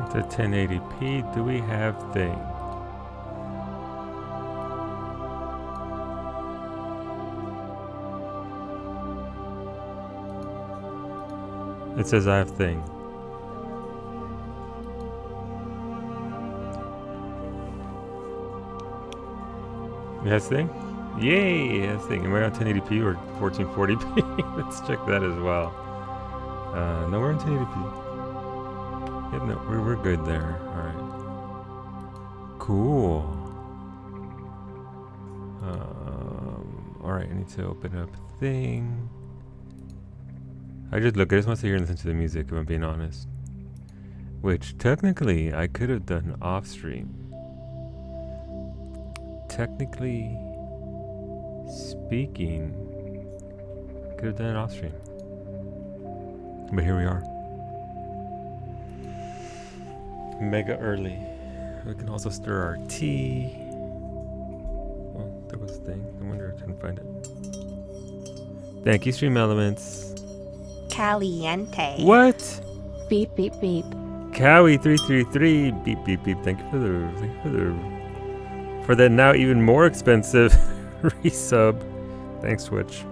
to 1080p. Do we have thing? It says I have thing. It has thing? Yay! It has thing. Am I on 1080p or 1440p? Let's check that as well. No, we're on 1080p. Yep, no, we're good there. Alright. Cool. Alright, I need to open up thing. I just want to hear and listen to the music, if I'm being honest. Which, technically, I could have done off-stream. Technically speaking, could have done it off-stream. But here we are. Mega early. We can also stir our tea. Well, there was a thing. I wonder if I can find it. Thank you, Stream Elements. Caliente. What? Beep, beep, beep. Cowie333. Beep, beep, beep. Thank you for the now even more expensive resub. Thanks, Twitch.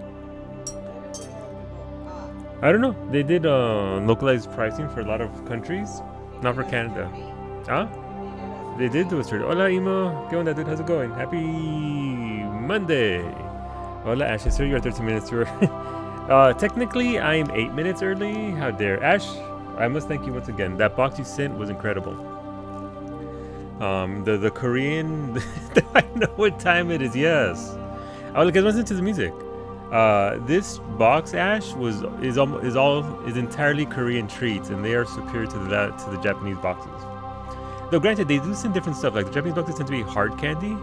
I don't know. They did localized pricing for a lot of countries. Not for Canada. Huh? They did do a stream. Hola, Imo. ¿Qué onda, dude? How's it going? Happy Monday. Hola, Ash. Sir, you're 13 minutes too early. Technically, I am 8 minutes early. How dare. Ash, I must thank you once again. That box you sent was incredible. The Korean... I know what time it is, yes. Oh, look, let's listen to the music. This box, Ash, is entirely Korean treats, and they are superior to the Japanese boxes. Though granted, they do send different stuff. Like the Japanese boxes tend to be hard candy.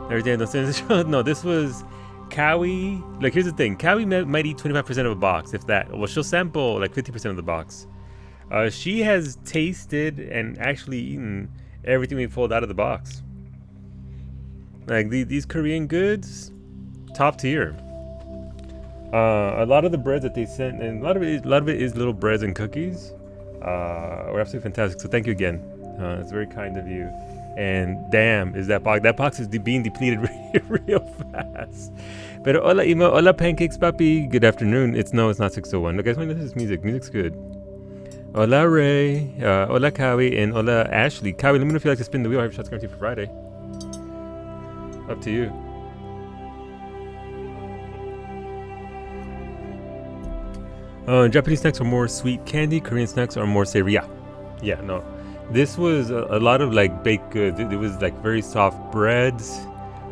No, this was Cowie. Like, here's the thing: Cowie might eat 25% of a box, if that. Well, she'll sample like 50% of the box. She has tasted and actually eaten everything we pulled out of the box. Like these Korean goods, top tier. A lot of the breads that they sent, and a lot of it is little breads and cookies, were absolutely fantastic. So thank you again. It's very kind of you. And damn, is that box is being depleted real fast. Pero hola Imo, hola pancakes papi. Good afternoon. It's not 6:01. Look guys, when this is music. Music's good. Hola Ray, hola Cowie, and hola Ashley. Cowie, let me know if you like to spin the wheel. I have shots guaranteed for Friday. Up to you. Japanese snacks are more sweet candy. Korean snacks are more savory. Yeah, no. This was a lot of like baked goods. It was like very soft breads,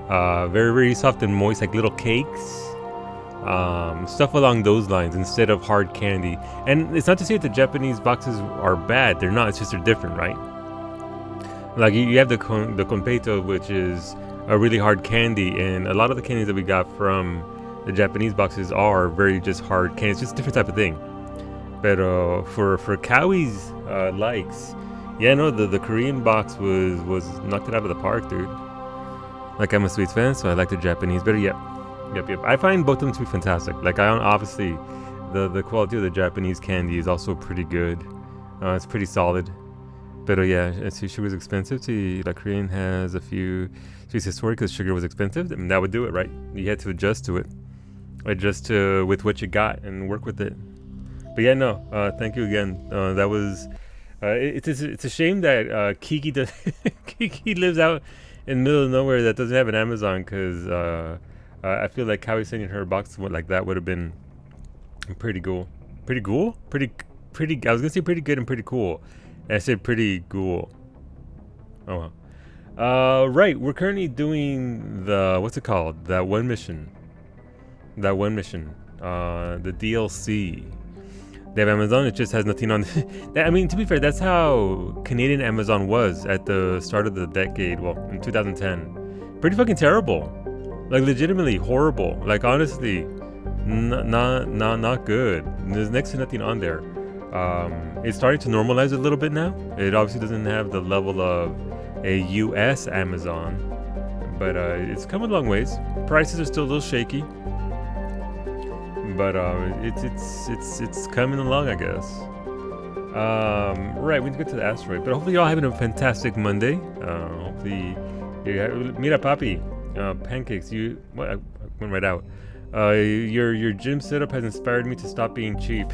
very, very soft and moist, like little cakes, stuff along those lines instead of hard candy. And it's not to say that the Japanese boxes are bad. They're not. It's just they're different, right? Like you have the konpeito, which is a really hard candy, and a lot of the candies that we got from the Japanese boxes are very just hard candy. It's just a different type of thing. But for Cowie's likes, yeah, no, the Korean box was knocked it out of the park, dude. Like, I'm a sweets fan, so I like the Japanese better. Yep. I find both of them to be fantastic. Like, obviously, the quality of the Japanese candy is also pretty good. It's pretty solid. But yeah, sushi was expensive. Like, Korean has a few sweets historic because sugar was expensive. I mean, that would do it, right? You had to adjust to it. Adjust to with what you got and work with it. But yeah, no, thank you again. That was... It's a shame that Kiki Kiki lives out in the middle of nowhere that doesn't have an Amazon, because I feel like Cowie sending her a box like that would have been pretty cool. Pretty cool? Pretty. I was gonna say pretty good and pretty cool. And I said pretty cool. Oh well. Right. We're currently doing the what's it called? That one mission. The DLC. They have Amazon, it just has nothing on I mean, to be fair, that's how Canadian Amazon was at the start of the decade, well, in 2010. Pretty fucking terrible. Like, legitimately horrible. Like, honestly, not good. There's next to nothing on there. It's starting to normalize a little bit now. It obviously doesn't have the level of a US Amazon, but it's come a long ways. Prices are still a little shaky. But it's coming along, I guess. Right, we need to get to the asteroid, but hopefully y'all having a fantastic Monday. Hopefully, mira papi, pancakes. What? I went right out. Your gym setup has inspired me to stop being cheap.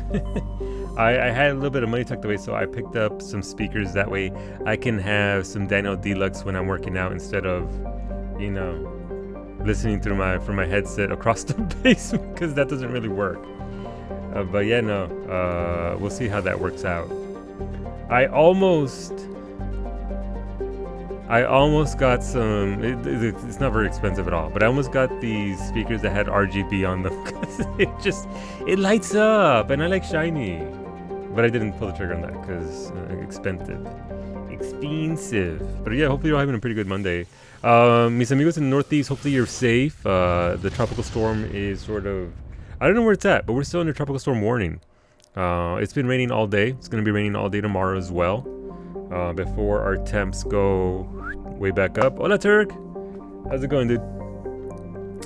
I had a little bit of money tucked away, so I picked up some speakers. That way, I can have some Daniel Deluxe when I'm working out instead of, listening through from my headset across the basement, because that doesn't really work. But yeah, no, we'll see how that works out. I almost got some. It's not very expensive at all, but I almost got these speakers that had RGB on them because it lights up, and I like shiny. But I didn't pull the trigger on that because expensive. But yeah, hopefully you're having a pretty good Monday. Mis amigos in the Northeast, hopefully you're safe. The tropical storm is sort of, I don't know where it's at, but we're still under tropical storm warning. It's been raining all day. It's going to be raining all day tomorrow as well. Before our temps go way back up. Hola Turk, how's it going, dude?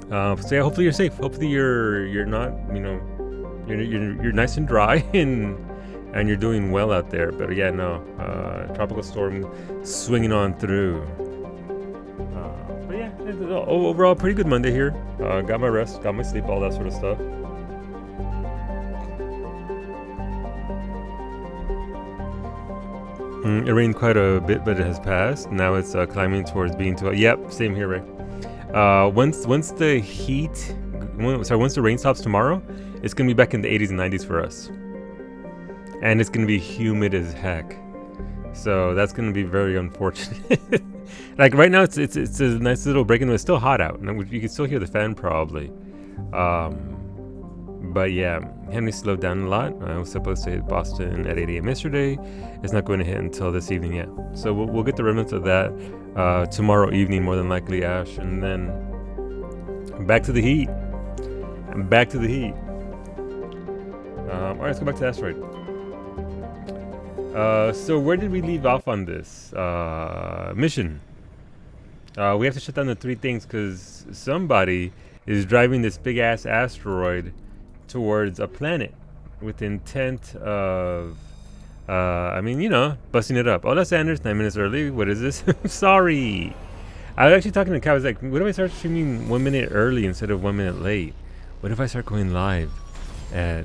So yeah, hopefully you're safe. Hopefully you're not, you're nice and dry and you're doing well out there. But yeah, no, tropical storm swinging on through. But yeah, overall pretty good Monday here. Got my rest, got my sleep, all that sort of stuff. It rained quite a bit, but it has passed. Now it's climbing towards being too. Yep, same here, Ray. Once the once the rain stops tomorrow, it's gonna be back in the 80s and 90s for us, and it's gonna be humid as heck. So that's gonna be very unfortunate. Like right now, it's a nice little break in. It's still hot out, and you can still hear the fan probably. But yeah, Henry slowed down a lot. I was supposed to hit Boston at 8 a.m. yesterday. It's not going to hit until this evening yet. So we'll get the remnants of that tomorrow evening, more than likely, Ash. And then back to the heat. I'm back to the heat. All right, let's go back to the asteroid. So where did we leave off on this mission? We have to shut down the 3 things because somebody is driving this big-ass asteroid towards a planet with intent of, busting it up. Hola, Sanders, 9 minutes early. What is this? Sorry. I was actually talking to Kat. I was like, what if I start streaming 1 minute early instead of 1 minute late? What if I start going live at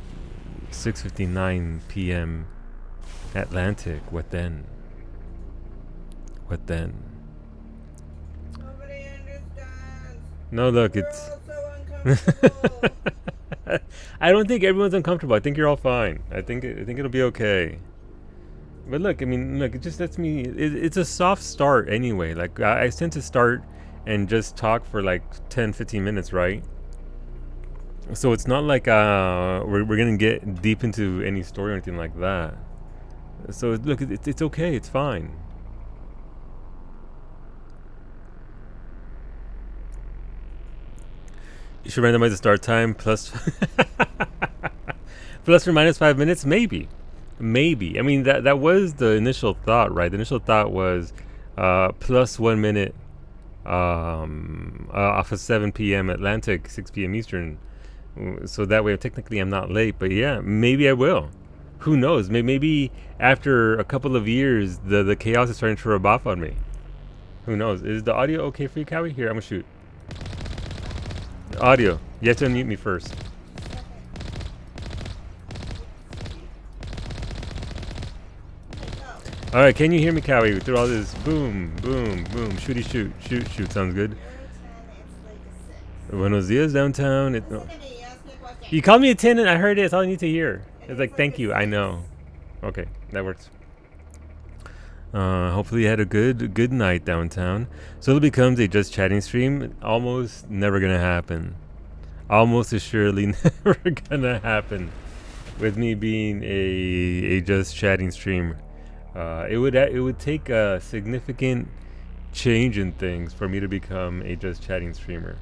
6:59 p.m. Atlantic? What then? What then? Nobody understands. No, look, We're it's... all so uncomfortable. I don't think everyone's uncomfortable. I think you're all fine. I think it'll be okay. But look, it just lets me. It's a soft start anyway. Like I tend to start and just talk for like 10-15 minutes, right? So it's not like we're gonna get deep into any story or anything like that. So look, it's okay. It's fine. You should randomize the start time plus plus or minus 5 minutes, maybe. I mean that was the initial thought, right? The initial thought was plus 1 minute off of 7 p.m. Atlantic, 6 p.m. Eastern. So that way, technically, I'm not late. But yeah, maybe I will. Who knows? Maybe after a couple of years, the chaos is starting to rub off on me. Who knows? Is the audio okay for you, Cowie? Here, I'm gonna shoot. Audio. You have to unmute me first. Alright, can you hear me, Cowie? Through all this boom, boom, boom, shooty shoot, shoot, sounds good. Buenos dias, downtown. You called me a 10 and I heard it, that's all I need to hear. It's like, thank you, I know. Okay, that works. Hopefully you had a good night downtown. So it becomes a just chatting stream. Almost never gonna happen. Almost assuredly never gonna happen. With me being a just chatting streamer, it would take a significant change in things for me to become a just chatting streamer.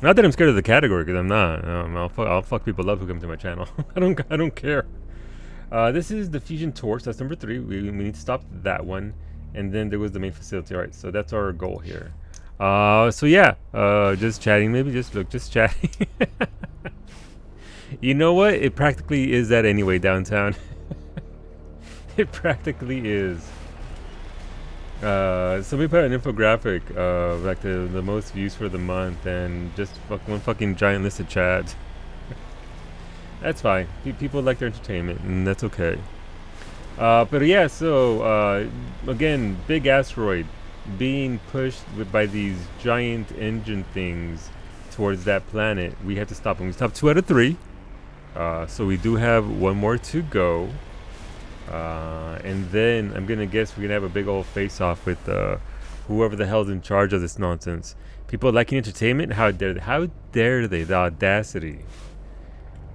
Not that I'm scared of the category, because I'm not. I'll fuck people up who come to my channel. I don't care. This is the Fusion Torch. That's number 3. We need to stop that one. And then there was the main facility. Alright, so that's our goal here. So yeah, just chatting. Maybe just chatting. You know what? It practically is that anyway, downtown. It practically is. Somebody put an infographic of like the most views for the month and just one fucking giant list of chads. That's fine. People like their entertainment, and that's okay. But yeah, so again, big asteroid being pushed by these giant engine things towards that planet. We had to stop them. We stopped 2 out of 3. So we do have one more to go. And then I'm gonna guess we're gonna have a big old face-off with whoever the hell's in charge of this nonsense. People liking entertainment? How dare they? How dare they? The audacity.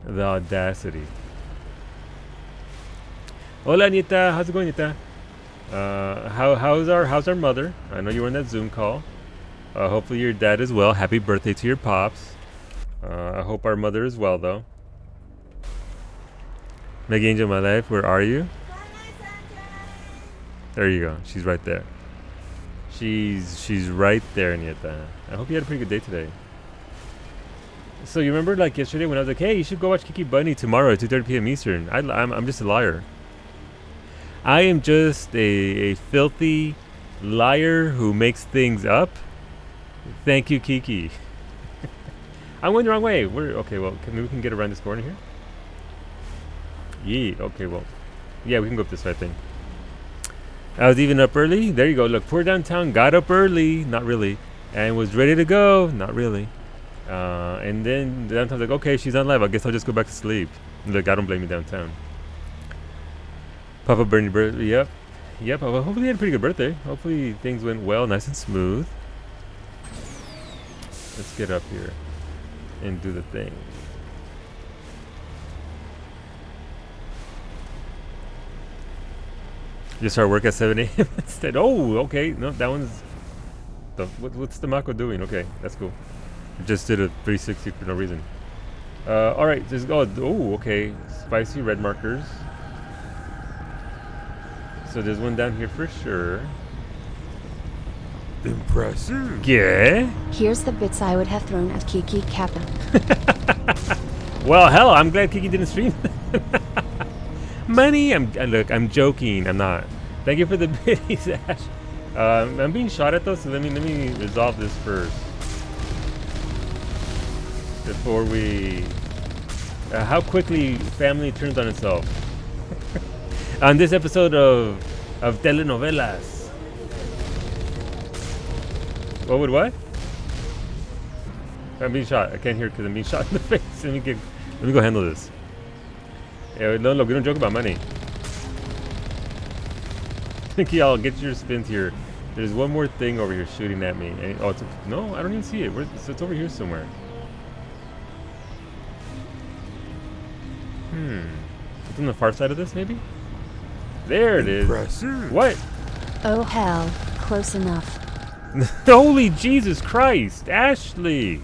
The audacity. Hola, Anita. How's it going, Anita? How's our mother? I know you were on that Zoom call. Hopefully your dad is well. Happy birthday to your pops. I hope our mother is well, though. Meg Angel, my life, where are you? There you go. She's right there. She's right there, Nieta. I hope you had a pretty good day today. So you remember, like yesterday, when I was like, "Hey, you should go watch Kiki Bunny tomorrow at 2:30 p.m. Eastern." I'm just a liar. I am just a filthy liar who makes things up. Thank you, Kiki. I'm going the wrong way. Okay. Well, maybe we can get around this corner here. Yeah. Okay. Well, yeah, we can go up this way, I think. I was even up early. There you go. Look, poor downtown got up early. Not really. And was ready to go. Not really. And then downtown's like, okay, she's on live. I guess I'll just go back to sleep. Look, I don't blame you, downtown. Papa Bernie birthday. Yep. Well, hopefully he had a pretty good birthday. Hopefully things went well, nice and smooth. Let's get up here and do the thing. Just start work at 7 a.m. instead. Oh, okay. No, that one's... What's the Mako doing? Okay, that's cool. Just did a 360 for no reason. Alright, just go. Oh, okay. Spicy red markers. So there's one down here for sure. Impressive. Yeah. Here's the bits I would have thrown at Kiki Kappa. Well, hell, I'm glad Kiki didn't stream. Money. Look, I'm joking. I'm not. Thank you for the biddies, Ash. I'm being shot at though, so let me resolve this first before we. How quickly family turns on itself. On this episode of telenovelas. What? I'm being shot. I can't hear because I'm being shot in the face. Let me go handle this. Yeah, no, look, we don't joke about money. Thinky, I'll get your spins here. There's one more thing over here shooting at me. And, no, I don't even see it. It's over here somewhere. It's on the far side of this, maybe? There it is. Impressive. What? Oh hell, close enough. Holy Jesus Christ, Ashley.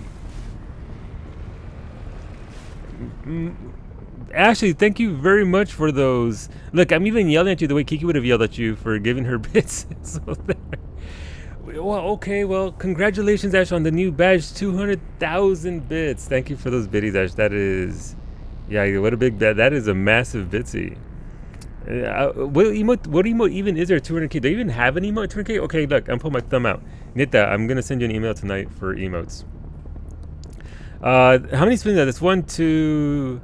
Ashley, thank you very much for those. Look, I'm even yelling at you the way Kiki would have yelled at you for giving her bits. So there. Well, okay, well, congratulations, Ash, on the new badge, 200,000 bits. Thank you for those biddies, Ash. That is, yeah, what a big bet. That is a massive bitsy. What emote even is there? 200k? Do you even have an emote? 200k? Okay, look, I'm pulling my thumb out. Nita, I'm gonna send you an email tonight for emotes. How many spins are this? 1, 2.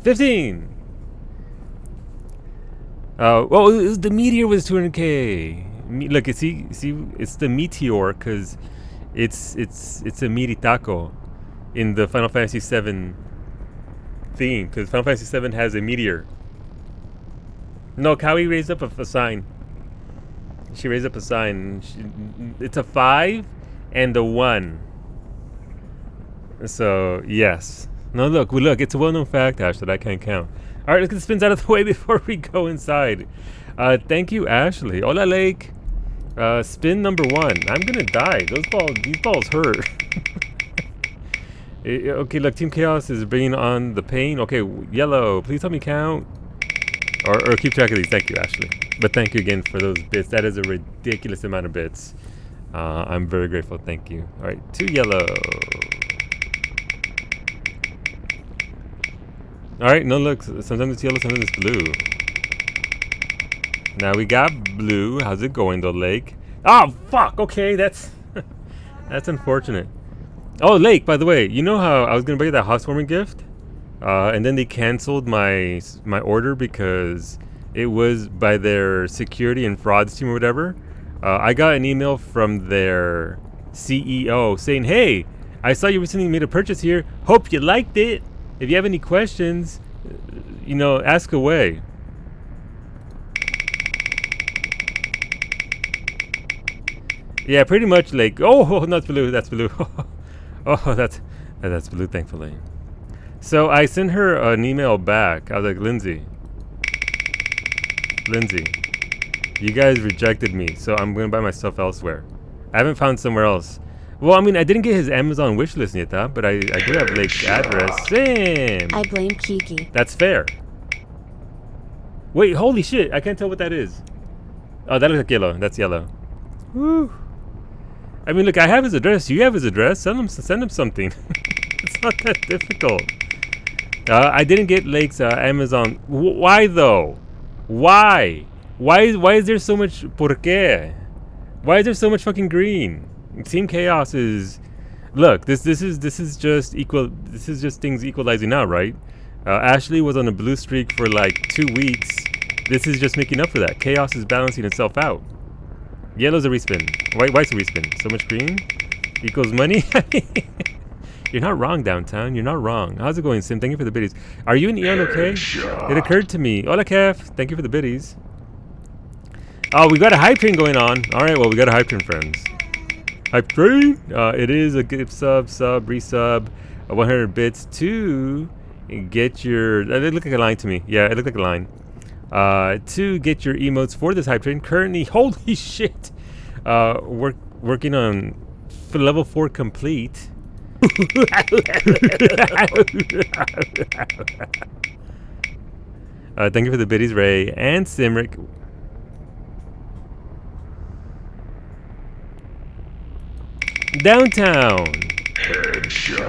15. Well, the meteor was 200k. Look, see, it's the meteor because it's a Miritaco in the Final Fantasy VII theme, because Final Fantasy VII has a meteor. No, Kawi raised up a sign. She raised up a sign. It's a 5 and a 1. So yes. No, look, it's a well-known fact, Ash, that I can't count. All right, let's get the spins out of the way before we go inside. Thank you, Ashley. Hola, Lake. Spin number 1. I'm gonna die. These balls hurt. Okay, look, Team Chaos is bringing on the pain. Okay, yellow, please help me count. Or keep track of these. Thank you, Ashley. But thank you again for those bits. That is a ridiculous amount of bits. I'm very grateful. Thank you. All right, 2 yellow. All right, no, look. Sometimes it's yellow, sometimes it's blue. Now we got blue. How's it going, though, Lake? Oh, fuck. Okay, that's that's unfortunate. Oh, Lake, by the way, you know how I was gonna buy you that housewarming gift, and then they canceled my order because it was by their security and frauds team or whatever. I got an email from their CEO saying, "Hey, I saw you recently made a purchase here. Hope you liked it. If you have any questions, ask away." Yeah, pretty much like, oh, that's blue, that's blue. Oh, that's blue, thankfully. So I sent her an email back. I was like, Lindsay, you guys rejected me, so I'm gonna buy my stuff elsewhere. I haven't found somewhere else. Well, I mean, I didn't get his Amazon wish list yet, but I do have Lake's address. Same. I blame Kiki. That's fair. Wait, holy shit! I can't tell what that is. Oh, that looks like yellow. That's yellow. Woo. I mean, look, I have his address. You have his address. Send him something. It's not that difficult. I didn't get Lake's Amazon. Why though? Why? Why is there so much por qué? Why is there so much fucking green? Team Chaos is. Look, this is just equal. This is just things equalizing out, right? Ashley was on a blue streak for like 2 weeks. This is just making up for that. Chaos is balancing itself out. Yellow's a respin. White's a respin. So much green equals money. You're not wrong, Downtown. You're not wrong. How's it going, Sim? Thank you for the biddies. Are you and Eon okay? It occurred to me. Hola, Kev. Thank you for the biddies. Oh, we got a hype train going on. All right, well, we got a hype train, friends. Hype train. It is a gift resub, 100 bits to get your. It looked like a line to me. Yeah, it looked like a line. To get your emotes for this hype train. Currently, holy shit, working on level 4 complete. Thank you for the biddies, Ray and Simric. Downtown.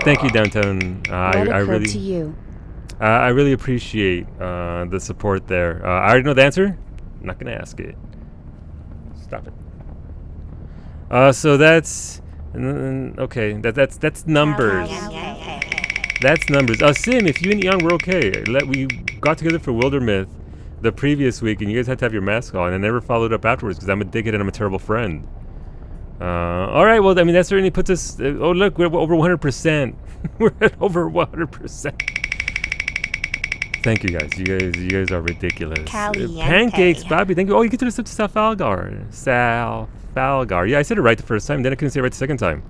Thank you, Downtown. I really. To you. I really appreciate the support there. I already know the answer. I'm not gonna ask it. Stop it. So that's okay. That's numbers. That's numbers. Sim, if you and Eon were okay, we got together for Wildermyth the previous week, and you guys had to have your mask on, and never followed up afterwards because I'm a dickhead and I'm a terrible friend. All right. Well, I mean, that certainly puts us. Oh, look, we're over 100%. We're at over 100%. Thank you guys. You guys are ridiculous. Pancakes, Bobby. Thank you. Oh, you get to listen to Falgar. Falgar. Yeah, I said it right the first time. Then I couldn't say it right the second time.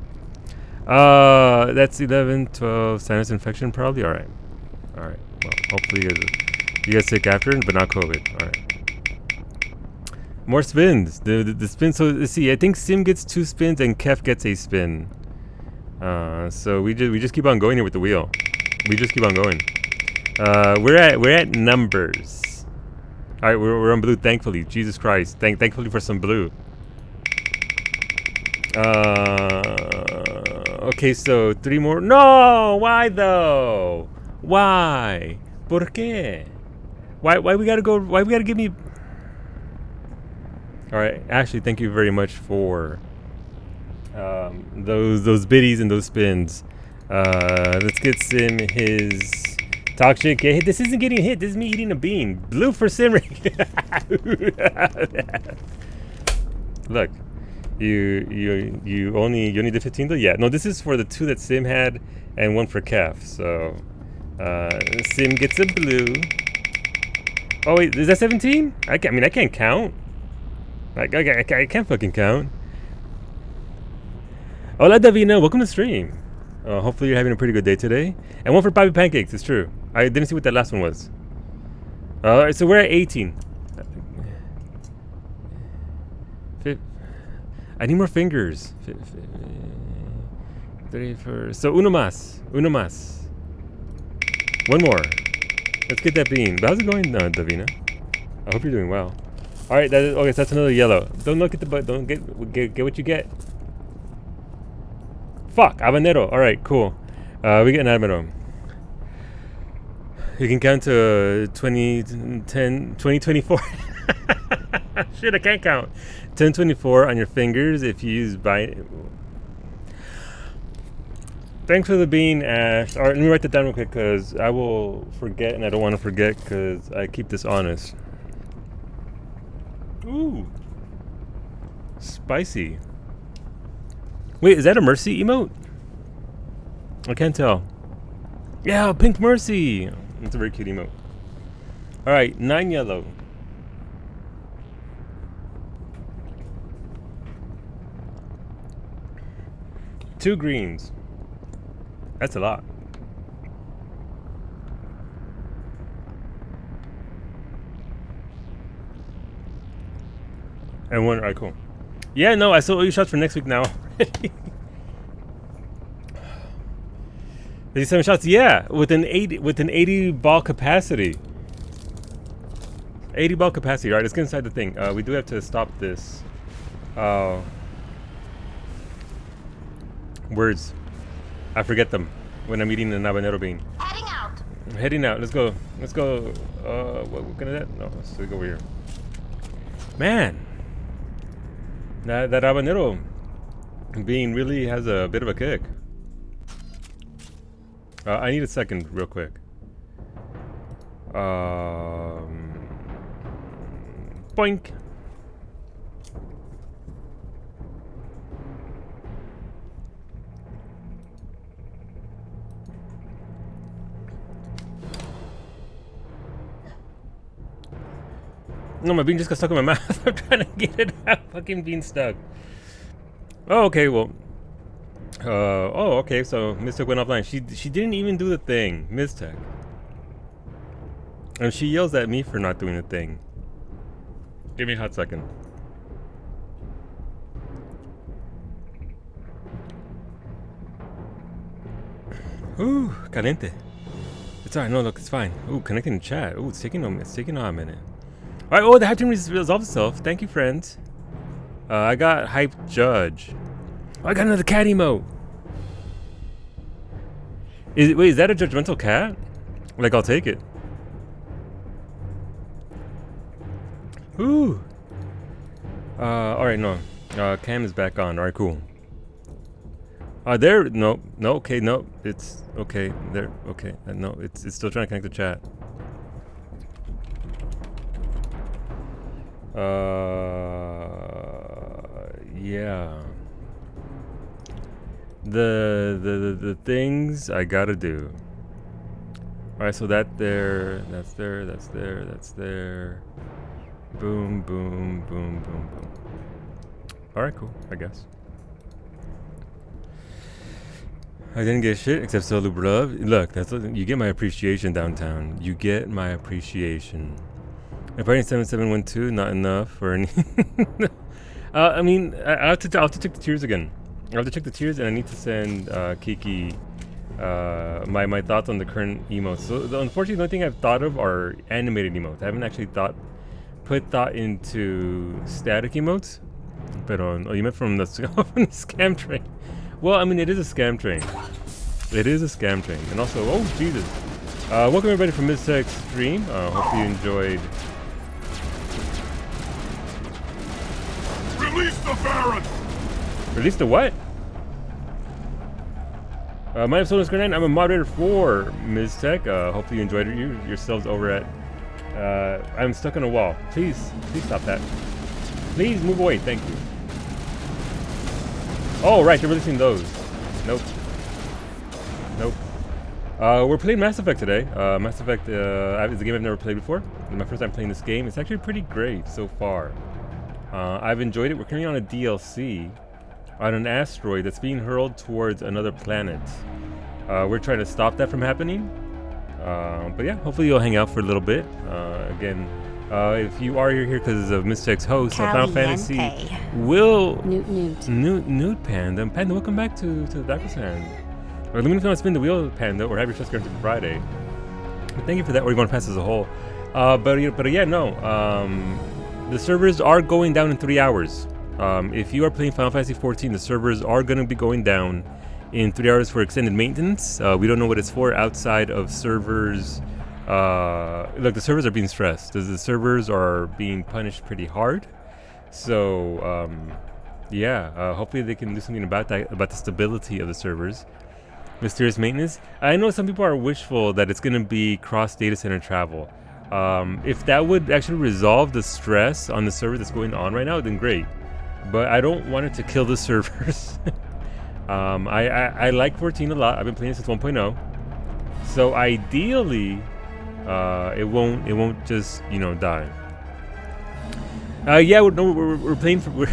That's 11, 12. Sinus infection, probably. All right. Well, hopefully you guys sick after, but not COVID. All right. More spins. The spin. So let's see. I think Sim gets 2 spins and Kef gets a spin. So we just keep on going here with the wheel. We just keep on going. We're at numbers. All right, we're on blue. Thankfully, Jesus Christ. Thankfully for some blue. Okay, so 3 more. No, why though? Why? ¿Por qué? Why we gotta go? Why we gotta give me? All right, Ashley, thank you very much for those biddies and those spins. Let's get Sim his talk shit. Yeah, this isn't getting hit. This is me eating a bean. Blue for Simric. Look, you only did 15 though. Yeah, no, this is for the 2 that Sim had and 1 for Kef. So Sim gets a blue. Oh wait, is that 17? I can't count. I can't fucking count. Hola Davina, welcome to the stream. Hopefully you're having a pretty good day today. And 1 for Bobby Pancakes, it's true. I didn't see what that last one was. Alright, so we're at 18. I need more fingers. 3 for... So uno más. 1 more. Let's get that bean. But how's it going, Davina? I hope you're doing well. All right, okay, so that's another yellow. Don't look at the butt. Don't get what you get. Fuck, habanero. All right, cool. We get an habanero. You can count to 2024. Shit, I can't count. 1024 on your fingers if you use Thanks for the bean, Ash. All right, let me write that down real quick because I will forget, and I don't want to forget because I keep this honest. Ooh. Spicy. Wait, is that a Mercy emote? I can't tell. Yeah, Pink Mercy. It's a very cute emote. All right, 9 yellow. Two greens. That's a lot. And one, all right, cool. Yeah, no, I sold all your shots for next week now. 57 shots, yeah, with an 80 ball capacity. 80 ball capacity. All right, let's get inside the thing. We do have to stop this. Words. I forget them when I'm eating the habanero bean. Heading out. Heading out. Let's go. Let's go. What can I do? No, let's go over here. Man, that habanero bean really has a bit of a kick. I need a second, real quick. Boink. No, my bean just got stuck in my mouth. I'm trying to get it out. Fucking bean stuck. Oh, okay, well. Oh, okay, so Miss Tech went offline. She didn't even do the thing. Miss Tech. And she yells at me for not doing the thing. Give me a hot second. Ooh, caliente. It's alright, no, look, it's fine. Ooh, connecting in chat. Ooh, it's taking a minute. Alright, oh, the hype team resolved itself. Thank you, friends. I got hype judge. Oh, I got another cat emote. Wait, is that a judgmental cat? Like, I'll take it. Ooh. Alright, no. Cam is back on. Alright, cool. No, okay, no. It's okay. There, okay. No, it's still trying to connect to chat. Yeah. The things I gotta do. Alright, so that's there. Boom, boom, boom, boom, boom. Alright, cool, I guess. I didn't get shit except solo bruv. Look, you get my appreciation downtown. You get my appreciation. Apparently 7712, not enough for any. I mean, I'll have to check the tiers again. I'll have to check the tiers, and I need to send Kiki my thoughts on the current emotes. So unfortunately, the only thing I've thought of are animated emotes. I haven't actually put thought into static emotes. But oh, you meant from the scam train. Well, I mean, it is a scam train. It is a scam train, and also, oh Jesus! Welcome everybody from Miss Tech's stream. Hope you enjoyed. Release the Baron! Release the what? My name is Solus Grenade. I'm a moderator for Ms. Tech. Hopefully you enjoyed yourselves over at... I'm stuck on a wall. Please stop that. Please move away. Thank you. Oh, right. They're releasing those. Nope. We're playing Mass Effect today. Mass Effect is a game I've never played before. It's my first time playing this game. It's actually pretty great so far. I've enjoyed it. We're currently on a DLC on an asteroid that's being hurled towards another planet. We're trying to stop that from happening. But yeah, hopefully you'll hang out for a little bit. Again, if you are here because of Miss Tech's host on Final Fantasy, Newt Panda. Panda, welcome back to the Darkest Hand. Or let me know if you want to spin the wheel, Panda, or have your chest guaranteed for Friday. But thank you for that, or you want to pass as a whole. But yeah, no. The servers are going down in 3 hours. If you are playing Final Fantasy 14, the servers are going to be going down in 3 hours for extended maintenance. We don't know what it's for outside of servers. Look, the servers are being stressed. The servers are being punished pretty hard. So, hopefully they can do something about that, about the stability of the servers. Mysterious maintenance. I know some people are wishful that it's going to be cross data center travel. If that would actually resolve the stress on the server that's going on right now, then great. But I don't want it to kill the servers. I like 14 a lot. I've been playing it since 1.0. So ideally, it won't just die. We're paying for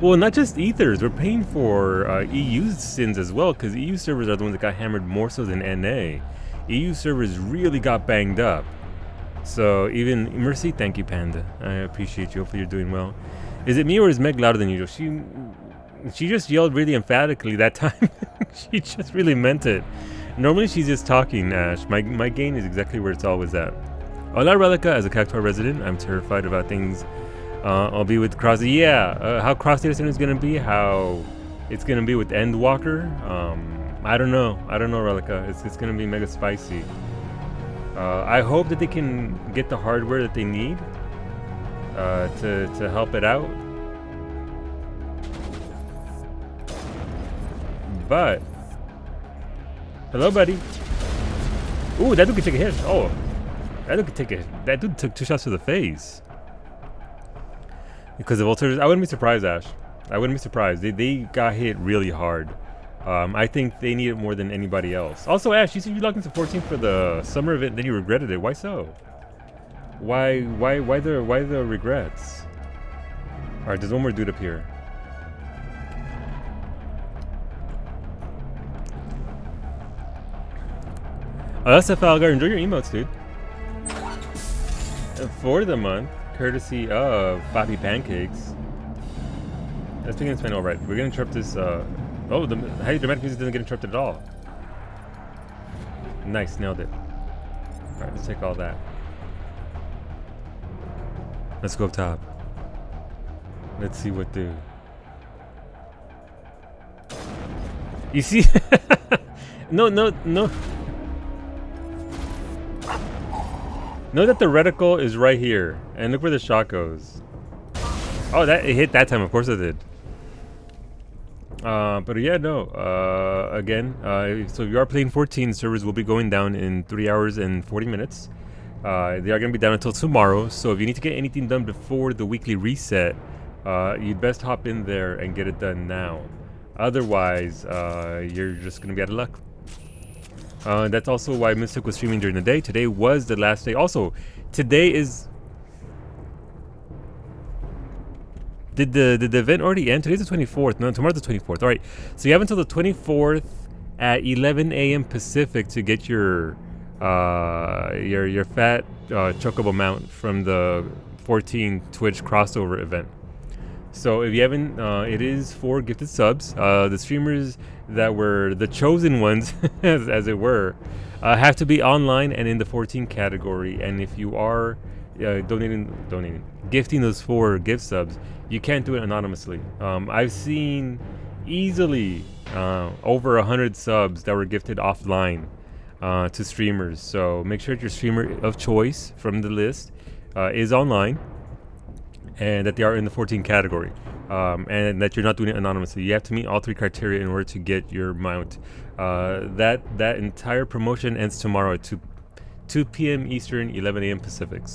well, not just ethers. We're paying for EU sins as well, because EU servers are the ones that got hammered more so than NA. EU servers really got banged up. So even Mercy, thank you, Panda. I appreciate you. Hopefully you're doing well. Is it me or is Meg louder than usual? She just yelled really emphatically that time. She just really meant it. Normally she's just talking, Ash. My gain is exactly where it's always at. Hola Relica, as a Cactuar resident, I'm terrified about things. I'll be with Cross. Yeah, how Cross Data Center is gonna be, how it's gonna be with Endwalker. I don't know, Relica. It's gonna be mega spicy. I hope that they can get the hardware that they need to help it out. But hello, buddy. Ooh, that dude can take a hit. Oh, that dude can take a hit. That dude took 2 shots to the face. Because of ulcers, I wouldn't be surprised, Ash. I wouldn't be surprised. They got hit really hard. I think they need it more than anybody else. Also, Ash, you said you logged into 14 for the summer event, then you regretted it. Why so? Why the regrets? All right, there's one more dude up here. SF Algar, enjoy your emotes, dude. For the month, courtesy of Bobby Pancakes. Let's begin to spend. All right, we're gonna interrupt this. The highly dramatic music doesn't get interrupted at all. Nice, nailed it. All right, let's take all that. Let's go up top. Let's see what do. You see? No. Know that the reticle is right here, and look where the shot goes. Oh, it hit that time. Of course it did. But yeah, no. Again, so if you are playing 14, servers will be going down in 3 hours and 40 minutes. They are going to be down until tomorrow. So if you need to get anything done before the weekly reset, you'd best hop in there and get it done now. Otherwise, you're just going to be out of luck. That's also why Mystic was streaming during the day. Today was the last day. Also, today is... Did the event already end? Today's the 24th. No, tomorrow's the 24th. All right. So you have until the 24th at 11 a.m. Pacific to get your fat chocobo mount from the 14 Twitch crossover event. So if you haven't, it is for gifted subs. The streamers that were the chosen ones, as it were, have to be online and in the 14 category. And if you are gifting those 4 gift subs, you can't do it anonymously. I've seen easily over 100 subs that were gifted offline to streamers. So make sure that your streamer of choice from the list is online, and that they are in the 14 category, and that you're not doing it anonymously. You have to meet all 3 criteria in order to get your mount. That entire promotion ends tomorrow at 2 p.m. Eastern, 11 a.m. Pacific.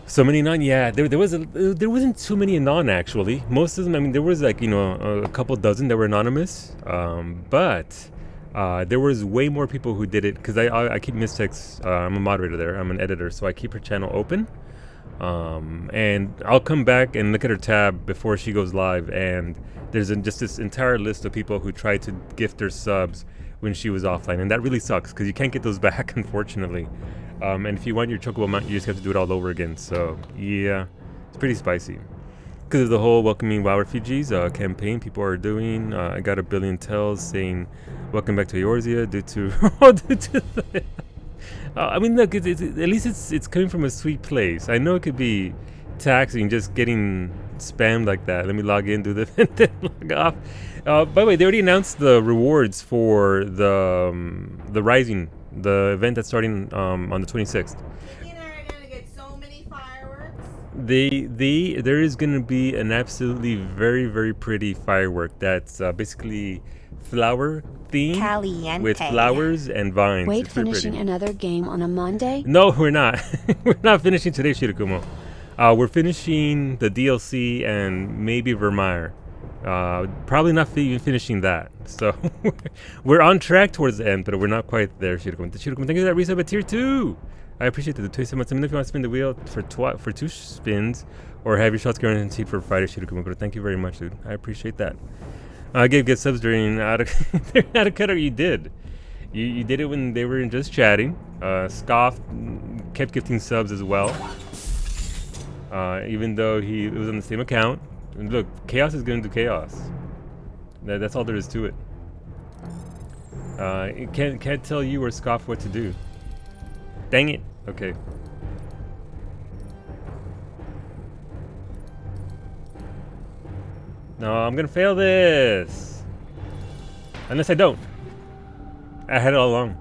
So many anon. Yeah, there wasn't too many anon actually. Most of them, I mean, there was like a couple dozen that were anonymous, but there was way more people who did it because I keep Mystic's. I'm a moderator there. I'm an editor, so I keep her channel open. And I'll come back and look at her tab before she goes live, and there's just this entire list of people who tried to gift their subs when she was offline, and that really sucks because you can't get those back, unfortunately. And if you want your chocobo mount, you just have to do it all over again. So yeah, it's pretty spicy because of the whole welcoming WoW refugees campaign people are doing. I got a billion tells saying welcome back to Eorzea due to I mean, look, at least it's coming from a sweet place. I know it could be taxing just getting spammed like that. Let me log in, do the event, then log off. By the way, they already announced the rewards for the Rising, the event that's starting on the 26th. Mickey and I are gonna get so many fireworks. There is gonna be an absolutely very, very pretty firework that's basically flower themed Caliente. with flowers and vines. Wait, It's pretty finishing pretty. another game on a Monday? No, we're not. We're not finishing today, Shirakumo. We're finishing the DLC and maybe Vermeer. Probably not even finishing that. So we're on track towards the end, but we're not quite there, Shirakumo. Shirakumo, thank you for that resub at tier 2. I appreciate the 27 months. Let me know if you want to spin the wheel for 2 spins or have your shots guaranteed for Friday, Shirakumo. Thank you very much, dude. I appreciate that. I gave good subs during out of cutter. You did. You did it when they were just chatting. Scoff kept gifting subs as well. Even though it was on the same account. And look, Chaos is going to do Chaos. That's all there is to it. It can't tell you or Scoff what to do. Dang it. Okay. No, I'm gonna fail this. Unless I don't. I had it all along.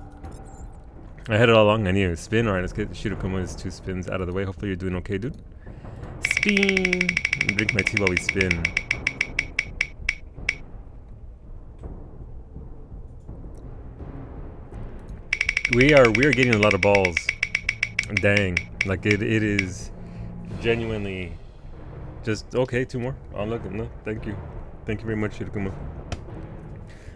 I need a spin. Alright, let's get Shirakumo's 2 spins out of the way. Hopefully you're doing okay, dude. Spin! Drink my tea while we spin. We are getting a lot of balls. Dang. Like it is genuinely just okay, 2 more. Oh look, no, thank you. Thank you very much, Shirakumo.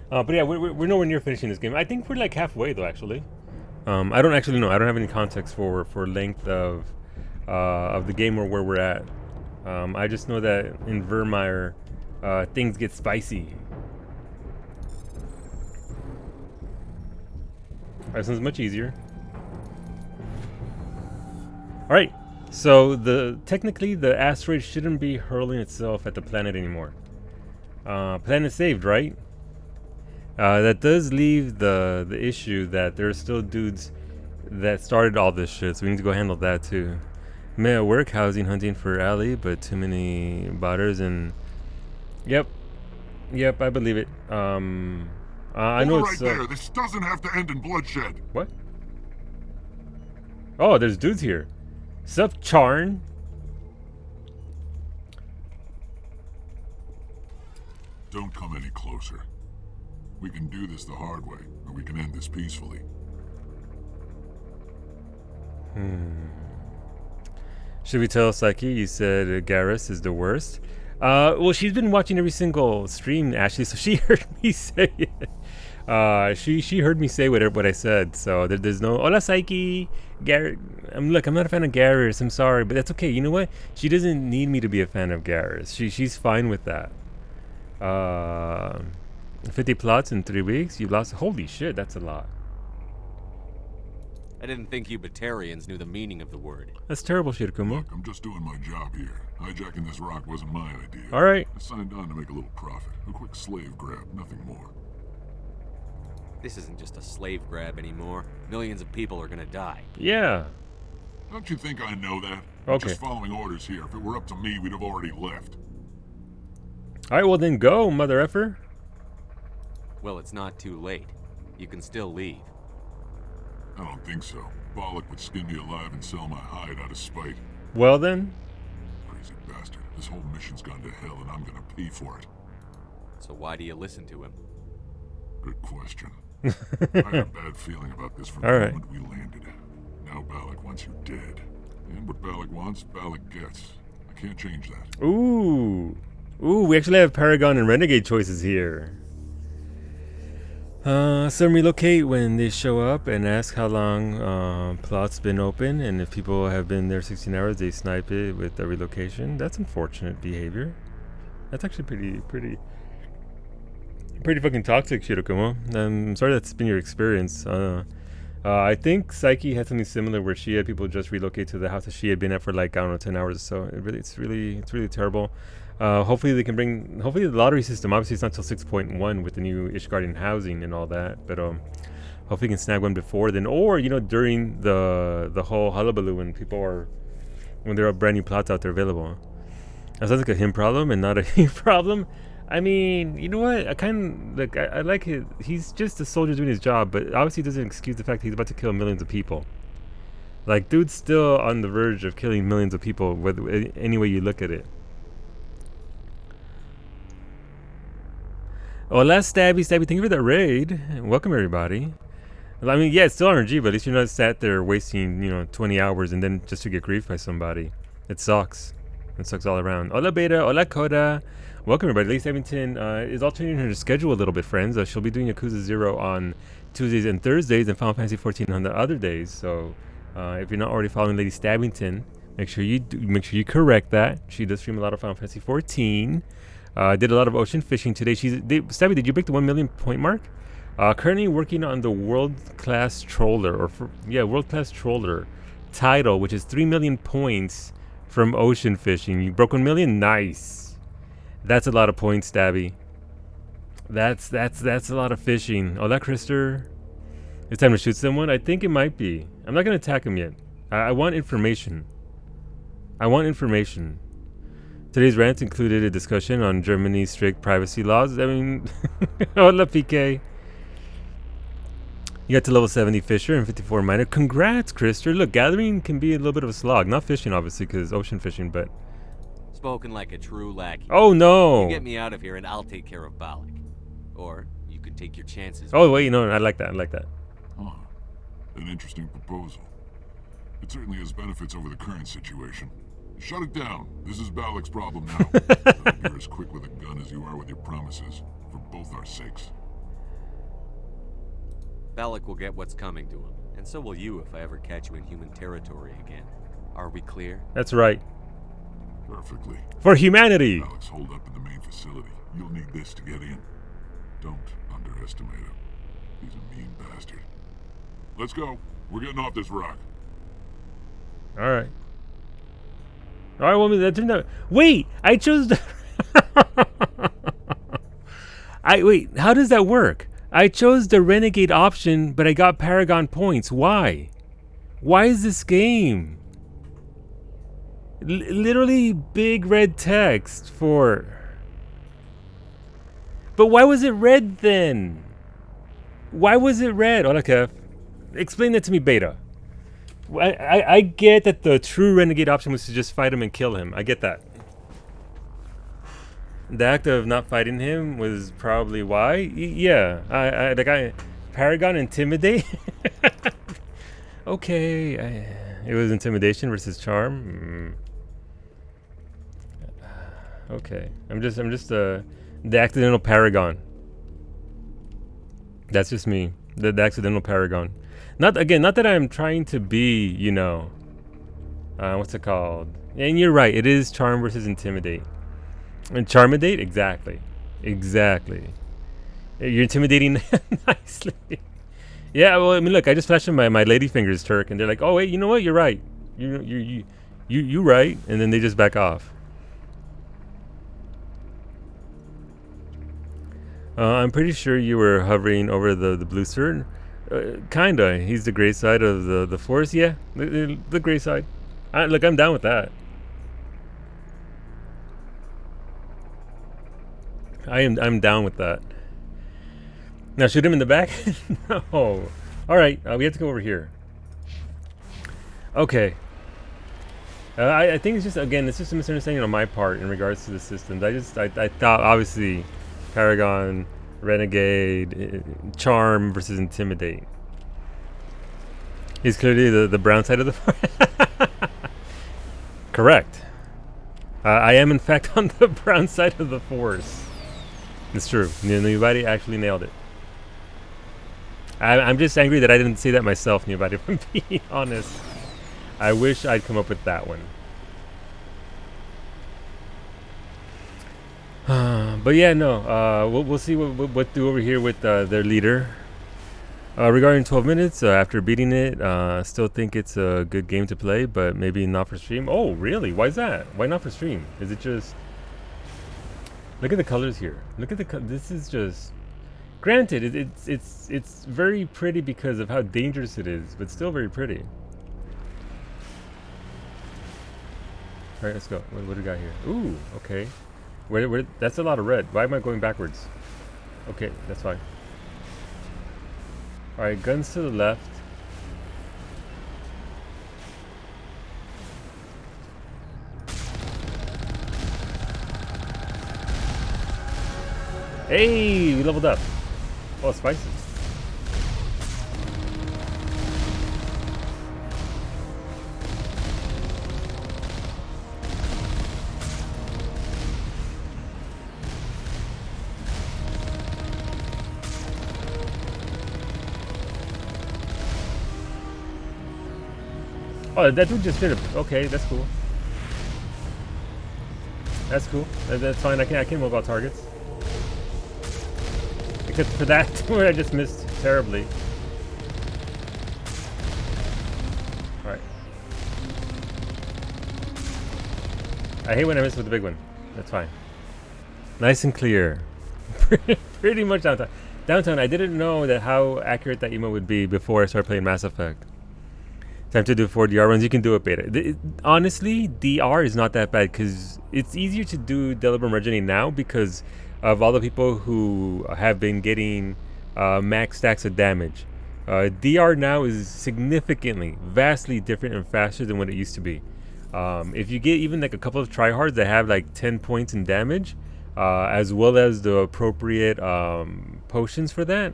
But yeah, we're nowhere near finishing this game. I think we're like halfway though, actually. I don't actually know. I don't have any context for length of the game or where we're at. I just know that in Vermeer, things get spicy. Alright, sounds much easier. Alright, so technically the asteroid shouldn't be hurling itself at the planet anymore. Planet saved, right? That does leave the issue that there are still dudes that started all this shit, so we need to go handle that too. May at work, housing, hunting for Ali, but too many botters and... Yep, I believe it. I know right it's... there. This doesn't have to end in bloodshed. What? Oh, there's dudes here. Sup, Charn? Don't come any closer. We can do this the hard way, or we can end this peacefully. Should we tell Psyche you said Garrus is the worst? Well, she's been watching every single stream, Ashley, so she heard me say it. She heard me say what I said, so there's no... Hola, Psyche! Garrus... Look, I'm not a fan of Garrus, I'm sorry, but that's okay. You know what? She doesn't need me to be a fan of Garrus. She's fine with that. 50 plots in 3 weeks? You lost... Holy shit, that's a lot. I didn't think you Batarians knew the meaning of the word. That's terrible, Shirakumo. Look, I'm just doing my job here. Hijacking this rock wasn't my idea. Alright. I signed on to make a little profit. A quick slave grab, nothing more. This isn't just a slave grab anymore. Millions of people are gonna die. Yeah. Don't you think I know that? I'm Okay. just following orders here. If it were up to me, we'd have already left. Alright, well then go, mother effer. Well, it's not too late. You can still leave. I don't think so. Bollock would skin me alive and sell my hide out of spite. Well then. Crazy bastard. This whole mission's gone to hell and I'm gonna pay for it. So why do you listen to him? Good question. I had a bad feeling about this from the All right. moment we landed. Now Bollock wants you dead. And what Bollock wants, Bollock gets. I can't change that. Ooh, we actually have Paragon and Renegade choices here. Some relocate when they show up and ask how long plot's been open, and if people have been there 16 hours, they snipe it with the relocation. That's unfortunate behavior. That's actually pretty fucking toxic, Shirakumo. I'm sorry that's been your experience. I think Psyche had something similar where she had people just relocate to the house that she had been at for like, I don't know, 10 hours or so. It's really terrible. Hopefully the lottery system, obviously it's not till 6.1 with the new Ishgardian housing and all that, but hopefully you can snag one before then, or during the whole hullabaloo when there are brand new plots out there available. That sounds like a him problem and not a he problem. I mean, you know what? I kind of like. I like it. He's just a soldier doing his job, but obviously doesn't excuse the fact that he's about to kill millions of people. Like, dude's still on the verge of killing millions of people, whether any way you look at it. Hola, Stabby. Thank you for that raid. Welcome, everybody. I mean, yeah, it's still RNG, but at least you're not sat there wasting, 20 hours and then just to get griefed by somebody. It sucks. It sucks all around. Hola, Beta. Hola, Coda. Welcome, everybody. Lady Abington is alternating her schedule a little bit, friends. She'll be doing Yakuza 0 on Tuesdays and Thursdays and Final Fantasy 14 on the other days. So, if you're not already following Lady Stabbington, make sure you correct that. She does stream a lot of Final Fantasy 14. Did a lot of ocean fishing today. Stabby, did you break the 1 million point mark? Currently working on the world-class troller, world-class troller title, which is 3 million points from ocean fishing. You broke 1 million? Nice. That's a lot of points, Stabby. That's a lot of fishing. Oh, that Krister. It's time to shoot someone? I think it might be. I'm not going to attack him yet. I want information. Today's rant included a discussion on Germany's strict privacy laws. I mean, hola, PK. You got to level 70 Fisher and 54 Miner. Congrats, Krister. Look, gathering can be a little bit of a slog. Not fishing, obviously, because ocean fishing, but... Spoken like a true lackey. Oh, no! You get me out of here and I'll take care of Balak. Or you could take your chances. Oh, wait, no, I like that. Huh. An interesting proposal. It certainly has benefits over the current situation. Shut it down. This is Balak's problem now. You're as quick with a gun as you are with your promises. For both our sakes. Balak will get what's coming to him. And so will you if I ever catch you in human territory again. Are we clear? That's right. Perfectly. For humanity! Balak's holed up in the main facility. You'll need this to get in. Don't underestimate him. He's a mean bastard. Let's go. We're getting off this rock. Alright. Alright, well, that turned out... Wait! I chose the... Wait, how does that work? I chose the Renegade option, but I got Paragon points. Why? Why is this game? Literally big red text for... But why was it red then? Why was it red? Hola, Kev. Explain that to me, Beta. I get that the true Renegade option was to just fight him and kill him. I get that. The act of not fighting him was probably why. Yeah, Paragon Intimidate. Okay, it was intimidation versus charm. Okay, I'm just the accidental Paragon. That's just me, the accidental Paragon. Not that I'm trying to be, what's it called? And you're right, it is charm versus intimidate. And Charmidate? Exactly. You're intimidating nicely. Yeah, well, I mean, look, I just flashed my lady fingers, Turk, and they're like, oh, wait, you know what? You're right. You right. And then they just back off. I'm pretty sure you were hovering over the blue cert. Kinda. He's the gray side of the force. Yeah, the gray side. Look, I'm down with that. I'm down with that. Now shoot him in the back? No. All right, we have to go over here. Okay. I think it's just a misunderstanding on my part in regards to the systems. I thought obviously Paragon, Renegade, Charm versus Intimidate. He's clearly the brown side of the Correct. I am in fact on the brown side of the force. It's true. Nobody actually nailed it. I'm just angry that I didn't say that myself, Nobody, if I'm being honest. I wish I'd come up with that one. But yeah, no. We'll see what do over here with their leader. Regarding 12 minutes, after beating it, still think it's a good game to play, but maybe not for stream. Oh, really? Why is that? Why not for stream? Is it just... Look at the colors here. Look at this is just... Granted, it's very pretty because of how dangerous it is, but still very pretty. Alright, let's go. What do we got here? Ooh, okay. Where, that's a lot of red. Why am I going backwards? Okay, that's fine. Alright, guns to the left. Hey, we leveled up. Oh, spices. Oh, that dude just hit him. Okay, that's cool. That's cool. That's fine. I can move out targets. Except for that, where I just missed terribly. Alright. I hate when I miss with the big one. That's fine. Nice and clear. Pretty much downtown. Downtown, I didn't know that how accurate that emote would be before I started playing Mass Effect. Time to do 4 DR runs. You can do it beta. Honestly, DR is not that bad because it's easier to do Deliberate Mergening now because of all the people who have been getting max stacks of damage. DR now is significantly, vastly different and faster than what it used to be. If you get even like a couple of tryhards that have like 10 points in damage, as well as the appropriate potions for that,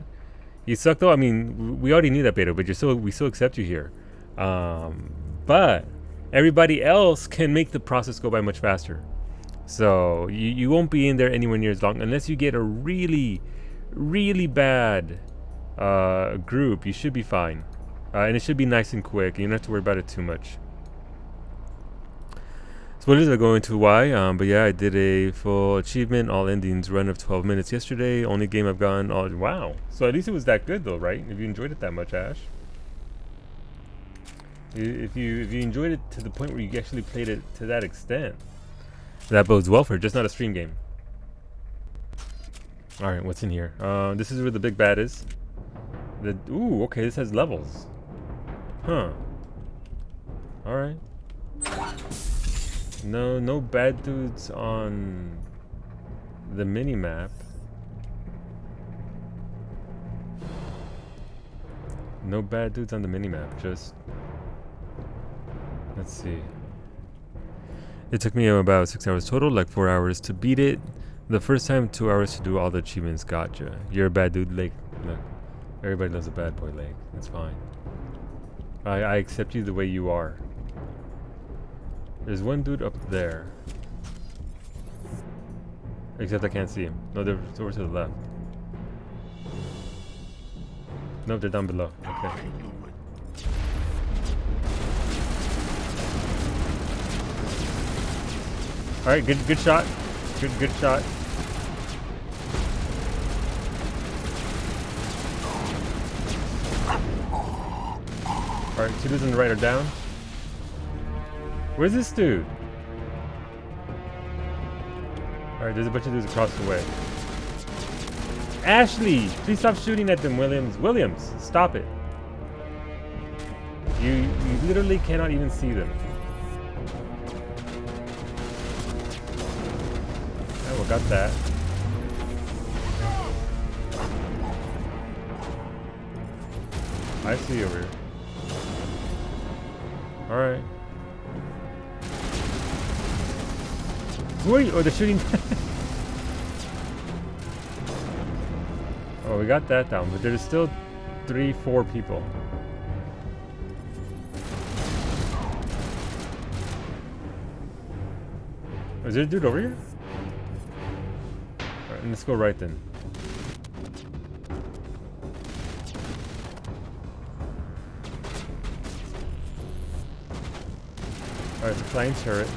you suck though. I mean, we already knew that beta, but we still accept you here. But everybody else can make the process go by much faster. So you won't be in there anywhere near as long unless you get a really, really bad group. You should be fine, and it should be nice and quick. You don't have to worry about it too much. Spoilers are going to why, but yeah, I did a full achievement, all endings run of 12 minutes yesterday. Only game I've gotten all. Wow. So at least it was that good though, right? If you enjoyed it that much, Ash. If you enjoyed it to the point where you actually played it to that extent, that bodes well for it, just not a stream game. Alright, what's in here? This is where the big bad is. Ooh, okay, this has levels. Huh. Alright. No bad dudes on the mini-map. No bad dudes on the mini-map, just... Let's see. It took me about 6 hours total, like 4 hours to beat it. The first time, 2 hours to do all the achievements. Gotcha. You're a bad dude, Lake. Look, everybody loves a bad boy, Lake. It's fine. I accept you the way you are. There's one dude up there. Except I can't see him. No, they're over to the left. No, they're down below. Okay. Alright, good shot. Good shot. Alright, 2 dudes on the right are down. Where's this dude? Alright, there's a bunch of dudes across the way. Ashley! Please stop shooting at them, Williams. Williams, stop it. You literally cannot even see them. Oh, we got that. I see you over here. Alright. Who are you? Oh, they're shooting. Oh, we got that down, but there's still 3-4 people. Oh, is there a dude over here? Alright, let's go right then. Alright, the flying turret.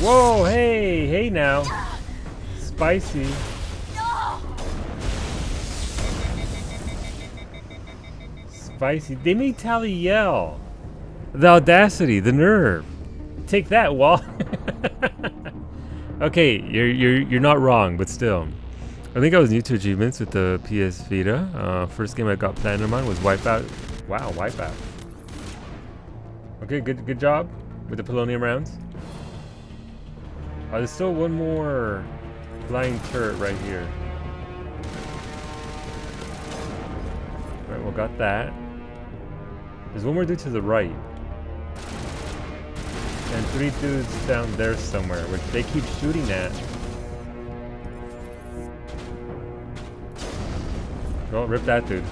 Whoa, hey now. Spicy. Spicy. They made Tally yell. The audacity, the nerve. Take that, Wall. Okay, you're not wrong, but still. I think I was new to achievements with the PS Vita. First game I got platinum on was Wipeout. Wow, Wipeout. Okay, good job with the polonium rounds. There's still one more flying turret right here. Alright, well, got that. There's one more dude to the right. And 3 dudes down there somewhere, which they keep shooting at. Oh, rip that dude.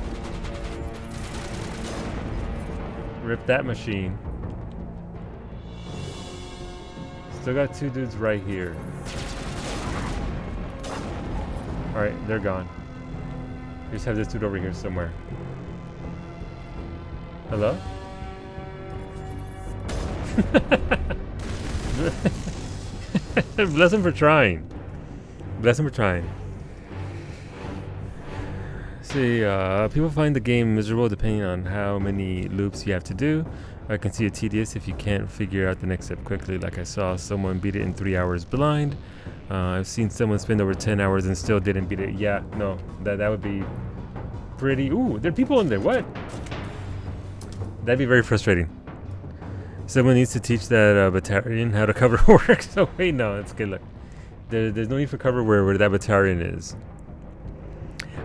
Rip that machine. Still got 2 dudes right here. Alright, they're gone. We just have this dude over here somewhere. Hello? Bless him for trying. Bless him for trying. See, people find the game miserable depending on how many loops you have to do. I can see it tedious if you can't figure out the next step quickly. Like I saw someone beat it in 3 hours blind. I've seen someone spend over 10 hours and still didn't beat it. Yeah, no, that would be pretty. Ooh, there are people in there. What? That'd be very frustrating. Someone needs to teach that Batarian how to cover works. So wait, no, it's good. Look, there's no need for cover where that Batarian is.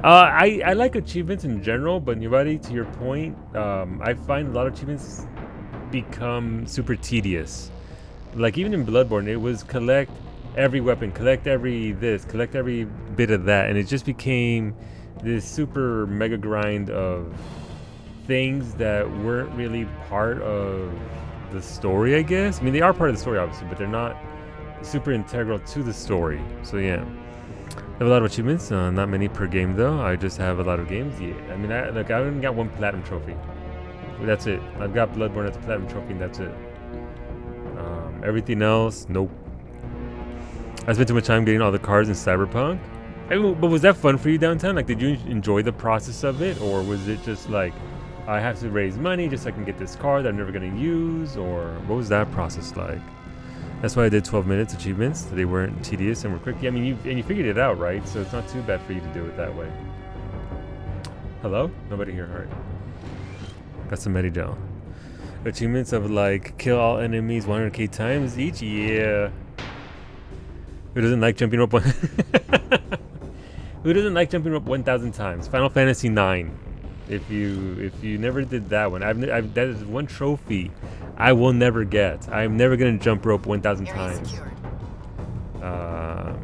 I like achievements in general, but Nubati, to your point, I find a lot of achievements become super tedious. Like even in Bloodborne, it was collect every weapon, collect every this, collect every bit of that, and it just became this super mega grind of things that weren't really part of the story, I guess. I mean, they are part of the story, obviously, but they're not super integral to the story. So yeah. I have a lot of achievements, not many per game though. I just have a lot of games. Yeah, I mean, I only got 1 platinum trophy. That's it. I've got Bloodborne as a platinum trophy, and that's it. Everything else, nope. I spent too much time getting all the cards in Cyberpunk. But was that fun for you downtown? Like, did you enjoy the process of it, or was it just like, I have to raise money just so I can get this card that I'm never gonna use, or what was that process like? That's why I did 12 minutes achievements. They weren't tedious and were quick. Yeah, I mean, you figured it out, right? So it's not too bad for you to do it that way. Hello? Nobody here. All right. Got some Medigel. Achievements of like kill all enemies 100k times each. Yeah. Who doesn't like jumping rope? Who doesn't like jumping rope 1,000 times? Final Fantasy 9. If you never did that one, that is one trophy I will never get. I'm never gonna jump rope 1,000 times. I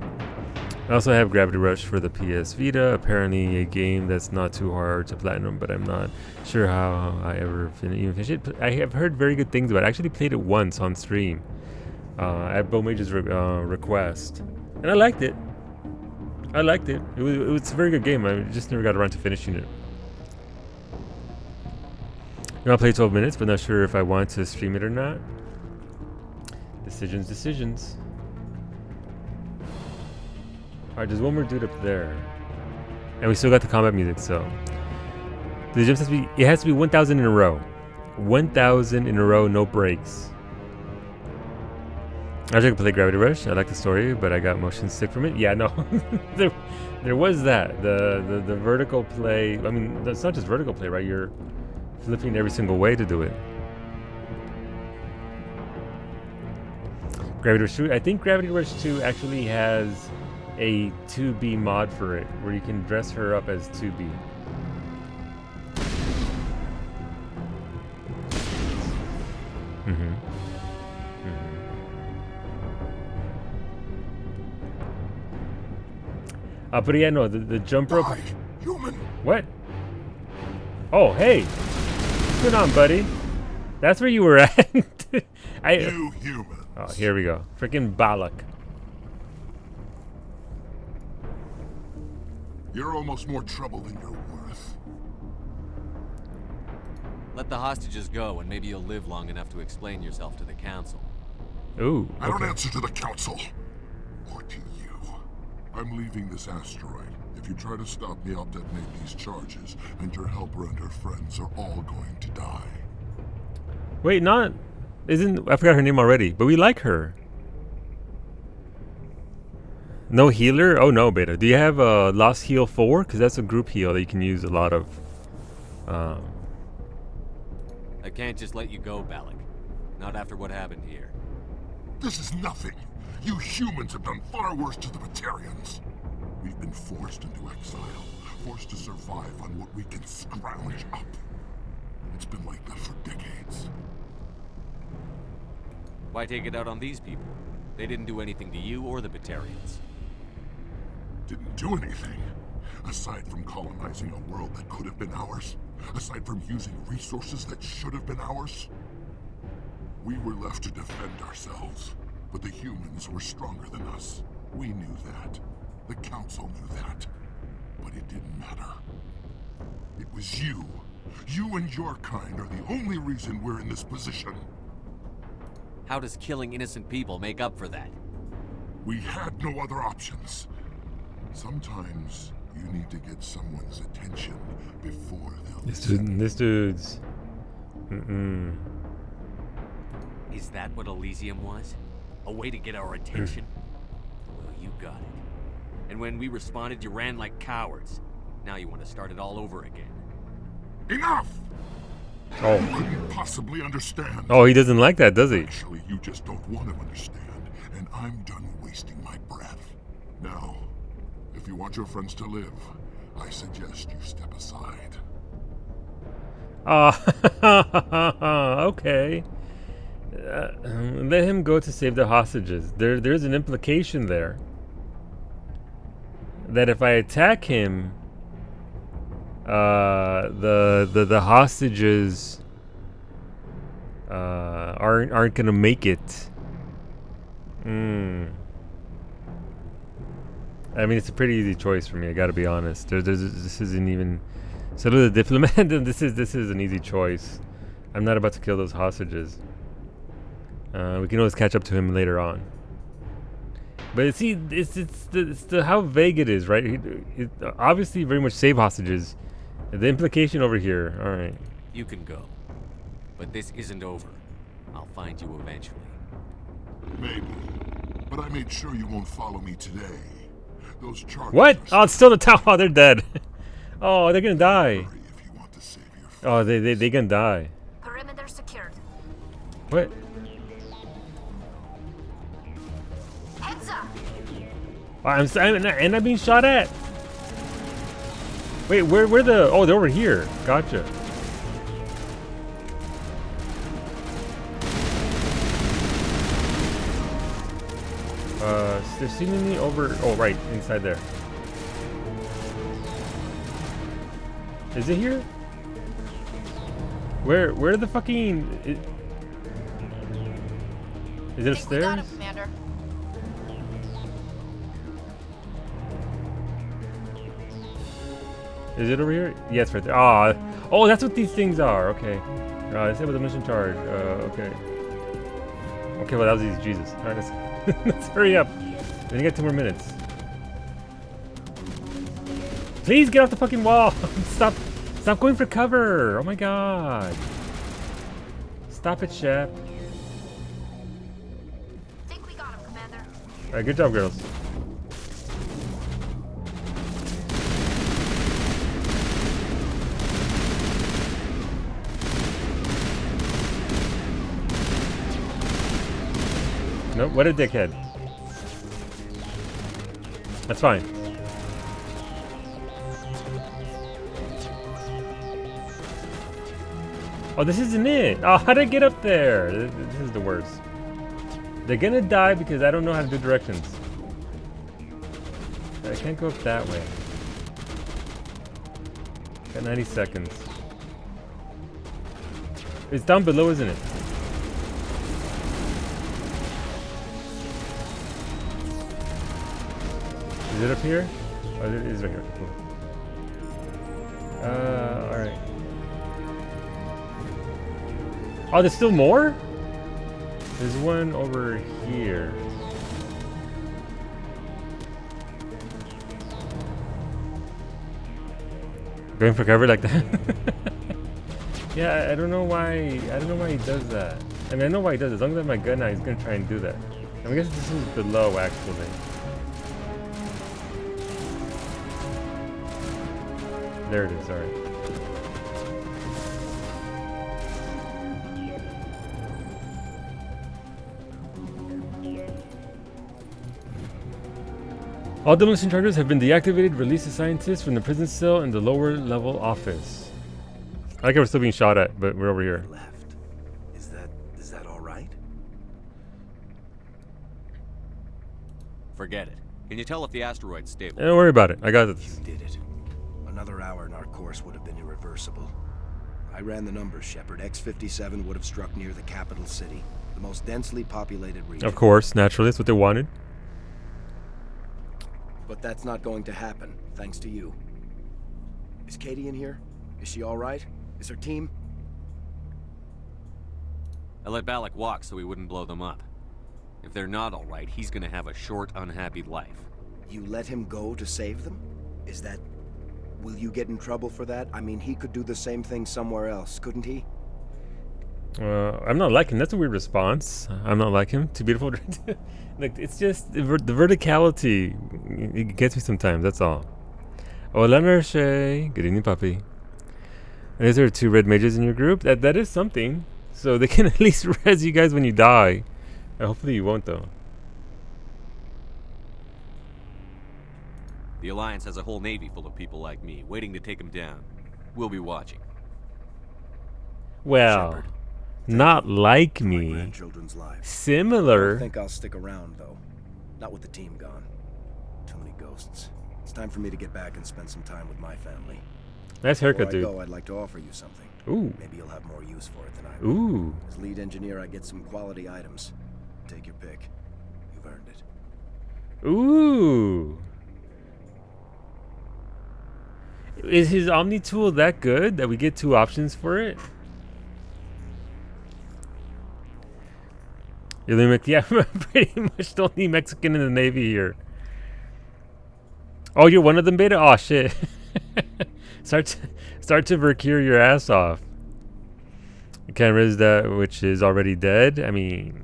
also have Gravity Rush for the PS Vita. Apparently a game that's not too hard to platinum, but I'm not sure how I ever even finish it. I have heard very good things about it. I actually played it once on stream at Bo Mage's request, and I liked it. It was a very good game. I just never got around to finishing it. I'll play 12 minutes, but not sure if I want to stream it or not. Decisions. Alright, there's one more dude up there. And we still got the combat music, so. The jumps it has to be 1,000 in a row. 1,000 in a row, no breaks. I actually play Gravity Rush. I like the story, but I got motion sick from it. Yeah, no. there was that. The vertical play. I mean, it's not just vertical play, right? You're flipping every single way to do it. Gravity Rush 2. I think Gravity Rush 2 actually has a 2B mod for it, where you can dress her up as 2B. But yeah, no, the jump rope. Human. What? Oh, hey. What's going on, buddy? That's where you were at. You humans. Oh, here we go. Freaking Balak. You're almost more trouble than you're worth. Let the hostages go, and maybe you'll live long enough to explain yourself to the council. Ooh. I don't answer to the council. Or to you. I'm leaving this asteroid. If you try to stop me, I'll detonate these charges, and your helper and her friends are all going to die. Wait, I forgot her name already, but we like her. No healer? Oh no, Beta. Do you have Lost Heal 4? Because that's a group heal that you can use a lot of. I can't just let you go, Balak. Not after what happened here. This is nothing. You humans have done far worse to the Batarians. We've been forced into exile, forced to survive on what we can scrounge up. It's been like that for decades. Why take it out on these people? They didn't do anything to you or the Batarians. Didn't do anything. Aside from colonizing a world that could have been ours. Aside from using resources that should have been ours. We were left to defend ourselves. But the humans were stronger than us. We knew that. The Council knew that. But it didn't matter. It was you. You and your kind are the only reason we're in this position. How does killing innocent people make up for that? We had no other options. Sometimes you need to get someone's attention before they'll... This dude's... Is that what Elysium was? A way to get our attention? Well, you got it. And when we responded, you ran like cowards. Now you want to start it all over again. Enough! Oh. You couldn't possibly understand. Oh, he doesn't like that, does he? Actually, you just don't want to understand. And I'm done wasting my breath. Now, if you want your friends to live, I suggest you step aside. Okay. Let him go to save the hostages. There's an implication there. That if I attack him, the hostages aren't gonna make it. I mean, it's a pretty easy choice for me. I gotta be honest. This isn't even. So to the diplomat, this is an easy choice. I'm not about to kill those hostages. We can always catch up to him later on. But see, it's the how vague it is, right? It obviously very much save hostages. The implication over here. All right. You can go. But this isn't over. I'll find you eventually. Maybe. But I made sure you won't follow me today. Those charges. What? Oh, it's still the town. Oh, they're dead. Oh, they're gonna die. If you want to save your Oh, they gonna die. Perimeter secured. What? Heads up. I'm being shot at. Wait, where the? Oh, they're over here. Gotcha. They're seemingly over. Oh, right, inside there. Is it here? Where the fucking? Is it upstairs? We got him, Commander. Is it over here? Yes, right there. Ah, oh, that's what these things are. Okay. Disable the mission charge. Okay. Okay, well that was easy. Jesus. All right, let's hurry up. Then you got 2 more minutes. Please get off the fucking wall. Stop going for cover. Oh my god. Stop it, Shep. Think we got him, Commander. All right, good job, girls. Nope, what a dickhead. That's fine. Oh, this isn't it. Oh, how did I get up there? This is the worst. They're gonna die because I don't know how to do directions. I can't go up that way. Got 90 seconds. It's down below, isn't it? Is it up here? Oh, it is right here. Cool. Alright. Oh, there's still more? There's one over here. Going for cover like that? Yeah, I don't know why. I don't know why he does that. I mean, I know why he does it. As long as I have my gun now, he's gonna try and do that. I guess this is below, actually. There it is. All right. All demolition charges have been deactivated. Release the scientists from the prison cell in the lower level office. I like how we're still being shot at, but we're over here. Left. Is that all right? Forget it. Can you tell if the asteroid's stable? Don't worry about it. I got this. You did it. Another hour and our course would have been irreversible. I ran the numbers, Shepard. X-57 would have struck near the capital city, the most densely populated region. Of course, naturally, that's what they wanted. But that's not going to happen, thanks to you. Is Katie in here? Is she all right? Is her team? I let Balak walk so he wouldn't blow them up. If they're not all right, he's gonna have a short, unhappy life. You let him go to save them? Is that... Will you get in trouble for that? I mean, he could do the same thing somewhere else, couldn't he? I'm not like him. That's a weird response. I'm not like him. Too beautiful. Like, it's just the verticality. It gets me sometimes. That's all. Hola, Nurse. Good evening, puppy. And is there 2 red mages in your group? That is something. So they can at least res you guys when you die. Hopefully you won't, though. The Alliance has a whole navy full of people like me, waiting to take him down. We'll be watching. Well, Shepard, not like my me. grandchildren's lives. I Similar. don't think I'll stick around, though. Not with the team gone. Too many ghosts. It's time for me to get back and spend some time with my family. Nice haircut, Before I dude. go, I'd like to offer you something. Ooh. Maybe you'll have more use for it than I will. Ooh. As lead engineer, I get some quality items. Take your pick. You've earned it. Ooh. Is his Omni tool that good that we get 2 options for it? Yeah, pretty much the only Mexican in the Navy here. Oh, you're one of them, Beta? Oh, shit. start to procure your ass off. You can't res that which is already dead. I mean,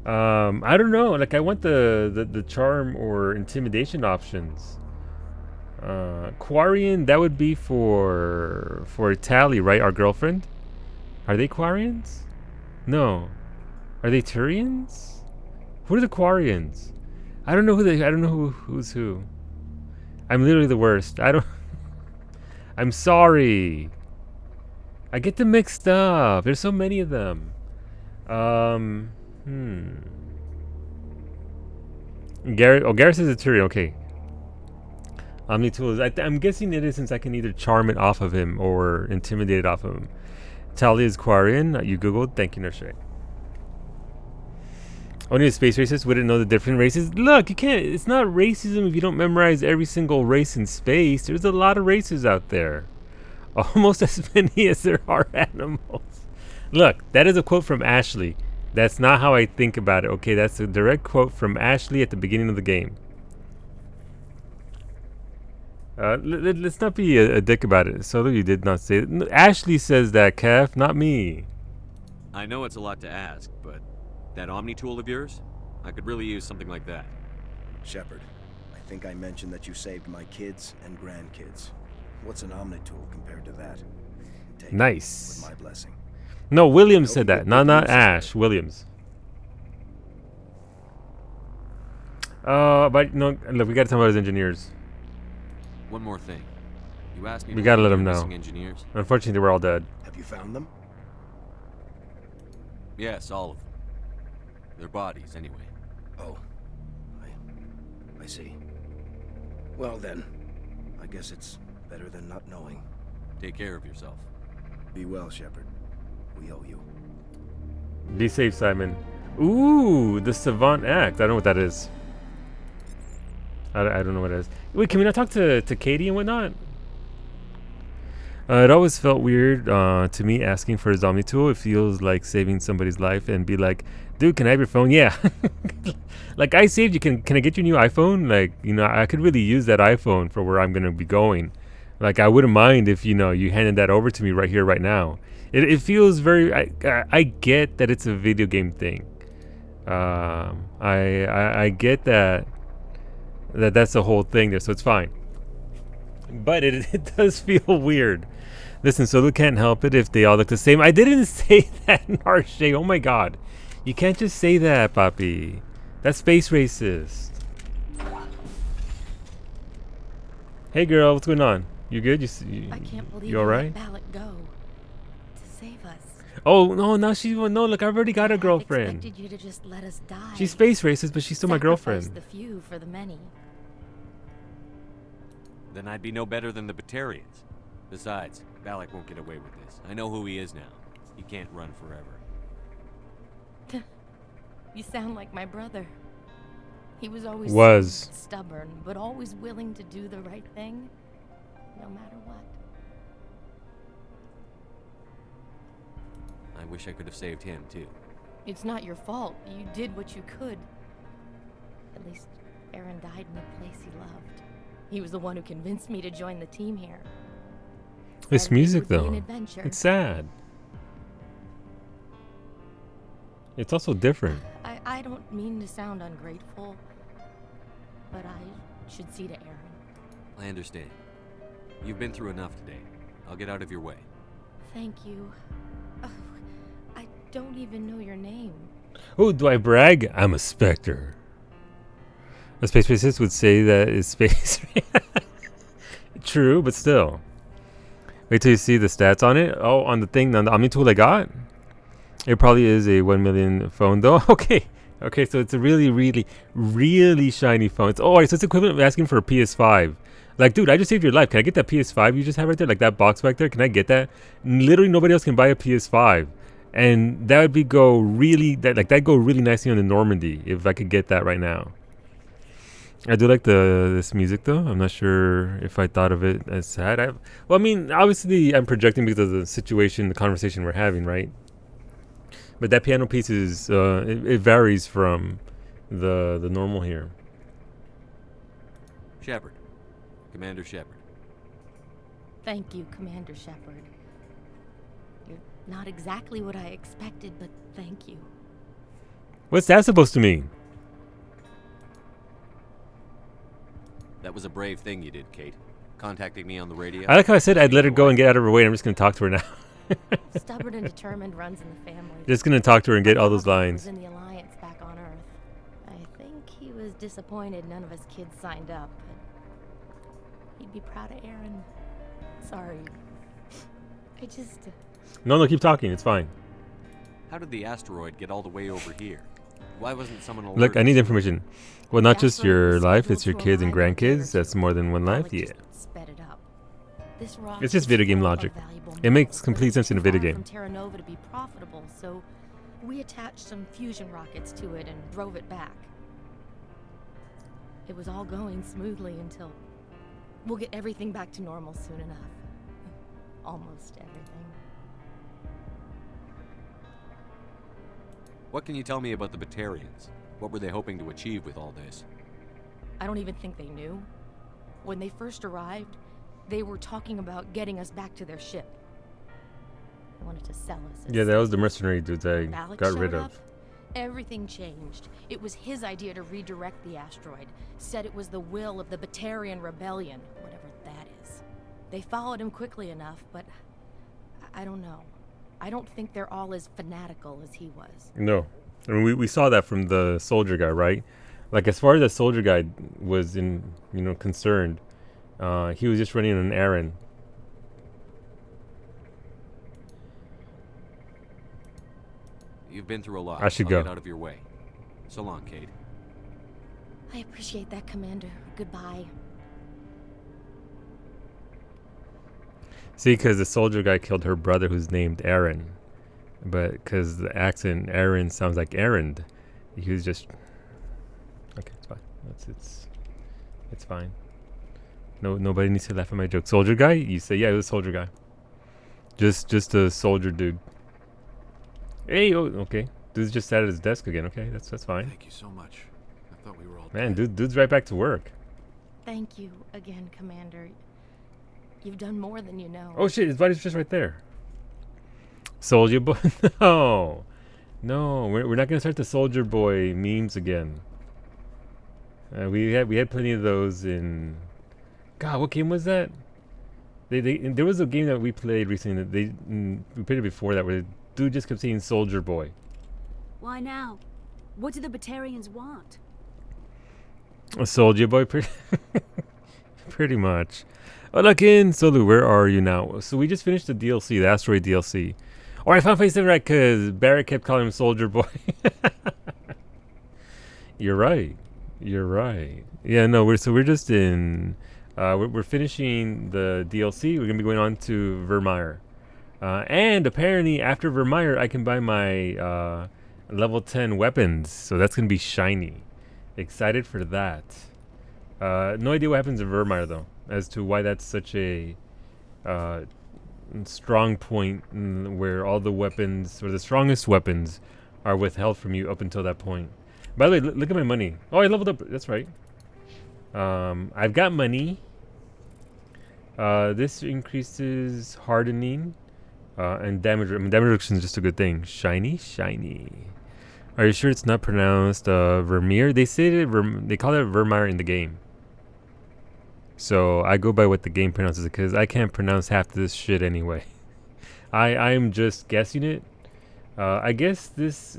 I don't know. Like, I want the charm or intimidation options. Quarian, that would be for Tally, right? Our girlfriend. Are they Quarians? No. Are they Turians? Who are the Quarians? I don't know who's who. I'm literally the worst. I'm sorry. I get them mixed up. There's so many of them. Garrus is a Turian. Okay. Omni tools. I'm guessing it is, since I can either charm it off of him or intimidate it off of him. Tally is Quarian. You googled. Thank you, Nurse. Only the space racists wouldn't know the different races. Look, you can't. It's not racism if you don't memorize every single race in space. There's a lot of races out there. Almost as many as there are animals. Look, that is a quote from Ashley. That's not how I think about it. Okay, that's a direct quote from Ashley at the beginning of the game. Let's not be a dick about it. Solo, you did not say it. Ashley says that, Kev, not me. I know it's a lot to ask, but that Omni tool of yours? I could really use something like that. Shepard, I think I mentioned that you saved my kids and grandkids. What's an Omni tool compared to that? Take it Nice. with my blessing. No, Williams Hope said you that. get Not good news. Ash. Williams. But no, look, we gotta tell about his engineers. One more thing. You asked me. We to gotta look let into him know. missing engineers? Unfortunately, they were all dead. Have you found them? Yes, all of them. Their bodies, anyway. Oh, I see. Well then, I guess it's better than not knowing. Take care of yourself. Be well, Shepard. We owe you. Be safe, Simon. Ooh, the Savant Act. I don't know what that is. I don't know what it is. Wait, can we not talk to Katie and whatnot? It always felt weird to me asking for his Omni tool. It feels like saving somebody's life and be like, dude, can I have your phone? Yeah. Like, I saved you. Can I get your new iPhone? Like, you know, I could really use that iPhone for where I'm going to be going. Like, I wouldn't mind if, you know, you handed that over to me right here, right now. It feels very... I get that it's a video game thing. I get that that's the whole thing there, so it's fine. but it does feel weird. Listen, Solo can't help it if they all look the same. I didn't say that, Narshe. Oh my god. You can't just say that, Papi. That's space racist. Hey girl, what's going on? You good? I can't believe you alright? let Balak go to save us. Oh no, now no. Look, I've already got a I girlfriend. expected you to just let us die. She's space racist, but she's still my Sacrifice girlfriend. the few for the many. Then I'd be no better than the Batarians. Besides, Balak won't get away with this. I know who he is now. He can't run forever. You sound like my brother. He was always Was. so stubborn, but always willing to do the right thing, no matter what. I wish I could have saved him, too. It's not your fault. You did what you could. At least Aaron died in a place he loved. He was the one who convinced me to join the team here. This Said it music would be an though, adventure. it's sad. It's also different. I don't mean to sound ungrateful, but I should see to Aaron. I understand. You've been through enough today. I'll get out of your way. Thank you. Oh, I don't even know your name. Oh, do I brag? I'm a Spectre. A space racist would say that is space. True, but still. Wait till you see the stats on it. Oh, on the thing, on the Omni tool I got. It probably is a 1 million phone though. Okay, so it's a really, really, really shiny phone. It's so it's equivalent of asking for a PS5. Like, dude, I just saved your life. Can I get that PS5 you just have right there? Like that box back there? Can I get that? Literally nobody else can buy a PS5. And that would go really nicely on the Normandy if I could get that right now. I do like this music though. I'm not sure if I thought of it as sad. I mean, obviously I'm projecting because of the situation, the conversation we're having, right? But that piano piece is it varies from the normal here. Shepard. Commander Shepard. Thank you, Commander Shepard. You're not exactly what I expected, but thank you. What's that supposed to mean? That was a brave thing you did, Kate. Contacting me on the radio. I like how I said I'd let her go and get out of her way. I'm just gonna talk to her now. Stubborn and determined runs in the family. Just gonna talk to her and get all those Papa lines. was in the Alliance back on Earth. I think he was disappointed none of his kids signed up, but he'd be proud of Aaron. Sorry. I just... No, keep talking. It's fine. How did the asteroid get all the way over here? Why wasn't someone alerted? Look, I need information. Well, not The just your asteroid was life, it's your scheduled to kids and arrive in a day or grandkids. That's two. more than one life. Balak Yeah. just sped it up. This rock It's just is video game full of logic. valuable It makes minerals, but complete it's sense in a too video far game. from Terra Nova to be profitable, so we attached some fusion rockets to it and drove it back. It was all going smoothly until we'll get everything back to normal soon enough. Almost everything. What can you tell me about the Batarians? What were they hoping to achieve with all this? I don't even think they knew. When they first arrived, they were talking about getting us back to their ship. They wanted to sell us. as Yeah, that was the mercenary dudes I Balak got showed rid up, of. everything changed. It was his idea to redirect the asteroid. Said it was the will of the Batarian Rebellion, whatever that is. They followed him quickly enough, but I don't know. I don't think they're all as fanatical as he was. No. I mean, we saw that from the soldier guy, right? Like, as far as the soldier guy was concerned, he was just running an errand. You've been through a lot. I should I'll go. Get out of your way. So long, Kate. I appreciate that, Commander. Goodbye. See, because the soldier guy killed her brother who's named Aaron. But because the accent Aaron sounds like errand, he was just... Okay, it's fine. It's fine. No, nobody needs to laugh at my joke. Soldier guy? You say, yeah, it was a soldier guy. Just a soldier dude. Hey, oh, okay. Dude's just sat at his desk again. Okay, that's fine. Thank you so much. I thought we were all Man, dead. dude's right back to work. Thank you again, Commander. You've done more than you know. Oh shit, his body's just right there. Soldier boy? No, we're not gonna start the soldier boy memes again. We had plenty of those in. God, what game was that? There was a game that we played recently that we played it before that where the dude just kept saying Soldier Boy. Why now? What do the Batarians want? A Soldier Boy, pretty much. Olakin, Solu, where are you now? So we just finished the DLC, the Asteroid DLC. Or I found Phase 7 right because Barrett kept calling him Soldier Boy. You're right. Yeah, no, we're just in. We're finishing the DLC. We're gonna be going on to Vermeer, and apparently after Vermeer, I can buy my level 10 weapons. So that's gonna be shiny. Excited for that. No idea what happens in Vermeer though, as to why that's such a strong point where all the weapons or the strongest weapons are withheld from you up until that point. By the way, look at my money. Oh, I leveled up. That's right. I've got money. This increases hardening and damage. I mean, damage reduction is just a good thing. Shiny. Are you sure it's not pronounced Vermeer? They say they call it Vermeer in the game. So I go by what the game pronounces it because I can't pronounce half this shit anyway. I'm just guessing it. I guess this.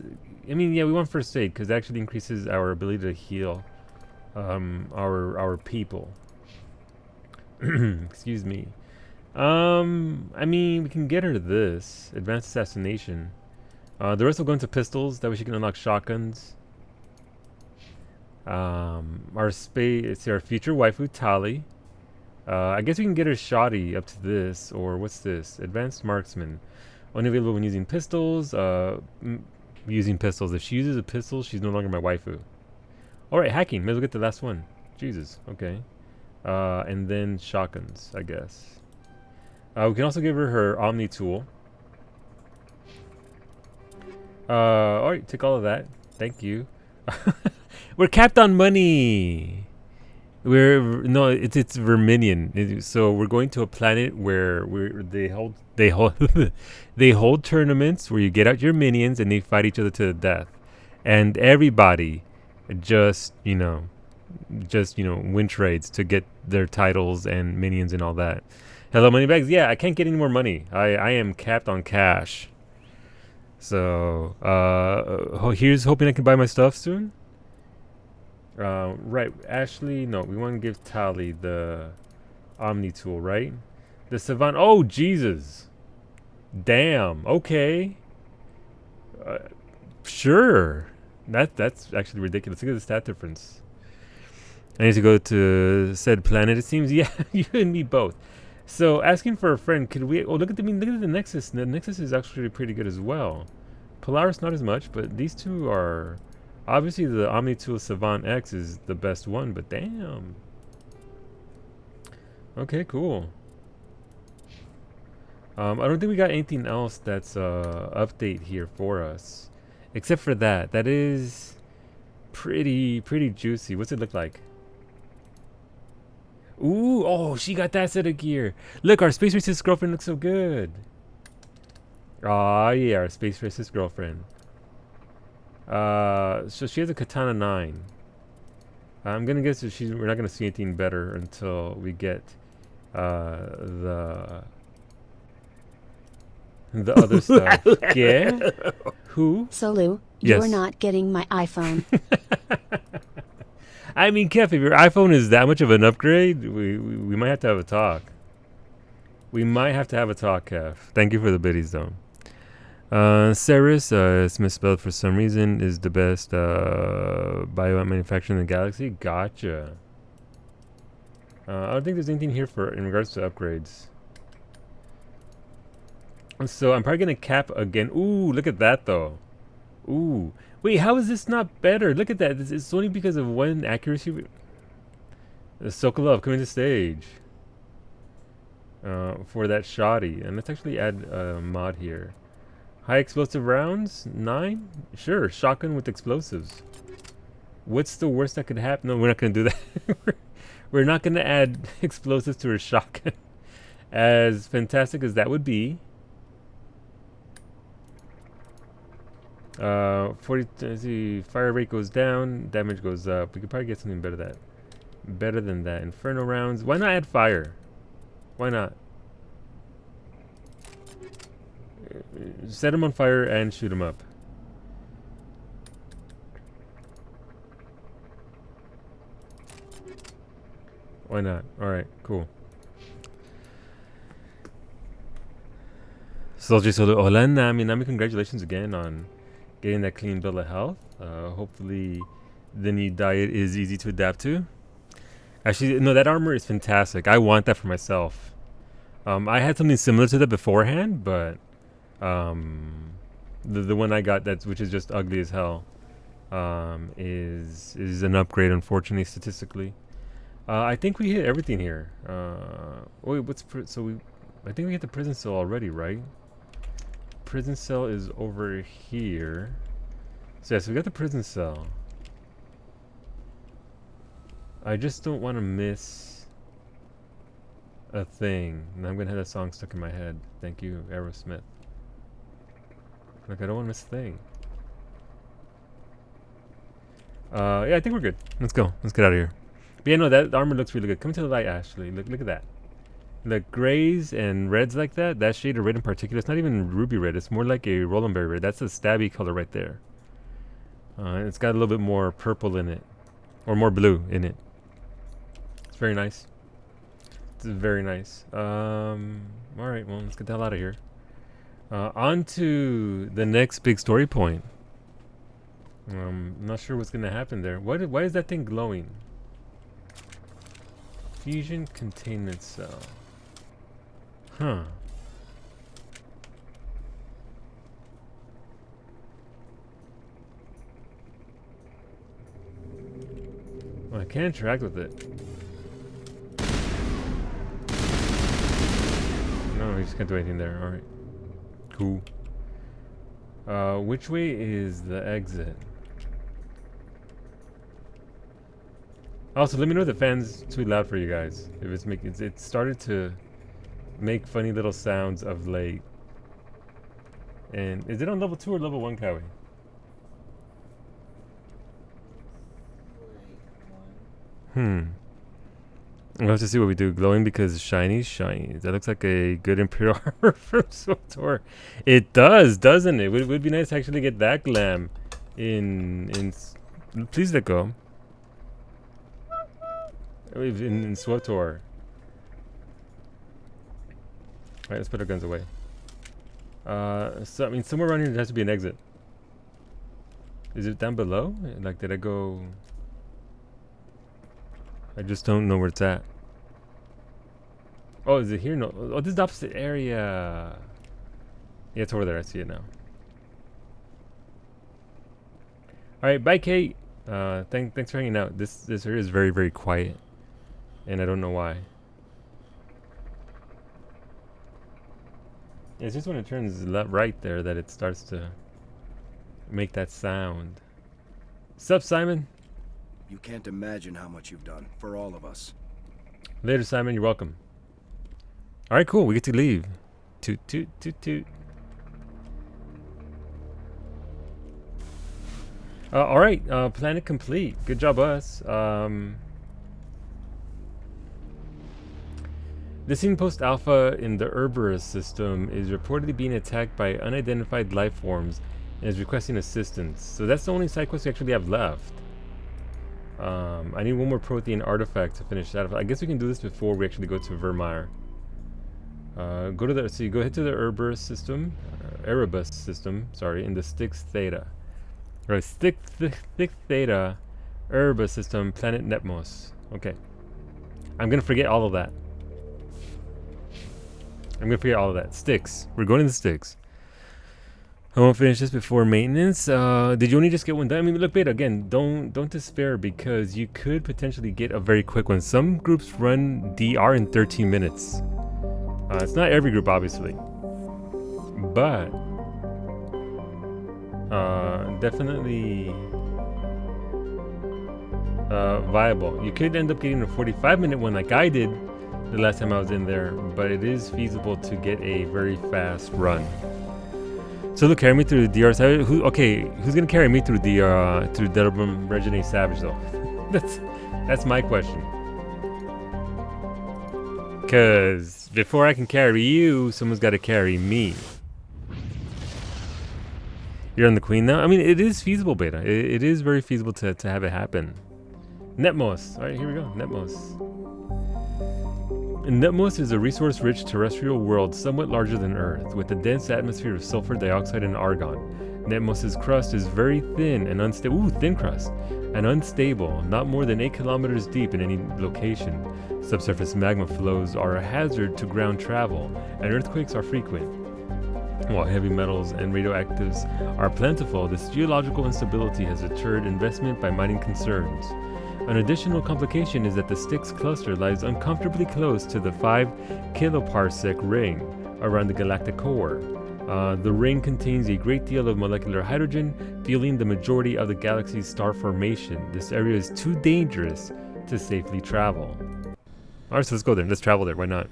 I mean, yeah, we want first aid because it actually increases our ability to heal our people. Excuse me. I mean, we can get her this advanced assassination. The rest will go into pistols. That way she can unlock shotguns. Our future waifu Tali. I guess we can get her shoddy up to this, or what's this? Advanced marksman. Only available when using pistols. Using pistols. If she uses a pistol, she's no longer my waifu. Alright, hacking. May as well get the last one. Jesus. Okay. And then shotguns, I guess. We can also give her Omni tool. Alright, take all of that. Thank you. We're capped on money. It's Verminion. So we're going to a planet where they hold they hold tournaments where you get out your minions and they fight each other to the death, and everybody just win trades to get their titles and minions and all that. Hello, Moneybags. Yeah, I can't get any more money. I am capped on cash. So here's hoping I can buy my stuff soon. Right, Ashley. No, we want to give Tali the Omni tool, right? The Savant. Oh, Jesus. Damn. Okay. Sure. That's actually ridiculous. Look at the stat difference. I need to go to said planet. It seems, yeah, you and me both. So asking for a friend, could we? Oh, look at the Nexus. The Nexus is actually pretty good as well. Polaris not as much, but these two are. Obviously, the Omni Tool Savant X is the best one, but damn. Okay, cool. I don't think we got anything else that's update here for us, except for that. That is pretty juicy. What's it look like? Ooh, oh, she got that set of gear. Look, our Space Racist girlfriend looks so good. Aw, yeah, our Space Racist girlfriend. So she has a Katana 9. I'm gonna guess that we're not gonna see anything better until we get the other stuff. Yeah? Who? Solu, Yes. you're not getting my iPhone. I mean, Kev, if your iPhone is that much of an upgrade, we might have to have a talk. We might have to have a talk, Kev. Thank you for the biddies, though. Ceres, it's misspelled for some reason, is the best bio manufacturer in the galaxy. Gotcha. I don't think there's anything here in regards to upgrades. So I'm probably going to cap again. Ooh, look at that, though. Ooh. Wait, how is this not better? Look at that. It's only because of one accuracy. Sokolov coming to stage. For that shoddy. And let's actually add a mod here. High explosive rounds? 9? Sure, shotgun with explosives. What's the worst that could happen? No, we're not going to do that. We're not going to add explosives to her shotgun. As fantastic as that would be. 40, fire rate goes down, damage goes up. We could probably get something better than that. Inferno rounds. Why not add fire? Why not? set him on fire and shoot him up. Why not? Alright, cool. Soldier Solo, hola Nami. Nami, congratulations again on getting that clean bill of health. Hopefully the new diet is easy to adapt to. Actually, no, that armor is fantastic. I want that for myself. I had something similar to that beforehand, but the one I got, which is just ugly as hell, is an upgrade, unfortunately, statistically. I think we hit everything here. Wait, I think we hit the prison cell already, right? Prison cell is over here. So yes, we got the prison cell. I just don't want to miss a thing. And I'm gonna have that song stuck in my head. Thank you, Aerosmith. Like, I don't want to miss a thing. Yeah, I think we're good. Let's go. Let's get out of here. But yeah, no, that armor looks really good. Come to the light, Ashley. Look at that. The grays and reds like that, that shade of red in particular, it's not even ruby red. It's more like a Roland Berry red. That's a stabby color right there. It's got a little bit more purple in it. Or more blue in it. It's very nice. It's very nice. Alright, well, let's get the hell out of here. On to the next big story point. I'm not sure what's going to happen there. Why is that thing glowing? Fusion containment cell. Huh. Well, I can't interact with it. No, we just can't do anything there. Alright. Cool. Which way is the exit? Also, let me know if the fan's too loud for you guys. If it's making it started to make funny little sounds of late. And is it on level 2 or level 1, Cowie? We'll have to see what we do. Glowing because shiny. That looks like a good Imperial armor from SWTOR. It does, doesn't it? It would be nice to actually get that glam in please let go. In SWTOR. Alright, let's put our guns away. So I mean, somewhere around here there has to be an exit. Is it down below? Like, did I go? I just don't know where it's at. Oh, is it here? No. Oh, this is the opposite area. Yeah, it's over there. I see it now. Alright, bye, Kate. Thanks for hanging out. This area is very, very quiet. And I don't know why. It's just when it turns right there that it starts to make that sound. Sup, Simon? You can't imagine how much you've done for all of us. Later, Simon. You're welcome. All right, cool. We get to leave. Toot, toot, toot, toot. All right. Planet complete. Good job, us. The scene post-alpha in the Cerberus system is reportedly being attacked by unidentified life forms and is requesting assistance. So that's the only side quest we actually have left. I need one more protein artifact to finish that. I guess we can do this before we actually go to Virmire. So you go ahead to the Erebus system, sorry, in the Styx Theta. Right, Styx Theta, Erebus system, planet Netmos. Okay. I'm gonna forget all of that. Styx. We're going to the Styx. I won't finish this before maintenance. Did you only just get one done? I mean, look, Beta, again, don't despair, because you could potentially get a very quick one. Some groups run DR in 13 minutes. It's not every group, obviously, but definitely viable. You could end up getting a 45-minute one like I did the last time I was in there, but it is feasible to get a very fast run. So look, carry me through the DR Savage. Who's gonna carry me through the through Delbrum Regine Savage though? that's my question. Cause before I can carry you, someone's got to carry me. You're on the Queen now? I mean, it is feasible, Beta. It is very feasible to have it happen. Netmos. All right, here we go. Netmos. Netmos is a resource-rich terrestrial world somewhat larger than Earth, with a dense atmosphere of sulfur dioxide and argon. Netmos' crust is very thin and unstable. Ooh, thin crust. And unstable, not more than 8 kilometers deep in any location. Subsurface magma flows are a hazard to ground travel, and earthquakes are frequent. While heavy metals and radioactives are plentiful, this geological instability has deterred investment by mining concerns. An additional complication is that the Styx cluster lies uncomfortably close to the 5 kiloparsec ring around the galactic core. The ring contains a great deal of molecular hydrogen, fueling the majority of the galaxy's star formation. This area is too dangerous to safely travel. Alright, so let's go there. Let's travel there. Why not?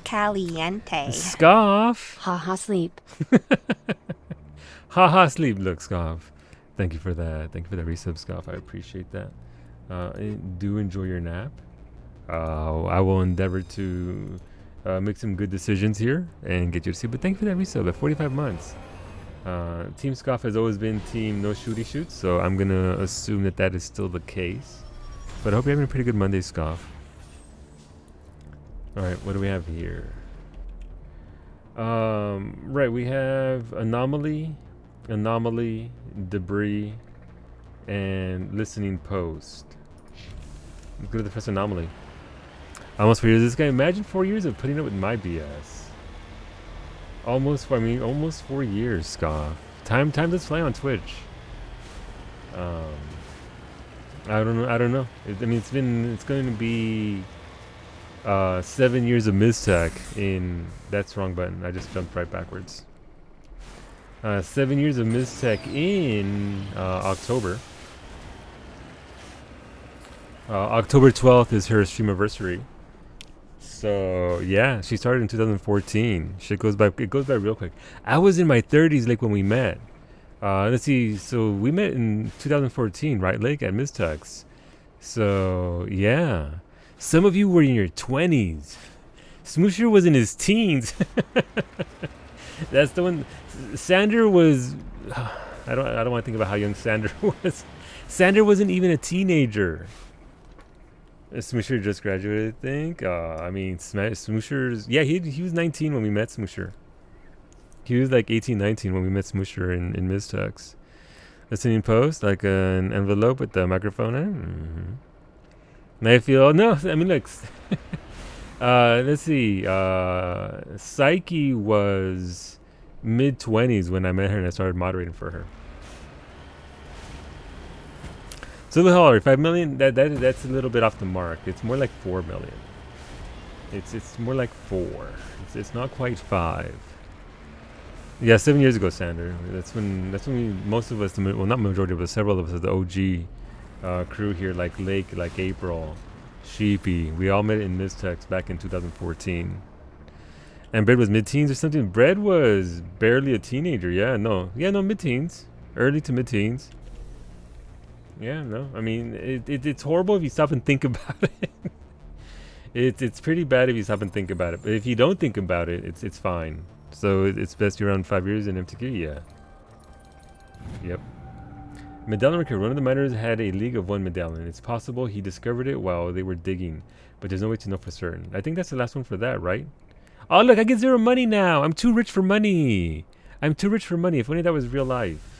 Caliente. Scoff! Haha sleep. Haha sleep. Look, Scoff. Thank you for that. Thank you for that resub, Scoff. I appreciate that. Do enjoy your nap. I will endeavor to make some good decisions here and get you to see. But thank you for that resub at 45 months. Team Scoff has always been team no shooty shoots, so I'm going to assume that that is still the case. But I hope you're having a pretty good Monday, Scoff. Alright, what do we have here? Right, we have anomaly, debris, and listening post. Let's go to the first anomaly. Almost 4 years. This guy, imagine 4 years of putting up with my BS. Almost 4 years, Scoff. Time to fly on Twitch. I don't know. It's going to be 7 years of Miztech in... That's wrong button. I just jumped right backwards. 7 years of Miztech in October. October 12th is her streamiversary. So yeah, she started in 2014. It goes by real quick. I was in my 30s, like when we met. Let's see. So we met in 2014, right, Lake, at Miztech's. So yeah, some of you were in your 20s. Smoosher was in his teens. That's the one. Sander was. I don't want to think about how young Sander was. Sander wasn't even a teenager. Smoosher just graduated, I think. I mean, Smoosher's... Yeah, he was 19 when we met Smoosher. He was like 18, 19 when we met Smoosher in Miztech's. Listening post, like an envelope with the microphone in it. Mm-hmm. Mayfield... No, I mean, look... let's see. Psyche was mid-20s when I met her and I started moderating for her. So the hell, 5 million? That's a little bit off the mark. It's more like 4 million. It's more like 4. It's not quite 5. Yeah, 7 years ago, Sander. That's when we, most of us, well, not majority, but several of us, the OG crew here, like Lake, like April, Sheepy. We all met in Miztech's back in 2014. And Bread was mid-teens or something. Bread was barely a teenager. Yeah, no, mid-teens, early to mid-teens. Yeah, no. I mean, it's horrible if you stop and think about it. It's pretty bad if you stop and think about it. But if you don't think about it, it's fine. So it's best you're around 5 years in MTQ. Yeah. Yep. Medallion record. One of the miners had a League of One medallion. It's possible he discovered it while they were digging, but there's no way to know for certain. I think that's the last one for that, right? Oh, look, I get 0 money now. I'm too rich for money. If only that was real life.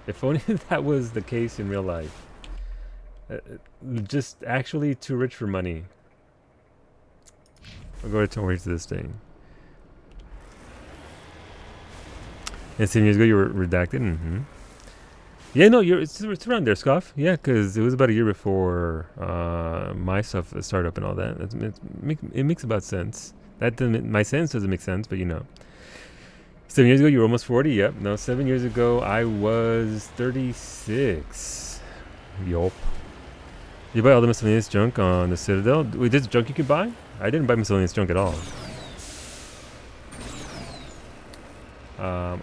If only that was the case in real life. Just actually too rich for money. I'll go towards this thing. And 7 years ago you were redacted? Mm-hmm. Yeah, no, it's around there, Scoff. Yeah, because it was about a year before my stuff started up and all that. It makes about sense. My sense doesn't make sense, but you know. 7 years ago, you were almost 40. Yep. No, 7 years ago, I was 36. Yup. You buy all the miscellaneous junk on the Citadel? Wait, there's junk you can buy? I didn't buy miscellaneous junk at all.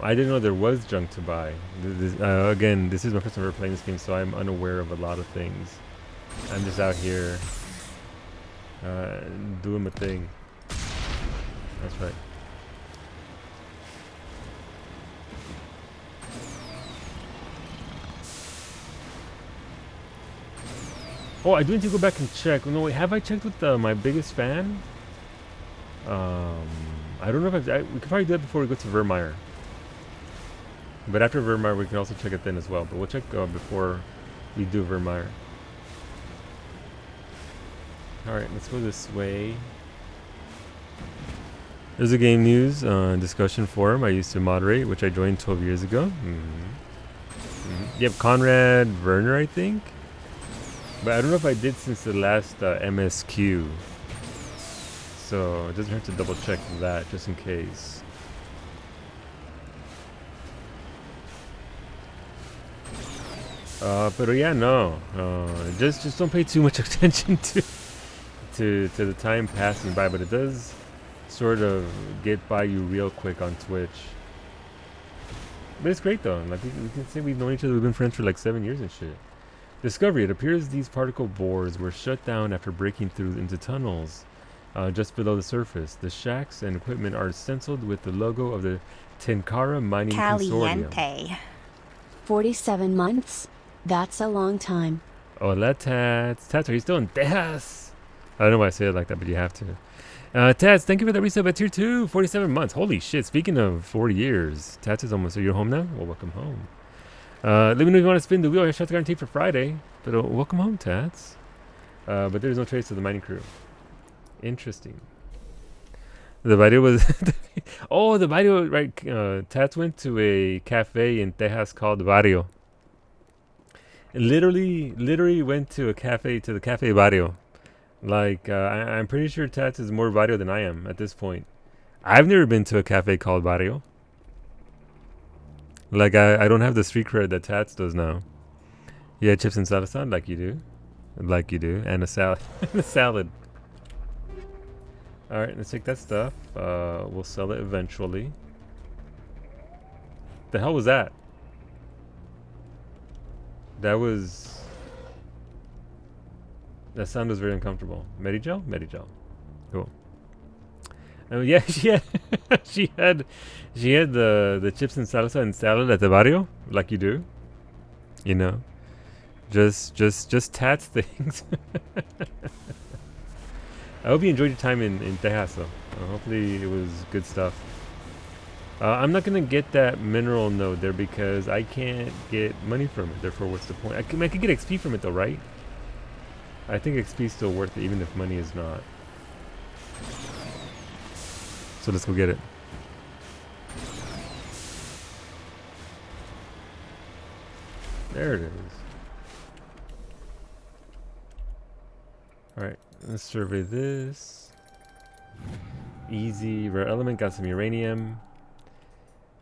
I didn't know there was junk to buy. Again, this is my first time ever playing this game, so I'm unaware of a lot of things. I'm just out here doing my thing. That's right. Oh, I do need to go back and check. No, wait, have I checked with my biggest fan? I don't know if we could probably do that before we go to Vermeer. But after Vermeer, we can also check it then as well. But we'll check before we do Vermeer. Alright, let's go this way. There's a game news discussion forum I used to moderate, which I joined 12 years ago. Yep, Conrad Werner, I think. But I don't know if I did since the last MSQ. So it doesn't hurt to double check that just in case. But yeah, no. Just don't pay too much attention to the time passing by, but it does sort of get by you real quick on Twitch. But it's great though. Like we can say we've known each other. We've been friends for like 7 years and shit. Discovery. It appears these particle bores were shut down after breaking through into tunnels just below the surface. The shacks and equipment are stenciled with the logo of the Tenkara Mining Consortium. 47 months? That's a long time. Hola, Tats. Tats, are you still in Texas? I don't know why I say it like that, but you have to. Tats, thank you for the resub at tier 2. 47 months. Holy shit. Speaking of 40 years, Tats is almost. Are you home now? Well, welcome home. Let me know if you want to spin the wheel. I shot the guarantee for Friday. But welcome home, Tats. But there's no trace of the mining crew. Interesting. The video was... oh, the video, right. Tats went to a cafe in Texas called Barrio. Literally went to a cafe, to the Cafe Barrio. Like, I'm pretty sure Tats is more Barrio than I am at this point. I've never been to a cafe called Barrio. Like, I don't have the street cred that Tats does now. Yeah, chips and salad, like you do. Like you do. And a salad. a salad. Alright, let's take that stuff. We'll sell it eventually. The hell was that? That sound was very uncomfortable. Medigel? Medigel. Cool. Oh yeah, she had the chips and salsa and salad at the barrio, like you do. You know. Just Tats things. I hope you enjoyed your time in Texas though. Hopefully it was good stuff. I'm not gonna get that mineral node there because I can't get money from it. Therefore, what's the point? I could get XP from it though, right? I think XP is still worth it, even if money is not. So let's go get it. There it is. Alright, let's survey this. Easy, rare element, got some uranium.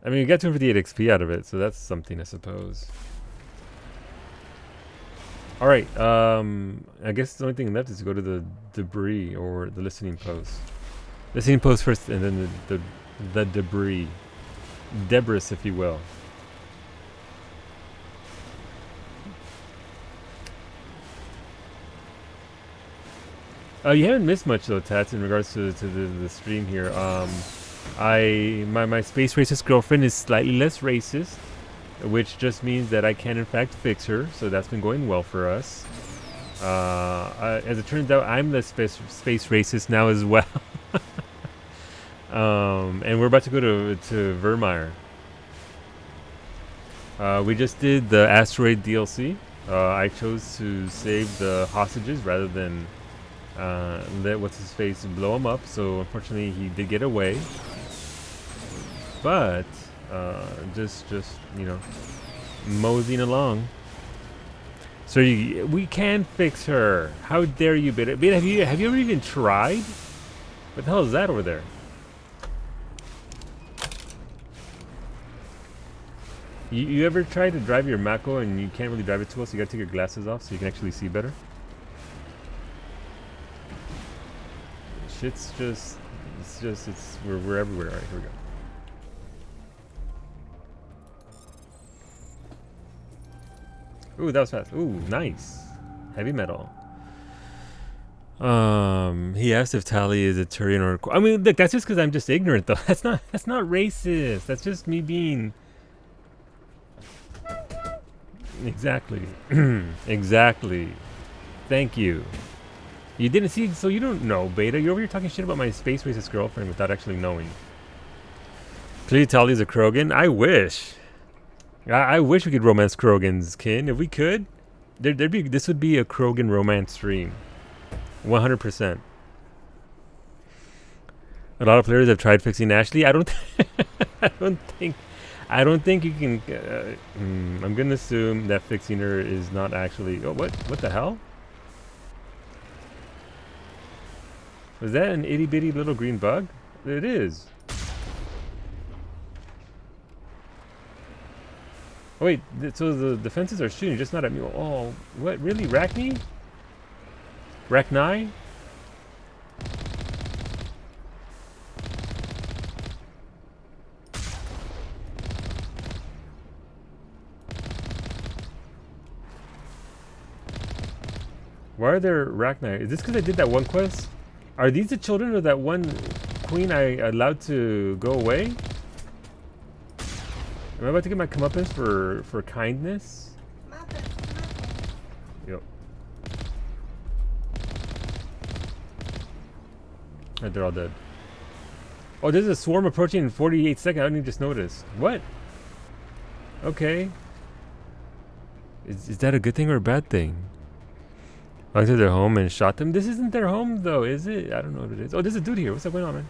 I mean, we got 258 XP out of it, so that's something, I suppose. Alright, I guess the only thing left is to go to the debris, or the listening post. Listening post first, and then the debris. Debris, if you will. You haven't missed much though, Tats, in regards to the stream here. My space racist girlfriend is slightly less racist, which just means that I can in fact fix her, so that's been going well for us. As it turns out, I'm less space racist now as well. And we're about to go to Vermeer. We just did the asteroid DLC. I chose to save the hostages rather than let what's his face blow him up. So unfortunately, he did get away. But just you know, moseying along. So we can fix her. How dare you, Beta? Beta, have you ever even tried? What the hell is that over there? You ever try to drive your Mako and you can't really drive it too well, so you gotta take your glasses off so you can actually see better? Shit's we're everywhere. Alright, here we go. Ooh, that was fast. Ooh, nice. Heavy metal. He asked if Tali is a Turian or I mean, look, that's just because I'm just ignorant though. That's not racist. That's just me being exactly. Exactly. Thank you. You didn't see, so you don't know, Beta. You're over here talking shit about my space racist girlfriend without actually knowing. Clearly Tali's a Krogan. I wish. I wish we could romance Krogans, Kin. If we could, this would be a Krogan romance stream. 100%. A lot of players have tried fixing Ashley. I don't think you can. I'm gonna assume that fixing her is not actually. Oh, what the hell? Was that an itty bitty little green bug? It is. Oh, wait, so the defenses are shooting, just not at me. Oh, what? Really? Rachni? Rachni? Why are there Rachni? Is this because I did that one quest? Are these the children of that one queen I allowed to go away? Am I about to get my comeuppance for kindness? Yep. Right, they're all dead. Oh, there's a swarm approaching in 48 seconds. I didn't just notice. What? Okay. Is that a good thing or a bad thing? I went to their home and shot them. This isn't their home though, is it? I don't know what it is. Oh, there's a dude here. What's up going on, man?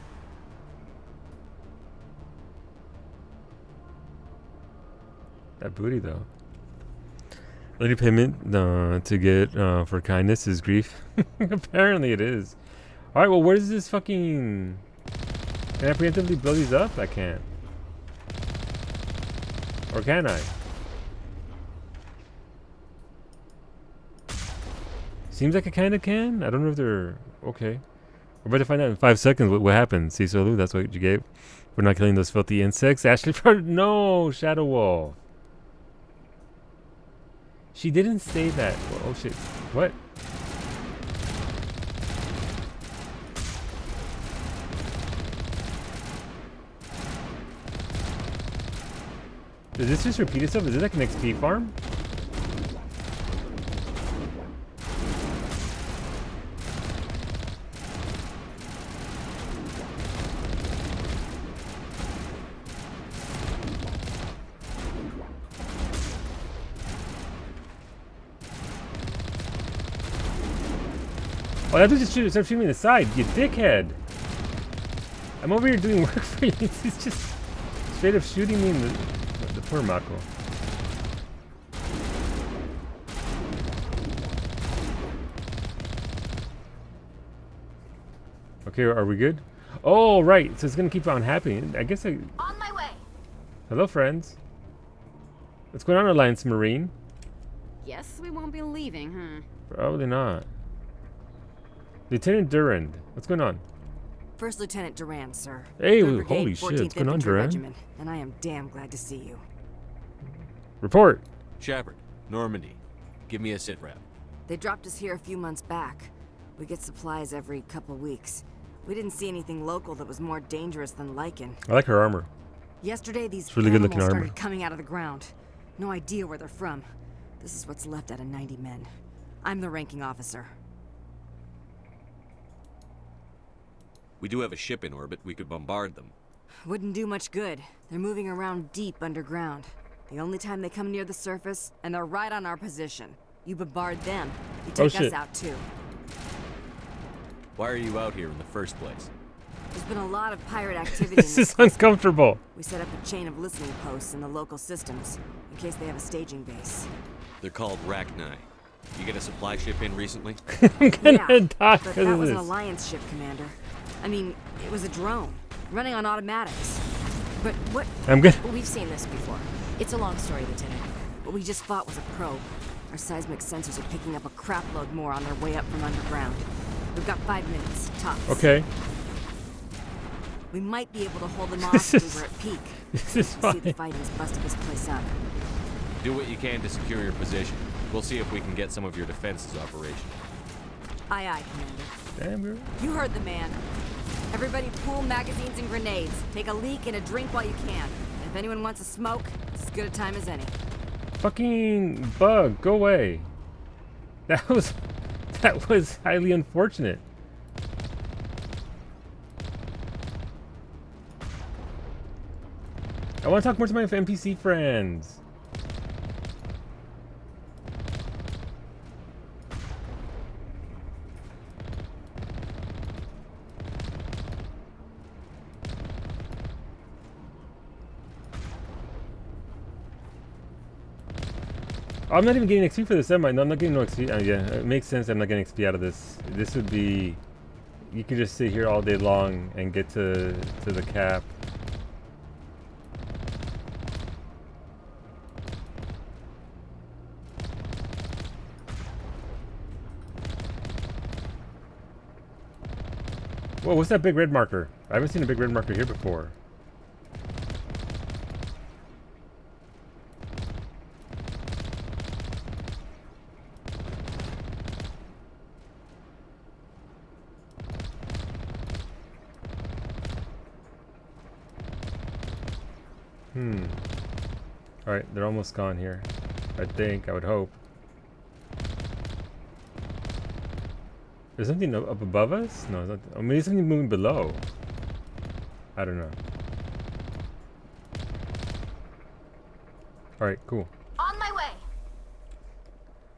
That booty though. Only payment to get for kindness is grief. Apparently it is. Alright, well where's this fucking... Can I preemptively blow these up? I can't. Or can I? Seems like I kinda can. I don't know if they're... Okay. We're about to find out in 5 seconds what happened. See, Solu, that's what you gave. We're not killing those filthy insects. Ashley, no, Shadow Wall. She didn't say that. Oh shit. What? Does this just repeat itself? Is this like an XP farm? Oh, that was just start shooting me in the side, you dickhead. I'm over here doing work for you. He's just straight up shooting me in the poor Mako. Okay, are we good? Oh, right. So it's gonna keep on happening. I guess On my way. Hello, friends. What's going on, Alliance Marine? Guess we won't be leaving, huh? Probably not. Lieutenant Durand, what's going on? First Lieutenant Durand, sir. Hey, 3rd holy Brigade, shit, 14th what's going on, Infantry Durand? Regiment, and I am damn glad to see you. Report. Shepard, Normandy. Give me a sit rep. They dropped us here a few months back. We get supplies every couple weeks. We didn't see anything local that was more dangerous than lichen. I like her armor. Yesterday, these It's really good looking animals armor. started coming out of the ground. No idea where they're from. This is what's left out of 90 men. I'm the ranking officer. We do have a ship in orbit. We could bombard them. Wouldn't do much good. They're moving around deep underground. The only time they come near the surface, and they're right on our position. You bombard them, you take us shit. out too. Why are you out here in the first place? There's been a lot of pirate activity This in is uncomfortable. We set up a chain of listening posts in the local systems, in case they have a staging base. They're called Rachni. You get a supply ship in recently? I'm gonna die but because that of was an this. Alliance ship, Commander. I mean, it was a drone, running on automatics. But what? I'm good. We've seen this before. It's a long story, Lieutenant. What we just fought was a probe. Our seismic sensors are picking up a crap load more on their way up from underground. We've got 5 minutes, tops. Okay. We might be able to hold them off This if is- we were at peak. This is See, fine. the fighting's busted this place up. Do what you can to secure your position. We'll see if we can get some of your defenses operational. Aye, aye, Commander. Damn, girl. You heard the man. Everybody pool magazines and grenades. Take a leak and a drink while you can. And if anyone wants a smoke, it's as good a time as any. Fucking bug, go away. That was That was highly unfortunate. I want to talk more to my NPC friends. I'm not even getting XP for this, am I? No, I'm not getting no XP. Yeah, it makes sense I'm not getting XP out of this. This would be... You could just sit here all day long and get to the cap. Whoa, what's that big red marker? I haven't seen a big red marker here before. Alright, they're almost gone here. I think, I would hope. There's something up above us? No, it's not. Oh, maybe something moving below. I don't know. Alright, cool. On my way.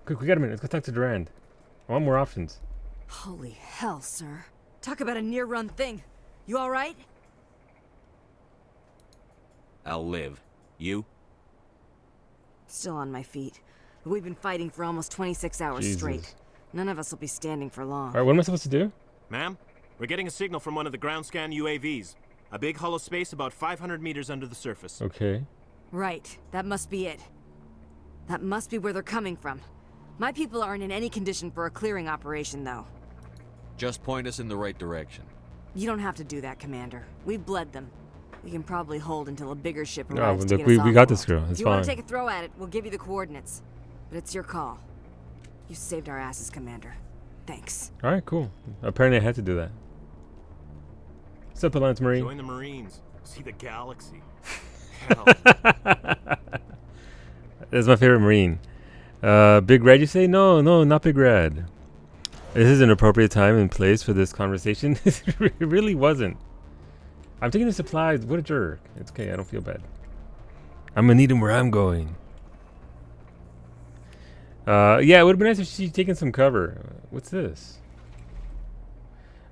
Quick, we got a minute. Let's go talk to Durand. I want more options. Holy hell, sir. Talk about a near-run thing. You alright? I'll live. You? Still on my feet. But we've been fighting for almost 26 hours Jesus. straight. None of us will be standing for long. Alright, what am I supposed to do? Ma'am, we're getting a signal from one of the ground scan UAVs. A big hollow space about 500 meters under the surface. Okay. Right. That must be it. That must be where they're coming from. My people aren't in any condition for a clearing operation, though. Just point us in the right direction. You don't have to do that, Commander. We've bled them. We can probably hold until a bigger ship No, arrives to look, get us we got off this world. girl. It's If you want fine. to take a throw at it, we'll give you the coordinates. But it's your call. You saved our asses, Commander. Thanks. Alright, cool. Apparently I had to do that. What's up, Alliance Marine? Join the Marines. See the galaxy. Hell. That's my favorite Marine. Big Red, you say? No, not Big Red. This is an appropriate time and place for this conversation. It really wasn't. I'm taking the supplies. What a jerk. It's okay. I don't feel bad. I'm gonna need him where I'm going. Yeah, it would have been nice if she'd taken some cover. What's this?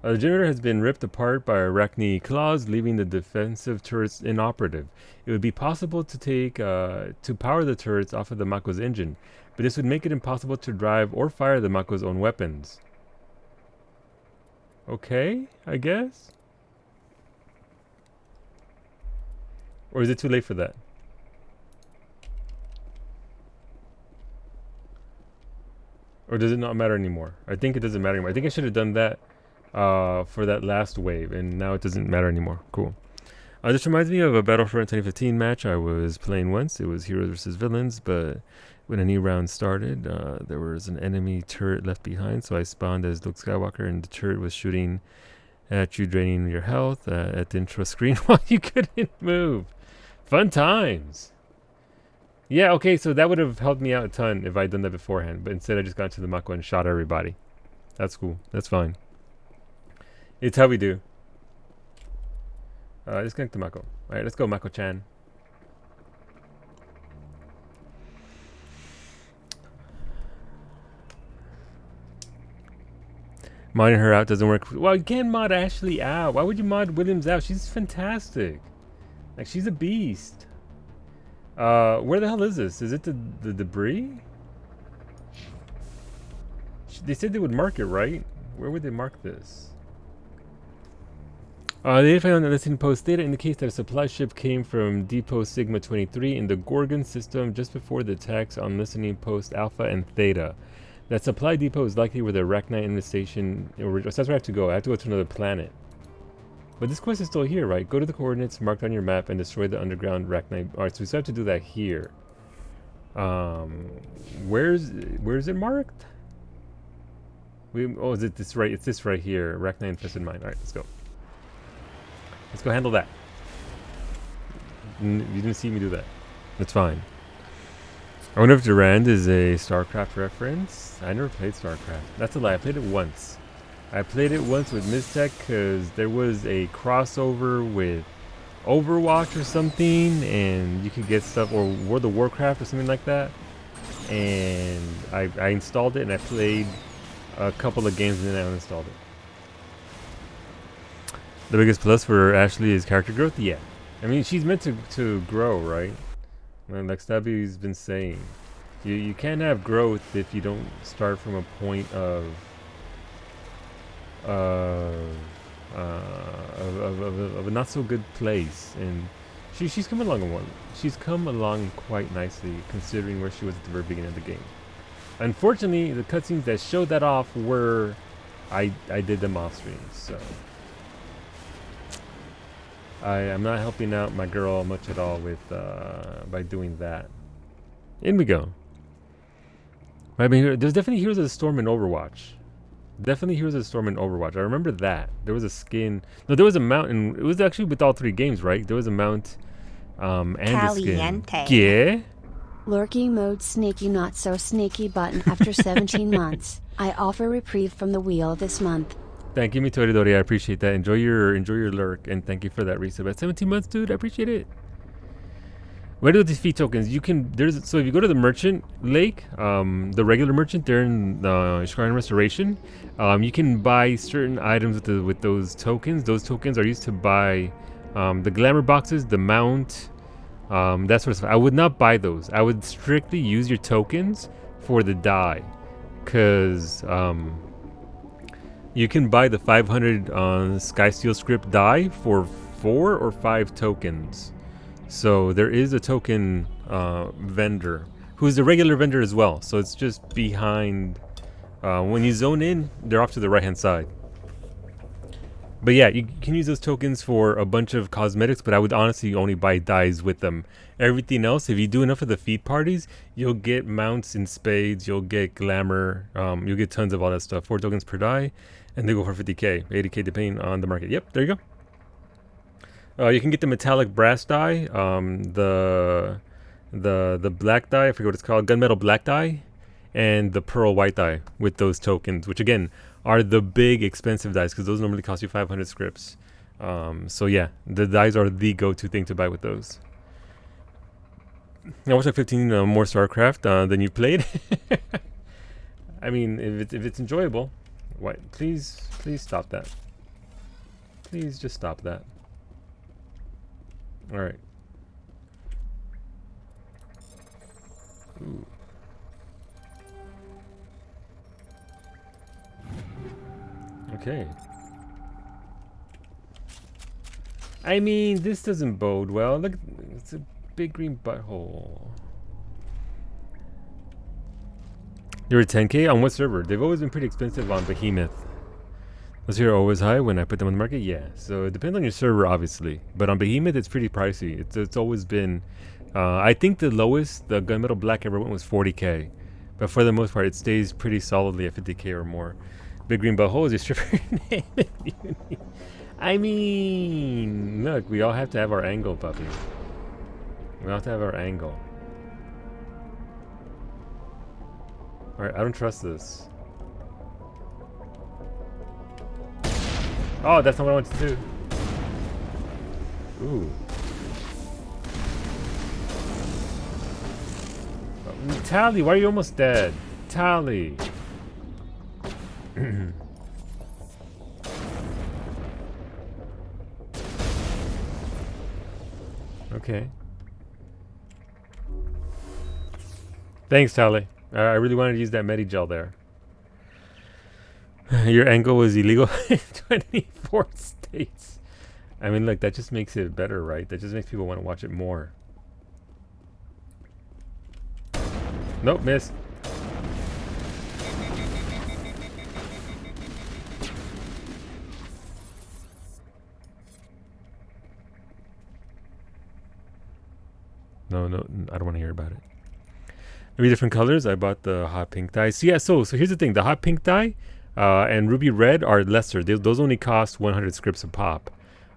The generator has been ripped apart by Arachne claws, leaving the defensive turrets inoperative. It would be possible to take to power the turrets off of the Mako's engine, but this would make it impossible to drive or fire the Mako's own weapons. Okay, I guess? Or is it too late for that? Or does it not matter anymore? I think it doesn't matter anymore. I think I should have done that for that last wave, and now it doesn't matter anymore. Cool. This reminds me of a Battlefront 2015 match I was playing once. It was Heroes vs. Villains, but when a new round started, there was an enemy turret left behind, so I spawned as Luke Skywalker, and the turret was shooting at you, draining your health at the intro screen while you couldn't move. Fun times. Yeah, okay, so that would have helped me out a ton if I'd done that beforehand, but instead I just got to the Mako and shot everybody. That's cool. That's fine. It's how we do. Disconnect the Mako. Alright, let's go, Mako-chan. Modding her out doesn't work. Well, you can't mod Ashley out. Why would you mod Williams out? She's fantastic. Like, she's a beast. Where the hell is this? Is it the debris? They said they would mark it, right? Where would they mark this? They found that listening post data indicates that a supply ship came from Depot Sigma 23 in the Gorgon system just before the attacks on listening post Alpha and Theta. That supply depot is likely where the Arachnite infestation. So that's where I have to go. I have to go to another planet. But this quest is still here, right? Go to the coordinates marked on your map and destroy the underground Arachnite. Alright, so we still have to do that here. Where's it marked? Oh, is it this right? It's this right here. Arachnite infested mine. Alright, let's go. Let's go handle that. You didn't see me do that. That's fine. I wonder if Durand is a StarCraft reference. I never played StarCraft. That's a lie. I played it once. I played it once with Mistech because there was a crossover with Overwatch or something, and you could get stuff, or World of Warcraft or something like that. And I installed it and I played a couple of games and then I uninstalled it. The biggest plus for Ashley is character growth? Yeah. I mean, she's meant to grow, right? Like Stabby's been saying. You can't have growth if you don't start from a point of a not so good place, and she's come along she's come along quite nicely considering where she was at the very beginning of the game. Unfortunately, the cutscenes that showed that off were I did them off stream, so I'm not helping out my girl much at all with by doing that. In we go. I mean, there's definitely Heroes of the Storm in Overwatch. Definitely Heroes of the Storm in Overwatch. I remember that. There was a skin. No, there was a mount. And it was actually with all three games, right? There was a mount and Caliente. a skin. Yeah. Lurky mode sneaky not so sneaky button after 17 months. I offer reprieve from the wheel this month. Thank you, Mitoridori. I appreciate that. Enjoy your lurk, and thank you for that resub. At 17 months, dude, I appreciate it. Where do defeat tokens? You can so if you go to the merchant lake, the regular merchant there in Shrine Restoration, you can buy certain items with those tokens. Those tokens are used to buy the glamour boxes, the mount, that sort of stuff. I would not buy those. I would strictly use your tokens for the dye, because you can buy the 500 Skysteel script dye for 4 or 5 tokens. So there is a token vendor who's a regular vendor as well. So it's just behind. When you zone in, they're off to the right hand side. But yeah, you can use those tokens for a bunch of cosmetics, but I would honestly only buy dyes with them. Everything else, if you do enough of the feed parties, you'll get mounts and spades, you'll get glamour, you'll get tons of all that stuff. 4 tokens per die, and they go for 50k, 80k depending on the market. Yep, there you go. You can get the metallic brass dye, the black dye, I forget what it's called, gunmetal black dye, and the pearl white dye with those tokens, which again are the big expensive dyes because those normally cost you 500 scripts. So yeah, the dyes are the go-to thing to buy with those. I watched like 15 more StarCraft than you played. I mean, if it's enjoyable, why? Please stop that. Please just stop that. All right. Ooh. Okay. I mean, this doesn't bode well. Look, it's a big green butthole. They were 10k on what server? They've always been pretty expensive on Behemoth. Was here always high when I put them on the market? Yeah. So it depends on your server, obviously. But on Behemoth, it's pretty pricey. It's always been. I think the lowest the gunmetal black ever went was 40k. But for the most part, it stays pretty solidly at 50k or more. Big green butthole is your stripper name. I mean, look, we all have to have our angle, puppy. We all have to have our angle. Alright, I don't trust this. Oh, that's not what I wanted to do. Ooh. Tally, why are you almost dead? Tally. Okay. Thanks, Tally. I really wanted to use that Medigel there. Your angle was illegal in 24 states. I mean, look, that just makes it better, right? That just makes people want to watch it more. Nope, missed. No, I don't want to hear about it. Maybe different colors. I bought the hot pink dye. So yeah, so here's the thing. The hot pink dye and ruby red are lesser. Those only cost 100 scripts a pop.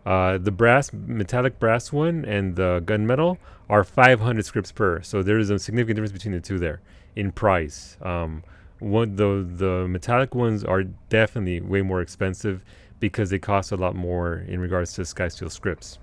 The metallic brass one and the gunmetal are 500 scripts per. So there is a significant difference between the two there in price. The metallic ones are definitely way more expensive because they cost a lot more in regards to Skysteel scripts.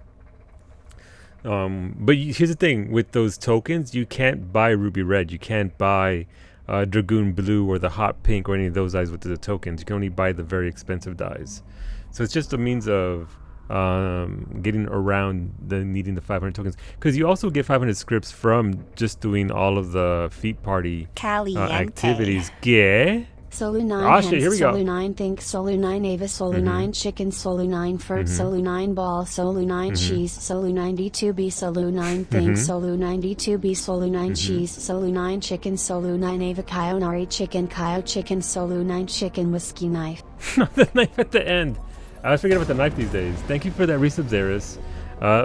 But here's the thing with those tokens, you can't buy Ruby Red, you can't buy Dragoon Blue or the Hot Pink or any of those dyes with the tokens. You can only buy the very expensive dyes. So it's just a means of getting around needing the 500 tokens, because you also get 500 scripts from just doing all of the feet party activities. Yeah. Solu 9 Asha, hens, here we go. Solu 9 think, Solu 9 Ava, Solu 9 chicken, Solu 9 furt, Solu 9 ball, Solu 9 cheese, Solu 92B, Solu 9 think, Solu 92B, Solu 9 cheese, Solu 9 chicken, Solu 9 Ava, Kayonari chicken, Kayo chicken, Solu 9 chicken, whiskey knife. The knife at the end. I always forget about the knife these days. Thank you for that resub, Zaris.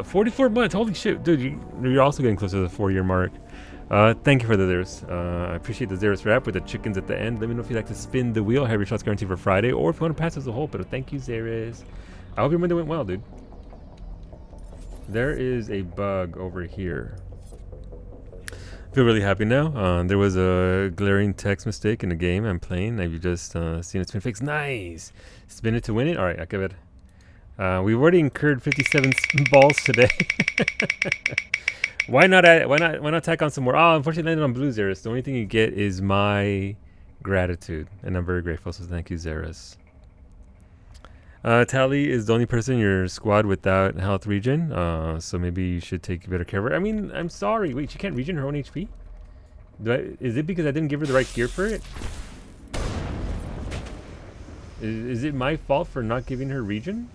44 months. Holy shit. Dude, you're also getting closer to the 4-year mark. Thank you for the Zaris. I appreciate the Zaris wrap with the chickens at the end. Let me know if you'd like to spin the wheel. Have your shots guaranteed for Friday, or if you want to pass as a whole. But thank you, Zaris. I hope your Monday went well, dude. There is a bug over here. Feel really happy now. There was a glaring text mistake in the game I'm playing. Have you just seen it spin fix? Nice. Spin it to win it. All right, I'll give it. We've already incurred 57 balls today. Why not tack on some more? Oh, unfortunately, landed on blue, Zaris. The only thing you get is my gratitude, and I'm very grateful. So thank you, Zaris. Tally is the only person in your squad without health regen, so maybe you should take better care of her. I mean, I'm sorry. Wait, she can't regen her own HP? Is it because I didn't give her the right gear for it? Is it my fault for not giving her regen?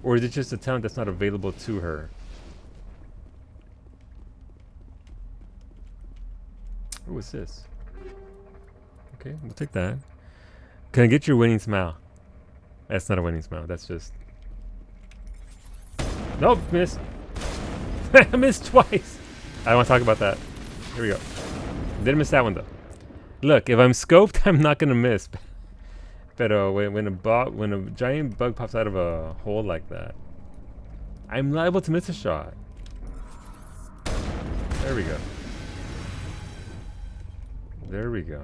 Or is it just a talent that's not available to her? What was this? Okay, we'll take that. Can I get your winning smile? That's not a winning smile. That's just... Nope, missed. I missed twice. I don't want to talk about that. Here we go. Didn't miss that one, though. Look, if I'm scoped, I'm not going to miss. But when a giant bug pops out of a hole like that, I'm liable to miss a shot. There we go. There we go.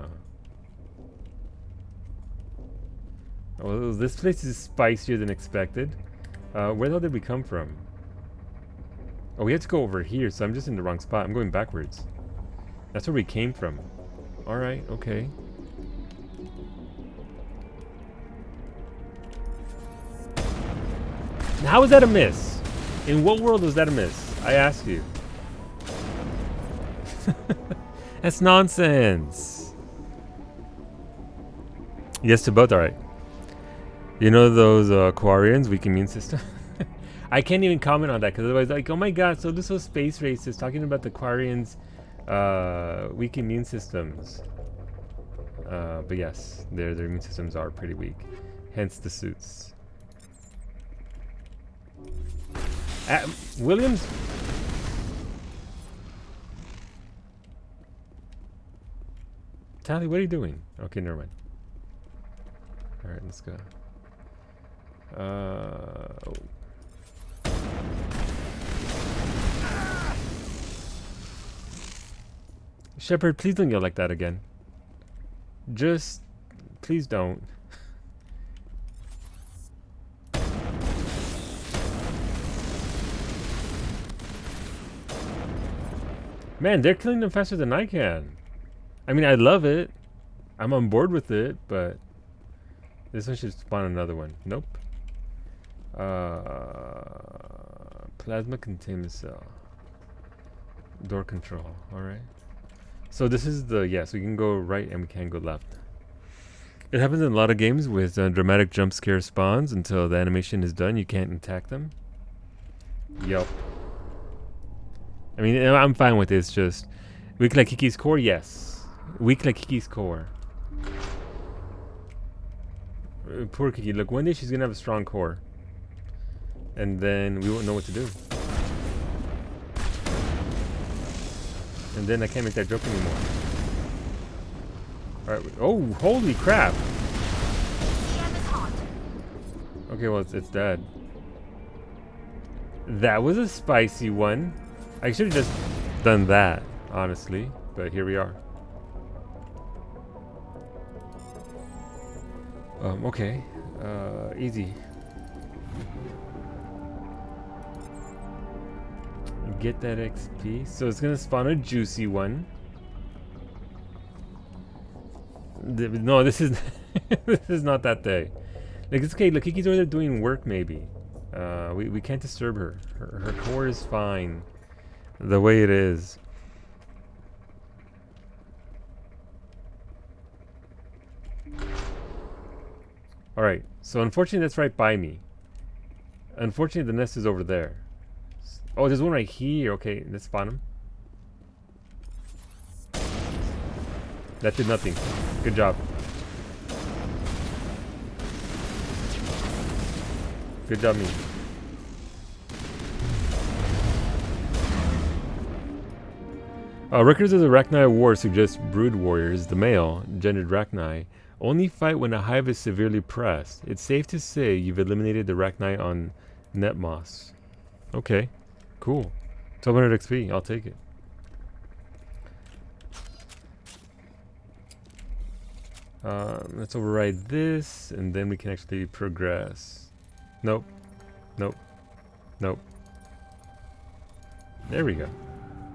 Oh, this place is spicier than expected. Where the hell did we come from? Oh, we had to go over here, so I'm just in the wrong spot. I'm going backwards. That's where we came from. Alright, okay. How was that a miss? In what world was that a miss? I ask you. That's nonsense. Yes to both, alright. You know those Quarians, weak immune system? I can't even comment on that because otherwise, like, oh my god, so this was space racist talking about the Quarians' weak immune systems. But yes, their immune systems are pretty weak. Hence the suits. Williams? Tally, what are you doing? Okay, never mind. Alright, let's go. Oh. Shepard, please don't yell like that again. Just, please don't. Man, they're killing them faster than I can. I mean, I love it. I'm on board with it, but this one should spawn another one. Nope. Plasma containment cell. Door control. Alright. So this is the... Yes, we can go right and we can go left. It happens in a lot of games with dramatic jump scare spawns. Until the animation is done, you can't attack them. Yup. I mean, I'm fine with this. Just weak like Kiki's core, yes. Weak like Kiki's core. Poor Kiki. Look, one day she's gonna have a strong core, and then we won't know what to do. And then I can't make that joke anymore. All right. Oh, holy crap! CM is hot. Okay, well it's dead. That was a spicy one. I should have just done that, honestly. But here we are. Okay. Easy. Get that XP. So it's gonna spawn a juicy one. No, this is this is not that day. Like, it's okay. Look, Kiki's over there doing work. Maybe. We can't disturb her. Her core is fine, the way it is. All right. So unfortunately, that's right by me. Unfortunately, the nest is over there. Oh, there's one right here. Okay, let's spawn him. That did nothing. Good job. Good job, me. Records of the Rachni War suggest brood warriors, the male, gendered Rachni, only fight when a hive is severely pressed. It's safe to say you've eliminated the Rachni on Netmos. Okay, cool. 1200 XP, I'll take it. Let's override this, and then we can actually progress. Nope. Nope. Nope. There we go.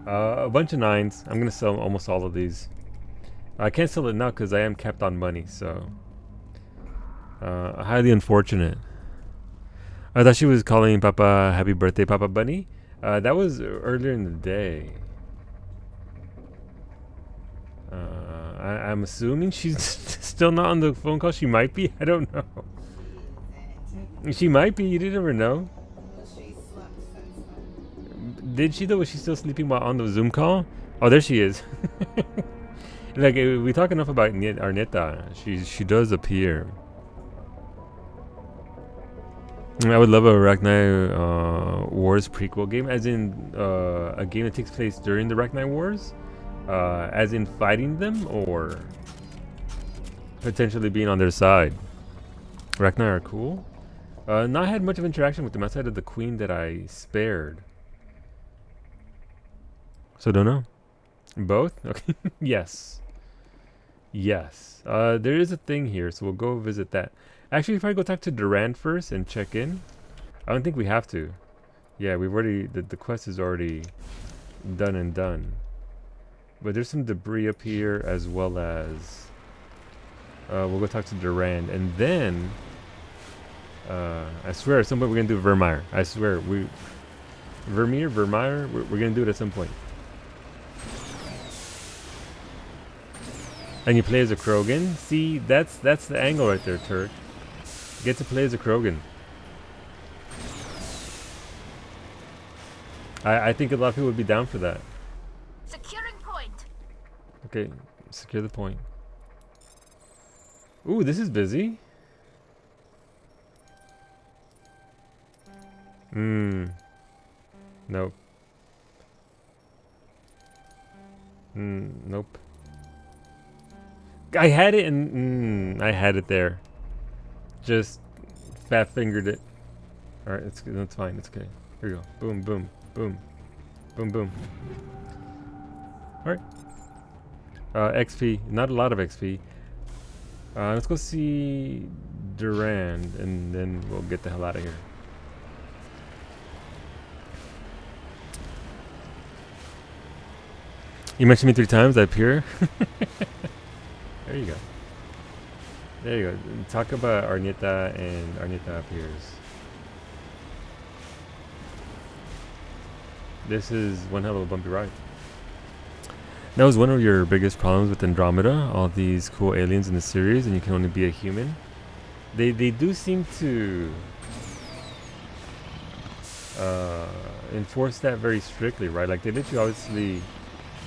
A bunch of 9s. I'm going to sell almost all of these. I can't sell it now because I am capped on money, so... highly unfortunate. I thought she was calling Papa happy birthday, Papa Bunny. That was earlier in the day. I'm assuming she's still not on the phone call. She might be. I don't know. She might be. You never know. Did she though? Was she still sleeping while on the Zoom call? Oh, there she is. Like, we talk enough about Arnetta. She does appear. I would love a Rachni Wars prequel game, as in a game that takes place during the Rachni Wars, as in fighting them, or potentially being on their side. Rachni are cool. Not had much of interaction with them outside of the queen that I spared. So don't know. Both? Okay. Yes. Yes. There is a thing here, so we'll go visit that. Actually, if I go talk to Durand first and check in. I don't think we have to. Yeah, we've already... The quest is already done and done. But there's some debris up here, as well as... we'll go talk to Durand. And then... I swear, at some point we're going to do Vermeer. I swear. Vermeer? We're going to do it at some point. And you play as a Krogan? See, that's the angle right there, Turk. Get to play as a Krogan. I think a lot of people would be down for that. Securing point. Okay, secure the point. Ooh, this is busy. Nope. Nope. I had it and I had it there. Just fat fingered it. Alright, that's fine. It's okay. Here we go. Boom, boom, boom. Boom, boom. Alright. XP. Not a lot of XP. Let's go see Durand and then we'll get the hell out of here. You mentioned me 3 times. I appear. There you go. There you go. Talk about Arnetta, and Arnetta appears. This is one hell of a bumpy ride. That was one of your biggest problems with Andromeda, all these cool aliens in the series, and you can only be a human. They do seem to enforce that very strictly, right? Like, they let you obviously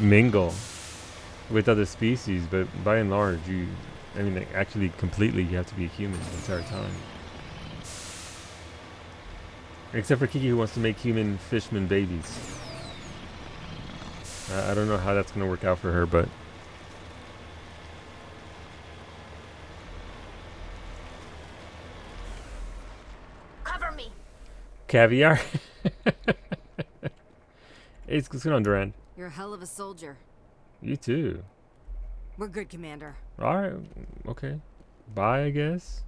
mingle with other species, but by and large, like, actually completely, you have to be a human the entire time. Except for Kiki, who wants to make human fishman babies. I don't know how that's going to work out for her, but... Cover me. Caviar. Hey, what's going on, Duran? You're a hell of a soldier. You too. We're good, Commander. Alright, okay. Bye, I guess.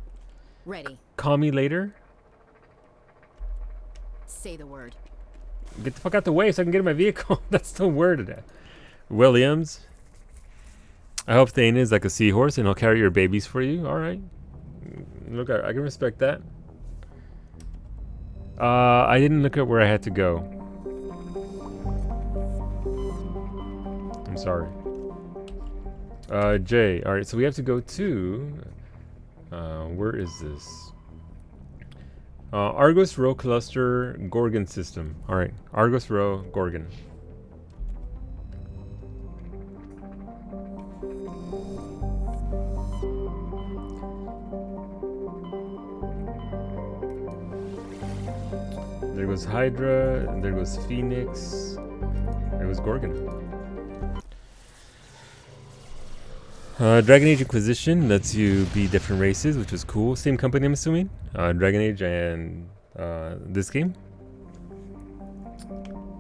Ready. Call me later. Say the word. Get the fuck out the way so I can get in my vehicle. That's the word. Williams. I hope Thane is like a seahorse and he'll carry your babies for you. Alright. Look, I can respect that. I didn't look at where I had to go. I'm sorry. Jay. Alright, so we have to go to... where is this? Argos Rho Cluster Gorgon System. Alright, Argos Rho Gorgon. There goes Hydra, there goes Phoenix, there goes Gorgon. Dragon Age Inquisition lets you be different races, which is cool. Same company, I'm assuming. Dragon Age and this game.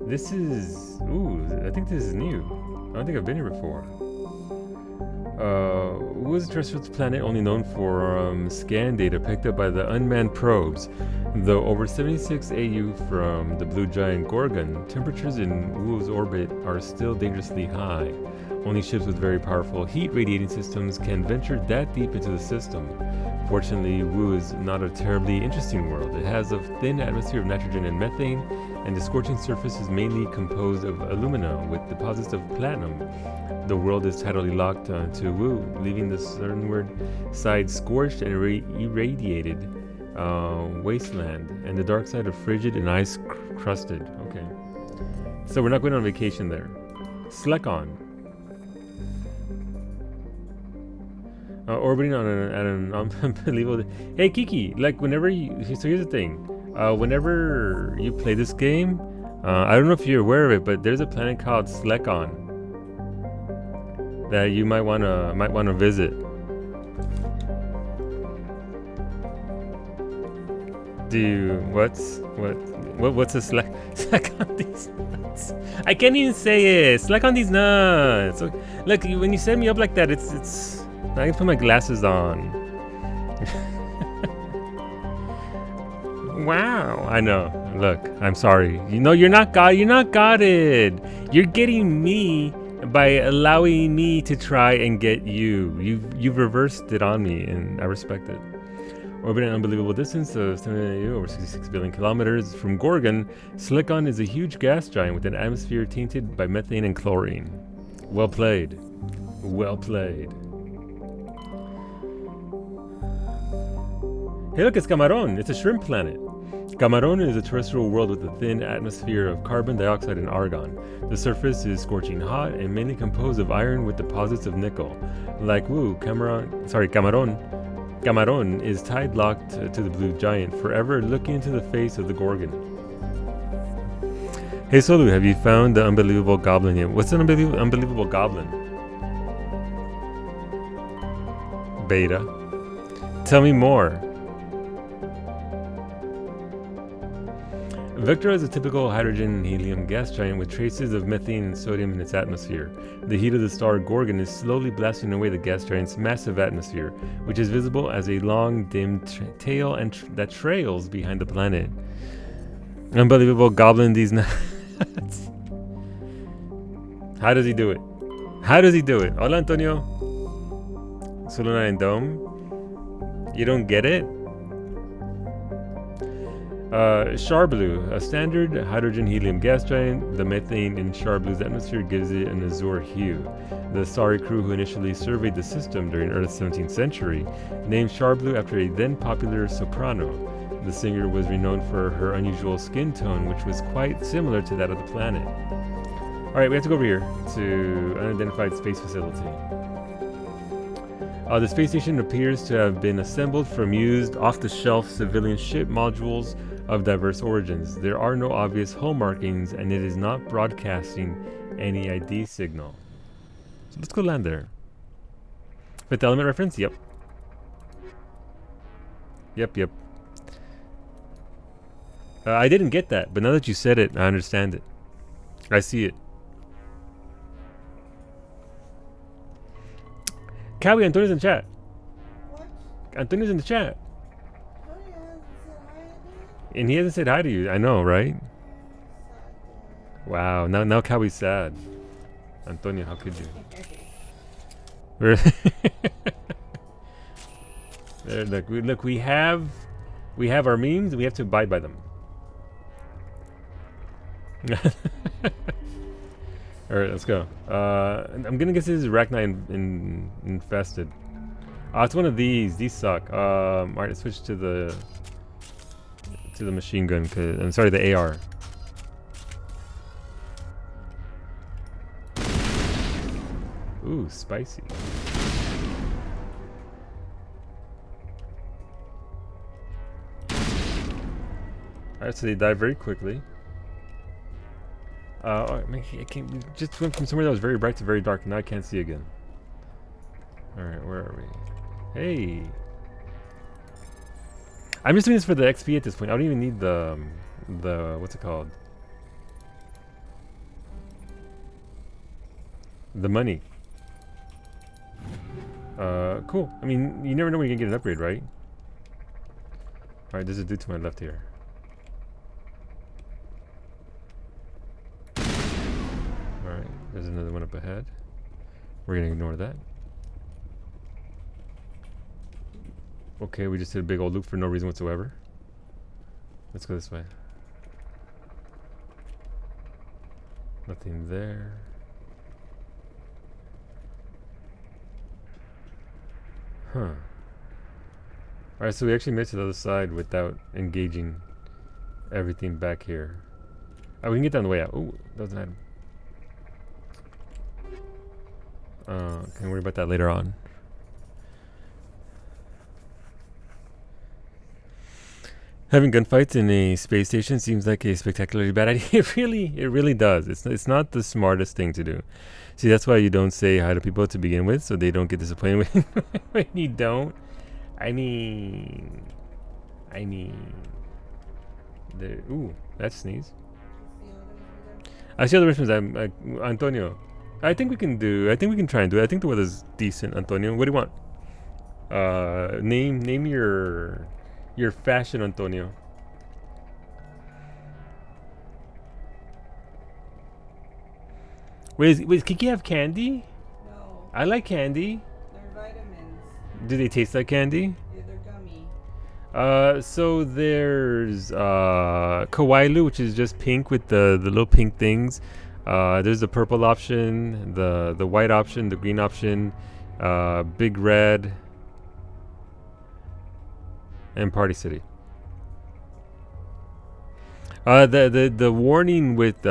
This is... Ooh, I think this is new. I don't think I've been here before. Who is a terrestrial planet only known for scan data picked up by the unmanned probes? Though over 76 AU from the blue giant Gorgon, temperatures in Wu's orbit are still dangerously high. Only ships with very powerful heat radiating systems can venture that deep into the system. Fortunately, Wu is not a terribly interesting world. It has a thin atmosphere of nitrogen and methane, and the scorching surface is mainly composed of alumina with deposits of platinum. The world is tidally locked to Wu, leaving the southernward side scorched and irradiated wasteland, and the dark side of frigid and ice-crusted. Okay. So we're not going on vacation there. Slekon. Orbiting on an unbelievable... Hey, Kiki, like whenever you... So here's the thing. Whenever you play this game, I don't know if you're aware of it, but there's a planet called Slekon that you might wanna visit. Do you... What's a Slack on these nuts? I can't even say it. Slack on these nuts. Look, when you set me up like that, it's... I can put my glasses on. Wow. I know. Look, I'm sorry. You know, you're not guarded. You're getting me by allowing me to try and get you. You've reversed it on me, and I respect it. Orbiting an unbelievable distance of over 66 billion kilometers from Gorgon, Slekon is a huge gas giant with an atmosphere tainted by methane and chlorine. Well played. Well played. Hey look, it's Camarón. It's a shrimp planet. Camarón is a terrestrial world with a thin atmosphere of carbon dioxide and argon. The surface is scorching hot and mainly composed of iron with deposits of nickel. Like Wu, Camarón is tide-locked to the blue giant, forever looking into the face of the Gorgon. Hey Solu, have you found the unbelievable goblin yet? What's an unbelievable goblin? Beta. Tell me more. Vectra is a typical hydrogen and helium gas giant with traces of methane and sodium in its atmosphere. The heat of the star Gorgon is slowly blasting away the gas giant's massive atmosphere, which is visible as a long, dim tail that trails behind the planet. Unbelievable goblin, these nuts. How does he do it? How does he do it? Hola, Antonio. Soluna and Dome. You don't get it? Charblu, a standard hydrogen-helium gas giant. The methane in Charblu's atmosphere gives it an azure hue. The starry crew who initially surveyed the system during Earth's 17th century named Charblu after a then-popular soprano. The singer was renowned for her unusual skin tone, which was quite similar to that of the planet. Alright, we have to go over here to unidentified space facility. The space station appears to have been assembled from used off-the-shelf civilian ship modules of diverse origins. There are no obvious home markings, and it is not broadcasting any ID signal. So let's go land there. Fifth Element reference? Yep. Yep. I didn't get that, but now that you said it, I understand it. I see it. Callie, Antonio's in chat. What? Antonio's in the chat. Antonio hasn't said hi to me? And he hasn't said hi to you. I know, right? Wow, now Cowie's sad. Antonio, how could you? There, look, we have our memes. We have to abide by them. All right, let's go. I'm gonna guess this is Arachnite infested. It's one of these. These suck. All right, let's switch to the machine gun. I'm sorry, the AR. Ooh, spicy. Alright, so they die very quickly. Alright, man, I can't. We just went from somewhere that was very bright to very dark, and now I can't see again. Alright, where are we? Hey! I'm just doing this for the XP at this point. I don't even need the what's it called? The money. Cool. I mean, you never know when you can get an upgrade, right? Alright, there's a dude to my left here. Alright, there's another one up ahead. We're gonna ignore that. Okay, we just did a big old loop for no reason whatsoever. Let's go this way. Nothing there. Huh. Alright, so we actually made it to the other side without engaging everything back here. Oh, we can get down the way out. Oh, doesn't matter. Can worry about that later on. Having gunfights in a space station seems like a spectacularly bad idea. It really does. It's not the smartest thing to do. See, that's why you don't say hi to people to begin with, so they don't get disappointed when you don't. I mean, ooh, that's sneeze. I see other missions. Antonio, I think we can try and do it. I think the weather's decent, Antonio. What do you want? Name your fashion, Antonio. Wait, Kiki have candy? No. I like candy. They're vitamins. Do they taste like candy? Yeah, they're gummy. So there's Kawailu, which is just pink with the little pink things. There's the purple option, the white option, the green option, Big Red, and Party City. The warning with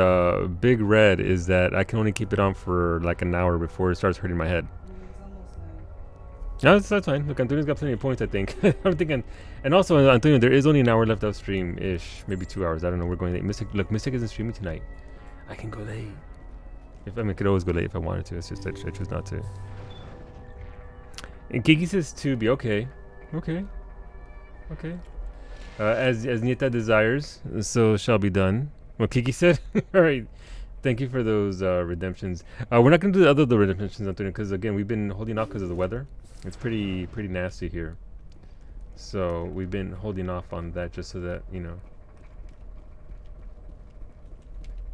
Big Red is that I can only keep it on for like an hour before it starts hurting my head. It's almost night. No, that's fine. Look, Antonio's got plenty of points, I think. I'm thinking, and also Antonio, there is only an hour left of stream-ish, maybe 2 hours. I don't know. We're going late. Mystic isn't streaming tonight. I can go late. I could always go late if I wanted to. It's just I choose not to. And Kiki says to be okay. Okay. As Nieta desires, so shall be done. What Kiki said. All right. Thank you for those redemptions. We're not gonna do the other redemptions, Antonio, because again we've been holding off because of the weather. It's pretty nasty here. So we've been holding off on that just so that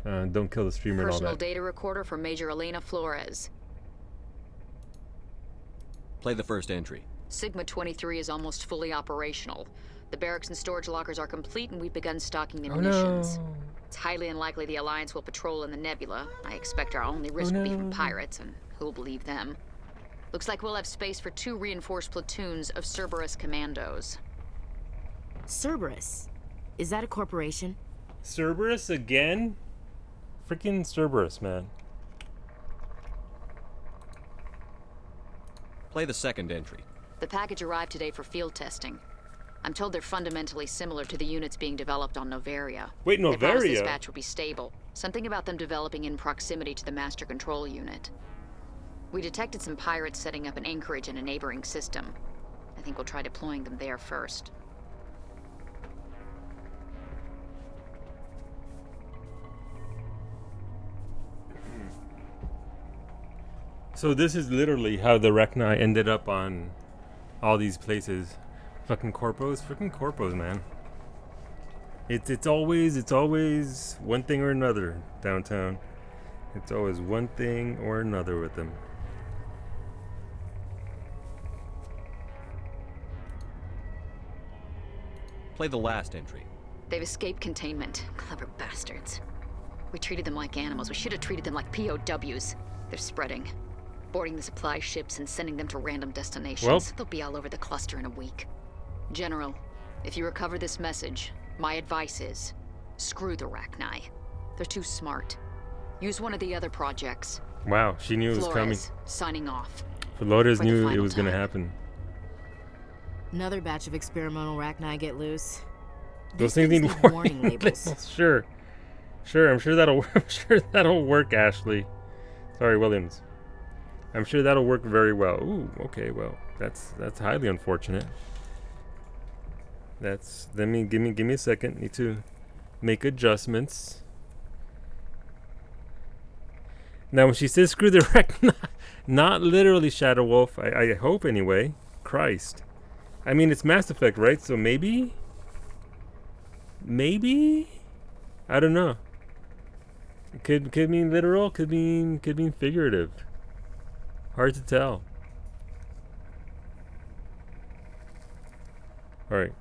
don't kill the streamer and all that. Personal data recorder for Major Elena Flores. Play the first entry. Sigma 23 is almost fully operational. The barracks and storage lockers are complete, and we've begun stocking the munitions. No. It's highly unlikely the Alliance will patrol in the nebula. I expect our only risk will be from pirates, and who'll believe them? Looks like we'll have space for 2 reinforced platoons of Cerberus commandos. Cerberus? Is that a corporation? Cerberus again? Freaking Cerberus, man. Play the second entry. The package arrived today for field testing. I'm told they're fundamentally similar to the units being developed on Noveria. Wait, They promised Noveria? this batch would be stable. Something about them developing in proximity to the master control unit. We detected some pirates setting up an anchorage in a neighboring system. I think we'll try deploying them there first. So this is literally how the Rachni ended up on all these places. Fucking corpos, man. It's always one thing or another downtown. It's always one thing or another with them. Play the last entry. They've escaped containment. Clever bastards. We treated them like animals. We should have treated them like POWs. They're spreading. Boarding the supply ships and sending them to random destinations. Well. They'll be all over the cluster in a week. General, if you recover this message, my advice is, screw the Rachni. They're too smart. Use one of the other projects. Wow, she knew it was coming. Flores, signing off. Flores For the knew it final was gonna time. happen. Another batch of experimental Rachni get loose. Those These things need need warning labels. Sure. I'm sure that'll work, Ashley. Sorry, Williams. I'm sure that'll work very well. Ooh, okay, well, that's highly unfortunate. Give me a second. Need to make adjustments. Now when she says screw the Rachni, not literally Shadow Wolf, I hope anyway. Christ. I mean, it's Mass Effect, right? So maybe? I don't know. Could mean literal, could mean figurative. Hard to tell. All right.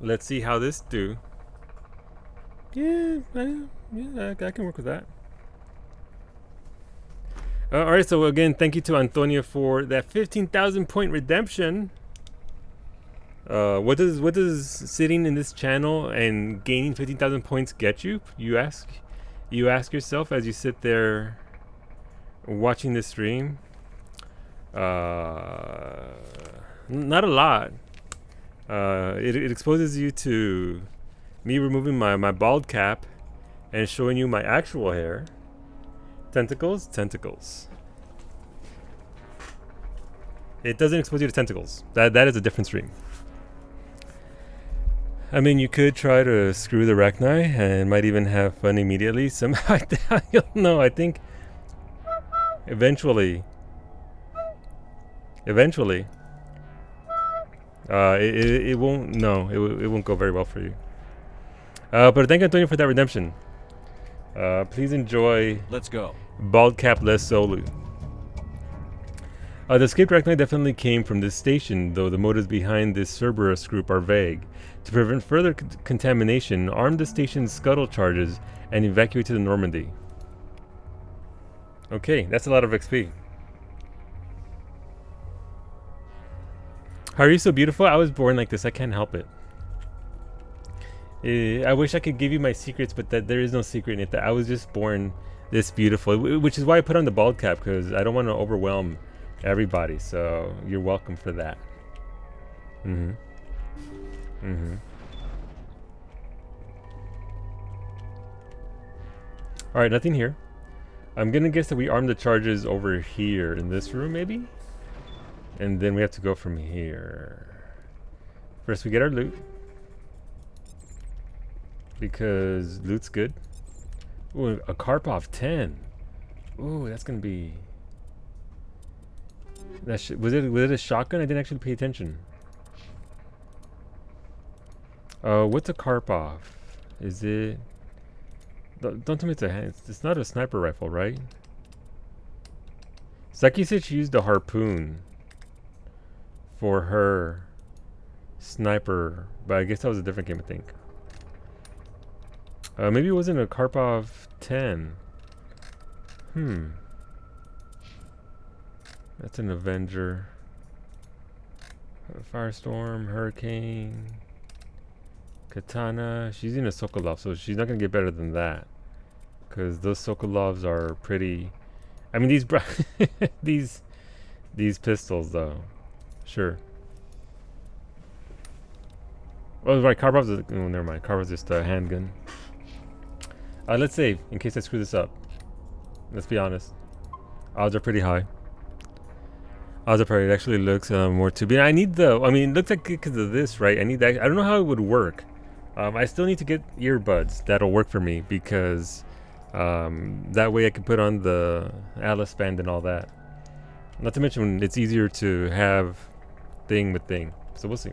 Let's see how this do. Yeah, I can work with that. All right, so again, thank you to Antonia for that 15,000 point redemption. What does sitting in this channel and gaining 15,000 points get you? You ask yourself as you sit there watching this stream. Not a lot. It exposes you to me removing my bald cap and showing you my actual hair. Tentacles. It doesn't expose you to tentacles. That is a different stream. I mean, you could try to screw the Rachni and might even have fun immediately. Somehow, I don't know. I think eventually, it won't. No, it won't go very well for you. But thank you, Antonio, for that redemption. Please enjoy. Let's go. Bald Cap Les Solu. The escaped Rachni definitely came from this station, though the motives behind this Cerberus group are vague. To prevent further contamination, arm the station's scuttle charges and evacuate to the Normandy. Okay, that's a lot of XP. How are you so beautiful? I was born like this. I can't help it. I wish I could give you my secrets, but there is no secret in it. That I was just born this beautiful, which is why I put on the bald cap, because I don't want to overwhelm everybody. So you're welcome for that. All right, nothing here. I'm gonna guess that we arm the charges over here in this room, maybe, and then we have to go from here. First, we get our loot, because loot's good. Ooh, a Karpov 10. Ooh, that's gonna be. Was it a shotgun? I didn't actually pay attention. What's a Karpov? Is it? Don't tell me it's a hand. It's not a sniper rifle, right? Saki said she used a harpoon for her sniper, but I guess that was a different game, I think. Maybe it wasn't a Karpov 10. That's an Avenger. Firestorm, Hurricane, Katana. She's in a Sokolov, so she's not gonna get better than that. Cause those Sokolovs are pretty. I mean, these pistols though. Sure. Oh right, Karpov's. Oh, never mind. Karpov's just a handgun. Let's save in case I screw this up. Let's be honest. Odds are pretty high. Odds are pretty. It actually looks more to be. I need the. I mean, it looks like because of this, right? I need that. I don't know how it would work. I still need to get earbuds that'll work for me because that way I can put on the Alice band and all that. Not to mention, it's easier to have thing with thing. So we'll see.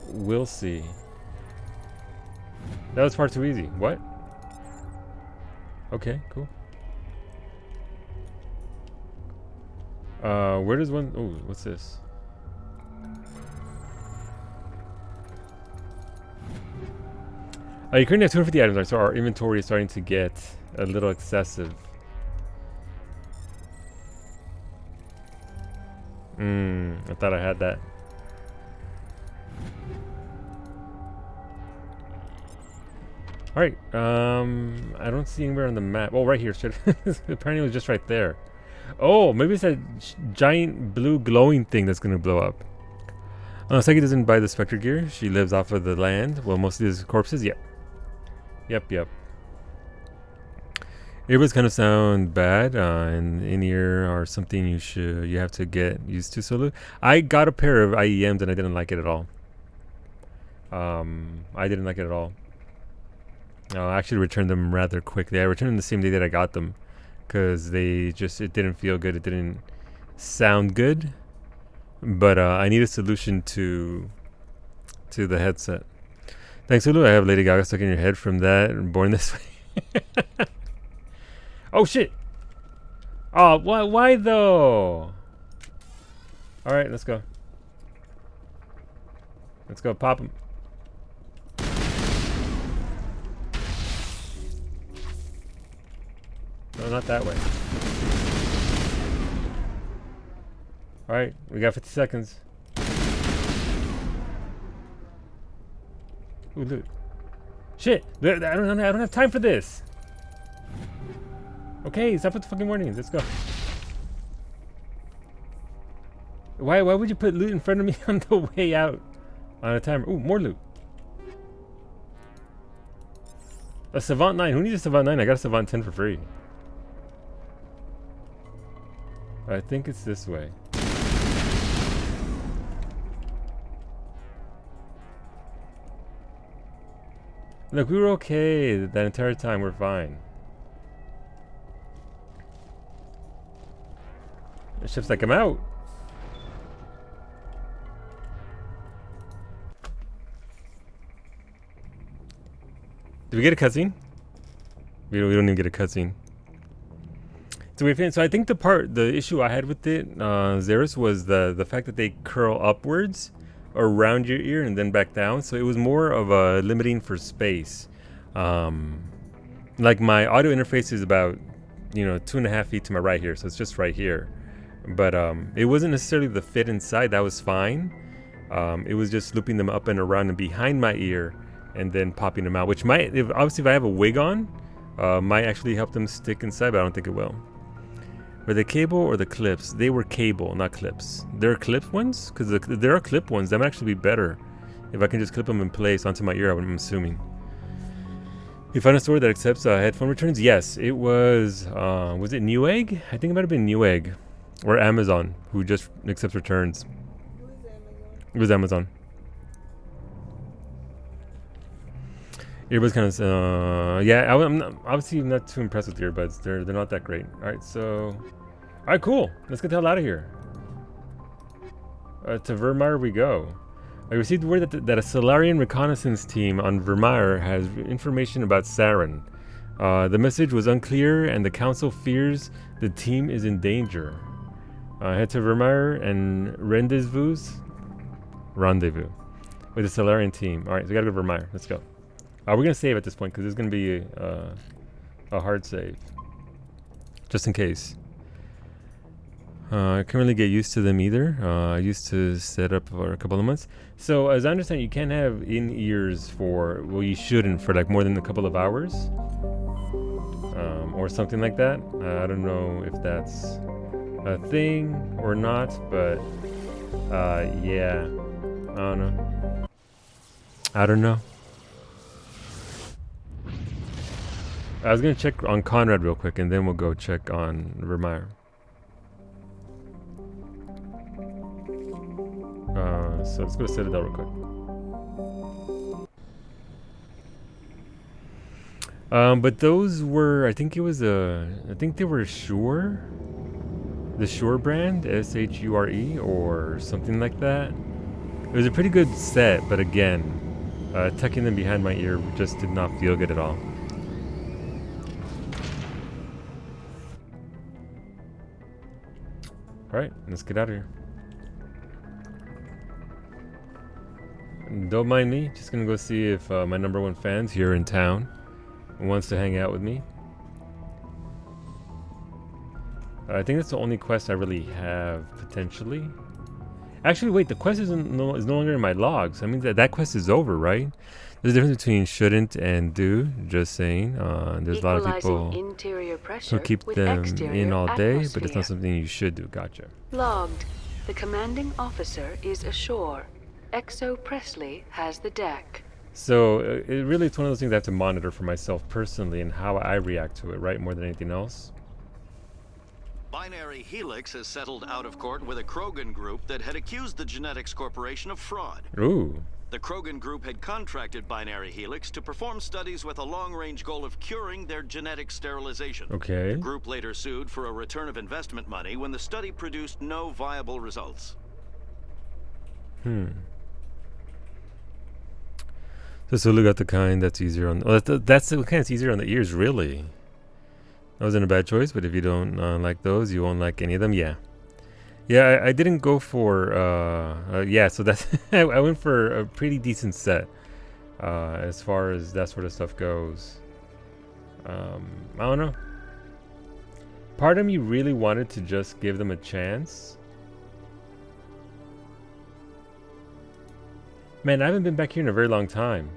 We'll see. That was far too easy. What? Okay, cool. Where does one... Oh, what's this? You currently have 250 items, so our inventory is starting to get a little excessive. I thought I had that. Alright, I don't see anywhere on the map. Oh, right here. Apparently it was just right there. Oh, maybe it's that giant blue glowing thing that's gonna blow up. Seki doesn't buy the Spectre gear. She lives off of the land. Well, most of these corpses, yep. Yep. Earbuds kind of sound bad, and in-ear are something you have to get used to. Solu, I got a pair of IEMs and I didn't like it at all. I didn't like it at all. I actually returned them rather quickly. I returned them the same day that I got them, because it didn't feel good. It didn't sound good. But I need a solution to the headset. Thanks, Hulu. I have Lady Gaga stuck in your head from that and Born This Way. Oh, shit. Oh, why though? All right, let's go. Let's go pop him. No, not that way. All right, we got 50 seconds. Ooh, loot. Shit! I don't have time for this. Okay, stop with the fucking warnings. Let's go. Why would you put loot in front of me on the way out on a timer? Ooh, more loot. A Savant 9. Who needs a Savant 9? I got a Savant 10 for free. I think it's this way. Look, we were okay that entire time. We're fine. The ship's like, I'm out. Did we get a cutscene? We don't even get a cutscene. So I think the issue I had with it, Xeris, was the fact that they curl upwards around your ear and then back down. So it was more of a limiting for space. Like my audio interface is about 2.5 feet to my right here, so it's just right here. But it wasn't necessarily the fit inside. That was fine. It was just looping them up and around and behind my ear and then popping them out, which might, obviously if I have a wig on, might actually help them stick inside, but I don't think it will. Were they cable or the clips? They were cable, not clips. They're clip ones? Because there are clip ones. That might actually be better if I can just clip them in place onto my ear, I'm assuming. You found a store that accepts headphone returns? Yes, it was it Newegg? I think it might have been Newegg. Or Amazon, who just accepts returns. It was Amazon. Earbuds kind of, yeah, I'm obviously not too impressed with the earbuds. They're not that great. All right, cool. Let's get the hell out of here. To Virmire we go. I received word that a Solarian reconnaissance team on Virmire has information about Saren. The message was unclear, and the council fears the team is in danger. Head to Virmire and rendezvous with the Solarian team. All right, so we gotta go to Virmire. Let's go. We're gonna save at this point because there's gonna be a hard save, just in case. I can't really get used to them either. I used to set up for a couple of months. So as I understand, you can't have in-ears you shouldn't for like more than a couple of hours, or something like that. I don't know if that's a thing or not, but yeah, I don't know. I was gonna check on Conrad real quick, and then we'll go check on Virmire. So let's go to Citadel real quick. But those were, I think they were Shure. The Shure brand, SHURE, or something like that. It was a pretty good set, but again, tucking them behind my ear just did not feel good at all. Alright, let's get out of here. Don't mind me, just gonna go see if my #1 fan's here in town and wants to hang out with me. I think that's the only quest I really have, potentially. Actually, wait, the quest is no longer in my logs. I mean, that quest is over, right? There's a difference between shouldn't and do, just saying. There's a lot of people who keep them in all day, but it's not something you should do. Gotcha. Logged. The commanding officer is ashore. Exo Presley has the deck. So, it really is one of those things I have to monitor for myself personally and how I react to it, right? More than anything else. Binary Helix has settled out of court with a Krogan group that had accused the Genetics Corporation of fraud. Ooh. The Krogan group had contracted Binary Helix to perform studies with a long-range goal of curing their genetic sterilization. Okay. The group later sued for a return of investment money when the study produced no viable results. So Sulu got the kind that's easier on... Oh, that's the kind that's easier on the ears, really. That wasn't a bad choice, but if you don't like those, you won't like any of them. Yeah. Yeah, I didn't go for... yeah, so that's... I went for a pretty decent set as far as that sort of stuff goes. I don't know. Part of me really wanted to just give them a chance. Man, I haven't been back here in a very long time.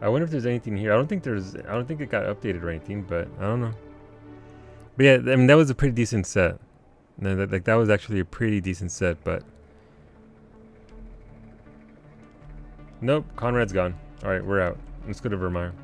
I wonder if there's anything here. I don't think it got updated or anything, but I don't know. But yeah, I mean, that was a pretty decent set. That was actually a pretty decent set, but... Nope, Conrad's gone. Alright, we're out. Let's go to Vermeer.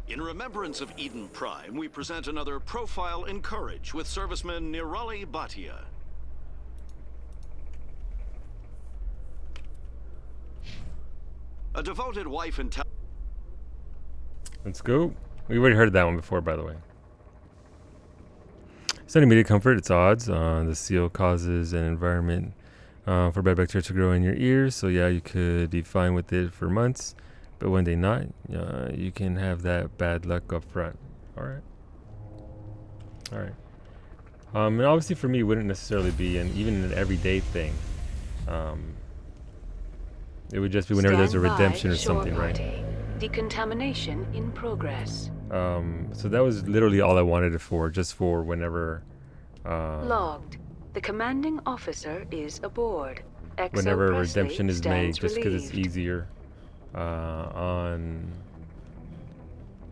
In remembrance of Eden Prime, we present another Profile in Courage with serviceman Nirali Bhatia. A devoted wife and... Let's go. We already heard that one before, by the way. It's not immediate comfort, it's odds. The seal causes an environment for bad bacteria to grow in your ears. So yeah, you could be fine with it for months. But when they not, you can have that bad luck up front. Alright. Alright. And obviously for me, it wouldn't necessarily be even an everyday thing. It would just be whenever there's a redemption or something, right? Decontamination in progress. So that was literally all I wanted it for, just for whenever... Logged. The commanding officer is aboard. Whenever a redemption is made, just because it's easier. On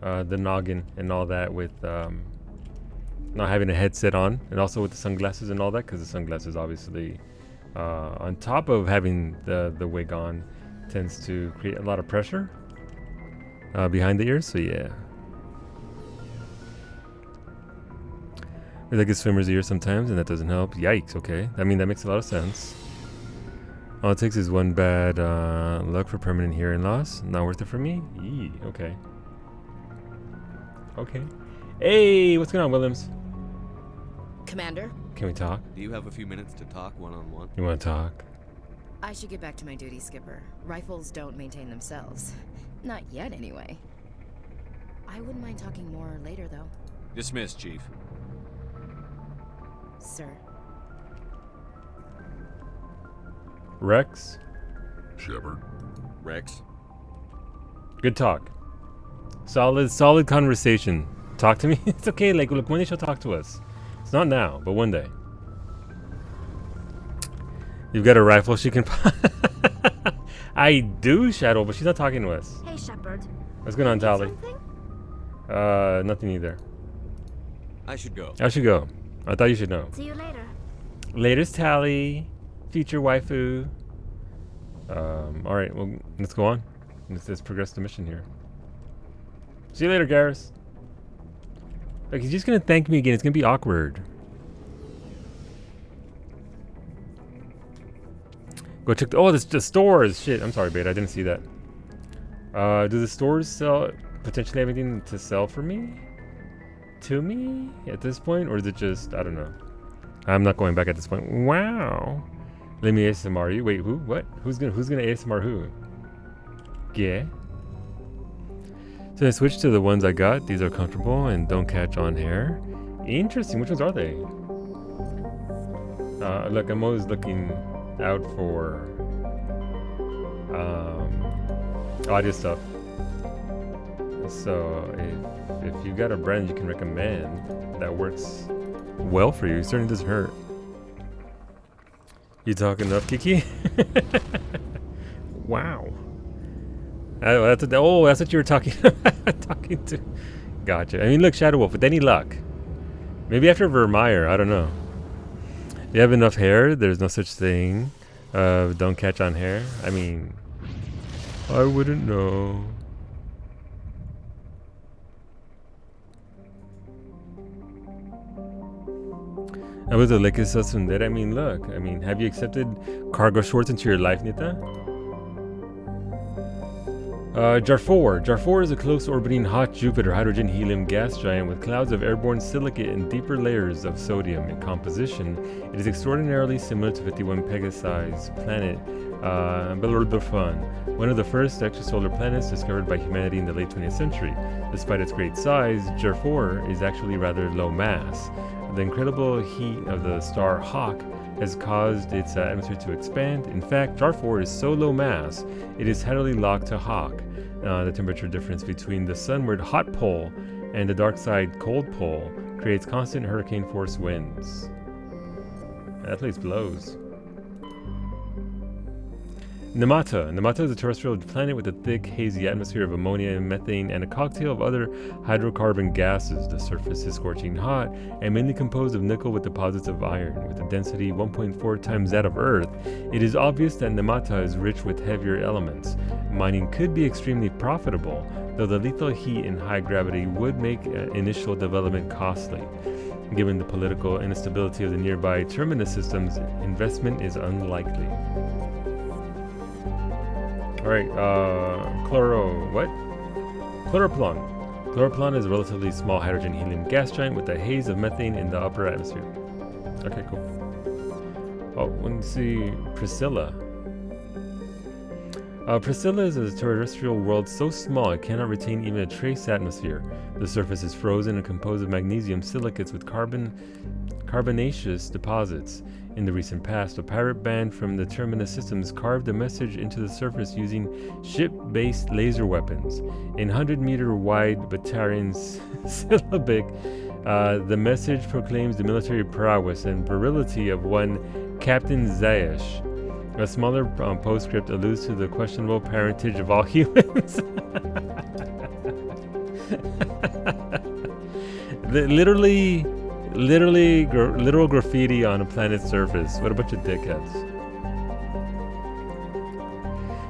the noggin and all that with not having a headset on, and also with the sunglasses and all that, because the sunglasses obviously on top of having the wig on tends to create a lot of pressure behind the ears. So yeah, it's like a swimmer's ear sometimes, and that doesn't help. Yikes. Okay, I mean that makes a lot of sense. All it takes is one bad luck for permanent hearing loss. Not worth it for me? Yee, okay. Okay. Hey, what's going on, Williams? Commander? Can we talk? Do you have a few minutes to talk one-on-one? You want to talk? I should get back to my duty, Skipper. Rifles don't maintain themselves. Not yet, anyway. I wouldn't mind talking more later, though. Dismissed, Chief. Sir. Rex? Shepard. Rex. Good talk. Solid conversation. Talk to me. It's okay, like, look, one day she'll talk to us. It's not now, but one day. You've got a rifle she can... I do, Shadow, but she's not talking to us. Hey, Shepard. What's going on, Tali? Nothing either. I should go. I should go. I thought you should know. See you later. Later's, Tali. Future waifu. Alright, well, let's go on. Let's progress the mission here. See you later, Garrus. Like, he's just gonna thank me again. It's gonna be awkward. Go check the... Oh, the stores! Shit, I'm sorry, Beta. I didn't see that. Do the stores sell... potentially have anything to sell for me? To me? At this point? Or is it just... I don't know. I'm not going back at this point. Wow! Let me ASMR you. Wait, who? What? Who's gonna ASMR who? Yeah. So I switched to the ones I got. These are comfortable and don't catch on hair. Interesting. Which ones are they? Look, I'm always looking out for audio stuff. So if you've got a brand you can recommend that works well for you, it certainly doesn't hurt. You talk enough, Kiki? Wow. That's what you were talking talking to. Gotcha. I mean, look, Shadow Wolf, with any luck. Maybe after Vermeer, I don't know. You have enough hair, there's no such thing. Don't catch on hair. I mean, I wouldn't know. I was a Lekis Sundere. I mean, look. I mean, have you accepted cargo shorts into your life, Nita? Jar-4. Jar-4 is a close-orbiting hot Jupiter hydrogen-helium gas giant with clouds of airborne silicate and deeper layers of sodium in composition. It is extraordinarily similar to 51 Pegasi planet Bellerophon, one of the first extrasolar planets discovered by humanity in the late 20th century. Despite its great size, Jar-4 is actually rather low mass. The incredible heat of the star Hawk has caused its atmosphere to expand. In fact, Jar-4 is so low mass, it is tidally locked to Hawk. The temperature difference between the sunward hot pole and the dark side cold pole creates constant hurricane force winds. That place blows. Namata. Namata is a terrestrial planet with a thick, hazy atmosphere of ammonia and methane and a cocktail of other hydrocarbon gases. The surface is scorching hot and mainly composed of nickel with deposits of iron. With a density 1.4 times that of Earth, it is obvious that Namata is rich with heavier elements. Mining could be extremely profitable, though the lethal heat and high gravity would make initial development costly. Given the political instability of the nearby terminus systems, investment is unlikely. Alright, Chloroplan. Chloroplan is a relatively small hydrogen-helium gas giant with a haze of methane in the upper atmosphere. Okay, cool. Oh, let's see, Priscilla. Priscilla is a terrestrial world so small it cannot retain even a trace atmosphere. The surface is frozen and composed of magnesium silicates with carbonaceous deposits. In the recent past, a pirate band from the Terminus systems carved a message into the surface using ship-based laser weapons. In 100-meter-wide Batarian syllabic, the message proclaims the military prowess and virility of one Captain Zayash. A smaller postscript alludes to the questionable parentage of all humans. Literal graffiti on a planet's surface. What a bunch of dickheads.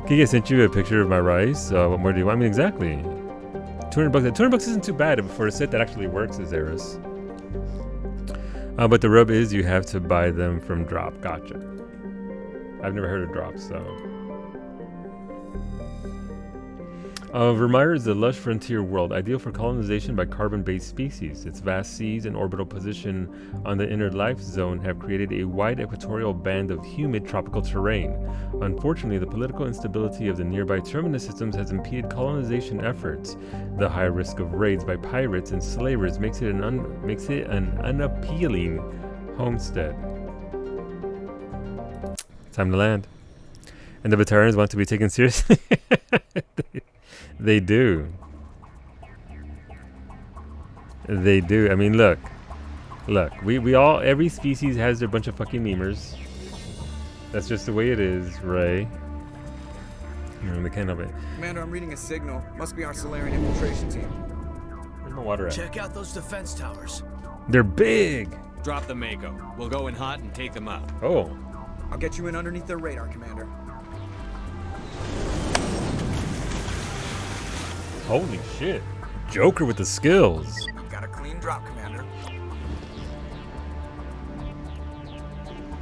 Kiki, I sent you a picture of my rice. What more do you want? I mean, exactly. 200 bucks. 200 bucks isn't too bad for a set that actually works, as Eris. But the rub is you have to buy them from Drop. Gotcha. I've never heard of Drop, so. Vermeer is a lush frontier world, ideal for colonization by carbon-based species. Its vast seas and orbital position on the inner life zone have created a wide equatorial band of humid tropical terrain. Unfortunately, the political instability of the nearby terminus systems has impeded colonization efforts. The high risk of raids by pirates and slavers makes it an unappealing homestead. Time to land. And the Batarians want to be taken seriously. They do. They do. I mean, look. We all, every species has their bunch of fucking memers. That's just the way it is, Ray. They can't help it. Commander, I'm reading a signal. Must be our Solarian infiltration team. Where's my water at? Check out those defense towers. They're big. Drop the Mako. We'll go in hot and take them out. Oh. I'll get you in underneath their radar, Commander. Holy shit. Joker with the skills. Got a clean drop, Commander.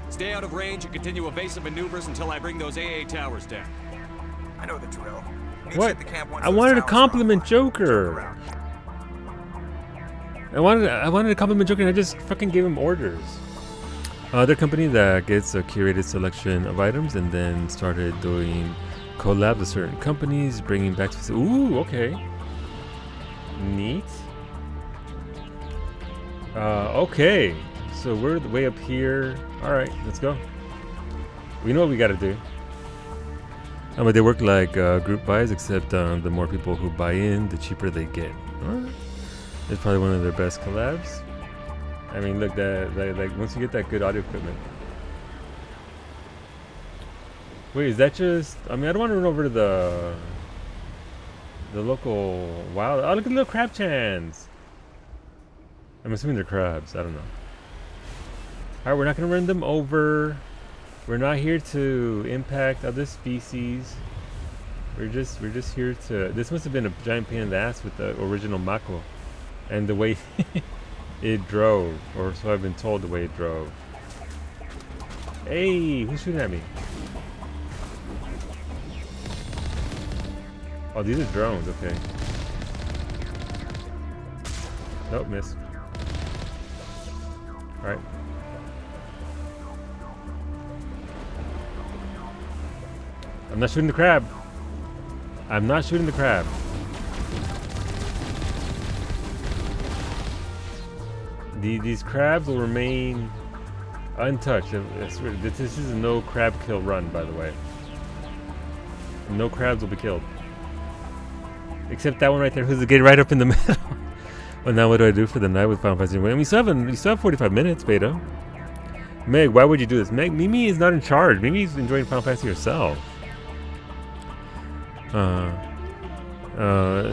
Stay out of range and continue evasive maneuvers until I bring those AA towers down. I know the drill. What? I wanted to compliment Joker. I wanted to compliment Joker and I just fucking gave him orders. Other company that gets a curated selection of items and then started doing collabs with certain companies, bringing back specific. Ooh, okay. Neat. Okay. So we're way up here. All right, let's go. We know what we got to do. But they work like group buys, except the more people who buy in, the cheaper they get. It's probably one of their best collabs. I mean, look, like once you get that good audio equipment. Wait, is that just? I mean, I don't want to run over to the local wild. Oh, look at the little crab chans. I'm assuming they're crabs. I don't know. All right, we're not gonna run them over. We're not here to impact other species. We're just here to. This must have been a giant pain in the ass with the original Mako, and the way it drove, or so I've been told. The way it drove. Hey, who's shooting at me? Oh, these are drones. Okay. Nope, miss. All right. I'm not shooting the crab. I'm not shooting the crab. These crabs will remain untouched. This is a no crab kill run, by the way. No crabs will be killed. Except that one right there, who's getting right up in the middle. Well, now what do I do for the night with Final Fantasy? I mean, we still have 45 minutes, Beta. Meg, why would you do this? Meg, Mimi is not in charge. Mimi's enjoying Final Fantasy herself.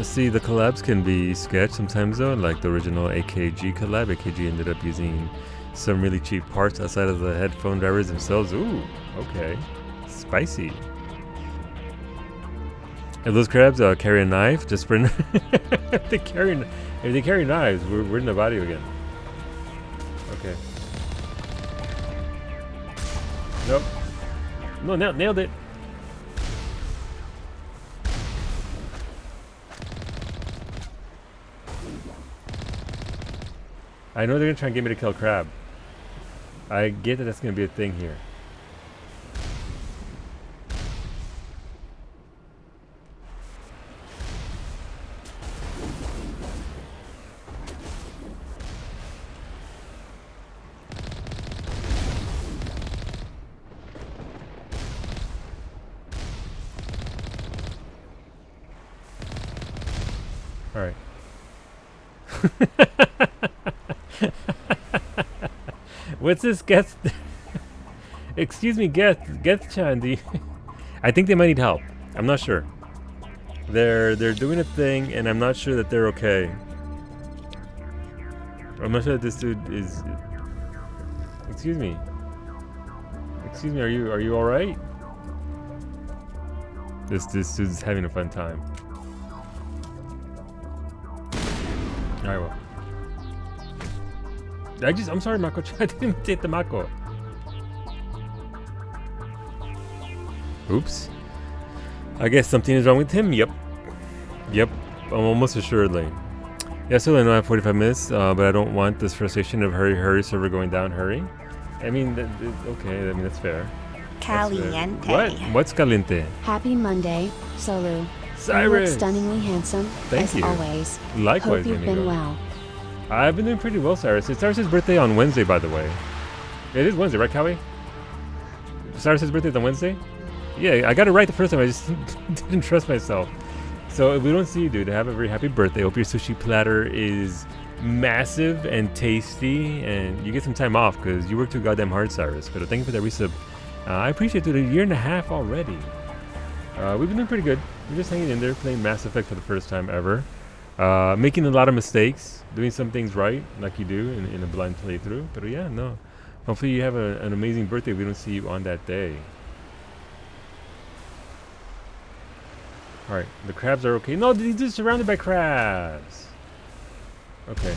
See, the collabs can be sketch sometimes though, like the original AKG collab. AKG ended up using some really cheap parts outside of the headphone drivers themselves. Ooh, okay. Spicy. If those crabs carry a knife, just for if they carry knives, we're in the body again. Okay. Nope. No, nailed it. I know they're gonna try and get me to kill crab. I get that that's gonna be a thing here. All right. What's this Geth? Excuse me, Geth-chan. I think they might need help. I'm not sure. They're doing a thing, and I'm not sure that they're okay. I'm not sure that this dude is. Excuse me. Excuse me. Are you all right? This dude's having a fun time. All right, well. I'm sorry, Mako. I didn't imitate the Mako. Oops. I guess something is wrong with him. Yep. Almost assuredly. Yeah, so I know I have 45 minutes, but I don't want this frustration of hurry, server going down, hurry. I mean, okay. I mean, that's fair. Caliente. What? What's caliente? Happy Monday, Solu. Cyrus. You look stunningly handsome, Thank you. always. Likewise, Hope you've been Inigo. well. I've been doing pretty well, Cyrus. It's Cyrus's birthday on Wednesday, by the way. It is Wednesday, right, Cowie? Cyrus's birthday's on Wednesday? Yeah, I got it right the first time. I just didn't trust myself. So if we don't see you, dude, have a very happy birthday. Hope your sushi platter is massive and tasty, and you get some time off because you work too goddamn hard, Cyrus. But thank you for that resub. I appreciate it. A year and a half already. We've been doing pretty good. We're just hanging in there, playing Mass Effect for the first time ever. Making a lot of mistakes, doing some things right, like you do in a blind playthrough. But yeah, no, Hopefully you have an amazing birthday. We don't see you on that day. Alright, the crabs are okay. No, he's just surrounded by crabs. Okay.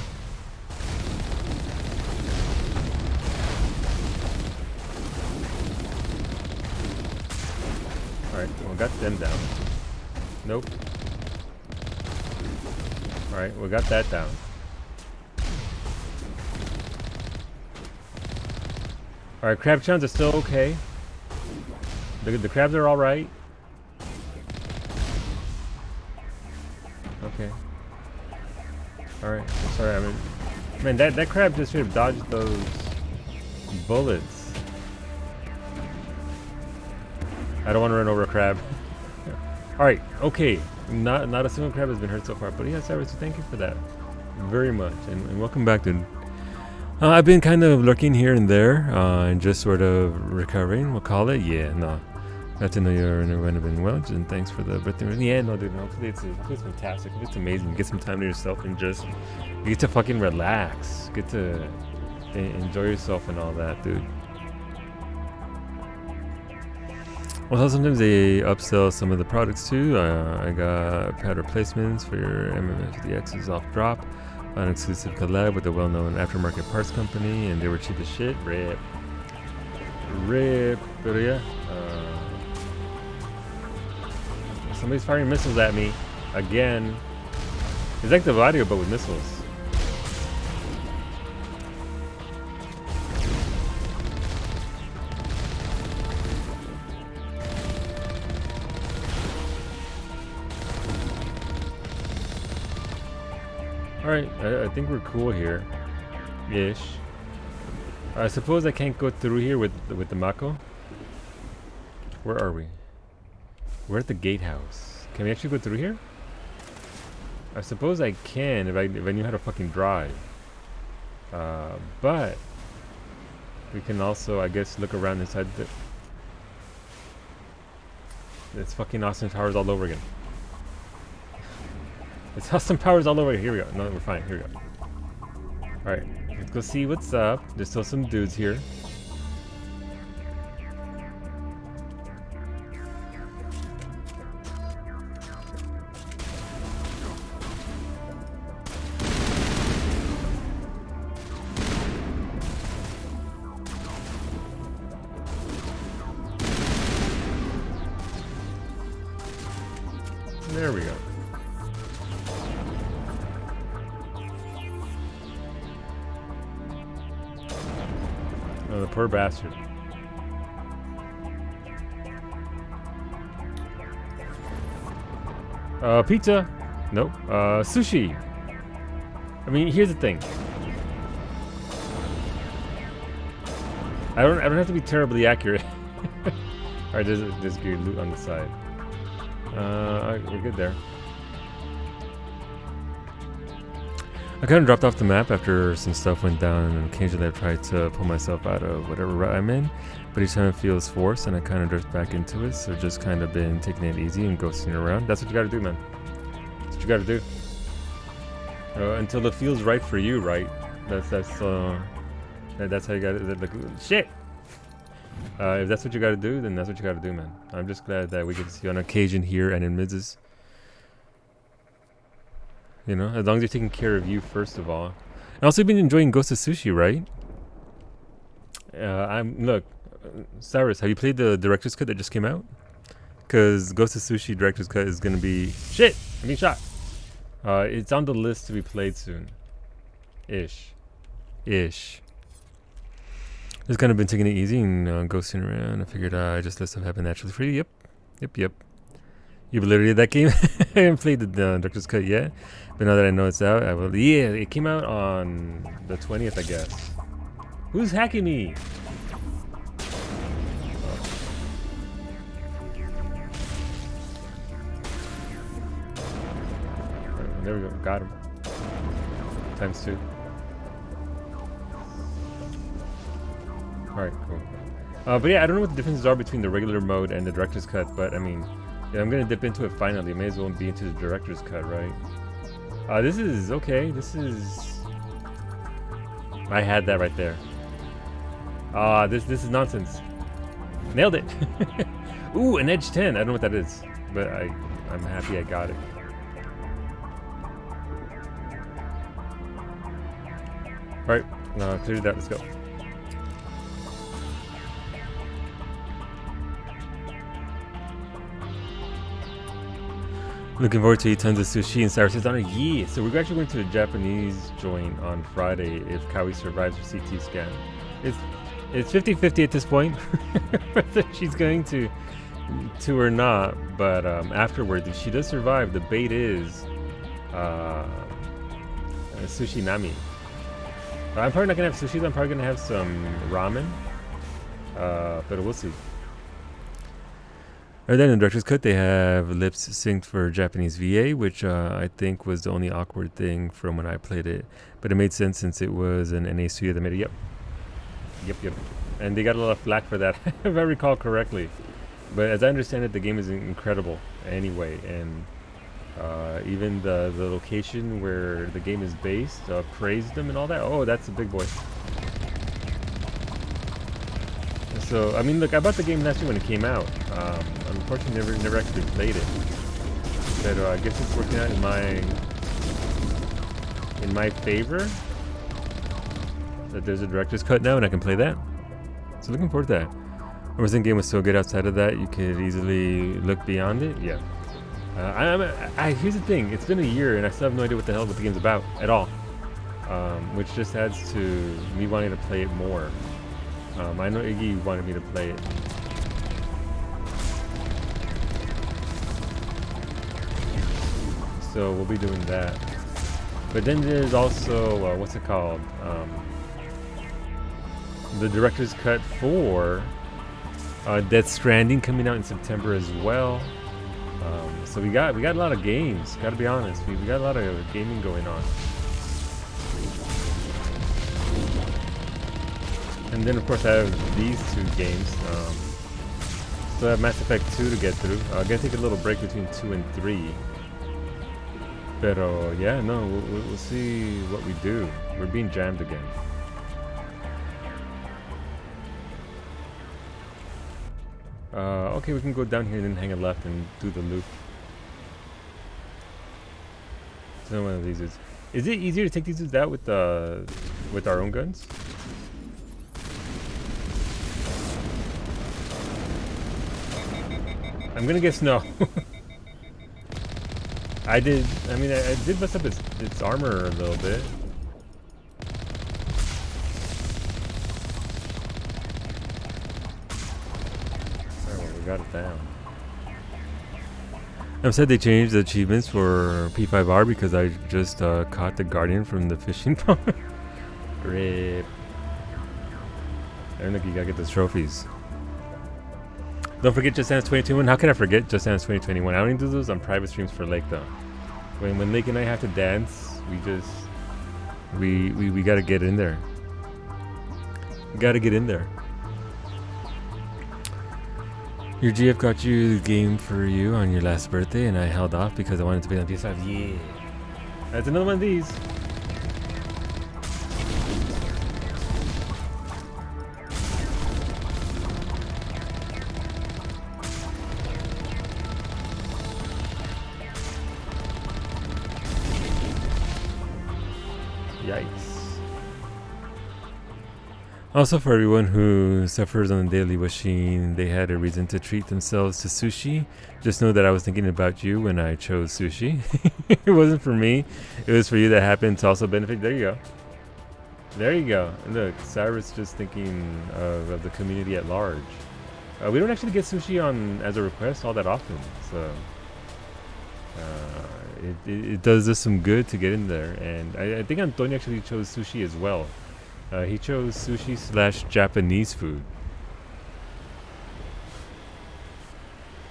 Alright, well, got them down. Nope. Alright, we got that down. Alright, crab chowns are still okay. The crabs are alright. Okay. Alright, I'm sorry, I mean... Man, that crab just should have dodged those bullets. I don't want to run over a crab. Alright, okay. Not a single crab has been hurt so far, but yes, Cyrus, thank you for that. Very much, and welcome back, dude. I've been kind of lurking here and there, and just sort of recovering, we'll call it. Yeah, no. Glad to know you're been well, and thanks for the birthday. Yeah, no, dude, hopefully it's fantastic. It's amazing. Get some time to yourself and just, you get to fucking relax. Get to enjoy yourself and all that, dude. Well, sometimes they upsell some of the products too. I got pad replacements for your MMF50X's off drop. An exclusive collab with a well-known aftermarket parts company, and they were cheap as shit. Rip. But yeah. Somebody's firing missiles at me. Again. It's like the audio, but with missiles. Alright, I think we're cool here. Ish. I suppose I can't go through here with the Mako. Where are we? We're at the gatehouse. Can we actually go through here? I suppose I can if I knew how to fucking drive. But we can also, I guess, look around inside the... It's fucking Austin Powers all over again. It's Austin Powers all over. Here we go. No, we're fine. Here we go. Alright, let's go see what's up. There's still some dudes here. There we go. Oh, the poor bastard. Pizza? Nope. Sushi. I mean, here's the thing. I don't have to be terribly accurate. Alright, there's geared loot on the side. Alright, we're good there. I kind of dropped off the map after some stuff went down, and occasionally I tried to pull myself out of whatever rut I'm in, but each time it feels forced and I kind of drift back into it, so just kind of been taking it easy and ghosting around. That's what you gotta do, man. That's what you gotta do. Until it feels right for you, right? That's how you gotta, like, shit! If that's what you gotta do, then that's what you gotta do, man. I'm just glad that we get to see you on occasion here and in Midses. You know, as long as you're taking care of you first of all. And also, you've been enjoying Ghost of Sushi, right? Look, Cyrus, have you played the director's cut that just came out? Because Ghost of Sushi director's cut is gonna be shit. I'm being shot. It's on the list to be played soon. Ish. Just kind of been taking it easy and ghosting around. I figured I just let stuff happen naturally for you. Yep. You've literally that game. I haven't played the director's cut yet, but now that I know it's out, I will. Yeah, it came out on the 20th, I guess. Who's hacking me? Right, there we go. Got him. ×2. Alright, cool. But yeah, I don't know what the differences are between the regular mode and the director's cut, but I mean, yeah, I'm gonna dip into it finally. May as well be into the director's cut, right? This is okay. This is... I had that right there. This is nonsense. Nailed it. Ooh, an edge 10. I don't know what that is, but I'm happy I got it. All right, cleared that. Let's go. Looking forward to eat tons of sushi and sour says on a yeah. So we're actually going to a Japanese joint on Friday if Kawi survives her CT scan. It's 50-50 at this point whether she's going to or not. But afterwards, if she does survive, the bait is sushi nami. I'm probably not gonna have sushi. I'm probably gonna have some ramen. But we'll see. Or then in the director's cut, they have lips synced for Japanese VA, which I think was the only awkward thing from when I played it. But it made sense since it was an NA studio that made it. Yep. And they got a lot of flack for that, if I recall correctly. But as I understand it, the game is incredible anyway. And even the location where the game is based praised them and all that. Oh, that's a big boy. So, I mean, look, I bought the game last year when it came out. Unfortunately, never actually played it. But I guess it's working out in my favor. That there's a director's cut now and I can play that. So looking forward to that. Resident game was so good outside of that, you could easily look beyond it. Yeah. Here's the thing. It's been a year and I still have no idea what the hell the game's about at all. Which just adds to me wanting to play it more. I know Iggy wanted me to play it. So we'll be doing that. But then there's also, what's it called? The director's cut for Death Stranding coming out in September as well. So we got a lot of games. Gotta be honest, we got a lot of gaming going on. And then of course I have these two games. Still have Mass Effect 2 to get through. I'm gonna take a little break between 2 and 3. Pero yeah, no, we'll see what we do. We're being jammed again. Okay, we can go down here and then hang a left and do the loop. So one of these is it easier to take these dudes out with our own guns? I'm gonna guess no. I did mess up its armor a little bit. Oh, well, we got it down. I'm sad they changed the achievements for P5R because I just caught the Guardian from the fishing pond. Rip. And look, you gotta get those trophies. Don't forget Just Dance 2021. How can I forget Just Dance 2021? I only do those on private streams for Lake though. When Lake and I have to dance, we gotta get in there. We gotta get in there. Your GF got you the game for you on your last birthday, and I held off because I wanted to be on PS5. Yeah, that's another one of these. Yikes. Also, for everyone who suffers on the daily wishing they had a reason to treat themselves to sushi, just know that I was thinking about you when I chose sushi. It wasn't for me. It was for you that happened to also benefit. There you go. There you go. And look, Cyrus just thinking of the community at large. We don't actually get sushi on as a request all that often, so it does us some good to get in there. And I think Antonio actually chose sushi as well. He chose sushi / Japanese food.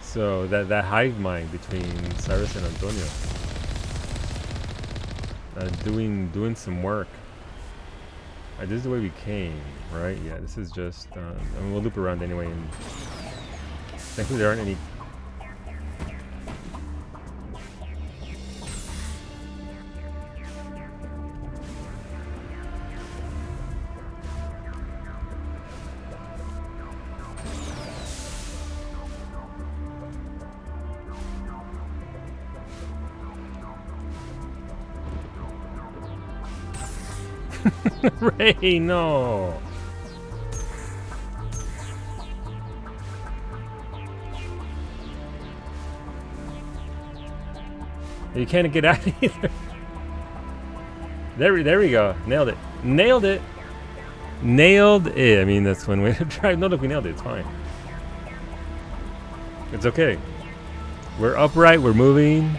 So that hive mind between Cyrus and Antonio, doing some work. This is the way we came, right? Yeah, this is just. I mean, we'll loop around anyway, and thankfully there aren't any. Ray, no. You can't get out either. There we go. Nailed it. Nailed it. Nailed it. I mean, that's one way to try. No, look, we nailed it. It's fine. It's okay. We're upright. We're moving.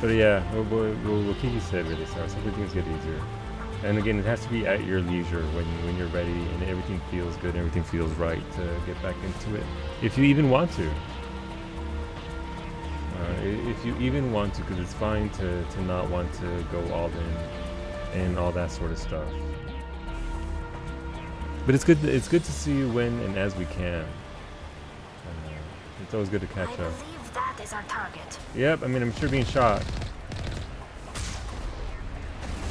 But yeah, we'll keep you said really, so some things get easier. And again, it has to be at your leisure when you're ready and everything feels good, everything feels right to get back into it. If you even want to. If you even want to, because it's fine to not want to go all in and all that sort of stuff. But it's good to see you when and as we can. It's always good to catch up. believe that is our target. Yep, I mean, I'm sure being shot.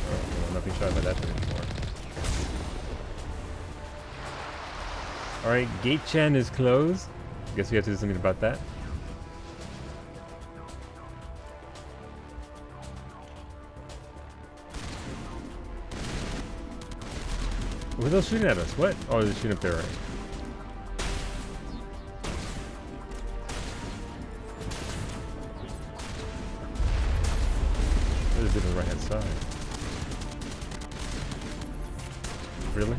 Oh, well, I'm not being shot by that thing anymore. Alright, Gate Chan is closed. Guess we have to do something about that. What are those shooting at us? What? Oh, they're shooting up there, right? There's a bit on the right hand side. Really?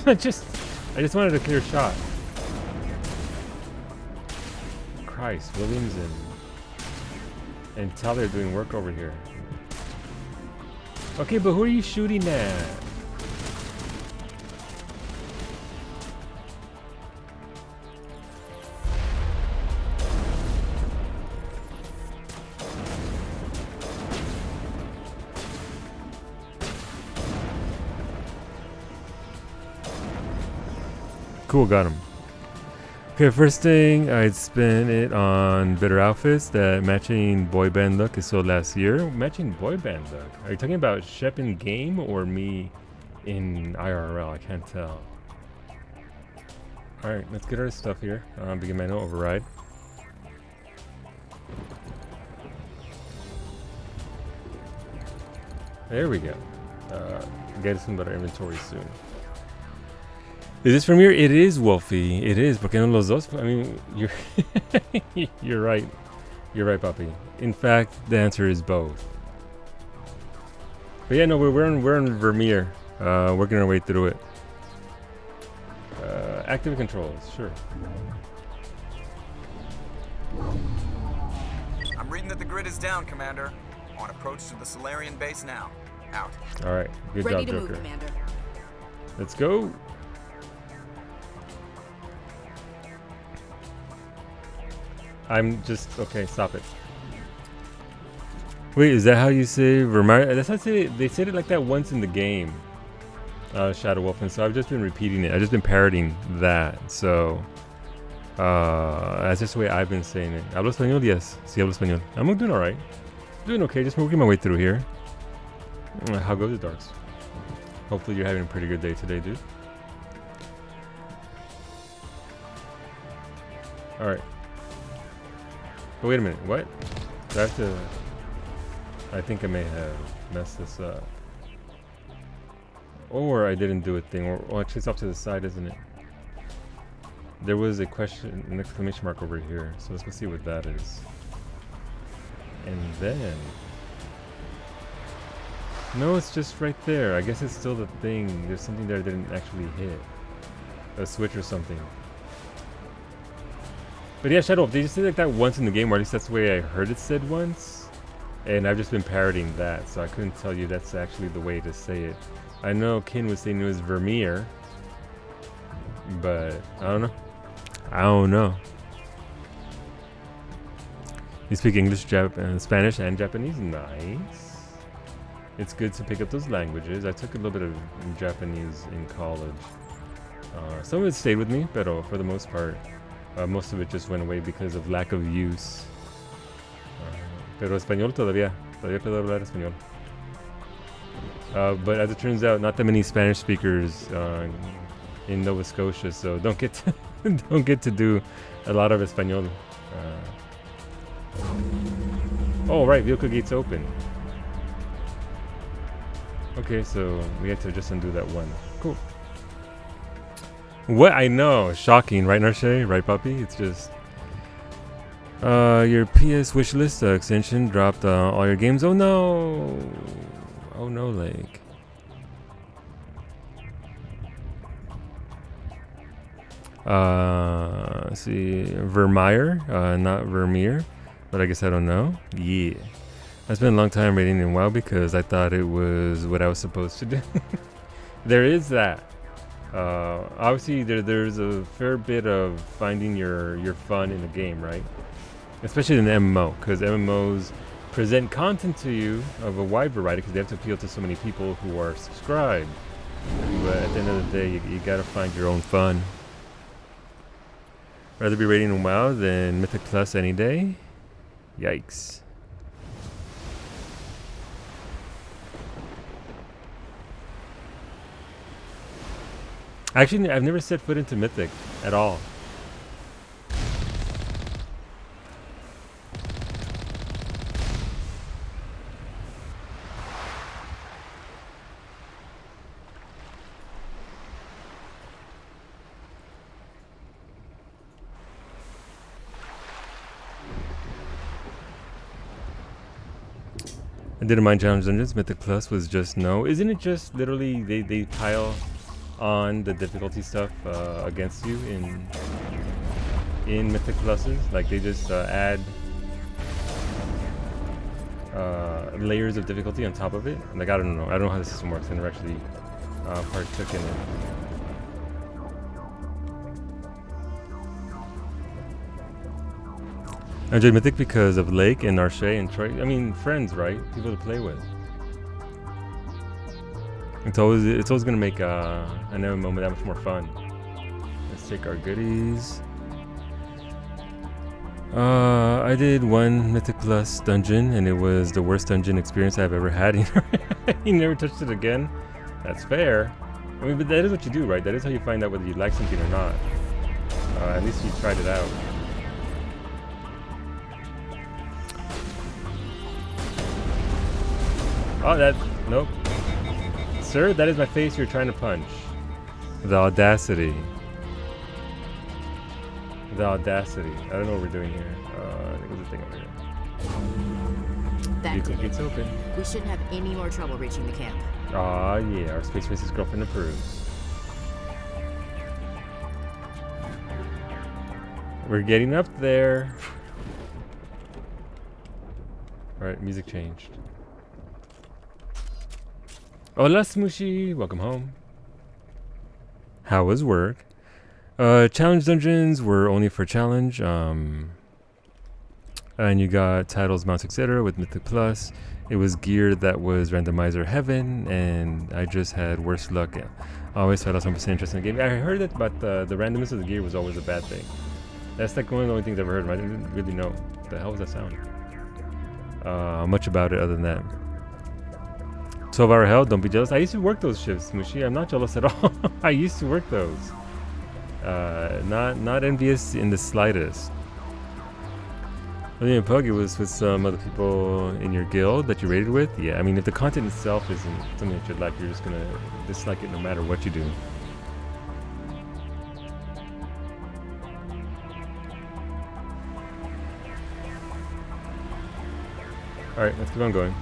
I just wanted a clear shot. Christ, Williams and Tyler doing work over here. Okay, but who are you shooting at? Cool, got him. Okay, first thing, I'd spent it on better outfits. That matching boy band look is sold last year. Matching boy band look? Are you talking about Shep in game or me in IRL? I can't tell. Alright, let's get our stuff here. Begin manual override. There we go. Get some better inventory soon. Is this from here? It is, Wolfie. It is. ¿Por qué no los dos? I mean, you're you're right. You're right, Papi. In fact, the answer is both. But yeah, no, we're in Vermeer, working our way through it. Active controls, sure. I'm reading that the grid is down, Commander. On approach to the Solarian base now. Out. All right, good Ready job, to Joker. move, Commander. Let's go. I'm just okay. Stop it. Wait, is that how you say Vermeer? That's how they said it like that once in the game, Shadow Wolf, and so I've just been repeating it. I've just been parroting that. So that's just the way I've been saying it. Hablo español, yes. Sí, hablo español. I'm doing all right. Doing okay. Just working my way through here. How goes it, Darks? Hopefully you're having a pretty good day today, dude. All right. Oh, wait a minute, what? Do I have to... I think I may have messed this up. Or I didn't do a thing, or actually it's off to the side, isn't it? There was a question, an exclamation mark over here, so let's go see what that is. And then... No, it's just right there. I guess it's still the thing. There's something there I didn't actually hit. A switch or something. But yeah, Shadow, they just said like that once in the game, or at least that's the way I heard it said once. And I've just been parroting that, so I couldn't tell you that's actually the way to say it. I know Kin was saying it was Vermeer, but I don't know. I don't know. You speak English, Spanish, and Japanese? Nice. It's good to pick up those languages. I took a little bit of Japanese in college. Some of it stayed with me, but for the most part, most of it just went away because of lack of use. Pero español todavía puedo hablar español. But as it turns out, not that many Spanish speakers in Nova Scotia, so don't get to do a lot of español. Oh, right, vehicle gates open. Okay, so we had to just undo that one. Cool. What? I know. Shocking, right, Narshe? Right, puppy? It's just... your PS wishlist extension dropped all your games. Oh, no. Oh, no, Lake. Let's see. Vermeer. Not Vermeer. But I guess I don't know. Yeah. I spent a long time rating in WoW because I thought it was what I was supposed to do. There is that. Obviously, there's a fair bit of finding your fun in a game, right? Especially in an MMO, because MMOs present content to you of a wide variety because they have to appeal to so many people who are subscribed. But at the end of the day, you gotta find your own fun. Rather be rating in WoW than Mythic Plus any day? Yikes. Actually, I've never set foot into Mythic at all. I didn't mind Challenge Dungeons. Mythic Plus was just no. Isn't it just literally they pile on the difficulty stuff against you in Mythic Pluses? Like they just add layers of difficulty on top of it? Like I don't know. I don't know how the system works. I never actually partook in it. I enjoyed Mythic because of Lake and Narshe and Troy. I mean, friends, right? People to play with. It's always gonna make an MMO that much more fun. Let's take our goodies. I did one Mythic Plus dungeon, and it was the worst dungeon experience I've ever had. You never touched it again. That's fair. I mean, but that is what you do, right? That is how you find out whether you like something or not. At least you tried it out. Oh, nope. Sir, that is my face you're trying to punch. The audacity. The audacity. I don't know what we're doing here. I think there's a thing over here. That did It's open. We shouldn't have any more trouble reaching the camp. Aw, yeah. Our Space Race's girlfriend approves. We're getting up there. Alright, music changed. Hola, Smooshy. Welcome home. How was work? Challenge dungeons were only for challenge. And you got titles, mounts, etc. with Mythic Plus. It was gear that was randomizer heaven, and I just had worse luck. I always thought I was 100% interested in the game. I heard that, but the randomness of the gear was always a bad thing. That's like one of the only things I've ever heard. I didn't really know. What the hell was that sound? Much about it other than that. 12-hour hell, don't be jealous. I used to work those shifts, Smooshy. I'm not jealous at all. I used to work those. Not envious in the slightest. William Pug, it was with some other people in your guild that you raided with. Yeah, I mean, if the content itself isn't something that you like, you're just gonna dislike it no matter what you do. All right, let's keep on going.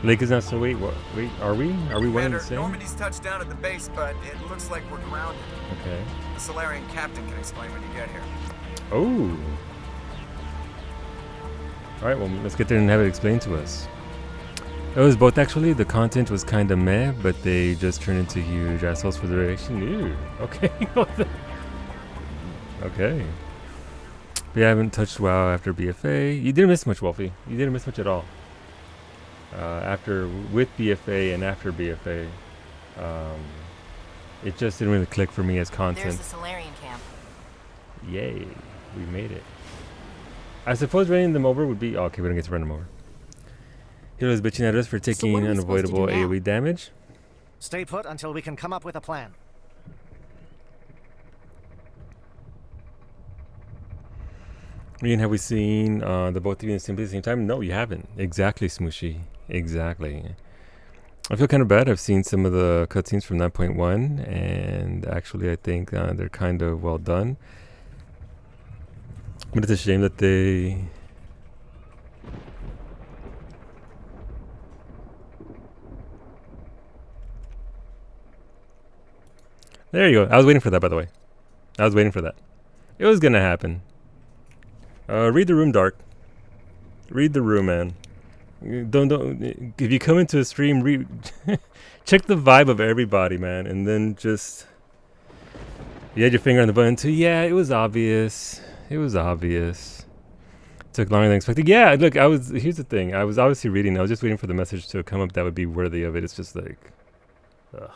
Lake is not so wait, are we one and the same? Normandy's touched down at the base, but it looks like we're grounded. Okay. The Solarian captain can explain when you get here. Oh. Alright, well let's get there and have it explained to us. It was both actually. The content was kinda meh, but they just turned into huge assholes for the reaction. Ew. Okay. Okay. But yeah, I haven't touched WoW after BFA. You didn't miss much, Wolfie. You didn't miss much at all. With BFA and after BFA, it just didn't really click for me as content. There's the Solarian camp. Yay, we made it. I suppose running them over would be... Oh, okay, we don't get to run them over. Hero's bitching at us for taking what are we supposed to do unavoidable now? AoE damage. Stay put until we can come up with a plan. Ian, have we seen the both of you in simply at the same time? No, you haven't. Exactly, Smooshy. Exactly. I feel kind of bad. I've seen some of the cutscenes from 9.1, and actually I think they're kind of well done. But it's a shame that they... There you go. I was waiting for that, by the way. I was waiting for that. It was gonna happen. Read the room, Dark. Read the room, man. Don't. If you come into a stream, check the vibe of everybody, man, and then just. You had your finger on the button too. Yeah, it was obvious. It was obvious. Took longer than expected. Yeah, look, here's the thing. I was obviously reading. I was just waiting for the message to come up that would be worthy of it. It's just like, ugh.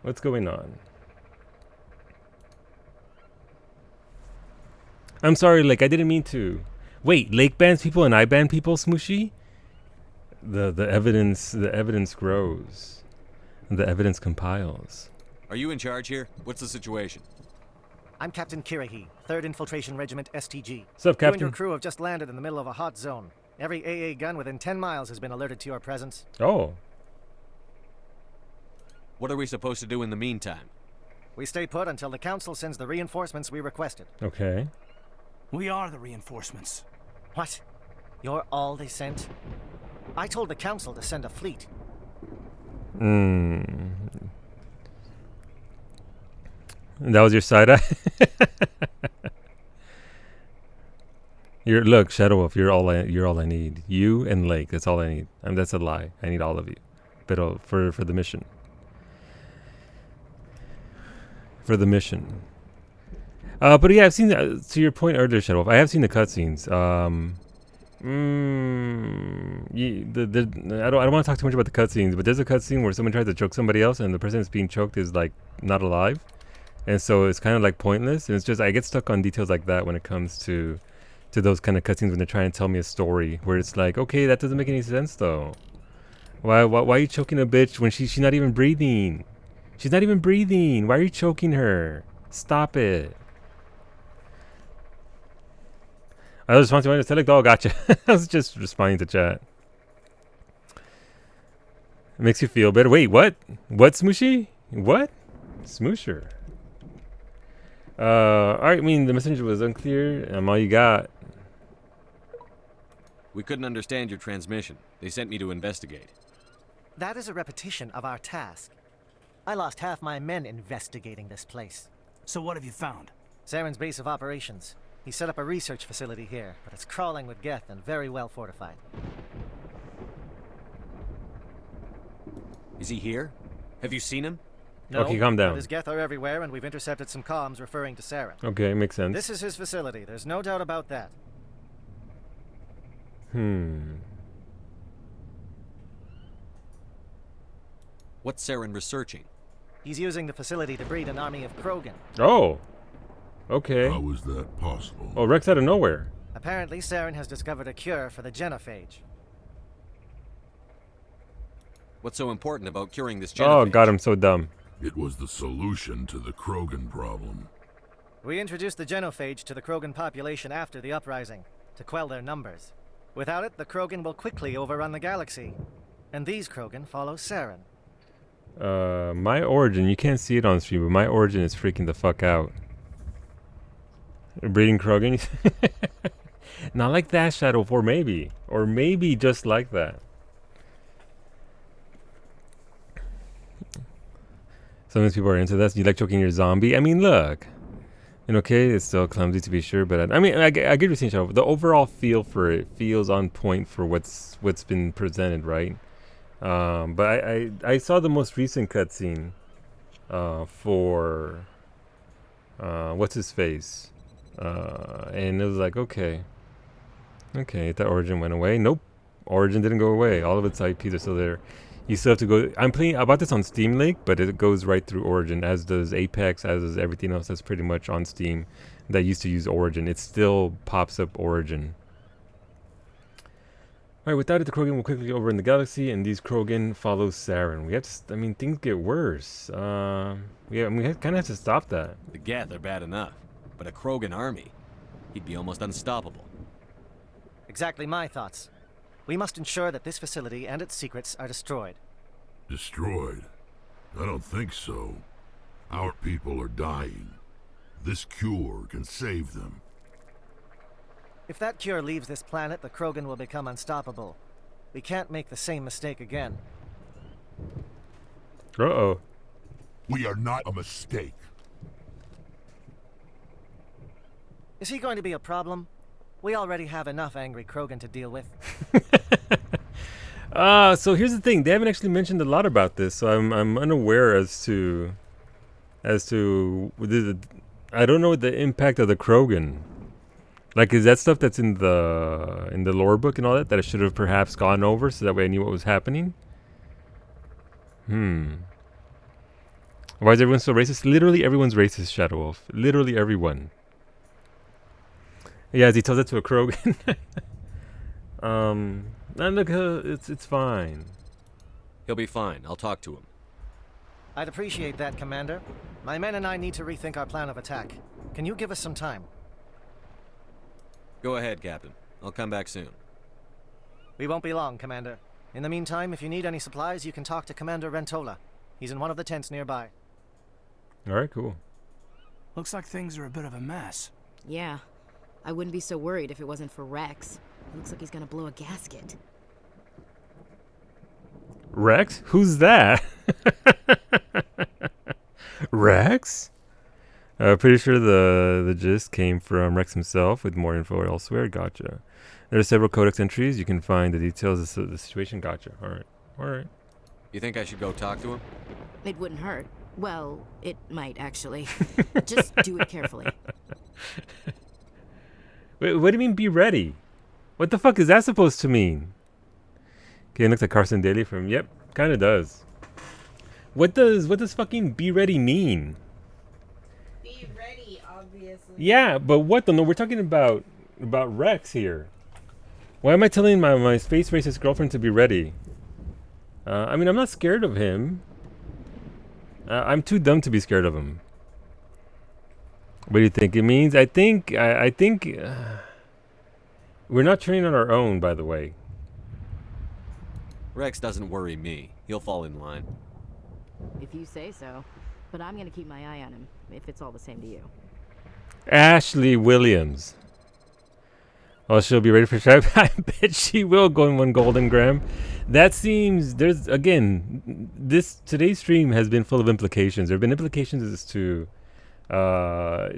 What's going on? I'm sorry, like I didn't mean to. Wait, Lake bans people and I ban people, Smooshy? The evidence grows. The evidence compiles. Are you in charge here? What's the situation? I'm Captain Kirahi, 3rd Infiltration Regiment STG. Sup, You and Captain? your crew have just landed in the middle of a hot zone. Every AA gun within 10 miles has been alerted to your presence. Oh. What are we supposed to do in the meantime? We stay put until the Council sends the reinforcements we requested. Okay. We are the reinforcements. What? You're all they sent? I told the Council to send a fleet. Hmm. That was your side eye? Look, Shadow Wolf, you're all I need. You and Lake, that's all I need. I mean, that's a lie. I need all of you. But for the mission. For the mission. But yeah, I've seen to your point earlier, Shadow Wolf, I have seen the cutscenes. I don't want to talk too much about the cutscenes, but there's a cutscene where someone tries to choke somebody else, and the person that's being choked is like not alive, and so it's kind of like pointless. And it's just I get stuck on details like that when it comes to those kind of cutscenes when they're trying to tell me a story where it's like, okay, that doesn't make any sense though. Why are you choking a bitch when she's not even breathing? She's not even breathing. Why are you choking her? Stop it. I was responding to Select. Oh, gotcha. I was just responding to chat. It makes you feel better. Wait, what? What, Smooshy? What? Smoosher. Alright, I mean, the messenger was unclear. All you got. We couldn't understand your transmission. They sent me to investigate. That is a repetition of our task. I lost half my men investigating this place. So what have you found? Saren's base of operations. He set up a research facility here, but it's crawling with Geth and very well fortified. Is he here? Have you seen him? No, okay, calm down. but his Geth are everywhere, and we've intercepted some comms referring to Saren. Okay, makes sense. This is his facility. There's no doubt about that. What's Saren researching? He's using the facility to breed an army of Krogan. Oh. Okay. How is that possible? Oh, Rex out of nowhere. Apparently, Saren has discovered a cure for the genophage. What's so important about curing this Oh, genophage? God, I'm so dumb. It was the solution to the Krogan problem. We introduced the genophage to the Krogan population after the uprising, to quell their numbers. Without it, the Krogan will quickly overrun the galaxy. And these Krogan follow Saren. My origin, you can't see it on stream, but my origin is freaking the fuck out. Breeding Krogan? Not like that, Shadow 4, maybe. Or maybe just like that. Some of these people are into that. You like choking your zombie? I mean, look. And okay, it's still clumsy to be sure, but I mean, I get what you're saying, Shadow. The overall feel for it feels on point for what's been presented, right? But I saw the most recent cutscene for what's his face, and it was like, okay, that origin went away. Nope, origin didn't go away. All of its IPs are still there. You still have to go. I'm playing about this on Steam Link, but it goes right through Origin, as does Apex, as does everything else that's pretty much on Steam that used to use Origin. It still pops up Origin. Alright, without it, the Krogan will quickly over in the galaxy, and these Krogan follow Saren. We have to, I mean, things get worse. Yeah, I mean, we kind of have to stop that. The Geth are bad enough, but a Krogan army, he'd be almost unstoppable. Exactly my thoughts. We must ensure that this facility and its secrets are destroyed. Destroyed? I don't think so. Our people are dying. This cure can save them. If that cure leaves this planet, the Krogan will become unstoppable. We can't make the same mistake again. Uh-oh. We are not a mistake. Is he going to be a problem? We already have enough angry Krogan to deal with. So here's the thing. They haven't actually mentioned a lot about this, so I'm unaware as to I don't know the impact of the Krogan. Like, is that stuff that's in the lore book and all that I should have perhaps gone over so that way I knew what was happening? Why is everyone so racist? Literally everyone's racist, Shadow Wolf. Literally everyone. Yeah, as he tells it to a Krogan. And look, it's fine. He'll be fine. I'll talk to him. I'd appreciate that, Commander. My men and I need to rethink our plan of attack. Can you give us some time? Go ahead, Captain. I'll come back soon. We won't be long, Commander. In the meantime, if you need any supplies, you can talk to Commander Rentola. He's in one of the tents nearby. Alright, cool. Looks like things are a bit of a mess. Yeah. I wouldn't be so worried if it wasn't for Rex. It looks like he's gonna blow a gasket. Rex? Who's that? Rex? Pretty sure the gist came from Rex himself, with more info elsewhere. Gotcha. There are several codex entries. You can find the details of the situation. Gotcha. Alright. You think I should go talk to him? It wouldn't hurt. Well, it might, actually. Just do it carefully. Wait, what do you mean, be ready? What the fuck is that supposed to mean? Okay, it looks like Carson Daly from... Yep, kind of does. What does fucking be ready mean? Be ready, obviously. Yeah, but what the... No, we're talking about Rex here. Why am I telling my space racist girlfriend to be ready? I mean, I'm not scared of him. I'm too dumb to be scared of him. What do you think it means? I think we're not training on our own, by the way. Rex doesn't worry me. He'll fall in line. If you say so. But I'm gonna keep my eye on him, if it's all the same to you. Ashley Williams. Oh, she'll be ready for tribe. I bet she will go in one golden gram. That seems... There's... Again, today's stream has been full of implications. There have been implications as to...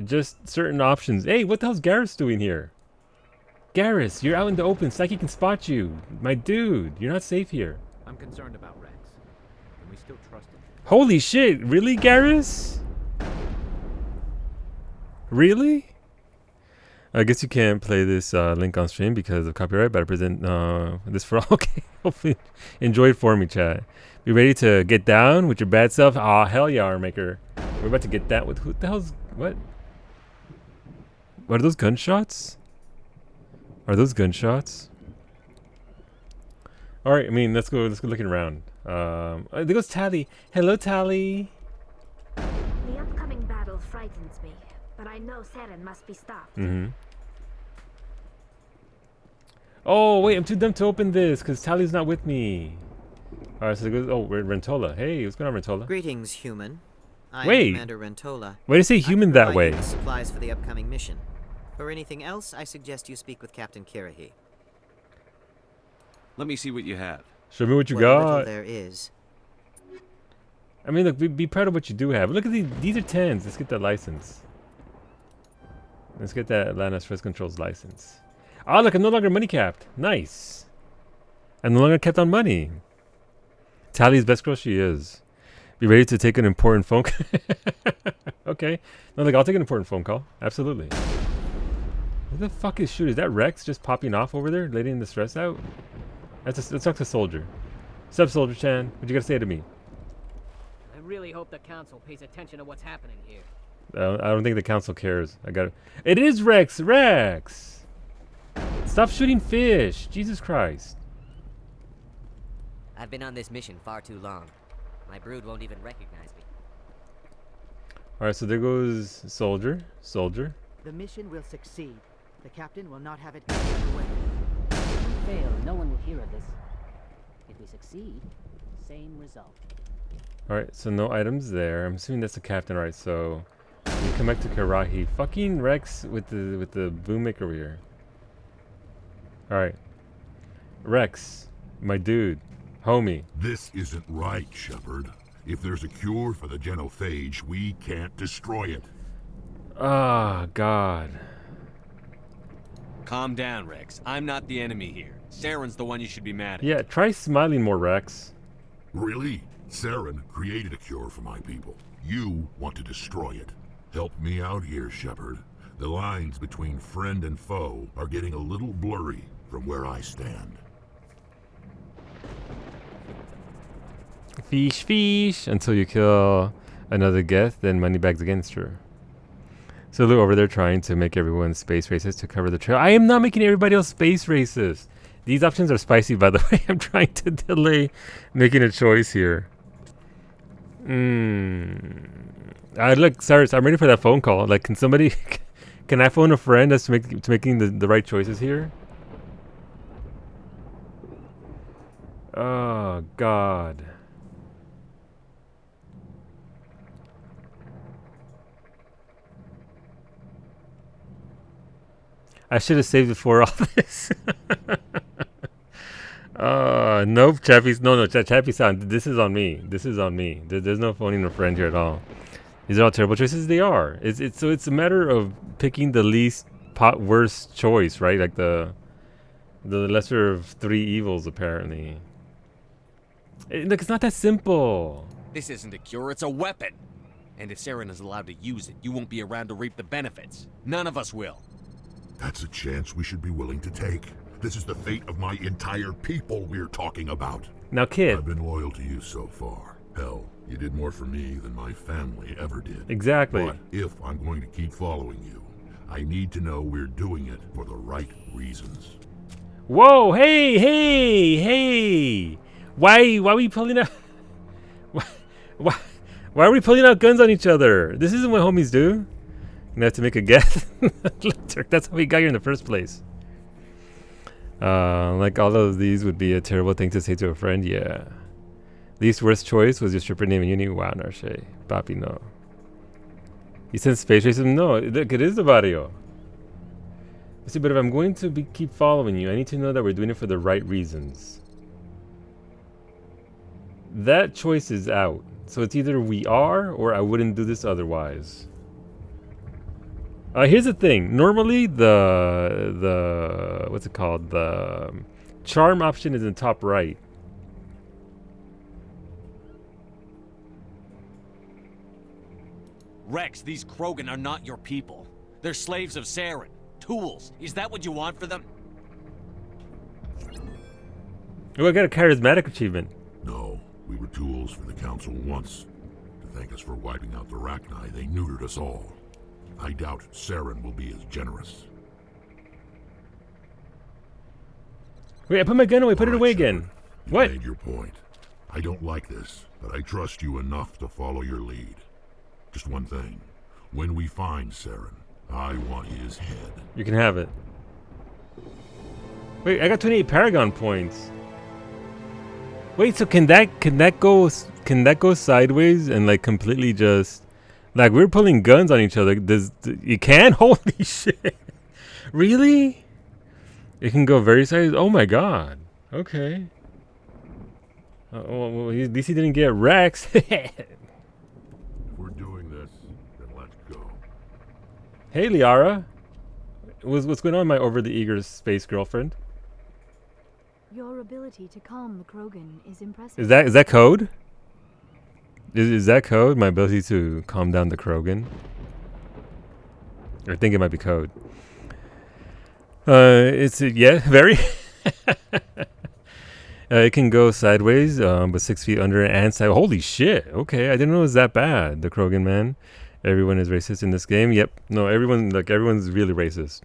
just certain options. Hey, what the hell's Garrus doing here? Garrus, you're out in the open. Psyche can spot you. My dude, you're not safe here. I'm concerned about Rex. Can we still trust him? Holy shit, really, Garrus? Really? I guess you can't play this link on stream because of copyright, but I present this for all. Okay, hopefully enjoy it for me, chat. Be ready to get down with your bad self. Aw, hell yeah, Armmaker. We're about to get that with... Who the hell's... What? What are those gunshots? Are those gunshots? Alright, I mean, let's go looking around. There goes Tally. Hello, Tally. The upcoming battle frightens me, but I know Saren must be stopped. Oh, wait, I'm too dumb to open this because Tally's not with me. Alright, so it goes... Oh, we're at Rentola. Hey, what's going on, Rentola? Greetings, human. I Wait. am Commander Rentola. Why do you say human that way? I supplies for the upcoming mission. For anything else, I suggest you speak with Captain Kirahi. Let me see what you have. Show me what you Little got. there is. I mean, look, be proud of what you do have. Look at these are 10s. Let's get that license. Let's get that Atlanta Stress Controls license. Oh, look, I'm no longer money capped. Nice. I'm no longer kept on money. Tally's best girl she is. Be ready to take an important phone call. Okay. No, look, I'll take an important phone call. Absolutely. What the fuck is shoot? Is that Rex just popping off over there, letting the stress out? Let's talk to Soldier. What's up, Soldier Chan? What you gotta say to me? I really hope the council pays attention to what's happening here. I don't think the council cares. It is Rex! Rex! Stop shooting fish! Jesus Christ. I've been on this mission far too long. My brood won't even recognize me. Alright, so there goes Soldier. Soldier. The mission will succeed. The captain will not have it get away. If we fail, no one will hear of this. If we succeed, same result. Alright, so no items there. I'm assuming that's the captain, right? So we come back to Karahi. Fucking Rex with the boommaker over here. Alright. Rex, my dude, homie. This isn't right, Shepard. If there's a cure for the genophage, we can't destroy it. Ah, God. Calm down, Rex. I'm not the enemy here. Saren's the one you should be mad at. Yeah, try smiling more, Rex. Really? Saren created a cure for my people. You want to destroy it. Help me out here, Shepard. The lines between friend and foe are getting a little blurry from where I stand. Fish, fish. Until you kill another Geth, then money bags against her. So look over there trying to make everyone space racist to cover the trail. I am not making everybody else space racist. These options are spicy, by the way. I'm trying to delay making a choice here. Look, Cyrus, I'm ready for that phone call. Like, can somebody... can I phone a friend as to making the right choices here? Oh, God. I should have saved it for all this. Nope, Chappie's. No, Chappie's sound. This is on me. This is on me. There's no phoning a friend here at all. These are all terrible choices. They are. So it's a matter of picking the least worst choice, right? Like the lesser of three evils, apparently. Look, it's not that simple. This isn't a cure, it's a weapon. And if Saren is allowed to use it, you won't be around to reap the benefits. None of us will. That's a chance we should be willing to take. This is the fate of my entire people we're talking about. Now, kid. I've been loyal to you so far. Hell, you did more for me than my family ever did. Exactly. But if I'm going to keep following you, I need to know we're doing it for the right reasons. Whoa, hey. Why are we pulling out... Why are we pulling out guns on each other? This isn't what homies do. You have to make a guess. That's how we got here in the first place. Like all of these would be a terrible thing to say to a friend. Yeah. Least worst choice was your stripper name in uni. Wow, Narshe. Papi, no. You said space racism? No, look, it is the barrio. See, but if I'm going to keep following you, I need to know that we're doing it for the right reasons. That choice is out. So it's either we are, or I wouldn't do this otherwise. Here's the thing. Normally, the what's it called? The charm option is in the top right. Rex, these Krogan are not your people. They're slaves of Saren. Tools. Is that what you want for them? Oh, I got a charismatic achievement. No, we were tools for the Council once. To thank us for wiping out the Rachni, they neutered us all. I doubt Saren will be as generous. Wait, I put my gun away. Put it away again. What? You made your point. I don't like this, but I trust you enough to follow your lead. Just one thing. When we find Saren, I want his head. You can have it. Wait, I got 28 Paragon points. Wait, so can that go sideways and like completely just like we're pulling guns on each other? You can? Holy shit! Really? It can go very sideways. Oh my god. Okay. Well, at least he didn't get Rex. If we're doing this, then let's go. Hey, Liara. What's going on, my over-the-eager space girlfriend? Your ability to calm the Krogan is impressive. Is that code? Is that code? My ability to calm down the Krogan? I think it might be code. It's yeah, very. It can go sideways, but 6 feet under and side. Holy shit! Okay, I didn't know it was that bad. The Krogan man. Everyone is racist in this game. Yep. No, everyone's really racist.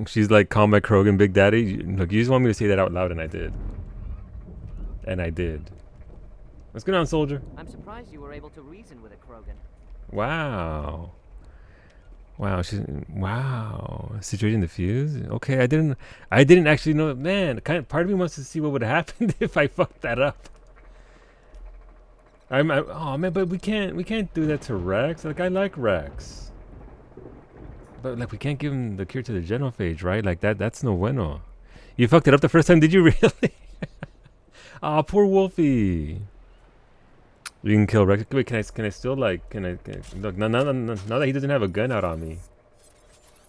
She's like, call my Krogan Big Daddy. Look, you just want me to say that out loud, and I did. And I did. What's going on, soldier? I'm surprised you were able to reason with a Krogan. Wow. Wow, wow. Situation diffused. Okay, I didn't actually know. Man, part of me wants to see what would happen if I fucked that up. Oh man, but we can't do that to Rex. Like, I like Rex, but like we can't give him the cure to the genophage, right? Like that's no bueno. You fucked it up the first time, did you really? Oh, poor Wolfie. You can kill Rex. Wait, can I still like? Can I look? No, that he doesn't have a gun out on me.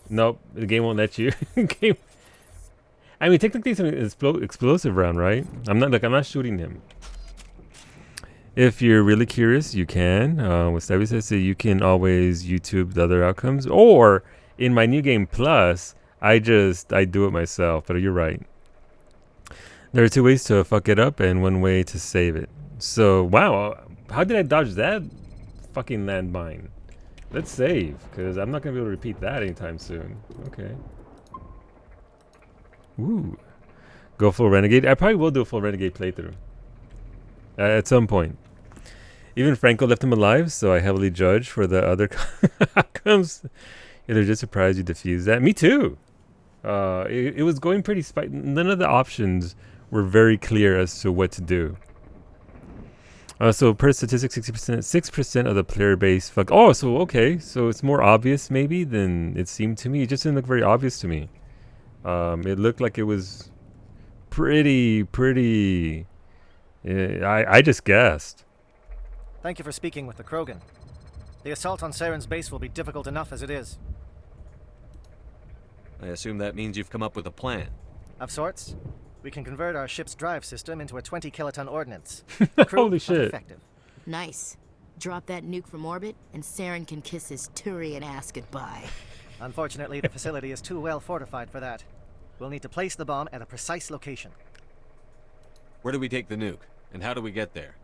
Nope, the game won't let you. I mean, technically it's an explosive round, right? I'm not shooting him. If you're really curious, you can. What Stabby says, so you can always YouTube the other outcomes, or in my new game Plus, I do it myself. But you're right. There are 2 ways to fuck it up and 1 way to save it. So wow, how did I dodge that fucking landmine? Let's save, because I'm not gonna be able to repeat that anytime soon. Okay. Ooh. Go full Renegade. I probably will do a full Renegade playthrough. At some point. Even Franco left him alive, so I heavily judge for the other outcomes. Yeah, they're just surprised you defused that. Me too. It was going pretty none of the options were very clear as to what to do. So per statistics, 6% of the player base fuck. Oh, so okay, so it's more obvious maybe than it seemed to me. It just didn't look very obvious to me. It looked like it was pretty. I just guessed. Thank you for speaking with the Krogan. The assault on Saren's base will be difficult enough as it is. I assume that means you've come up with a plan. Of sorts. We can convert our ship's drive system into a 20 kiloton ordnance. Holy shit. Effective. Nice. Drop that nuke from orbit, and Saren can kiss his Turian ass goodbye. Unfortunately, the facility is too well fortified for that. We'll need to place the bomb at a precise location. Where do we take the nuke? And how do we get there?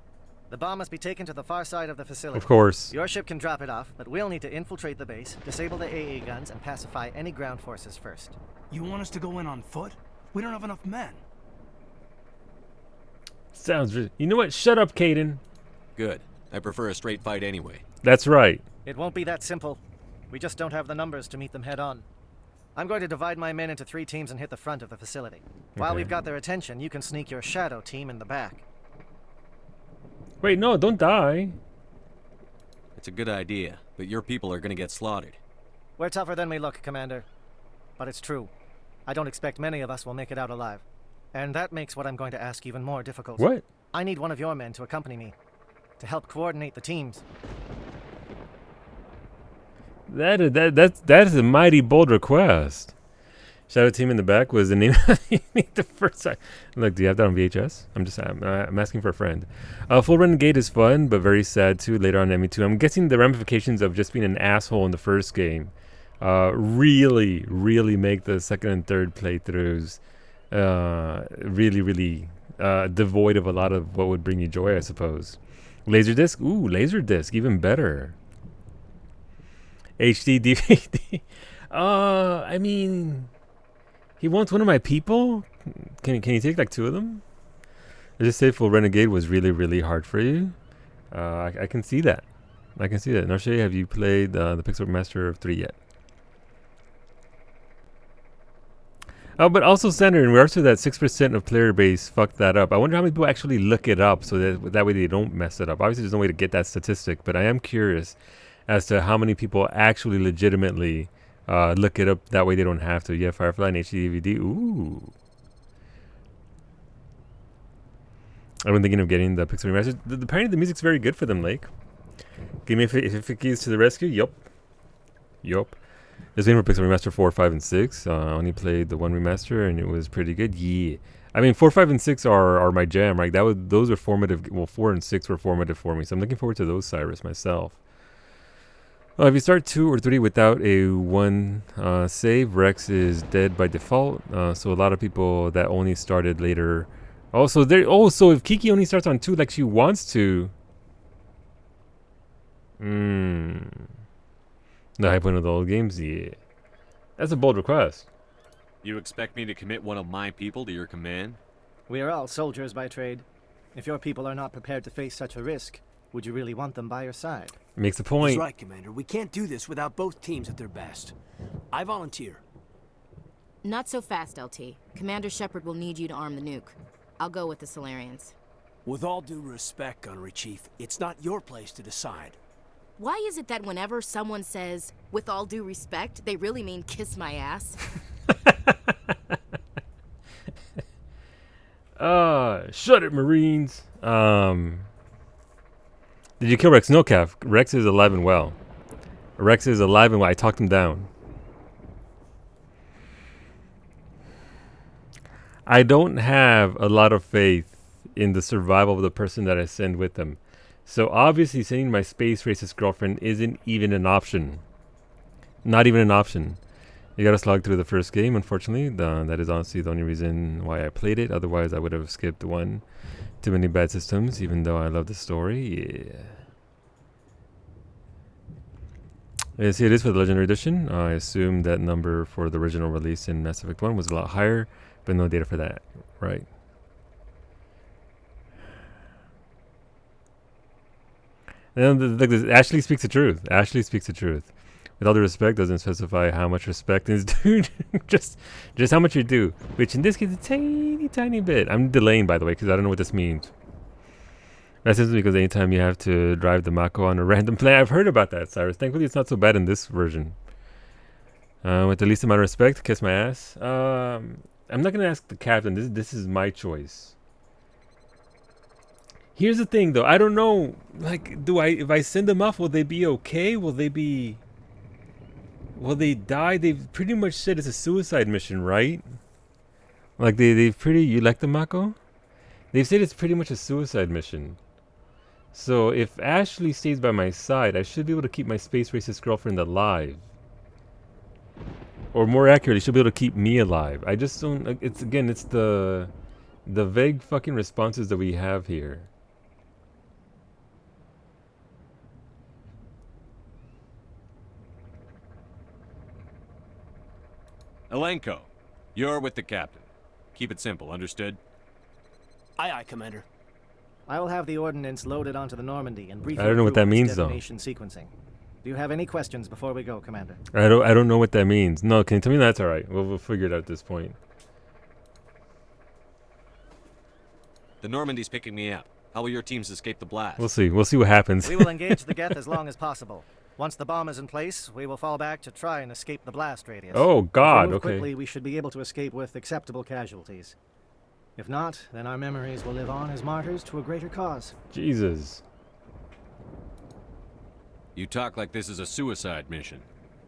The bomb must be taken to the far side of the facility. Of course. Your ship can drop it off, but we'll need to infiltrate the base, disable the AA guns, and pacify any ground forces first. You want us to go in on foot? We don't have enough men. Sounds... You know what? Shut up, Kaidan. Good. I prefer a straight fight anyway. That's right. It won't be that simple. We just don't have the numbers to meet them head on. I'm going to divide my men into 3 teams and hit the front of the facility. While we've got their attention, you can sneak your shadow team in the back. Wait, no, don't die. It's a good idea, but your people are gonna get slaughtered. We're tougher than we look, Commander. But it's true. I don't expect many of us will make it out alive. And that makes what I'm going to ask even more difficult. What? I need one of your men to accompany me, to help coordinate the teams. That is a mighty bold request. Shadow Team in the back was the name the first time. Look, do you have that on VHS? I'm asking for a friend. Full Renegade is fun, but very sad too. Later on in ME2, I'm guessing the ramifications of just being an asshole in the first game really make the second and third playthroughs really devoid of a lot of what would bring you joy, I suppose. Laserdisc, ooh, Laserdisc, even better. HD DVD. I mean, he wants one of my people. Can you take like 2 of them? I just say Full Renegade was really hard for you. I can see that. Narshe, have you played the Pixel Remaster of 3 yet? Oh, but also, Senator, in regards to that 6% of player base fucked that up. I wonder how many people actually look it up so that way they don't mess it up. Obviously, there's no way to get that statistic, but I am curious as to how many people actually legitimately look it up. That way they don't have to. Yeah, Firefly and HD DVD. Ooh. I've been thinking of getting the Pixel Remaster. Apparently the music's very good for them, Lake. Give me if it keys to the rescue. Yup. Just waiting for Pixel Remaster 4, 5, and 6. I only played the 1 remaster and it was pretty good. Yeah. I mean, 4, 5, and 6 are my jam, right? Those are formative. Well, 4 and 6 were formative for me, so I'm looking forward to those, Cyrus, myself. If you start 2 or 3 without a 1 save, Rex is dead by default. So a lot of people that only started later. So if Kiki only starts on 2 like she wants to. The high point of the old games, yeah. That's a bold request. You expect me to commit one of my people to your command? We are all soldiers by trade. If your people are not prepared to face such a risk, would you really want them by your side? Makes a point. He's right, Commander. We can't do this without both teams at their best. I volunteer. Not so fast, LT. Commander Shepard will need you to arm the nuke. I'll go with the Solarians. With all due respect, Gunnery Chief, it's not your place to decide. Why is it that whenever someone says, with all due respect, they really mean kiss my ass? Shut it, Marines. Did you kill Rex? No, Cav. Rex is alive and well. Rex is alive and well. I talked him down. I don't have a lot of faith in the survival of the person that I send with them. So obviously sending my space racist girlfriend isn't even an option. Not even an option. You gotta slog through the first game, unfortunately. That is honestly the only reason why I played it. Otherwise, I would have skipped one. Too many bad systems, even though I love the story. Yeah. See, it is for the Legendary Edition. I assume that number for the original release in Mass Effect 1 was a lot higher, but no data for that. Right. And Ashley speaks the truth. Ashley speaks the truth. With all due respect, doesn't specify how much respect is due. just how much you do. Which in this case, a tiny bit. I'm delaying, by the way, because I don't know what this means. That's simply because anytime you have to drive the Mako on a random planet. I've heard about that, Cyrus. Thankfully, it's not so bad in this version. With the least amount of respect, kiss my ass. I'm not going to ask the captain. This is my choice. Here's the thing, though. I don't know. Like, if I send them off, will they be okay? Will they die? They've pretty much said it's a suicide mission, right? Like, you like the Mako? They've said it's pretty much a suicide mission. So, if Ashley stays by my side, I should be able to keep my space racist girlfriend alive. Or more accurately, she'll be able to keep me alive. I just don't... It's the vague fucking responses that we have here. Elenko, you're with the captain. Keep it simple, understood? Aye, aye, Commander. I will have the ordnance loaded onto the Normandy and brief I don't know what that means, though. detonation sequencing. Do you have any questions before we go, Commander? I don't know what that means. No, can you tell me? That's all right. We'll figure it out at this point. The Normandy's picking me up. How will your teams escape the blast? We'll see. We'll see what happens. We will engage the Geth as long as possible. Once the bomb is in place, we will fall back to try and escape the blast radius. Oh, God, if we move okay. quickly, we should be able to escape with acceptable casualties. If not, then our memories will live on as martyrs to a greater cause. Jesus. You talk like this is a suicide mission.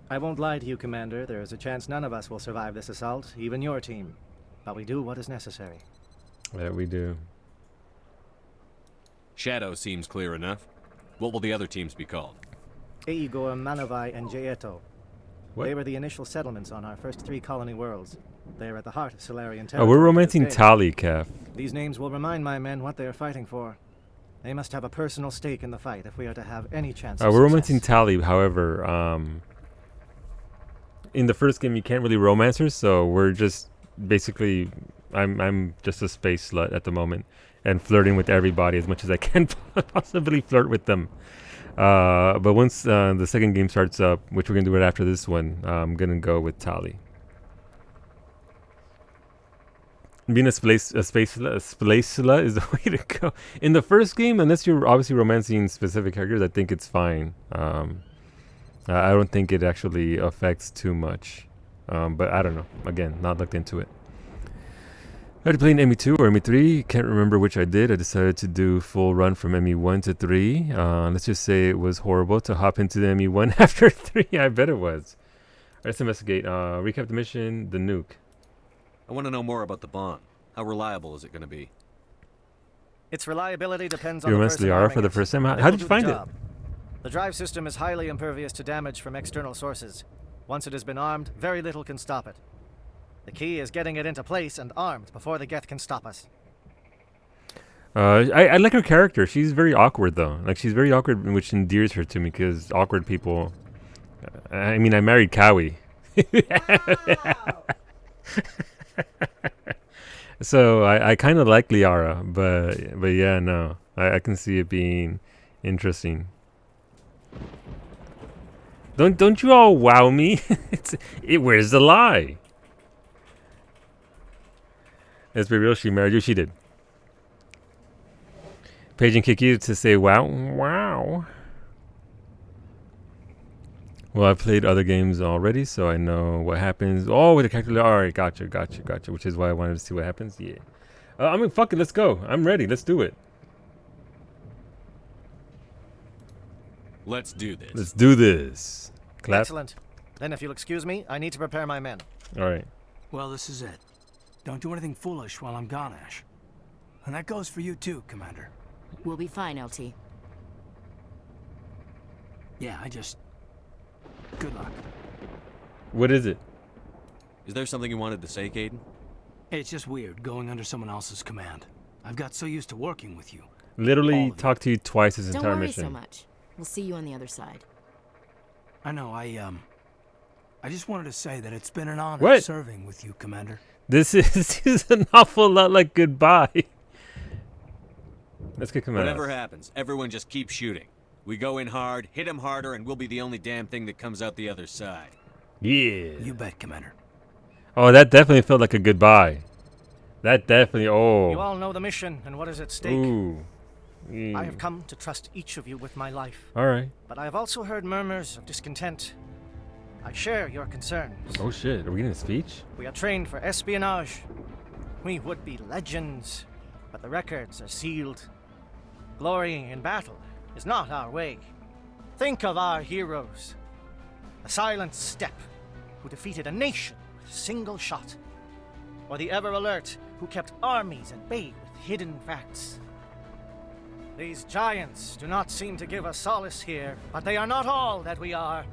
I won't lie to you, Commander. There is a chance none of us will survive this assault, even your team. But we do what is necessary. That we do. Shadow seems clear enough. What will the other teams be called? Eigor, Manavai, and Jaeto. What? They were the initial settlements on our first 3 colony worlds. They are at the heart of Solarian Oh, territory. we're romancing Tali, Calf. These names will remind my men what they are fighting for. They must have a personal stake in the fight if we are to have any chance of We're success. romancing Tali, however, in the first game you can't really romance her, so we're just basically I'm just a space slut at the moment and flirting with everybody as much as I can possibly flirt with them. But once the second game starts up, which we're gonna do it after this one, I'm gonna go with Tali. Being a space slut is the way to go. In the first game, unless you're obviously romancing specific characters, I think it's fine. I don't think it actually affects too much. But I don't know. Again, not looked into it. I had to play in ME2 or ME3. Can't remember which I did. I decided to do full run from ME1 to 3. Let's just say it was horrible to hop into the ME1 after 3. I bet it was. Alright, let's investigate. Recap the mission, the nuke. I want to know more about the bomb. How reliable is it going to be? Its reliability depends You on the romanced person Liara arming for the it. first time? It How will did do you the find it? job. The drive system is highly impervious to damage from external sources. Once it has been armed, very little can stop it. The key is getting it into place and armed before the Geth can stop us. I like her character. She's very awkward, though. Like, she's very awkward, which endears her to me, because awkward people... I mean, I married Cowie. So I kind of like Liara, but yeah, no, I can see it being interesting. Don't you all wow me? Where's the lie? Let's be real. She married you. She did. Paige and Kiki to say wow, wow. Well, I've played other games already, so I know what happens. Oh, with the character. All right, gotcha. Which is why I wanted to see what happens. Yeah. I mean, fuck it. Let's go. I'm ready. Let's do it. Let's do this. Let's do this. Clap. Excellent. Then if you'll excuse me, I need to prepare my men. All right. Well, this is it. Don't do anything foolish while I'm gone, Ash. And that goes for you too, Commander. We'll be fine, LT. Yeah, good luck. What is it? Is there something you wanted to say, Caden? It's just weird going under someone else's command. I've got so used to working with you. Literally talked to you twice this Don't entire worry mission. so much. We'll see you on the other side. I know, I just wanted to say that it's been an honor What? serving with you, Commander. This is an awful lot like goodbye. Let's kick him out. Whatever happens, everyone just keep shooting. We go in hard, hit him harder, and we'll be the only damn thing that comes out the other side. Yeah. You bet, Commander. Oh, that definitely felt like a goodbye. That definitely. Oh. You all know the mission and what is at stake. Ooh. I have come to trust each of you with my life. All right. But I have also heard murmurs of discontent. I share your concerns. Oh shit! Are we getting a speech? We are trained for espionage. We would be legends, but the records are sealed. Glorying in battle is not our way. Think of our heroes. The Silent Step, who defeated a nation with a single shot. Or the Ever Alert, who kept armies at bay with hidden facts. These giants do not seem to give us solace here, but they are not all that we are.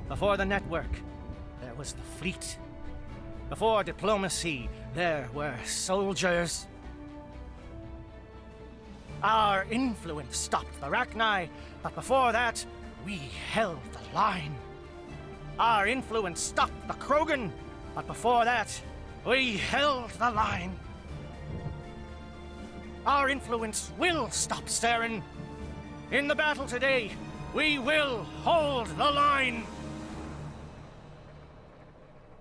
Before the network, there was the fleet. Before diplomacy, there were soldiers. Our influence stopped the Rachni, but before that, we held the line. Our influence stopped the Krogan, but before that, we held the line. Our influence will stop Saren. In the battle today, we will hold the line.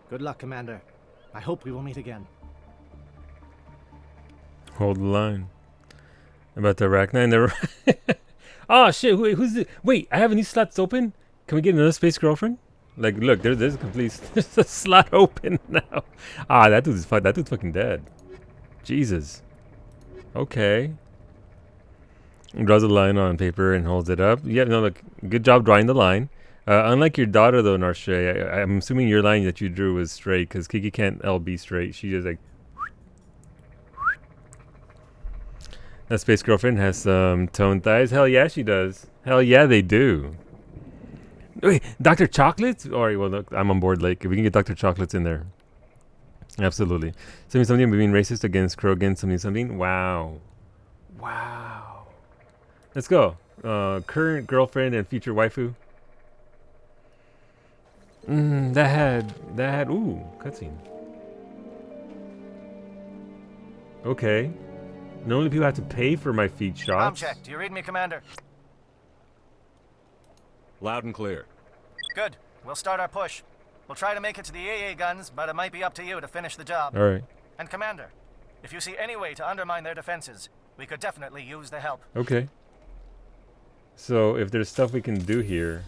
Good luck, Commander. I hope we will meet again. Hold the line. About the Arachnine. Never. Oh shit! Who's it? Wait, I have any slots open. Can we get another space girlfriend? Like, look, there's a complete. There's a slot open now. Ah, that dude's fucking dead. Jesus. Okay. Draws a line on paper and holds it up. Yeah, no, look, good job drawing the line. Unlike your daughter, though, Narshe, I'm assuming your line that you drew was straight, because Kiki can't LB straight. She just like... That space girlfriend has some toned thighs. Hell yeah, she does. Hell yeah, they do. Wait, Dr. Chocolates? Alright, well, look, I'm on board, like, if we can get Dr. Chocolates in there. Absolutely. Something being racist against Krogan, something. Wow. Wow. Let's go. Current girlfriend and future waifu. That had, ooh, cutscene. Okay. Normally people have to pay for my feed shots. check. Do you read me, Commander? Loud and clear. Good. We'll start our push. We'll try to make it to the AA guns, but it might be up to you to finish the job. All right. And Commander, if you see any way to undermine their defenses, we could definitely use the help. Okay. So if there's stuff we can do here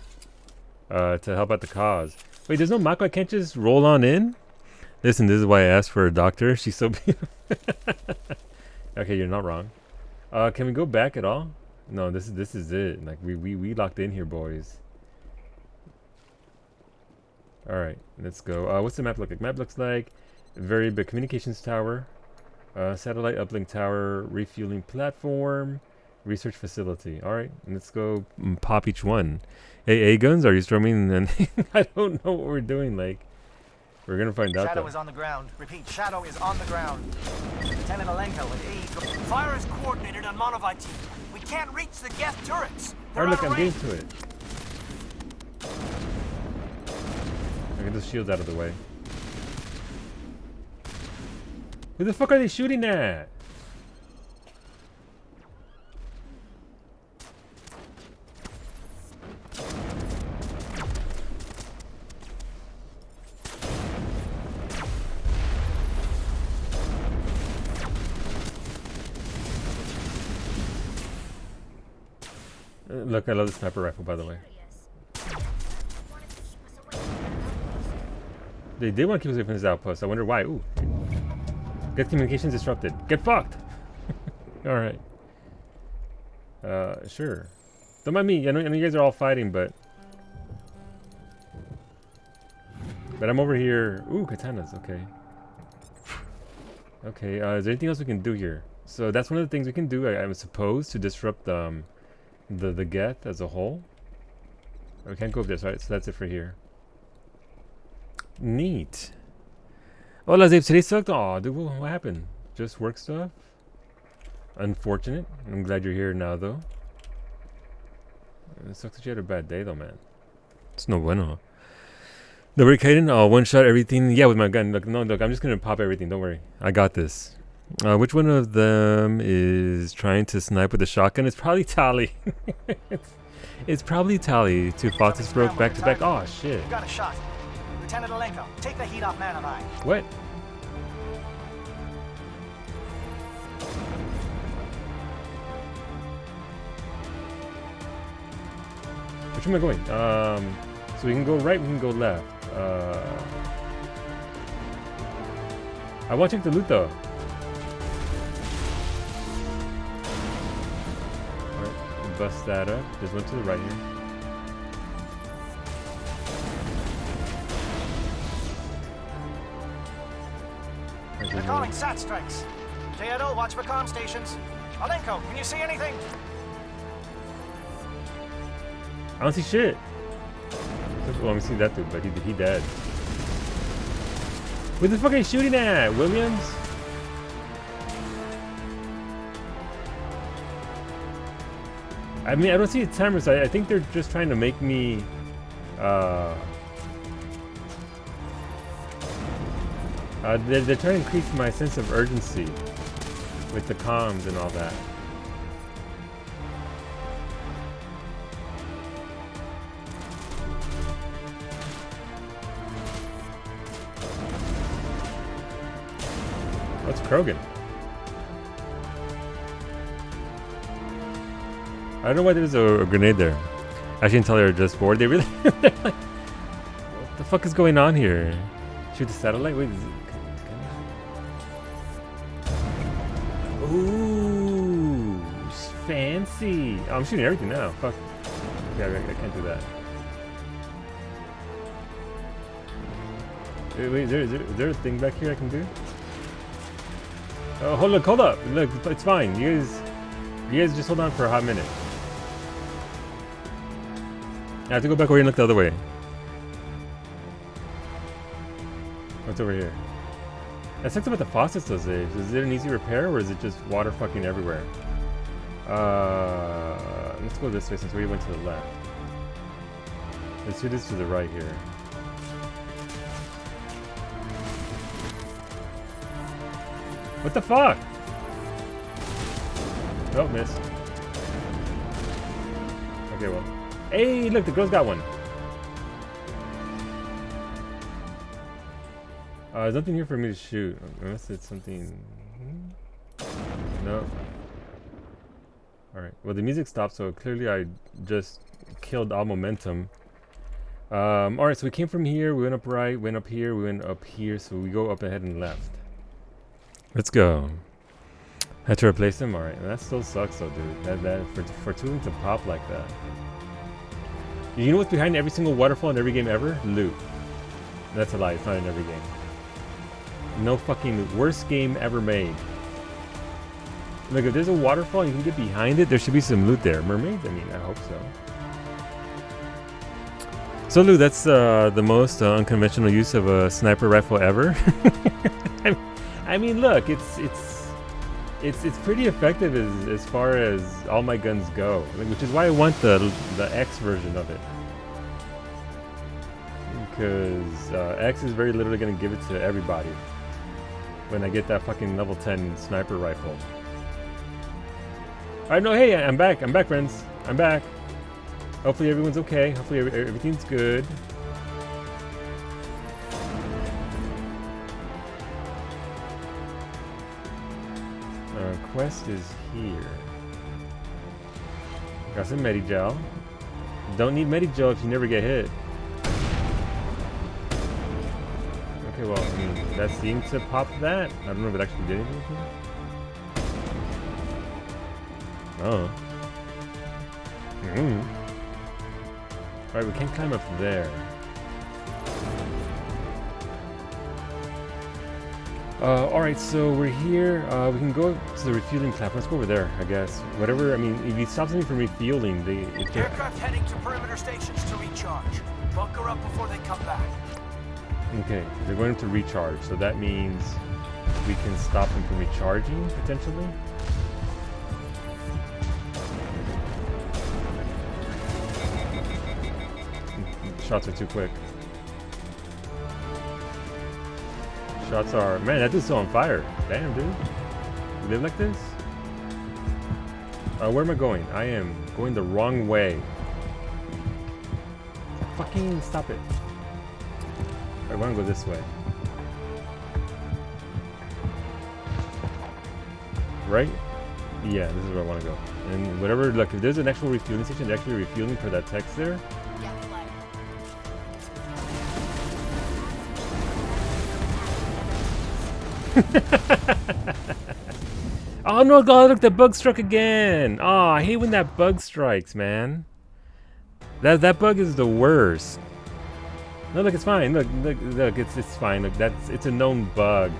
to help out the cause. Wait, there's no Mako? I can't just roll on in? Listen, this is why I asked for a doctor. She's so beautiful. Okay, you're not wrong. Can we go back at all? No, this is it. Like we locked in here, boys. All right, let's go. What's the map look like? Map looks like very big communications tower, satellite uplink tower, refueling platform, research facility. All right, let's go pop each one. AA guns? Are you storming? And I don't know what we're doing. Like, we're gonna find out. Shadow is on the ground. Repeat, Shadow is on the ground. Lieutenant Alenko with AE. Fire is coordinated on Monovite team. We can't reach the Geth turrets. Oh, look, I'm getting to it. I get the shields out of the way. Who the fuck are they shooting at? Look, I love the sniper rifle, by the way. They did want to keep us away from this outpost. I wonder why. Ooh. Get communications disrupted. Get fucked! Alright. Sure. Don't mind me. I know you guys are all fighting, but... But I'm over here. Ooh, katanas. Okay. Okay, is there anything else we can do here? So that's one of the things we can do, I'm supposed, to disrupt the Geth as a whole. We can't go up this, right? So that's it for here. Neat. Hola, Zabe. Today sucked. Aw, dude, what happened? Just work stuff? Unfortunate. I'm glad you're here now, though. It sucks that you had a bad day, though, man. It's no bueno. The worry, Kaiden? Oh, one shot everything. Yeah, with my gun. Look, no, look, I'm just gonna pop everything. Don't worry. I got this. Which one of them is trying to snipe with a shotgun? It's probably Tali. It's probably Tali. Two foxes broke back to back. Oh, shit. Got a shot. Lieutenant Alenko, take the heat off Man of Eye. What? Which way am I going? So we can go right, we can go left. I want to check the loot though. Alright, bust that up. There's one to the right here. They're calling SAT strikes. JNO, watch for comm stations. Alenko, can you see anything? I don't see shit. Well, I'm seeing that dude, but he dead. Where the fuck are you shooting at, Williams? I mean, I don't see a timer, so I think they're just trying to make me, they're trying to increase my sense of urgency with the comms and all that. What's Krogan? I don't know why there's a grenade there. I shouldn't tell her just bored. They really they're like, what the fuck is going on here? Shoot the satellite? Wait, is it... Ooh, fancy. Oh, I'm shooting everything now. Fuck. Yeah, I can't do that. Wait, is there a thing back here I can do? Oh, hold up. Look, it's fine. You guys just hold on for a hot minute. I have to go back over here and look the other way. What's over here? That sucks about the faucets those days. Is it an easy repair or is it just water fucking everywhere? Let's go this way since we went to the left. Let's do this to the right here. What the fuck? Oh, missed. Okay, well. Hey, look, the girl's got one. There's nothing here for me to shoot. Unless it's something... No. Alright, well the music stopped, so clearly I just killed all momentum. Alright, so we came from here, we went up right, went up here, we went up here, so we go up ahead and left. Let's go. Had to replace him? Alright, that still sucks though, dude. That for tooling to pop like that. You know what's behind every single waterfall in every game ever? Loot. That's a lie, it's not in every game. No fucking loot. Worst game ever made. Look, if there's a waterfall and you can get behind it, there should be some loot there. Mermaids? I mean, I hope so. So Lou, that's the most unconventional use of a sniper rifle ever. I mean, look, it's pretty effective as far as all my guns go, which is why I want the X version of it. Because X is very literally going to give it to everybody. when I get that fucking level 10 sniper rifle. Alright, no, hey, I'm back. I'm back, friends. I'm back. Hopefully everyone's okay. Hopefully everything's good. Quest is here. Got some Medigel. Don't need Medigel if you never get hit. Okay, well, I mean, that seemed to pop that. I don't know if it actually did anything. Oh. Alright, we can't climb up there. Alright, so we're here. We can go to the refueling platform. Let's go over there, I guess. Whatever, I mean, if you stop something from refueling, Aircraft heading to perimeter stations to recharge. Bunker up before they come back. Okay, they're going to recharge, so that means we can stop them from recharging, potentially? Shots are too quick. Shots are... Man, that dude's so on fire. Damn, dude. You live like this? Where am I going? I am going the wrong way. Fucking stop it. I want to go this way. Right? Yeah, this is where I want to go. And whatever, like, if there's an actual refueling station, they're actually refueling for that text there. Oh no, God, look, the bug struck again. Oh, I hate when that bug strikes, man. That bug is the worst. No, look, it's fine. Look, it's fine. Look, it's a known bug.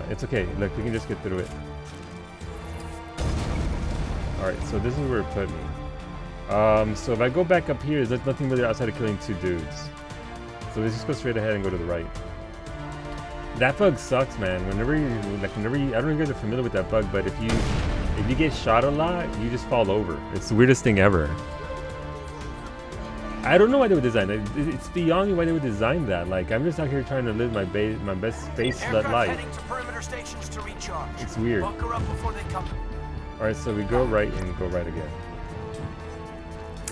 It's okay. Look, we can just get through it. Alright, so this is where it put me. So if I go back up here, there's nothing really outside of killing two dudes. So let's just go straight ahead and go to the right. That bug sucks, man. Whenever you, I don't know if you guys are familiar with that bug, but if you get shot a lot, you just fall over. It's the weirdest thing ever. I don't know why they would design it. It's beyond me why they would design that. Like, I'm just out here trying to live my best space life. Heading to perimeter stations to recharge. It's weird. Bunker up before they come. Alright, so we go right and go right again.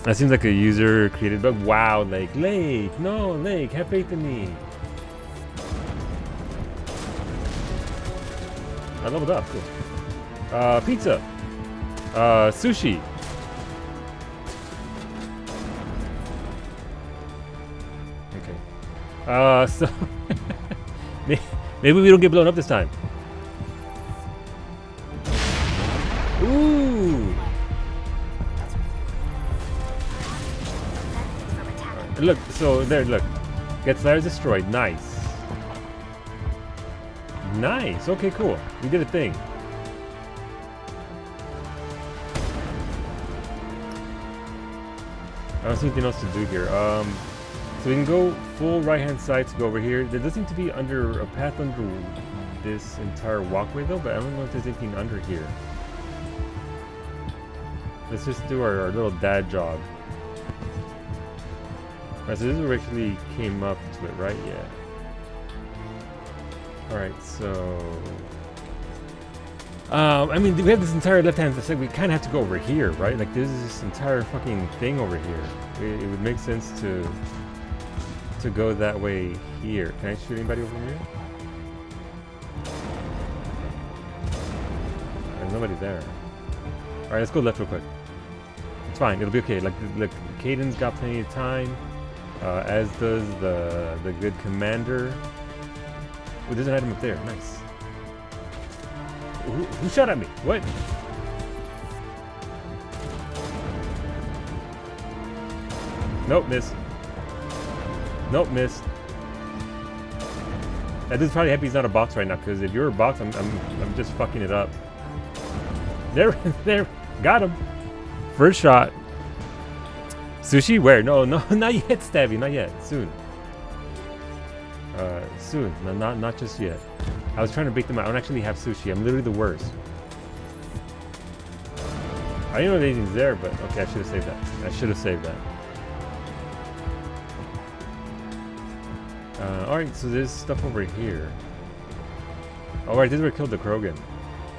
That seems like a user created bug. Wow, Lake, no, Lake, have faith in me. I leveled up, cool. Pizza. Sushi. Okay. So maybe we don't get blown up this time. Ooh. Look, so there, look. Gets flares destroyed. Nice. Nice. Okay, cool. We did a thing. I don't see anything else to do here. So we can go full right-hand side to go over here. There does seem to be a path under this entire walkway though, but I don't know if there's anything under here. Let's just do our little dad jog. Alright, so this is where we actually came up to it, right? Yeah. Alright, so... I mean, we have this entire left-hand side. We kind of have to go over here, right? Like, there's this entire fucking thing over here. It would make sense to go that way here. Can I shoot anybody over here? There's nobody there. Alright, let's go left real quick. It's fine. It'll be okay. Like, Kaidan's got plenty of time. As does the good commander. Oh, there's an item up there. Nice. Who shot at me? What? Nope, missed. Nope, missed. That dude's probably happy he's not a box right now, because if you're a box, I'm just fucking it up. There, got him. First shot. Sushi? Where? No, not yet, Stabby. Not yet. Soon. Soon. No, not just yet. I was trying to bait them out. I don't actually have sushi. I'm literally the worst. I don't know if anything's there, but okay, I should have saved that. I should have saved that. Alright, so there's stuff over here. Oh, I did where I killed the Krogan.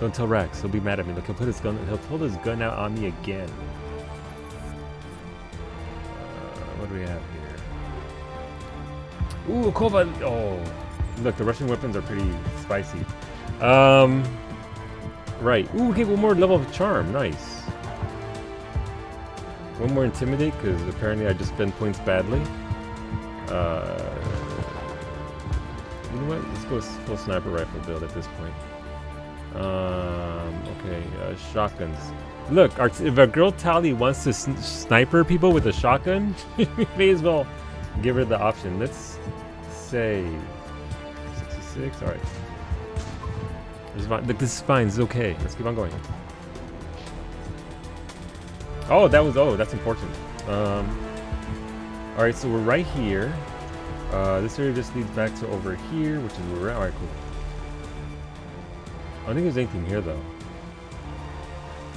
Don't tell Rex. He'll be mad at me. Look, he'll put his gun. He'll pull his gun out on me again. What do we have here? Ooh, Kova. Oh, look, the Russian weapons are pretty spicy. Right. Ooh, okay, one more level of charm. Nice. One more intimidate, because apparently I just spent points badly. You know what? Let's go full sniper rifle build at this point. Okay, shotguns. Look, if a girl Tali wants to sniper people with a shotgun, we may as well give her the option. Let's say 66. All right. Look, this is fine. This is okay. Let's keep on going. Oh, that's important. All right, so we're right here. This area just leads back to over here, which is where we're at. All right, cool. I don't think there's anything here, though.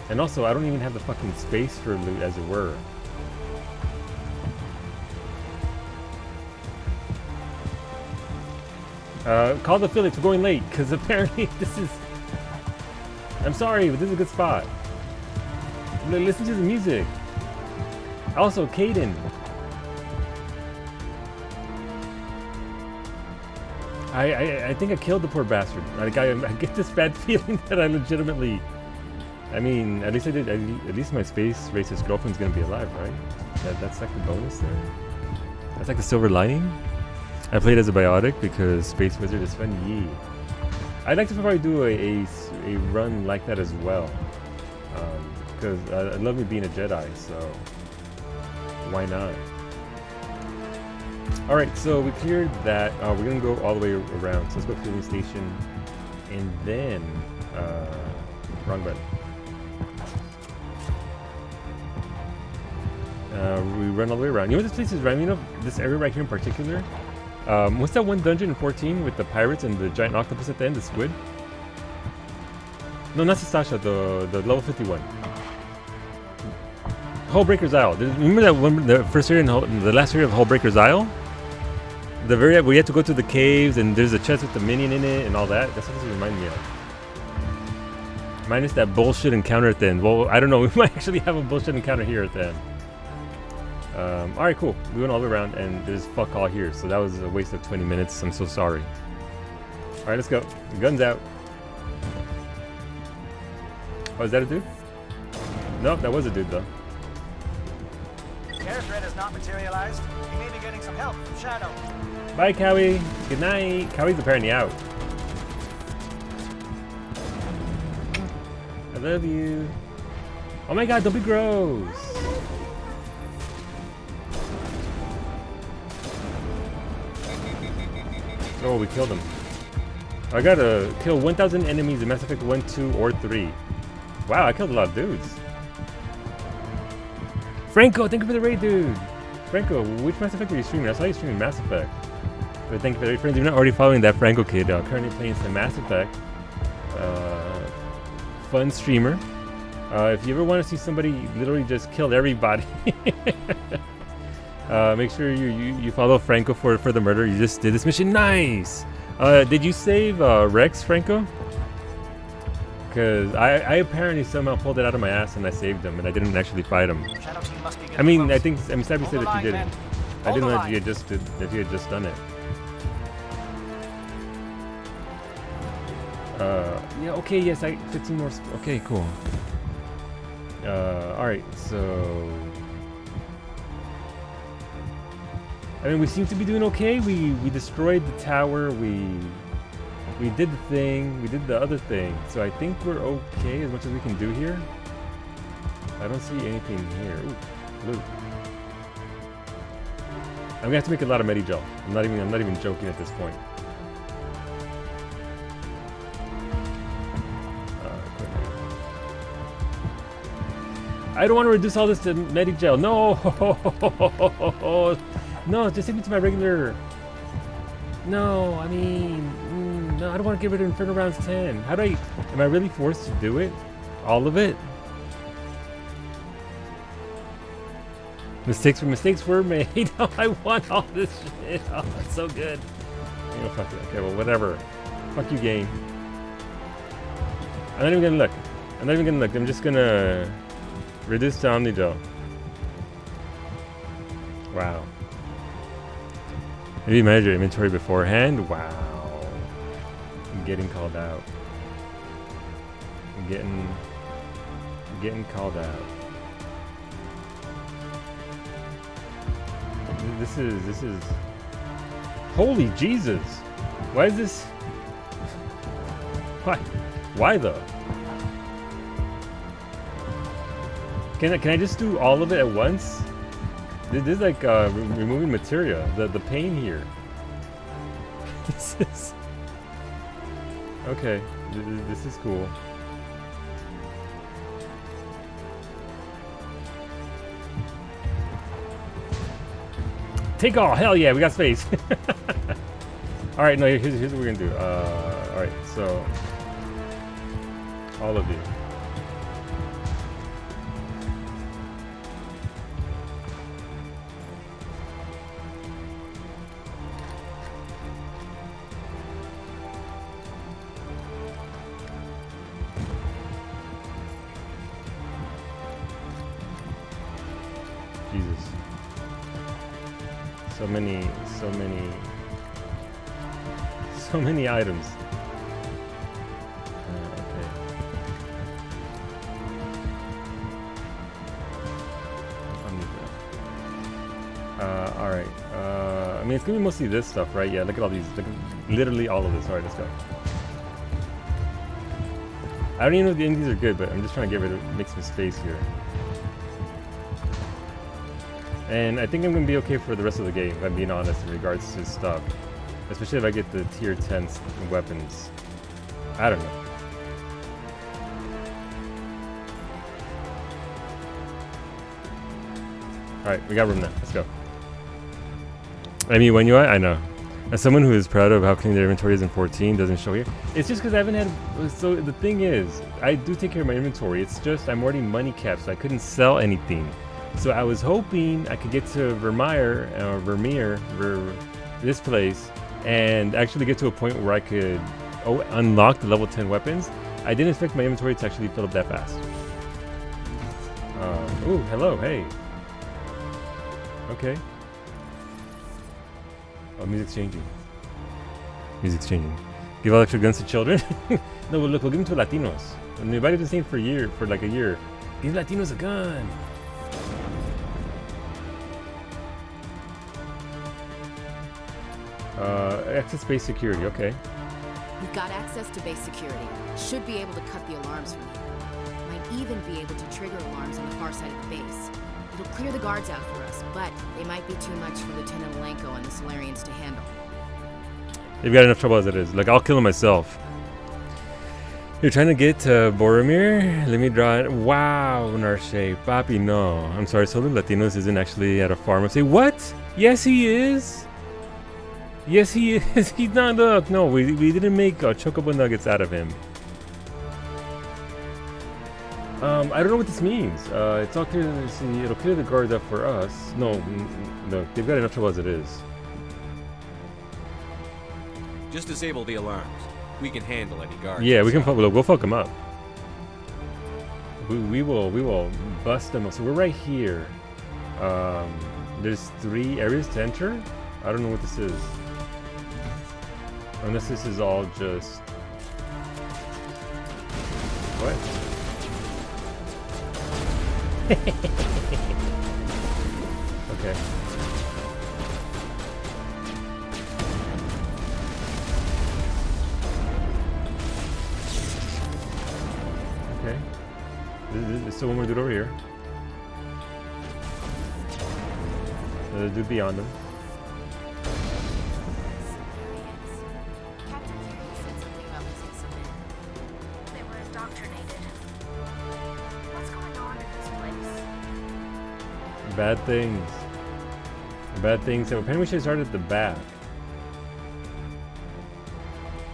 And also, I don't even have the fucking space for loot, as it were. Call the Felix, we're going late, because apparently this is... I'm sorry, but this is a good spot. Listen to the music. Also, Caden. I think I killed the poor bastard. Like, I get this bad feeling that I legitimately... I mean, at least I did. At least my space racist girlfriend's gonna be alive, right? That's like the bonus there. That's like the silver lining. I played as a biotic because Space Wizard is fun. Yeah. I'd like to probably do a run like that as well. Because I love me being a Jedi, so why not? Alright, so we cleared that. We're going to go all the way around. So let's go to Fueling Station. And then... wrong button. We run all the way around. You know what this place is rhyming of? This area right here in particular? What's that one dungeon in 14 with the pirates and the giant octopus at the end, the squid? No, not Sastasha, the level 51. Hullbreaker's Isle. Remember that one, the first area, the last area of Hullbreaker's Isle? The very where you have to go to the caves and there's a chest with the minion in it and all that? That's what this reminds me of. Minus that bullshit encounter at the end. Well, I don't know. We might actually have a bullshit encounter here at the end. Alright, cool. We went all the way around and there's fuck all here. So that was a waste of 20 minutes. I'm so sorry. Alright, let's go. The gun's out. Oh, is that a dude? Nope, that was a dude though. Care threat has not materialized. You may be getting some help from Shadow. Bye, Cowie. Good night. Cowie's apparently out. I love you. Oh my god, don't be gross. Oh, we killed him. I gotta kill 1,000 enemies in Mass Effect 1, 2, or 3. Wow, I killed a lot of dudes. Franco, thank you for the raid, dude. Franco, which Mass Effect are you streaming? I saw you streaming Mass Effect. But thank you for the raid, friends. If you're not already following that Franco kid, currently playing some Mass Effect. Fun streamer. If you ever want to see somebody literally just kill everybody, make sure you follow Franco for the murder. You just did this mission. Nice. Did you save Rex, Franco? Because I apparently somehow pulled it out of my ass and I saved him, and I didn't actually fight him. I mean, Sabby said that you didn't. I didn't know that you had just done it. Yeah. Okay. Yes. 15 more. Okay. Cool. All right. So. I mean, we seem to be doing okay. We destroyed the tower. We did the thing. We did the other thing. So I think we're okay as much as we can do here. I don't see anything here. Ooh, loot. I'm gonna have to make a lot of Medi-Gel. I'm not even joking at this point. I don't want to reduce all this to Medi-Gel. No. No, just take me to my regular. No, I mean, no, I don't want to get rid of Inferno Rounds 10. How do I? Am I really forced to do it? All of it? Mistakes were made. Oh, I want all this shit. Oh, it's so good. You know, fuck it. Okay, well, whatever. Fuck you, game. I'm not even gonna look. I'm not even gonna look. I'm just gonna reduce to Omnigel. Wow. Maybe manage your inventory beforehand. Wow. I'm getting called out. I'm getting called out. This is holy Jesus. Why is this? Why though? Can I just do all of it at once? This is like removing materia. The pain here. This is okay. This is cool. Take all. Hell yeah, we got space. All right, no. Here's what we're gonna do. All right, so all of you. Jesus. So many items. Okay. All right. I mean, it's gonna be mostly this stuff, right? Yeah. Look at all these. Look at literally all of this. All right, let's go. I don't even know if any of these are good, but I'm just trying to make some space here. And I think I'm going to be okay for the rest of the game, if I'm being honest, in regards to stuff. Especially if I get the tier 10 weapons. I don't know. Alright, we got room now. Let's go. I mean, when you I know. As someone who is proud of how clean their inventory is in 14, doesn't show here. It's just because I haven't had... So the thing is, I do take care of my inventory. It's just I'm already money capped, so I couldn't sell anything. So I was hoping I could get to Vermeer, this place, and actually get to a point where I could unlock the level 10 weapons. I didn't expect my inventory to actually fill up that fast. Ooh, hello, hey. Okay. Oh, music's changing. Music's changing. Give all extra guns to children? No, but look, we'll give them to Latinos. And we invited the same for like a year. Give Latinos a gun. Access base security, okay. You've got access to base security. Should be able to cut the alarms from you. Might even be able to trigger alarms on the far side of the base. It'll clear the guards out for us, but they might be too much for Lieutenant Malenko and the Solarians to handle. They've got enough trouble as it is. Like, I'll kill him myself. You're trying to get to Boromir? Let me draw it. Wow, Narshe. Papi, no. I'm sorry, Solo Latinos isn't actually at a farm. I say, what? Yes, he is. Yes, he is. He's not. Look, no, we didn't make chocobo nuggets out of him. I don't know what this means. It's all clear. See, it'll clear the guards up for us. No, they've got enough trouble as it is. Just disable the alarms. We can handle any guards. Yeah, we can. We'll fuck them up. We will bust them up. So we're right here. There's 3 areas to enter. I don't know what this is. Unless this is all just... What? Okay. Okay. There's still one more dude over here. Another dude beyond them. Bad things. Bad things. So apparently we should start at the back.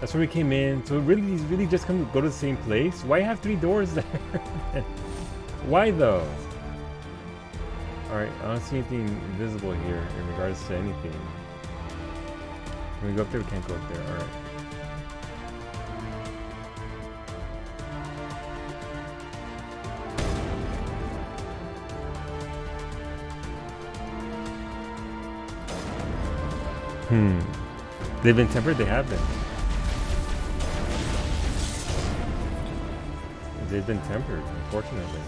That's where we came in. So really just go to the same place? Why have 3 doors there? Why though? Alright, I don't see anything visible here in regards to anything. Can we go up there? We can't go up there. Alright. They've been tempered? They have been. They've been tempered, unfortunately.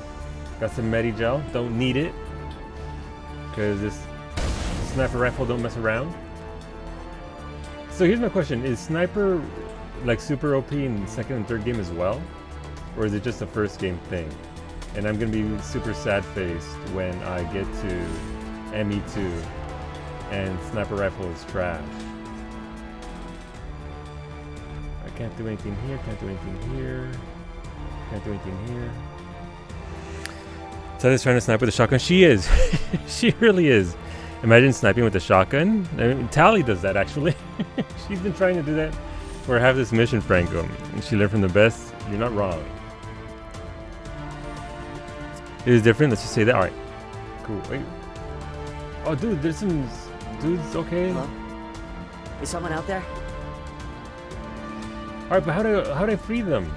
Got some Medi-Gel. Don't need it. Because this sniper rifle don't mess around. So here's my question. Is sniper like super OP in the second and third game as well? Or is it just a first game thing? And I'm going to be super sad-faced when I get to ME2 and sniper rifle is trash. I can't do anything here, can't do anything here, can't do anything here. Sally's trying to snipe with a shotgun. She is. She really is. Imagine sniping with a shotgun. I mean, Tally does that actually. She's been trying to do that for half this mission, Franco. And she learned from the best. You're not wrong. It is different. Let's just say that. All right. Cool. Wait. Oh, dude, there's some dudes. Okay. Hello? Is someone out there? All right, but how do I free them?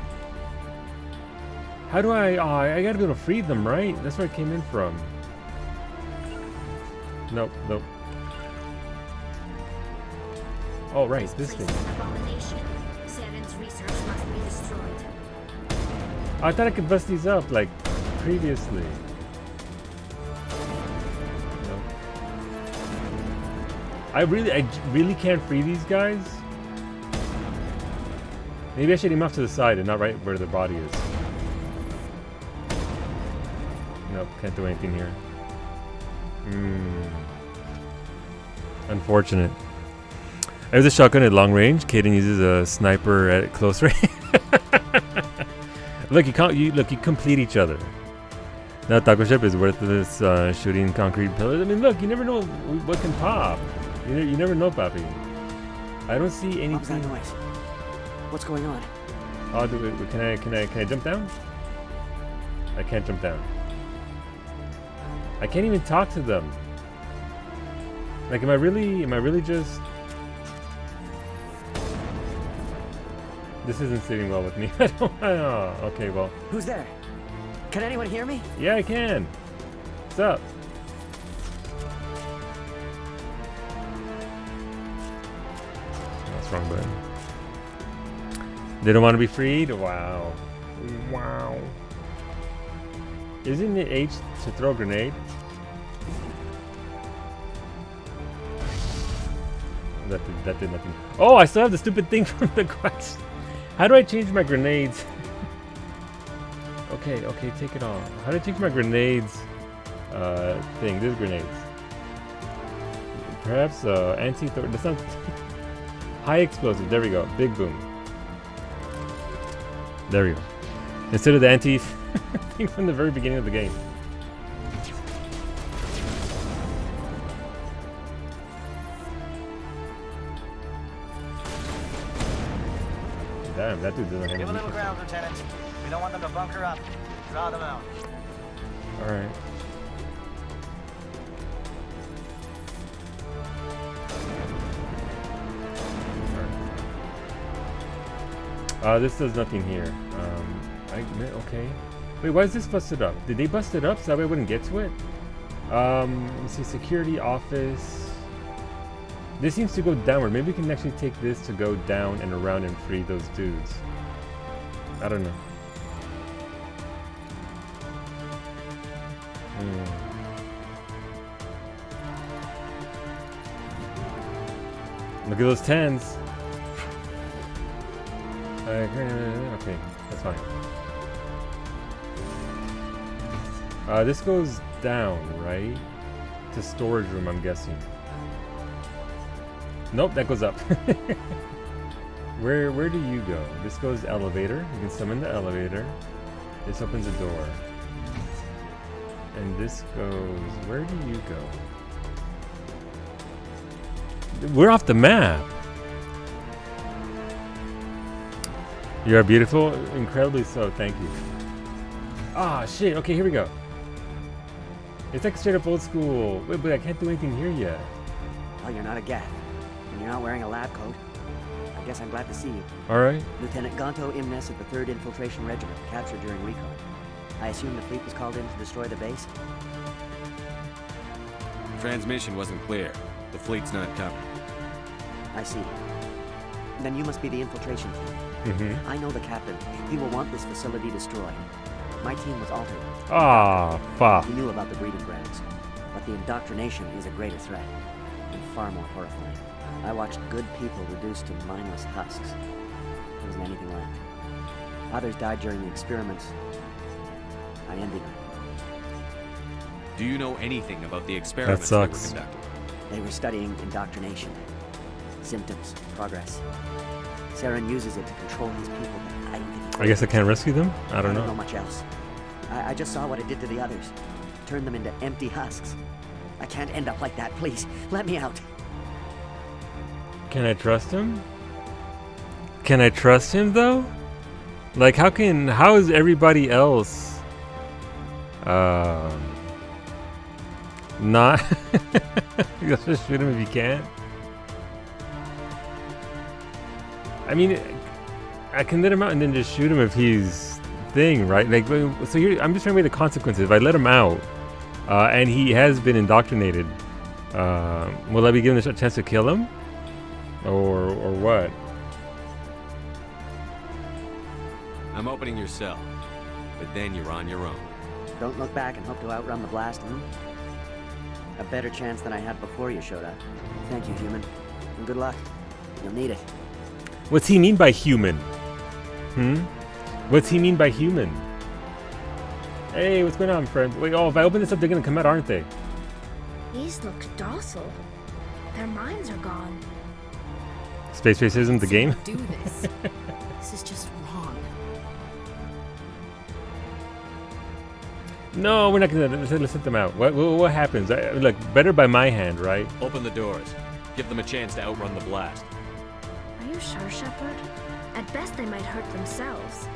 How do I? Oh, I gotta be able to free them, right? That's where I came in from. Nope, nope. Oh, right, this thing. Saren's research must be destroyed. I thought I could bust these up like previously. Nope. I really can't free these guys. Maybe I should aim off to the side and not right where the body is. Nope, can't do anything here. Unfortunate. I use a shotgun at long range. Kaden uses a sniper at close range. Look, you complete each other. Now Taco Ship is worthless shooting concrete pillars. I mean, look, you never know what can pop. You never know, Papi. I don't see anything. What was that noise? What's going on? Oh, can I jump down? I can't jump down. I can't even talk to them. Like, am I really just... This isn't sitting well with me. I don't know. Okay, well. Who's there? Can anyone hear me? Yeah, I can. What's up? That's wrong button. They don't want to be freed? Wow. Wow. Isn't it H to throw a grenade? That did nothing. Oh, I still have the stupid thing from the quest. How do I change my grenades? Okay, take it off. How do I change my grenades thing? This is grenades. Perhaps anti-throw. That's not high explosive. There we go. Big boom. There we go. Instead of the anti thing from the very beginning of the game. Damn, that dude doesn't have Give a any little ground, Lieutenant. We don't want them to bunker up. Draw them out. Alright. This does nothing here. Okay. Wait, why is this busted up? Did they bust it up so that way I wouldn't get to it? Let me see, security office. This seems to go downward. Maybe we can actually take this to go down and around and free those dudes. I don't know. Look at those 10s. Okay, that's fine. This goes down, right? To storage room, I'm guessing. Nope, that goes up. Where do you go? This goes elevator. You can summon the elevator. This opens a door. And this goes... Where do you go? We're off the map. You are beautiful. Incredibly so. Thank you. Ah, shit. Okay, here we go. It's like straight up old school. Wait, but I can't do anything here yet. Oh, you're not a Geth. And you're not wearing a lab coat. I guess I'm glad to see you. Alright. Lieutenant Gonto Imnes of the 3rd Infiltration Regiment, captured during recon. I assume the fleet was called in to destroy the base? Transmission wasn't clear. The fleet's not coming. I see. Then you must be the infiltration team. I know the captain. He will want this facility destroyed. My team was altered. Ah, fuck. He knew about the breeding grounds, but the indoctrination is a greater threat, and far more horrifying. I watched good people reduced to mindless husks. There wasn't anything left. Others died during the experiments. I envied them. Do you know anything about the experiments That they were sucks. conducting? They were studying indoctrination, symptoms, progress. Saren uses it to control his people, but I don't think he I guess I can't rescue them? I don't know know. much else. I just saw what it did to the others. Turned them into empty husks. I can't end up like that, please. Let me out. Can I trust him? Can I trust him though? Like how is everybody else not you have to shoot him if you can't? I mean, I can let him out and then just shoot him if he's thing, right? Like, so here, I'm just trying to weigh the consequences. If I let him out, and he has been indoctrinated, will I be given a chance to kill him, or what? I'm opening your cell, but then you're on your own. Don't look back and hope to outrun the blast, A better chance than I had before you showed up. Thank you, human. And good luck. You'll need it. What's he mean by human? What's he mean by human? Hey, what's going on, friend? Wait, oh, if I open this up, they're gonna come out, aren't they? These look docile. Their minds are gone. Space Racism, the game? Do this. This is just wrong. No, we're not gonna let's let them out. What happens? Look, better by my hand, right? Open the doors. Give them a chance to outrun the blast. Are you sure, Shepard? At best, they might hurt themselves.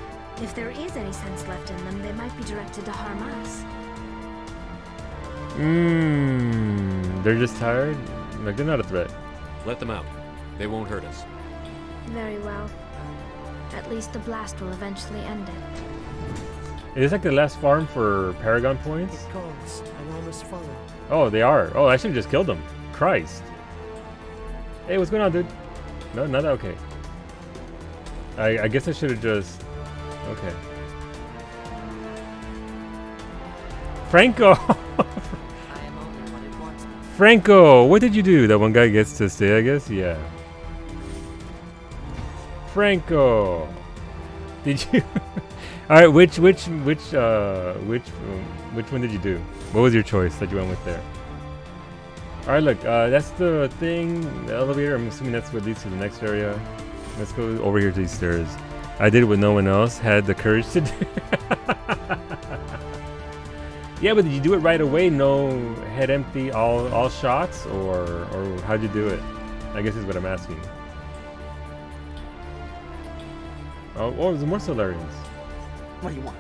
If there is any sense left in them, they might be directed to harm us. They're just tired? Like, they're not a threat. Let them out. They won't hurt us. Very well. At least the blast will eventually end it. Is this like the last farm for Paragon points? It calls. I'm almost fallen. Oh, they are. Oh, I should have just killed them. Christ. Hey, what's going on, dude? No, not that. Okay. I guess I should have just... Okay. Franco! Franco! What did you do? That one guy gets to stay, I guess? Yeah. Franco! Did you... Alright, which one did you do? What was your choice that you went with there? Alright, look, that's the thing, the elevator. I'm assuming that's what leads to the next area. Let's go over here to these stairs. I did what no one else had the courage to do. Yeah, but did you do it right away? No head empty, all shots? Or how'd you do it? I guess is what I'm asking. Oh, there's more Solarians. What do you want?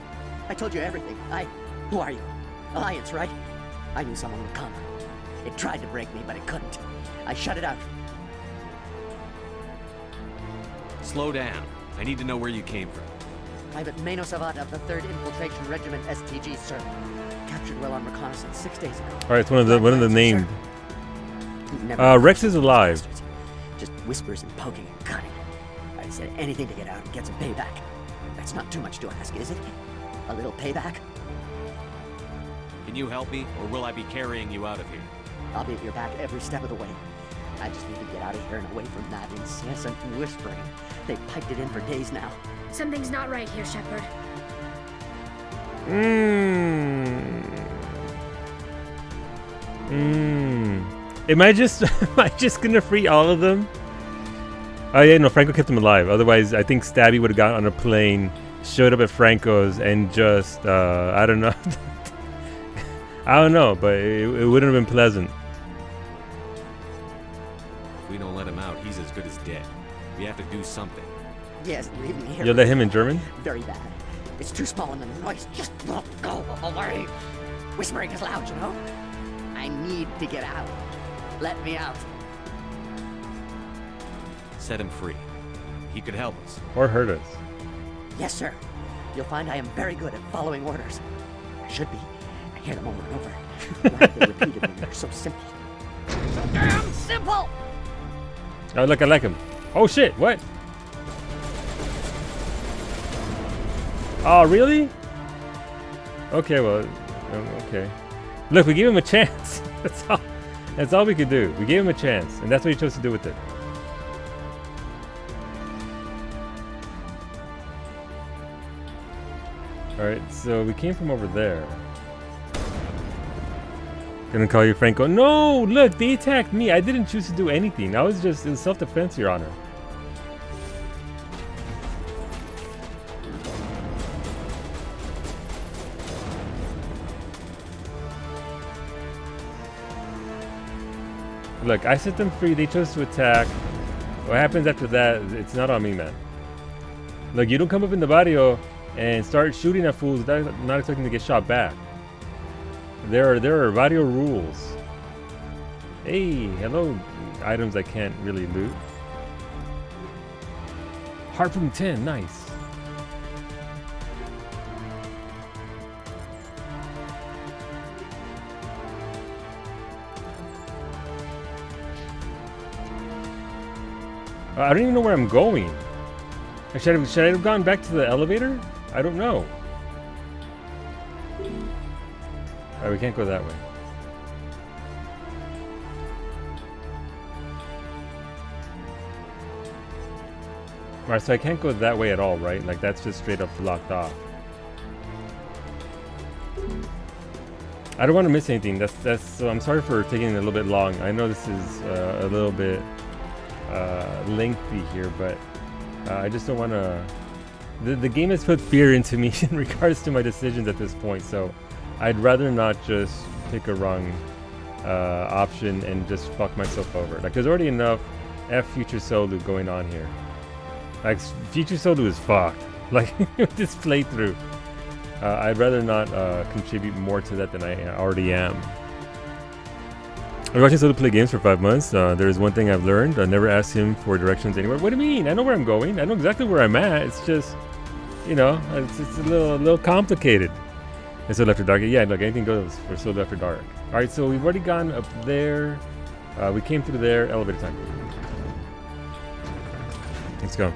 I told you everything. Who are you? Alliance, right? I knew someone would come. It tried to break me, but it couldn't. I shut it out. Slow down. I need to know where you came from. Private Mano Savat of the 3rd Infiltration Regiment STG, sir. Captured while on reconnaissance 6 days ago. Alright, it's one of the named. Rex is alive. Just whispers and poking and cutting. I said anything to get out and get some payback. That's not too much to ask, is it? A little payback? Can you help me, or will I be carrying you out of here? I'll be at your back every step of the way. I just need to get out of here and away from that incessant whispering. They've piped it in for days now. Something's not right here, Shepard. Am I just gonna free all of them? Oh yeah, no, Franco kept him alive. Otherwise, I think Stabby would have gotten on a plane, showed up at Franco's, and just, I don't know. I don't know, but it wouldn't have been pleasant. If we don't let him out, he's as good as dead. We have to do something. Yes, leave me here. Yelled at him in German? Very bad. It's too small in the noise. Just go away. Whispering is loud, you know? I need to get out. Let me out. Set him free. He could help us. Or hurt us. Yes, sir. You'll find I am very good at following orders. I should be. I hear them over and over. Why have they repeated when they're so simple? So damn simple! Oh, look, I like him. Oh, shit, what? Oh, really? Okay, well, okay. Look, we gave him a chance. That's all we could do. We gave him a chance, and that's what he chose to do with it. Alright, so we came from over there. Gonna call you Franco. No! Look, they attacked me. I didn't choose to do anything. I was just in self-defense, Your Honor. Look, I set them free. They chose to attack. What happens after that, it's not on me, man. Look, you don't come up in the barrio and start shooting at fools without not expecting to get shot back. There are barrio rules. Hey, hello, items I can't really loot. Harpoon 10, nice. I don't even know where I'm going. Should I have gone back to the elevator? I don't know. Alright, we can't go that way. Alright, so I can't go that way at all, right? Like, that's just straight up locked off. I don't want to miss anything. So I'm sorry for taking it a little bit long. I know this is a little bit lengthy here, but I just don't want to... The game has put fear into me in regards to my decisions at this point, so I'd rather not just pick a wrong option and just fuck myself over. Like, there's already enough Future Solu going on here. Like, Future Solu is fucked. Like, with this playthrough. I'd rather not contribute more to that than I already am. I've been watching Solu play games for 5 months. There's one thing I've learned. I never ask him for directions anywhere. What do you mean? I know where I'm going. I know exactly where I'm at. It's just, you know, it's a little complicated. And Solo After Dark. Yeah, look, anything goes for Solo After Dark. Alright, so we've already gone up there. We came through there. Elevator time. Let's go.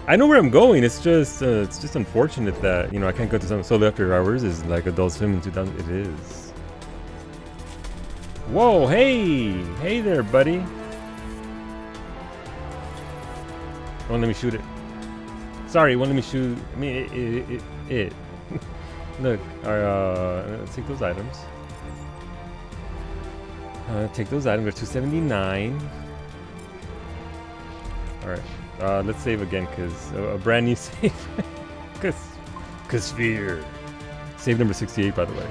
I know where I'm going. It's just unfortunate that, you know, I can't go to some Solo After Hours is like Adult Swim in 2000. It is. Whoa, hey there, buddy. Won't let me shoot it. Sorry, won't let me shoot. I mean, it. Look, let's take those items. Take those items. They're 279. All right. Let's save again, cause a brand new save. cause fear. Save number 68, by the way.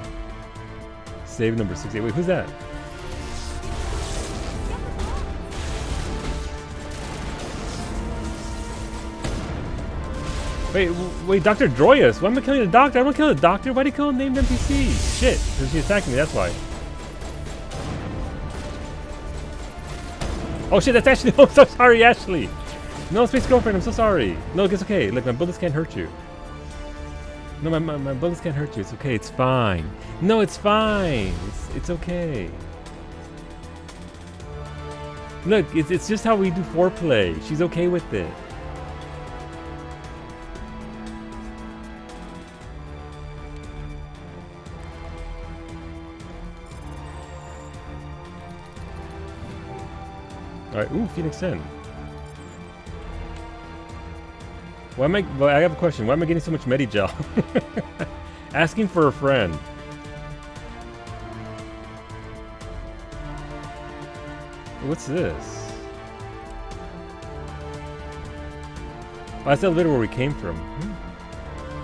Save number 68. Wait, who's that? Wait, Dr. Droyus. Why am I killing the doctor? I don't kill the doctor. Why'd he kill a named NPC? Shit, because he's attacking me, that's why. Oh shit, that's Ashley. Oh, I'm so sorry, Ashley. No, Space Girlfriend, I'm so sorry. No, it's okay. Look, my bullets can't hurt you. No, my bullets can't hurt you. It's okay, it's fine. No, it's fine. It's okay. Look, it's just how we do foreplay. She's okay with it. Alright, ooh, Phoenix 10. Why am I... Well, I have a question. Why am I getting so much Medigel? Asking for a friend. What's this? Oh, that's the elevator where we came from.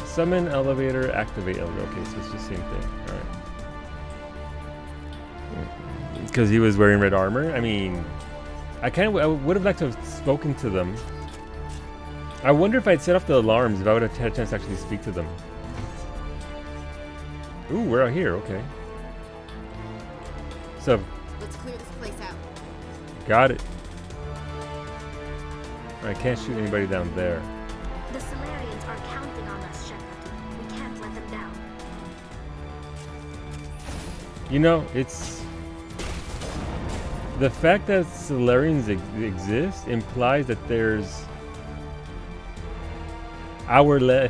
Summon elevator, activate elevator. Okay, so it's the same thing. Alright. Because he was wearing red armor? I mean... I would have liked to have spoken to them. I wonder if I'd set off the alarms, if I would have had a chance to actually speak to them. Ooh, we're out here, okay. So, let's clear this place out. Got it. I can't shoot anybody down there. The Solarians are counting on us, Shepard. We can't let them down. You know, it's... The fact that Solarians exist implies that there's hourlians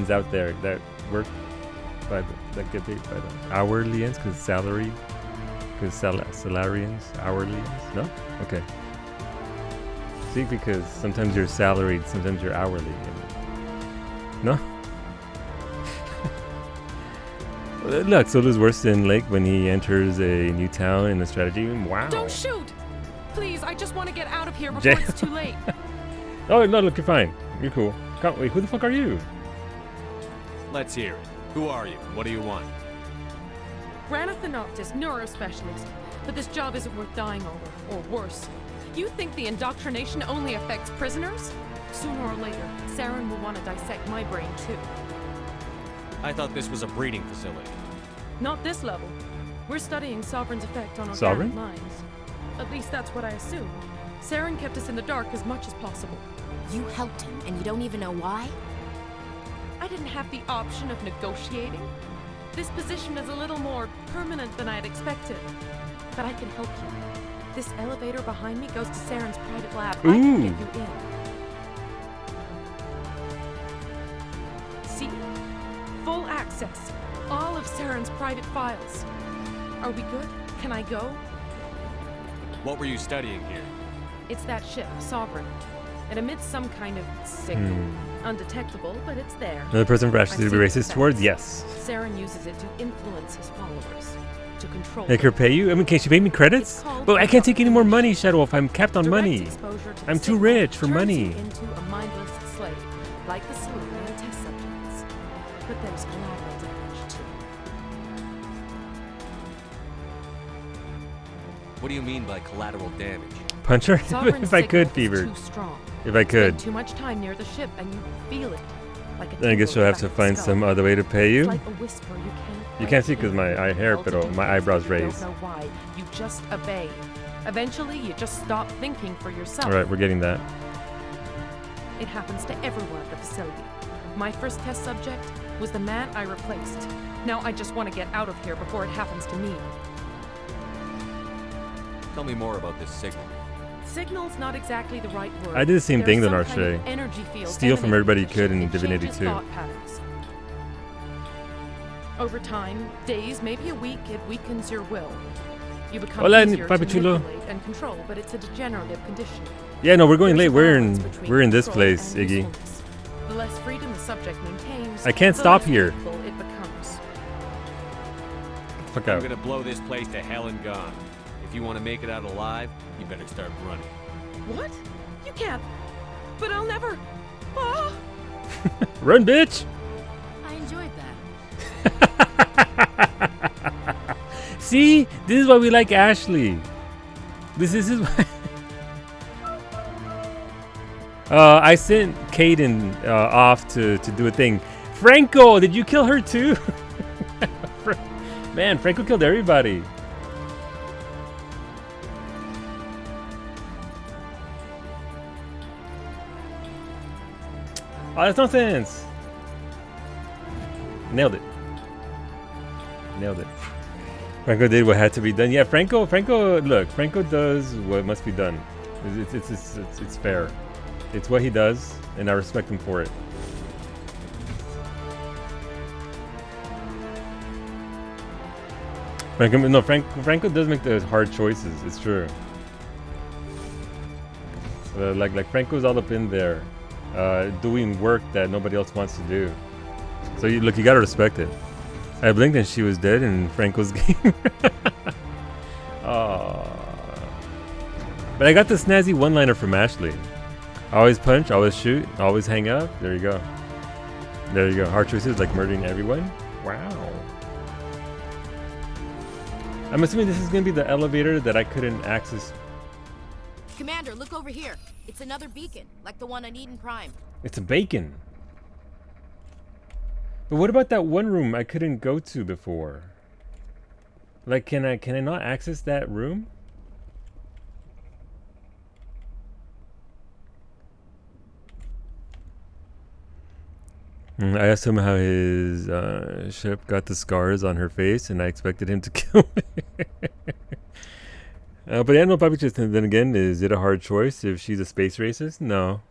out there that work by that get paid by the hourlians because salary, because salarians, hourlians. No, okay. See, because sometimes you're salaried, sometimes you're hourly. No. Look, so does Worston Lake when he enters a new town in a strategy game. Wow. Don't shoot! Please, I just want to get out of here before it's too late. Oh, no, look, you're fine. You're cool. Wait, who the fuck are you? Let's hear it. Who are you? What do you want? Rana Thanoptis, neurospecialist. But this job isn't worth dying over, or worse. You think the indoctrination only affects prisoners? Sooner or later, Saren will want to dissect my brain too. I thought this was a breeding facility. Not this level. We're studying Sovereign's effect on Sovereign? organic minds. At least that's what I assume. Saren kept us in the dark as much as possible. You helped him, and you don't even know why? I didn't have the option of negotiating. This position is a little more permanent than I'd expected. But I can help you. This elevator behind me goes to Saren's private lab. I can get you in. See? Full access. All of Saren's private files. Are we good? Can I go? What were you studying here? It's that ship, Sovereign. It emits some kind of signal. Undetectable, but it's there. Another person for Ashley I to be see racist the towards? effects. Yes. Saren uses it to influence his followers. To control Make her them. pay you? I mean, can she pay me credits? But I can't take any more money, Shadow Wolf. I'm capped on Direct money. exposure to the I'm too signal rich for turns money. you into a mindless slave, like the Solarian test subjects. But there's collateral damage too. What do you mean by collateral damage? Punch her? Sovereign's If I could, signal is Fever. too strong. If I could. Spend too much time near the ship and you feel it. Like a Then I guess tingle you'll have to around the find skull. some other way to pay you. It's like a whisper you can't You quite can't see because hear. my hair, Felt but it my in eyebrows you don't raised. know why. You just obey. Eventually, you just stop thinking for yourself. All right, we're getting that. It happens to everyone at the facility. My first test subject was the man I replaced. Now I just want to get out of here before it happens to me. Tell me more about this signal. Signal's not exactly the right word. I did the same There's thing though, some kind of Narche. energy field Steal from everybody you emanating could in from the ship. It Divinity changes 2. thought patterns. Over time, days, maybe a week, it weakens your will. You become Hola, easier to Papi Chulo. manipulate and control, but it's a degenerative condition. Yeah, no, we're going There's late. a balance between We're in this control place, and Iggy. usefulness. The less freedom the subject maintains, I can't the stop less here. useful it becomes. Fuck I'm out. gonna blow this place to hell and gone. If you want to make it out alive, you better start running. What? You can't. But I'll never. Ah! Run, bitch! I enjoyed that. See? This is why we like Ashley. This is why. I sent Kaden off to do a thing. Franco, did you kill her too? Man, Franco killed everybody. Oh, that's nonsense. Nailed it. Nailed it. Franco did what had to be done. Yeah, Franco, look, Franco does what must be done. It's fair. It's what he does, and I respect him for it. Franco does make those hard choices. It's true. Like Franco's all up in there, doing work that nobody else wants to do. So you gotta respect it. I blinked and she was dead in Franco's game. But I got the snazzy one-liner from Ashley. Always punch, always shoot, always hang up. There you go. There you go. Hard choices like murdering everyone. Wow. I'm assuming this is gonna be the elevator that I couldn't access. Commander, look over here. It's another beacon, like the one on Eden Prime. It's a bacon. But what about that one room I couldn't go to before? Like, can I not access that room? I asked him how his ship got the scars on her face, and I expected him to kill me. But yeah, no, probably just then again, is it a hard choice if she's a space racist? No.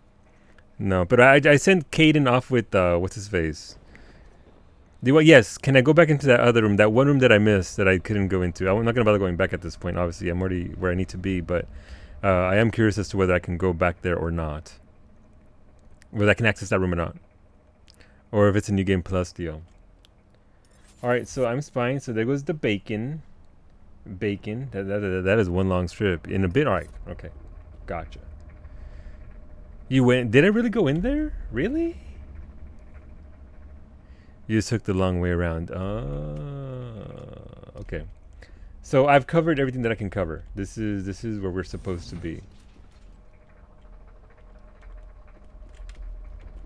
But I sent Caden off with what's his face. Yes, can I go back into that other room, that one room that I missed that I couldn't go into? I'm not gonna bother going back at this point. Obviously, I'm already where I need to be, but I am curious as to whether I can go back there or not, whether I can access that room or not, or if it's a New Game Plus deal. All right, so I'm spying. So there goes the bacon. That is one long strip in a bit. All right, okay, gotcha. You went? Did I really go in there? Really? You just took the long way around. Okay. So I've covered everything that I can cover. This is where we're supposed to be.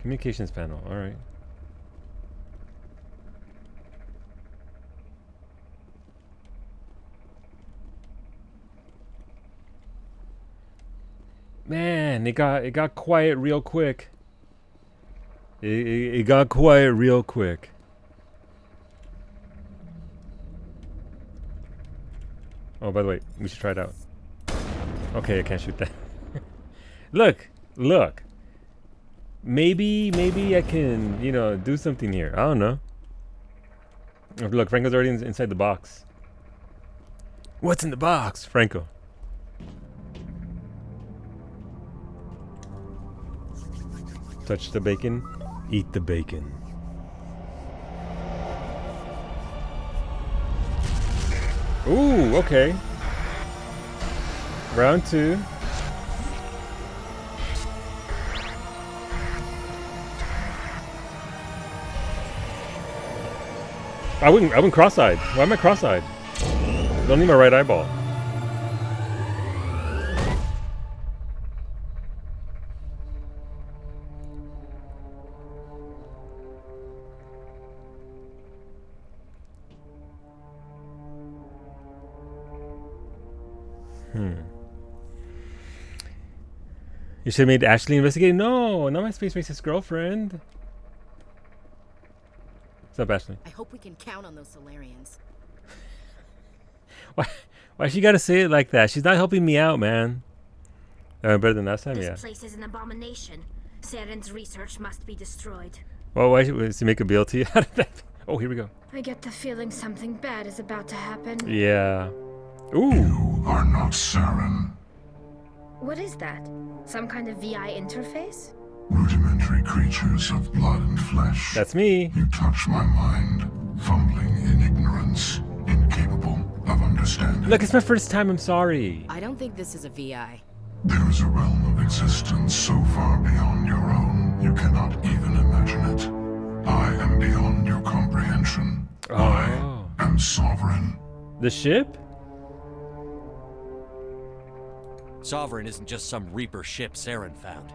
Communications panel. All right. Man, it got quiet real quick. It got quiet real quick. Oh, by the way, we should try it out. Okay, I can't shoot that. Look. Maybe I can, do something here. I don't know. Look, Franco's already inside the box. What's in the box, Franco? Touch the bacon. Eat the bacon. Ooh, okay. Round 2. I went cross-eyed. Why am I cross-eyed? Don't need my right eyeball. You should have made Ashley investigate. No, not my space racist girlfriend. What's up, Ashley? I hope we can count on those Solarians. Why she gotta say it like that? She's not helping me out, man. Better than last time, yeah. This place is an abomination. Saren's research must be destroyed. Well, why should she make a BLT out of that? Oh, here we go. I get the feeling something bad is about to happen. Yeah. Ooh. You are not Saren. What is that? Some kind of VI interface? Rudimentary creatures of blood and flesh. That's me. You touch my mind, fumbling in ignorance, incapable of understanding. Look, it's my first time. I'm sorry. I don't think this is a VI. There is a realm of existence so far beyond your own, you cannot even imagine it. I am beyond your comprehension. Oh. I am sovereign. The ship? Sovereign isn't just some Reaper ship Saren found.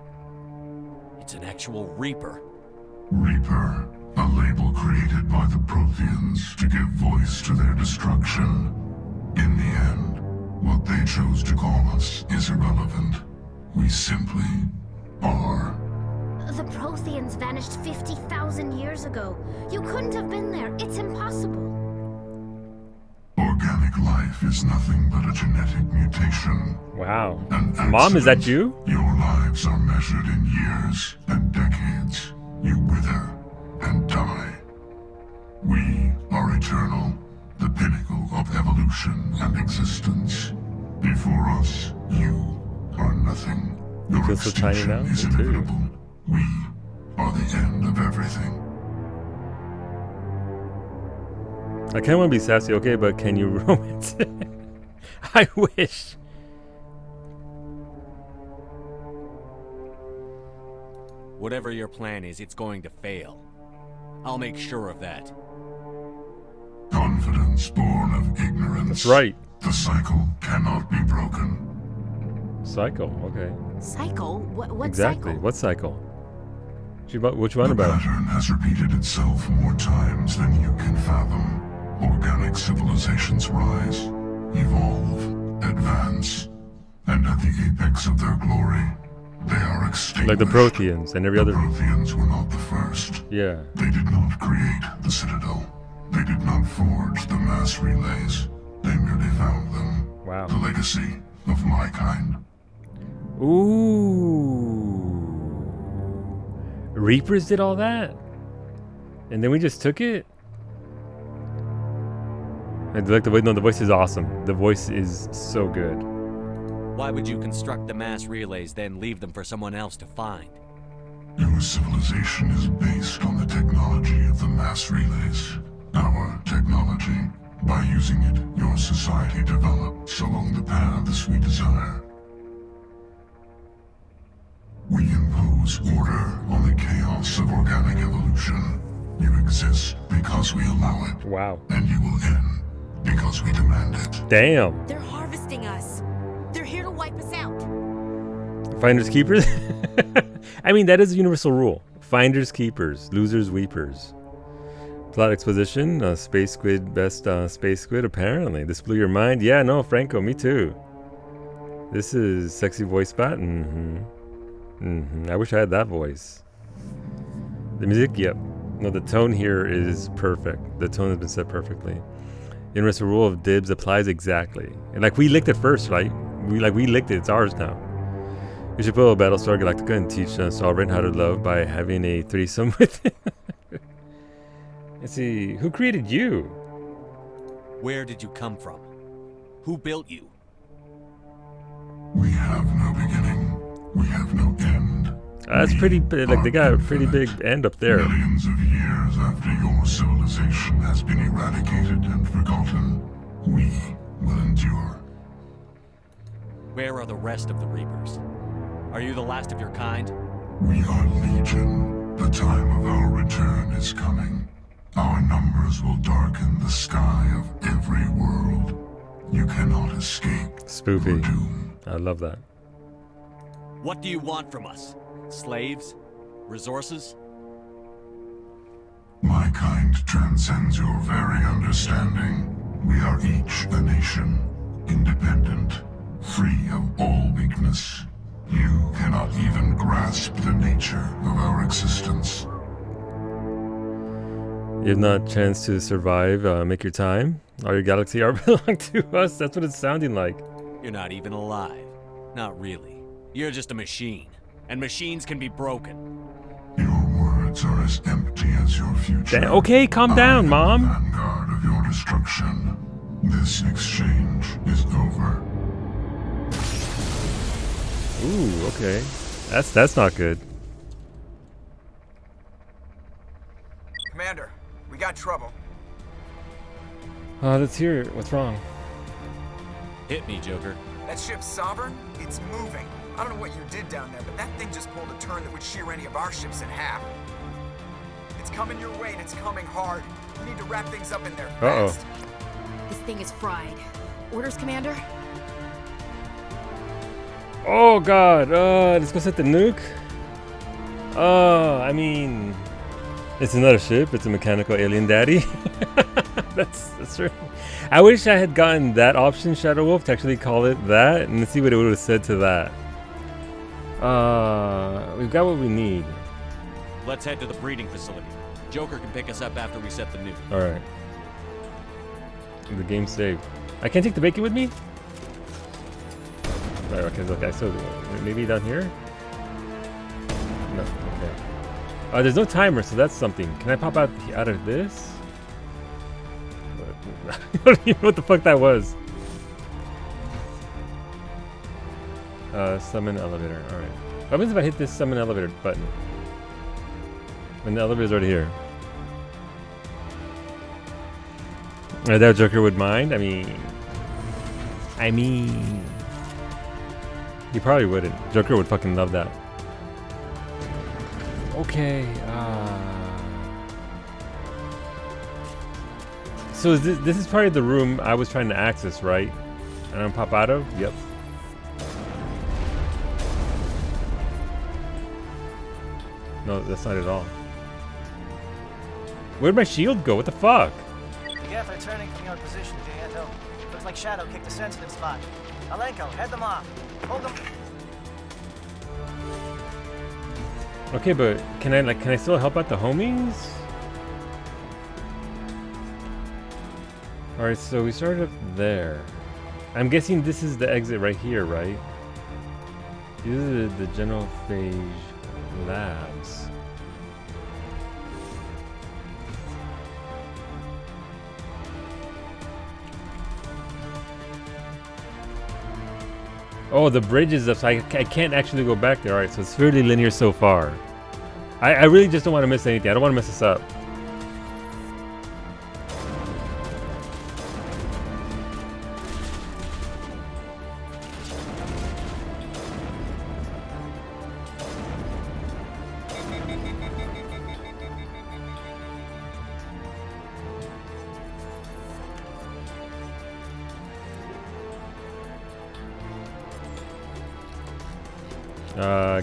It's an actual Reaper. Reaper, a label created by the Protheans to give voice to their destruction. In the end, what they chose to call us is irrelevant. We simply are. The Protheans vanished 50,000 years ago. You couldn't have been there. It's impossible. Organic life is nothing but a genetic mutation. Wow. Mom, is that you? Your lives are measured in years and decades. You wither and die. We are eternal, the pinnacle of evolution and existence. Before us, you are nothing. You feel so tiny now? Is inevitable. We are the end of everything. I kind of want to be sassy, okay, but can you romance it? I wish. Whatever your plan is, it's going to fail. I'll make sure of that. Confidence born of ignorance. That's right. The cycle cannot be broken. Cycle, okay. Cycle? What exactly. cycle? What cycle? Which one the about? The pattern has repeated itself more times than you can fathom. Organic civilizations rise, evolve, advance, and at the apex of their glory, they are extinguished. Like the Protheans and every other. The Protheans were not the first. Yeah. They did not create the Citadel. They did not forge the mass relays. They merely found them. Wow. The legacy of my kind. Ooh. Reapers did all that? And then we just took it? I like the voice. No, the voice is awesome. The voice is so good. Why would you construct the mass relays, then leave them for someone else to find? Your civilization is based on the technology of the mass relays. Our technology. By using it, your society develops along the paths we desire. We impose order on the chaos of organic evolution. You exist because we allow it. Wow. And you will end because we demand it. Damn. They're harvesting us. They're here to wipe us out. Finders keepers? I mean, that is a universal rule. Finders keepers, losers weepers. Plot exposition, Space Squid, best Space Squid, apparently. This blew your mind? Yeah, no, Franco, me too. This is sexy voice spot? I wish I had that voice. The music, yep. No, the tone here is perfect. The tone has been set perfectly. Universal rule of dibs applies exactly. And like, we licked it first, right? We licked it, it's ours now. You should build a Battlestar Galactica and teach Sovereign how to love by having a threesome with it. Let's see, who created you? Where did you come from? Who built you? We have no beginning. We have no end. That's pretty big. Like, they got a pretty big end up there. Millions of years after your civilization has been eradicated and forgotten, we will endure. Where are the rest of the Reapers? Are you the last of your kind? We are Legion. The time of our return is coming. Our numbers will darken the sky of every world. You cannot escape. Spoopy. I love that. What do you want from us? Slaves? Resources? My kind transcends your very understanding. We are each a nation, independent, free of all weakness. You cannot even grasp the nature of our existence. You have not chance to survive, make your time. All your galaxy are belong to us. That's what it's sounding like. You're not even alive. Not really. You're just a machine. And machines can be broken. Your words are as empty as your future. Okay, calm down, Mom. Vanguard of your destruction. This exchange is over. Ooh, okay. That's not good. Commander, we got trouble. Let's hear it. What's wrong? Hit me, Joker. That ship's Sovereign? It's moving. I don't know what you did down there, but that thing just pulled a turn that would shear any of our ships in half. It's coming your way, and it's coming hard. You need to wrap things up in there fast. This thing is fried. Orders, Commander? Oh god, let's go set the nuke. I mean, it's another ship. It's a mechanical alien daddy. that's true. I wish I had gotten that option, Shadow Wolf, to actually call it that, and see what it would have said to that. We've got what we need. Let's head to the breeding facility. Joker can pick us up after we set the nuke. Alright. The game's saved. I can't take the bacon with me? Right, okay, so maybe down here? No, okay. There's no timer, so that's something. Can I pop out of this? I don't even know what the fuck that was. Summon elevator, alright. What happens if I hit this summon elevator button? And the elevator's already here. I doubt Joker would mind. I mean... He probably wouldn't. Joker would fucking love that. Okay, so this is probably the room I was trying to access, right? And I'm pop out of? Yep. No, that's not at all. Where'd my shield go? What the fuck? Be careful turning from your position, Gieto. Looks like Shadow kicked a sensitive spot. Alenko, head them off. Hold them. Okay, but can I still help out the homies? Alright, so we started up there. I'm guessing this is the exit right here, right? These are the Genophage labs. Oh, the bridge is up, so I can't actually go back there. Alright, so it's fairly linear so far. I really just don't want to miss anything. I don't want to mess this up.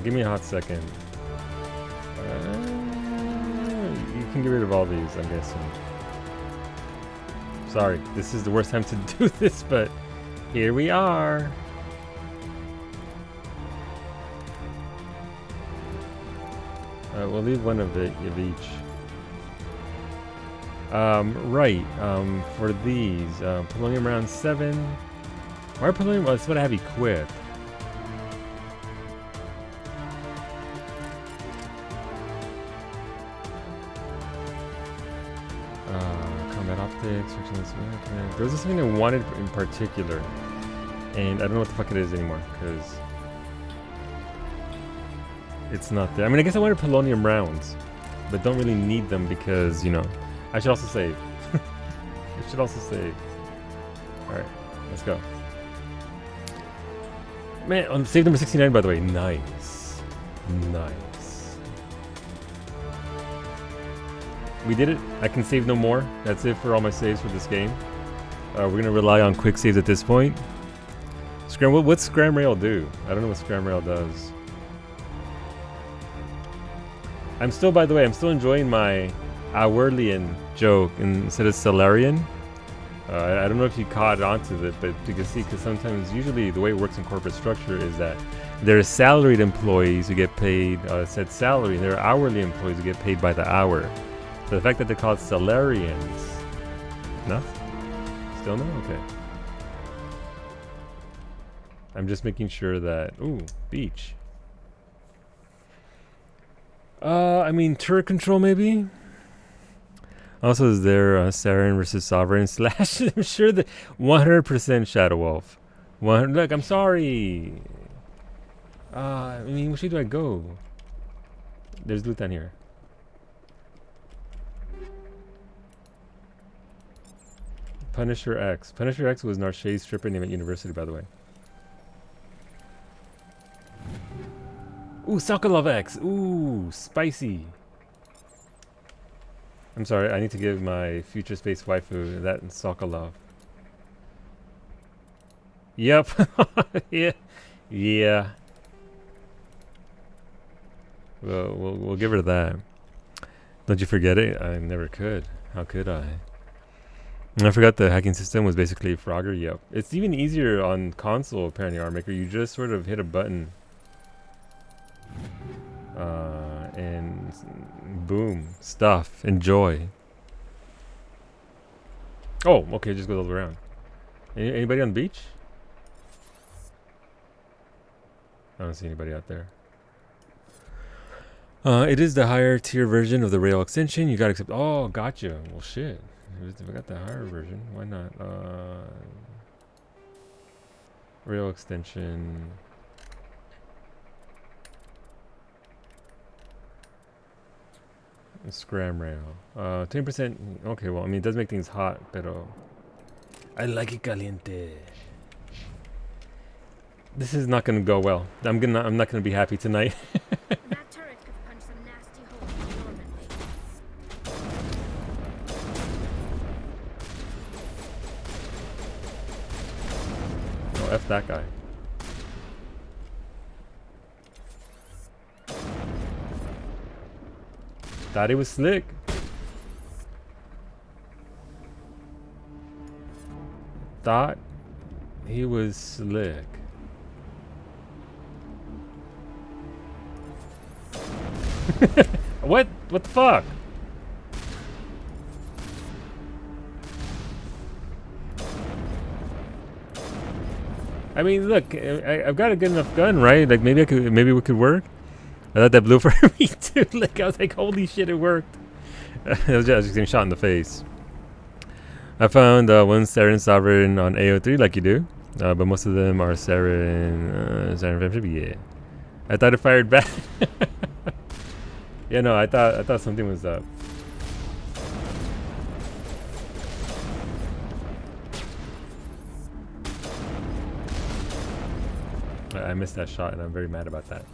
Give me a hot second. You can get rid of all these, I'm guessing. Sorry, this is the worst time to do this, but here we are. We'll leave one of each. Right, for these, polonium round 7. Why polonium? Well, that's what I have equipped. Combat optics, there was something I wanted in particular, and I don't know what the fuck it is anymore, because it's not there. I mean, I guess I wanted polonium rounds, but don't really need them because, you know, I should also save. I should also save. Alright, let's go. Man, on save number 69, by the way. Nice. Nice. We did it. I can save no more. That's it for all my saves for this game. We're going to rely on quick saves at this point. What's Scram Rail do? I don't know what Scram Rail does. I'm still, by the way, I'm still enjoying my Aurelian joke instead of Salarian. I don't know if you caught onto it, but you can see, because sometimes, usually the way it works in corporate structure is that there are salaried employees who get paid set salary, and there are hourly employees who get paid by the hour. So the fact that they're called Salarians, no? Still no? Okay. I'm just making sure that, ooh, beach. I mean, turret control maybe? Also, is there Saren versus Sovereign slash? I'm sure that 100% Shadow Wolf. Look, I'm sorry. I mean, which way do I go? There's loot down here. Punisher X. Punisher X was Narche's stripper name at university, by the way. Ooh, Sokolov X. Ooh, spicy. I'm sorry, I need to give my future space waifu that in Sokolov. Yep. Yeah. Yeah. Well, we'll give her that. Don't you forget it? I never could. How could I? I forgot the hacking system was basically Frogger. Yep. It's even easier on console, apparently, Artmaker. You just sort of hit a button. And boom, stuff, enjoy. Oh, okay, just goes all the way around. Anybody on the beach? I don't see anybody out there. It is the higher tier version of the rail extension. You gotta accept. Oh, gotcha. Well, shit. If I got the higher version, why not? Rail extension. Scram Rail. 10%. Okay, well, I mean, it does make things hot, pero I like it caliente. This is not gonna go well. I'm not gonna be happy tonight. That turret could punch some nasty holes in Normandy. Oh, F that guy. Thought he was slick. Thought he was slick. What? What the fuck? I mean, look, I've got a good enough gun, right? Like maybe we could work. I thought that blew for me too. Like I was like, holy shit, it worked. I was just getting shot in the face. I found one Saren Sovereign on AO3, like you do, but most of them are Saren Amphibious. Yeah, I thought it fired back. Yeah, no, I thought something was up. I missed that shot, and I'm very mad about that.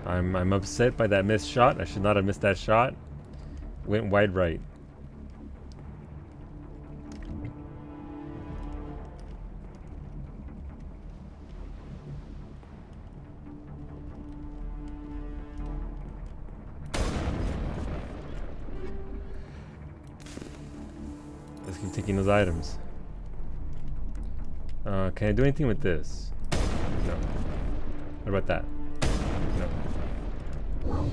I'm upset by that missed shot. I should not have missed that shot. Went wide right. Let's keep taking those items. Can I do anything with this? No. What about that? No.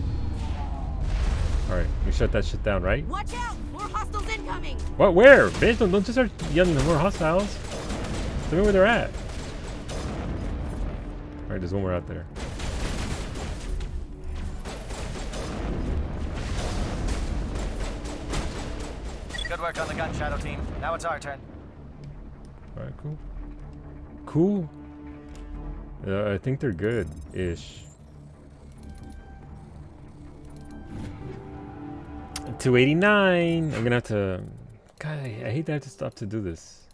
Alright, we shut that shit down, right? Watch out! More hostiles incoming! What? Where? Bitch, don't just start yelling more hostiles. Tell me where they're at. Alright, there's one more out there. Good work on the gun, Shadow Team. Now it's our turn. Alright, cool. Cool. I think they're good-ish. 289. I'm gonna have to. God, I hate that I have to stop to do this.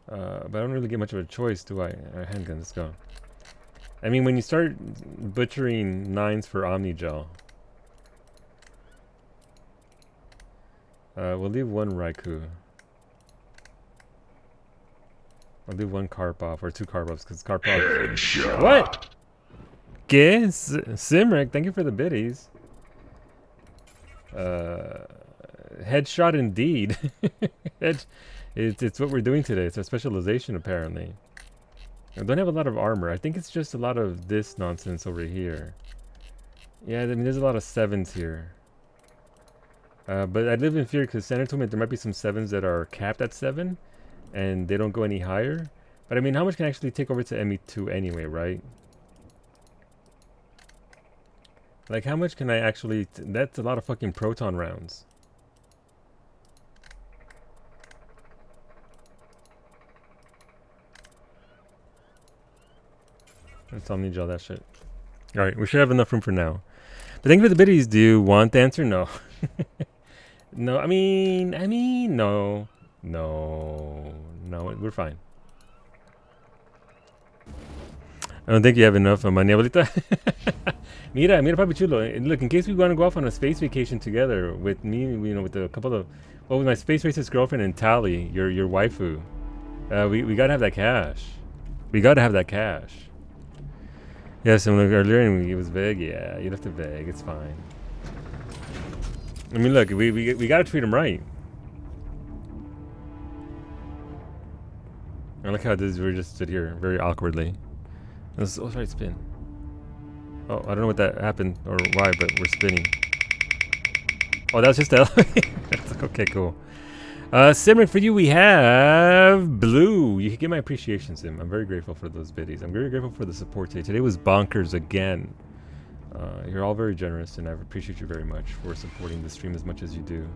But I don't really get much of a choice, do I? Handgun, let's go. I mean, when you start butchering 9s for Omnigel, we'll leave one Raikou. I'll leave one Karpov or 2 Karpovs because Karpov. Headshot. What? Guess Simric, thank you for the biddies. Headshot indeed. It's what we're doing today. It's our specialization apparently. I don't have a lot of armor. I think it's just a lot of this nonsense over here. Yeah, I mean there's a lot of 7s here. But I live in fear because Santa told me there might be some 7s that are capped at 7 and they don't go any higher. But I mean, how much can I actually take over to ME2 anyway, right? Like, how much can I actually... that's a lot of fucking proton rounds. Let's Omnigel that shit. Alright, we should have enough room for now. But thank you for the biddies. Do you want the answer? No. No, I mean, no. No, we're fine. I don't think you have enough money, abuelita. Mira, papi chulo. Look, in case we want to go off on a space vacation together with me, you know, with a couple of, well, with my space racist girlfriend and Tally, your waifu, we gotta have that cash. We gotta have that cash. Yes, and earlier it was vague. Yeah, you left it vague. It's fine. I mean, look, we gotta treat him right. I like how this we just stood here very awkwardly. Oh, sorry, spin. Oh, I don't know what that happened or why, but we're spinning. Oh, that was just the elevator. Okay, cool. Simran, for you we have Blue. You can get my appreciation, Sim. I'm very grateful for those biddies. I'm very grateful for the support today. Today was bonkers again. You're all very generous, and I appreciate you very much for supporting the stream as much as you do.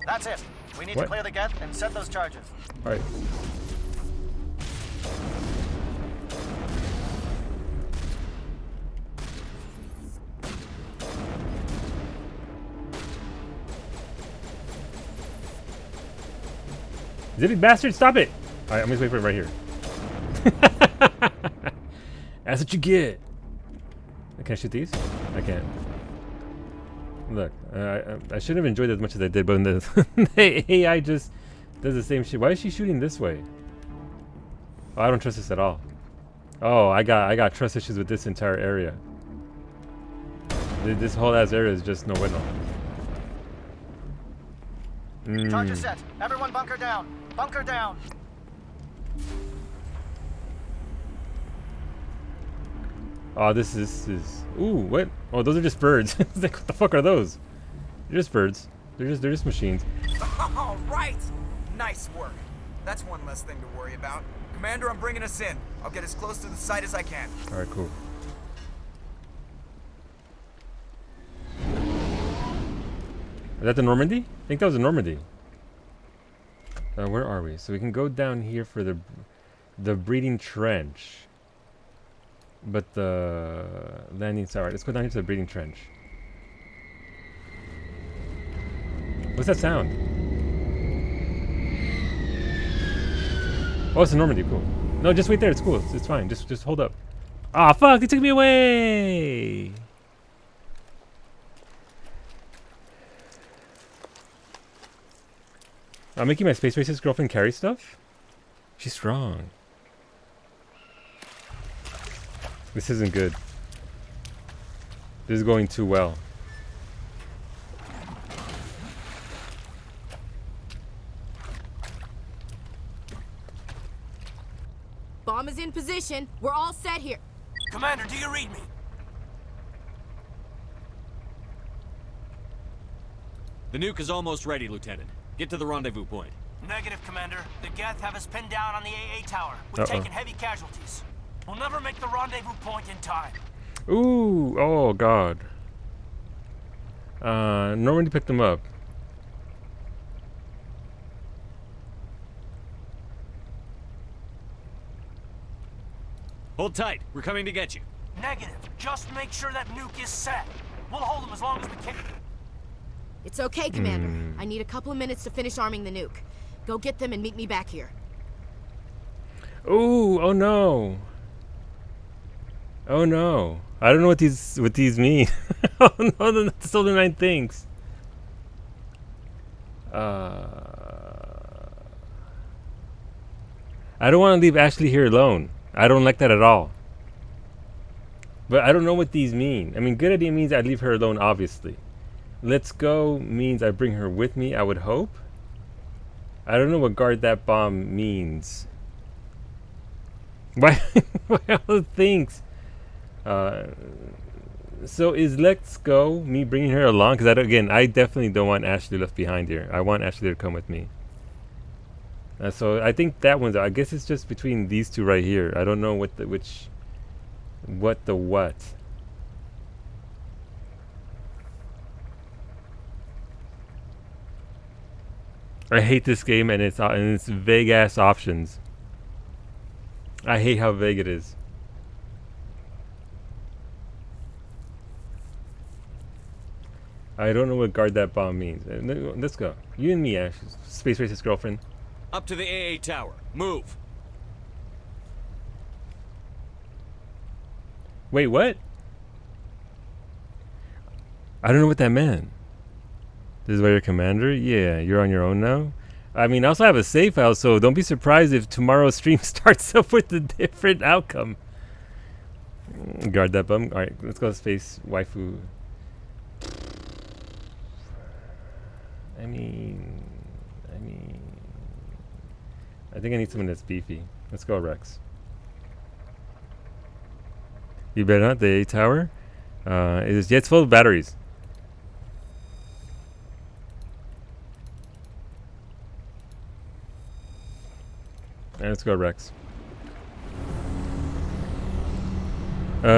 That's it. We need to clear the gate and set those charges. All right. Zippy bastard, stop it! Alright, I'm just waiting for it right here. That's what you get. Can I shoot these? I can't. Look, I shouldn't have enjoyed it as much as I did, but when the AI just does the same shit. Why is she shooting this way? Oh, I don't trust this at all. Oh, I got trust issues with this entire area. This whole ass area is just no bueno. Charges set. Everyone bunker down. Bunker down. Oh, this is... Ooh, what? Oh, those are just birds. Like, what the fuck are those? They're just birds. They're just machines. All right. Nice work. That's one less thing to worry about. Commander, I'm bringing us in. I'll get as close to the site as I can. All right, cool. Is that the Normandy? I think that was the Normandy. Where are we? So we can go down here for the breeding trench. But the landing site. Let's go down here to the breeding trench. What's that sound? Oh, it's a Normandy. Cool. No, just wait there. It's cool. It's fine. Just hold up. Ah, fuck! They took me away. I'm making my space racist girlfriend carry stuff. She's strong. This isn't good. This is going too well. Bomb is in position. We're all set here. Commander, do you read me? The nuke is almost ready, Lieutenant. Get to the rendezvous point. Negative, Commander. The Geth have us pinned down on the AA tower. We've taken heavy casualties. We'll never make the rendezvous point in time. Ooh, oh god. Normandy picked them up. Hold tight. We're coming to get you. Negative. Just make sure that nuke is set. We'll hold them as long as we can. It's okay, Commander. I need a couple of minutes to finish arming the nuke. Go get them and meet me back here. Ooh, oh no. Oh no. I don't know what these mean. Oh no, the Solar 9 things. I don't want to leave Ashley here alone. I don't like that at all. But I don't know what these mean. I mean, good idea means I leave her alone, obviously. Let's go means I bring her with me, I would hope. I don't know what guard that bomb means. Why all the things? So is let's go me bringing her along? Because I definitely don't want Ashley left behind here. I want Ashley to come with me. So I think that one's. I guess it's just between these two right here. I don't know what the what. I hate this game and its vague ass options. I hate how vague it is. I don't know what guard that bomb means. Let's go. You and me, Ash. Space racist girlfriend. Up to the AA tower. Move. Wait, what? I don't know what that meant. This is why you're commander? Yeah, you're on your own now? I mean, I also have a save file, so don't be surprised if tomorrow's stream starts up with a different outcome. Guard that bum. Alright, let's go to space waifu. I think I need someone that's beefy. Let's go, Rex. You better not. The A tower? It's full of batteries. Alright, let's go, Rex.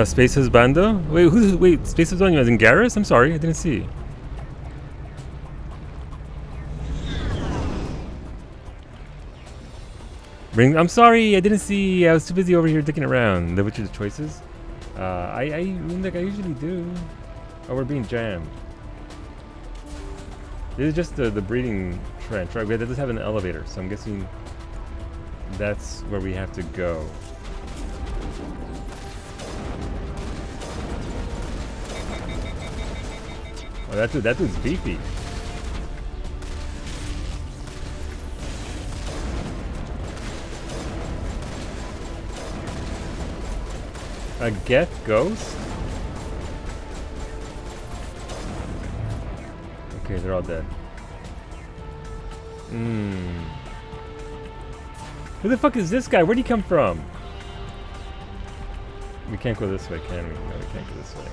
Space Husbando? Wait, Space Husbando as in Garrus? I'm sorry, I didn't see. I'm sorry, I didn't see. I was too busy over here dicking around. Which are the choices? I mean, like I usually do. Oh, we're being jammed. This is just the breeding trench, right? That does have an elevator, so I'm guessing that's where we have to go. Oh, that dude's beefy. A Geth ghost? Okay, they're all dead. Who the fuck is this guy? Where'd he come from? We can't go this way, can we? No, we can't go this way.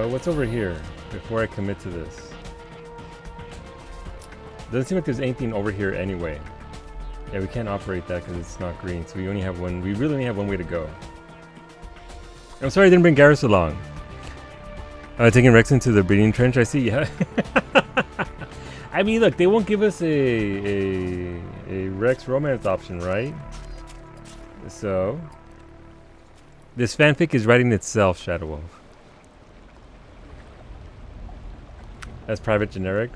What's over here before I commit to this? Doesn't seem like there's anything over here anyway. Yeah, we can't operate that because it's not green. So we only have one. We really only have one way to go. I'm sorry I didn't bring Garrus along. Taking Rex into the breeding trench. I see. Yeah. I mean, look, they won't give us a Rex romance option, right? So this fanfic is writing itself, Shadow Wolf. That's private generic.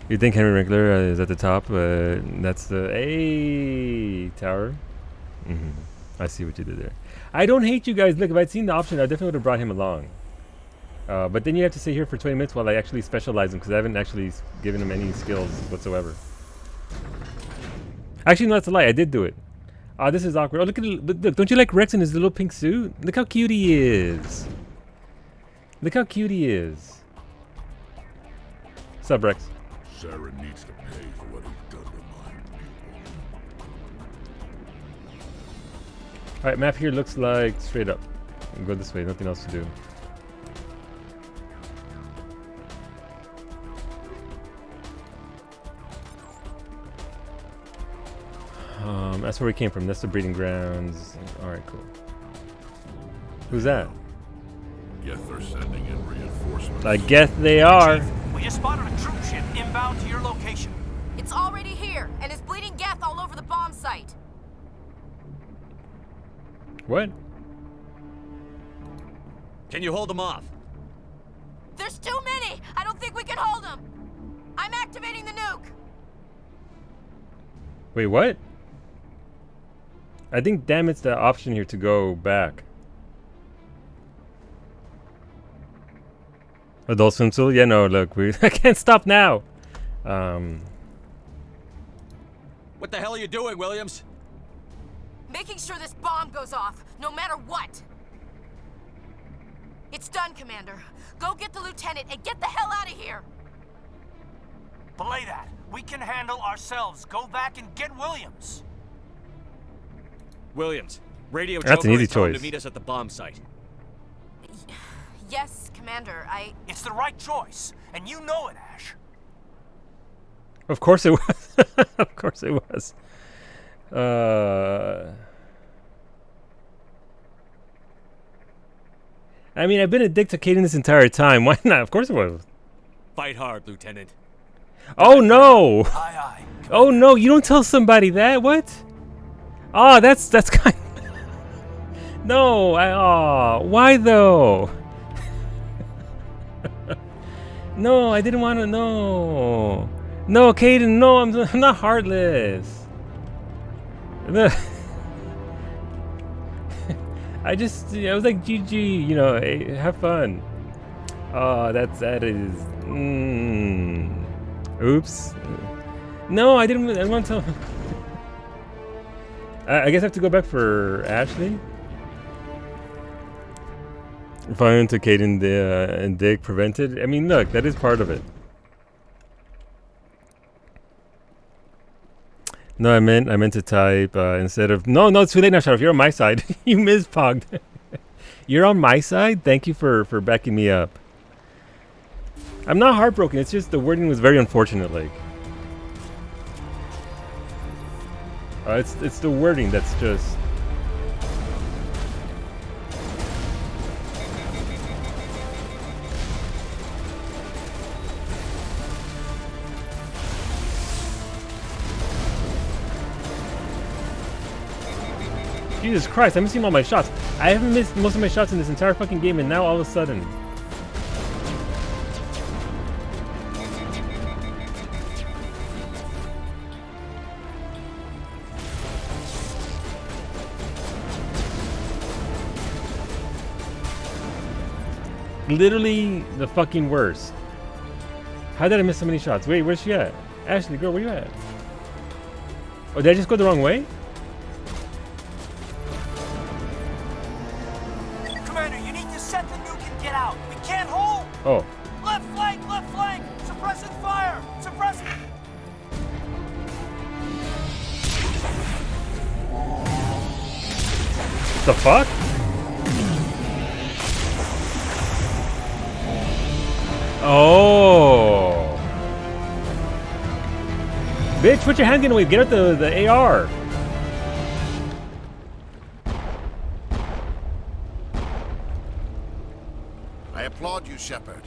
You think Henry Winkler is at the top? That's the A tower. I see what you did there. I don't hate you guys. Look, if I'd seen the option, I definitely would have brought him along. But then you have to sit here for 20 minutes while I actually specialize him because I haven't actually given him any skills whatsoever. Actually, no, that's a lie. I did do it. This is awkward. Oh, look at it. Look, don't you like Rex in his little pink suit? Look how cute he is. Look how cute he is. What's up, Rex? Saren needs to pay for what he's done to mine. Alright, map here looks like straight up. We'll go this way, nothing else to do. That's where we came from. That's the breeding grounds. Alright, cool. Who's that? Yes, they're sending in reinforcements. I guess they are. We just spotted a troop ship inbound to your location. It's already here, and is bleeding Geth all over the bomb site. What? Can you hold them off? There's too many! I don't think we can hold them! I'm activating the nuke! Wait, what? I think damn it's the option here to go back. Adult swim tool? Yeah, no, look, I can't stop now. What the hell are you doing, Williams? Making sure this bomb goes off, no matter what. It's done, Commander. Go get the lieutenant and get the hell out of here. Belay that. We can handle ourselves. Go back and get Williams. Williams, radio That's Joker an easy is telling choice. to meet us at the bomb site. Yes, Commander, It's the right choice, and you know it, Ash. Of course it was. Of course it was. I mean, I've been a dick to Kaden this entire time. Why not? Of course it was. Fight hard, Lieutenant. Oh no! Oh no! You don't tell somebody that. What? Oh, that's kind. No, why though? No, I didn't want to know. No, Kaden, no, I'm not heartless. I was like, GG, you know, hey, have fun. Oh, that is. Oops. No, I didn't want to. I guess I have to go back for Ashley. Fine to Kaden and Dick prevented. I mean, look, that is part of it. No, I meant to type instead of no, it's too late now, Shadow. You're on my side. You mispogged. You're on my side. Thank you for backing me up. I'm not heartbroken. It's just the wording was very unfortunate. Like, it's the wording that's just. Jesus Christ, I'm missing all my shots. I haven't missed most of my shots in this entire fucking game, and now all of a sudden. Literally the fucking worst. How did I miss so many shots? Wait, where's she at? Ashley, girl, where you at? Oh, did I just go the wrong way? Commander, you need to set the nuke and get out. We can't hold. Oh. Left flank, suppressing fire, suppressing. The fuck? Oh. Bitch, put your handgun away. Get out the AR. I applaud you, Shepard.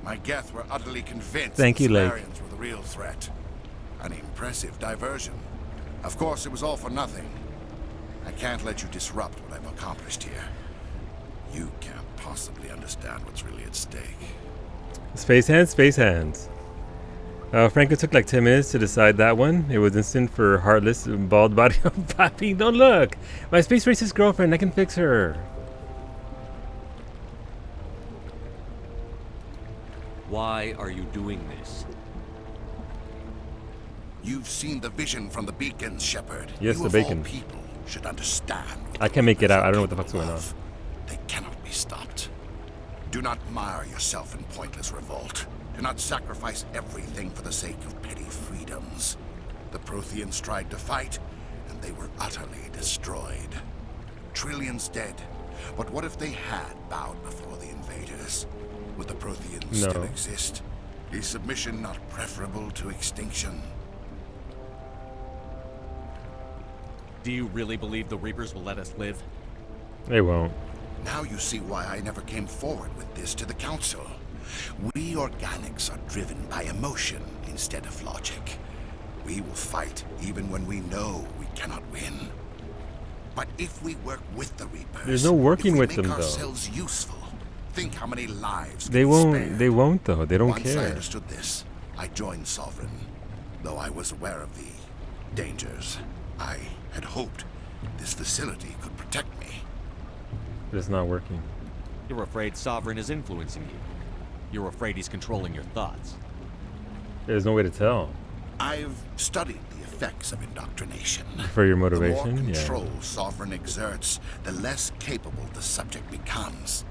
My Geth were utterly convinced Thank the you, Lake. Solarians were the real threat. An impressive diversion. Of course, it was all for nothing. I can't let you disrupt what I've accomplished here. You can't possibly understand what's really at stake. Space hands, space hands. Franco took like 10 minutes to decide that one. It was instant for heartless, bald body of Papi. Don't look! My space racist girlfriend, I can fix her. Why are you doing this? You've seen the vision from the beacons, Shepard. Yes, you the of all beacon. people should understand. I can't make it out. I don't know what the fuck's going on. They cannot be stopped. Do not mire yourself in pointless revolt. Do not sacrifice everything for the sake of petty freedoms. The Protheans tried to fight, and they were utterly destroyed. Trillions dead. But what if they had bowed before the invaders? Would the Protheans No. still exist? Is submission not preferable to extinction? Do you really believe the Reapers will let us live? They won't. Now you see why I never came forward with this to the Council. We organics are driven by emotion instead of logic. We will fight even when we know we cannot win. But if we work with the Reapers, There's no working if we with make them, though. ourselves useful, think how many lives They can be won't. spared. They won't though. They don't Once I care. understood this, I joined Sovereign. Though I was aware of the dangers, I had hoped this facility could protect me. But it's not working. You're afraid Sovereign is influencing you. You're afraid he's controlling your thoughts. There's no way to tell. I've studied the effects of indoctrination. For your The motivation, more yeah. control Sovereign exerts, the less capable the subject becomes.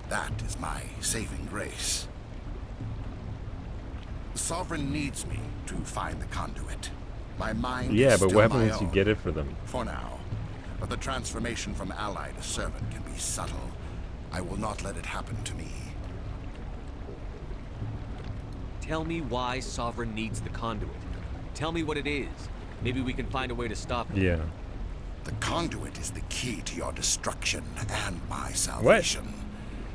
That is my saving grace. Sovereign needs me to find the conduit. My mind Yeah, is but still what my happens once you own, get it for them? for now. But the transformation from ally to servant can be subtle. I will not let it happen to me. Tell me why Sovereign needs the conduit. Tell me what it is. Maybe we can find a way to stop it. Yeah. The conduit is the key to your destruction and my salvation.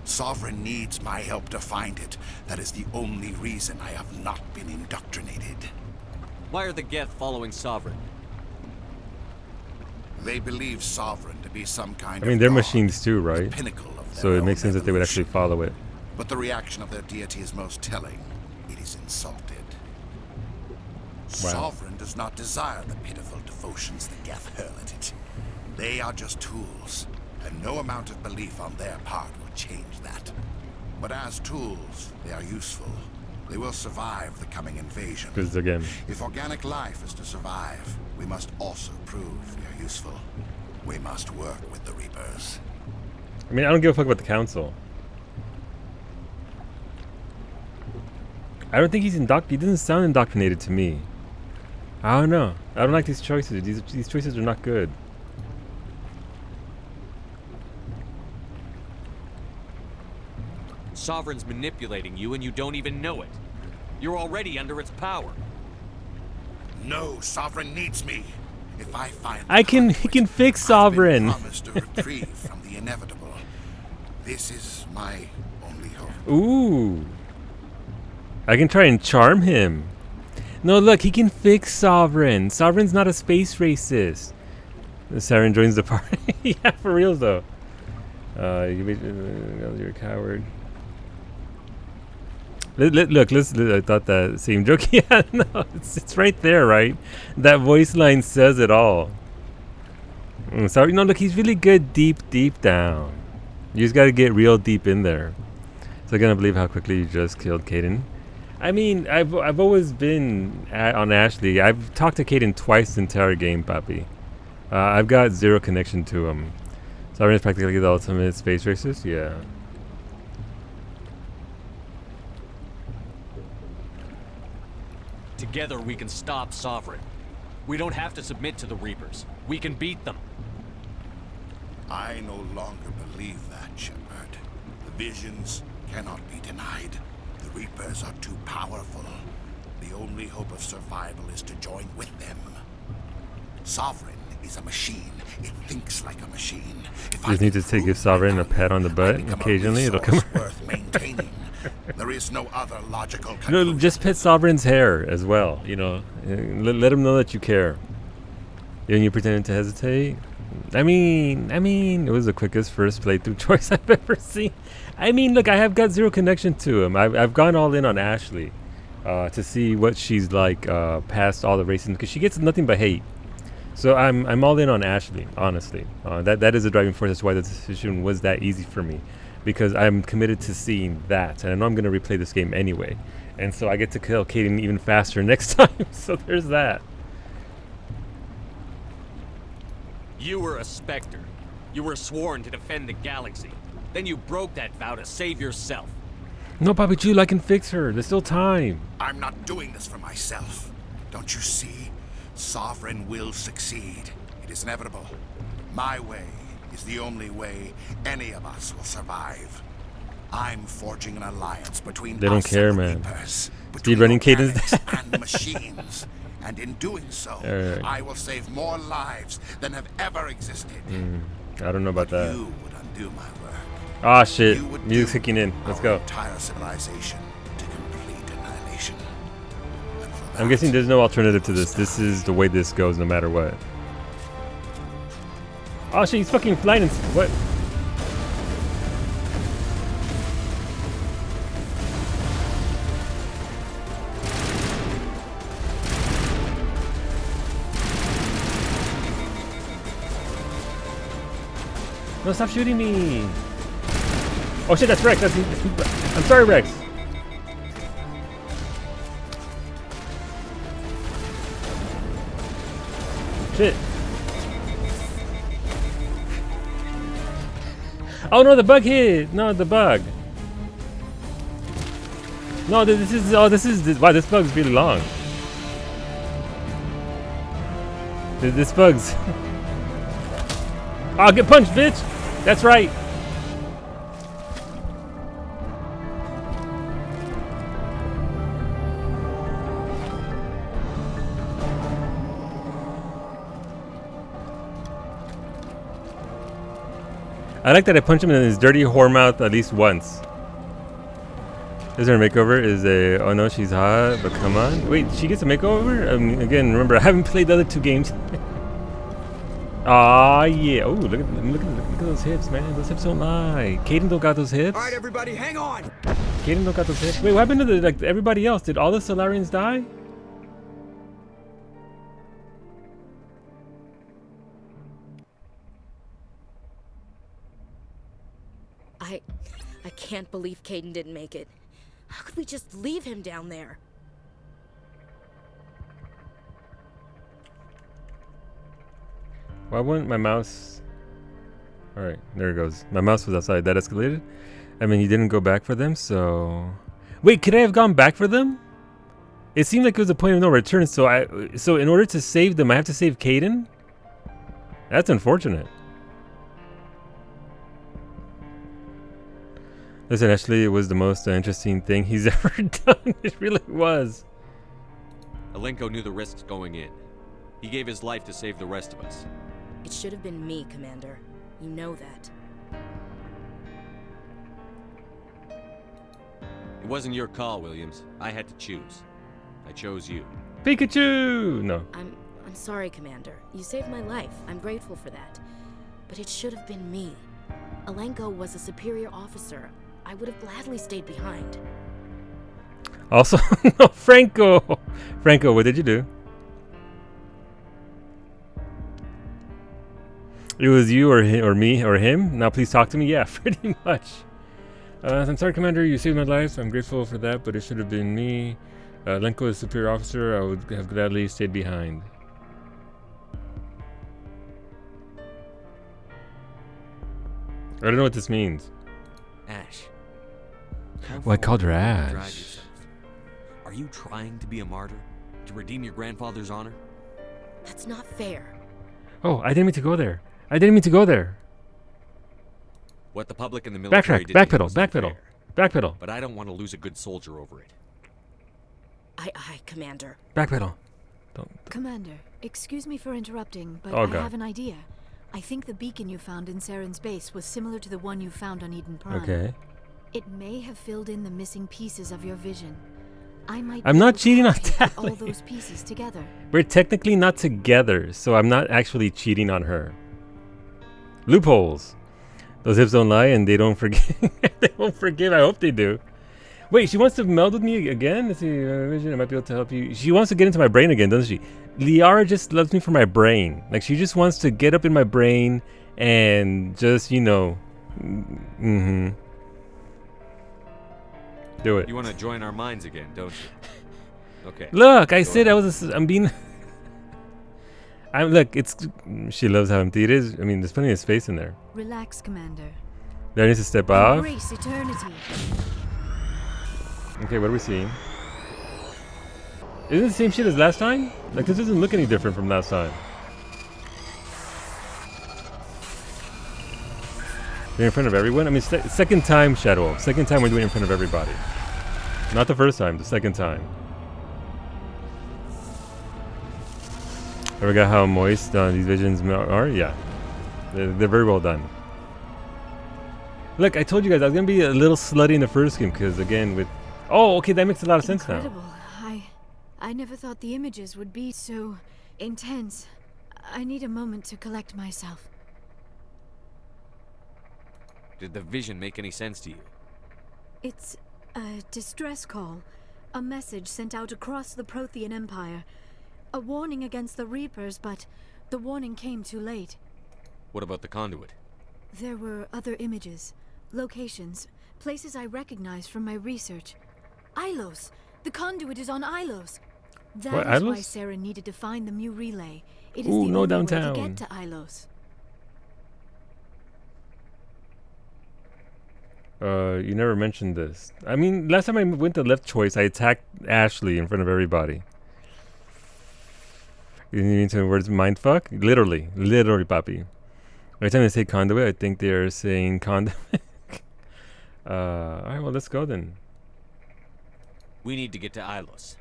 Sovereign needs my help to find it. That is the only reason I have not been indoctrinated. Why are the Geth following Sovereign? They believe Sovereign to be some kind I mean, of they're god, machines too, the right? pinnacle of So their it makes own sense that they would actually follow it. But the reaction of their deity is most telling. It is insulted. Wow. Sovereign does not desire the pitiful devotions the Geth hurl at it. They are just tools, and no amount of belief on their part will change that. But as tools, they are useful. They will survive the coming invasion. Because again, If organic life is to survive, we must also prove we are useful. We must work with the Reapers. I mean, I don't give a fuck about the council. I don't think he's he doesn't sound indoctrinated to me. I don't know. I don't like these choices. These choices are not good. Sovereign's manipulating you and you don't even know it. You're already under its power. No, Sovereign needs me. If I find He can fix Sovereign. promised a reprieve from the inevitable. This is my only hope. Ooh. I can try and charm him. No, look, he can fix Sovereign. Sovereign's not a space racist. Saren joins the party. Yeah, for real though. You're a coward. Look, I thought that same joke. Yeah, no, it's right there, right? That voice line says it all. Sorry, no, look, he's really good deep down. You just gotta get real deep in there. So I can't believe how quickly you just killed Kaidan. I mean, I've always been on Ashley. I've talked to Kaidan twice the entire game, Papi. I've got zero connection to him. Sovereign is practically the ultimate space racist. Yeah. Together we can stop Sovereign. We don't have to submit to the Reapers. We can beat them. I no longer believe that, Shepard. The visions cannot be denied. The Reapers are too powerful. the only hope of survival is to join with them. Sovereign is a machine. It thinks like a machine. You just need to give Sovereign a pat on the butt occasionally. It'll come. Worth maintaining. There is no other logical No, just pet Sovereign's hair as well. You know, let him know that you care. And you pretended to hesitate. I mean, it was the quickest first playthrough choice I've ever seen. I mean, look, I have got zero connection to him. I've gone all in on Ashley to see what she's like past all the races, because she gets nothing but hate. So I'm all in on Ashley, honestly. That is the driving force. That's why the decision was that easy for me, because I'm committed to seeing that, and I know I'm going to replay this game anyway, and so I get to kill Kaidan even faster next time. So there's that. You were a Spectre. You were sworn to defend the galaxy. Then you broke that vow to save yourself. No, Papi Chulo, I can fix her. There's still time. I'm not doing this for myself. Don't you see? Sovereign will succeed. It is inevitable. My way is the only way any of us will survive. I'm forging an alliance between They don't us care, and the man. Reapers, Speed running Kaidan's organics and machines. And in doing so, Alright. I will save more lives than have ever existed. I don't know about that. You would undo my work. Ah, shit. Music's kicking in. Let's go. Entire civilization to complete annihilation. I'm guessing there's no alternative to this. This is the way this goes no matter what. Oh shit, he's fucking flying and what? No, stop shooting me! Oh shit, that's Rex. I'm sorry, Rex. Shit. Oh no, the bug hit. No, the bug. No, this is. Wow, this bug's really long. This bug's. Oh, get punched, bitch. That's right. I like that I punch him in his dirty whore mouth at least once. Is there a makeover? Oh no, she's hot, but come on. Wait, she gets a makeover? Again, remember, I haven't played the other two games. Ah, yeah. Oh, look at those hips, man. Those hips don't lie. Kaidan don't got those hips. All right, everybody, hang on. Kaidan don't got those hips. Wait, what happened to everybody else? Did all the Solarians die? I can't believe Kaidan didn't make it. How could we just leave him down there? Why wouldn't my mouse... Alright, there it goes. My mouse was outside. That escalated. I mean, you didn't go back for them, so... Wait, could I have gone back for them? It seemed like it was a point of no return, so in order to save them, I have to save Kaidan? That's unfortunate. Listen, Ashley, it was the most interesting thing he's ever done. It really was. Alenko knew the risks going in. He gave his life to save the rest of us. It should have been me, Commander. You know that. It wasn't your call, Williams. I had to choose. I chose you. Pikachu! No. I'm sorry, Commander. You saved my life. I'm grateful for that. But it should have been me. Alenko was a superior officer. I would have gladly stayed behind. Also, no, Franco! Franco, what did you do? It was you or me or him? Now please talk to me? Yeah, pretty much. I'm sorry, Commander, you saved my life. I'm grateful for that, but it should have been me. Alenko is a superior officer. I would have gladly stayed behind. I don't know what this means. Ash. Oh, I called her Ash. Are you trying to be a martyr? To redeem your grandfather's honor? That's not fair. Oh, I didn't mean to go there. I didn't mean to go there. What the public and the military Backtrack, did to you backpedal, wasn't backpedal, fair. backpedal. But I don't want to lose a good soldier over it. Aye, Commander. Backpedal. Commander, excuse me for interrupting, but Oh, I God. have an idea. I think the beacon you found in Saren's base was similar to the one you found on Eden Prime. Okay. It may have filled in the missing pieces of your vision. I'm not cheating on that. all those pieces together. We're technically not together, so I'm not actually cheating on her. Loopholes. Those hips don't lie and they don't forgive. They won't forgive. I hope they do. Wait, she wants to meld with me again? Let's see. Vision, I might be able to help you. She wants to get into my brain again, doesn't she? Liara just loves me for my brain. Like, she just wants to get up in my brain and just, you know. Mm-hmm. Do it. You want to join our minds again, don't you? Okay. Look, I Go said ahead. I'm being. Look, it's. She loves how empty it is. I mean, there's plenty of space in there. Relax, Commander. There needs to step off. Embrace eternity. Okay, what are we seeing? Isn't it the same shit as last time? Like, this doesn't look any different from last time. You're in front of everyone? I mean, second time, Shadow Wolf. Second time we're doing it in front of everybody. Not the first time, the second time. Ever got how moist these visions are? Yeah. They're very well done. Look, I told you guys I was going to be a little slutty in the first game because, again, with... Oh, okay, that makes a lot of sense Incredible. now. I never thought the images would be so intense. I need a moment to collect myself. Did the vision make any sense to you? It's a distress call. A message sent out across the Prothean Empire. A warning against the Reapers, but the warning came too late. What about the conduit? There were other images, locations, places I recognized from my research. Ilos! The conduit is on Ilos! What, That is why Ilos? Sarah needed to find the Mu Relay. It is Ooh, the no only downtown. way to get to Ilos. You never mentioned this. I mean, last time I went to left choice, I attacked Ashley in front of everybody. You mean to words mindfuck? Literally, papi. Every time they say conduit, I think they're saying conduit. Alright, well, let's go then. We need to get to Ilos.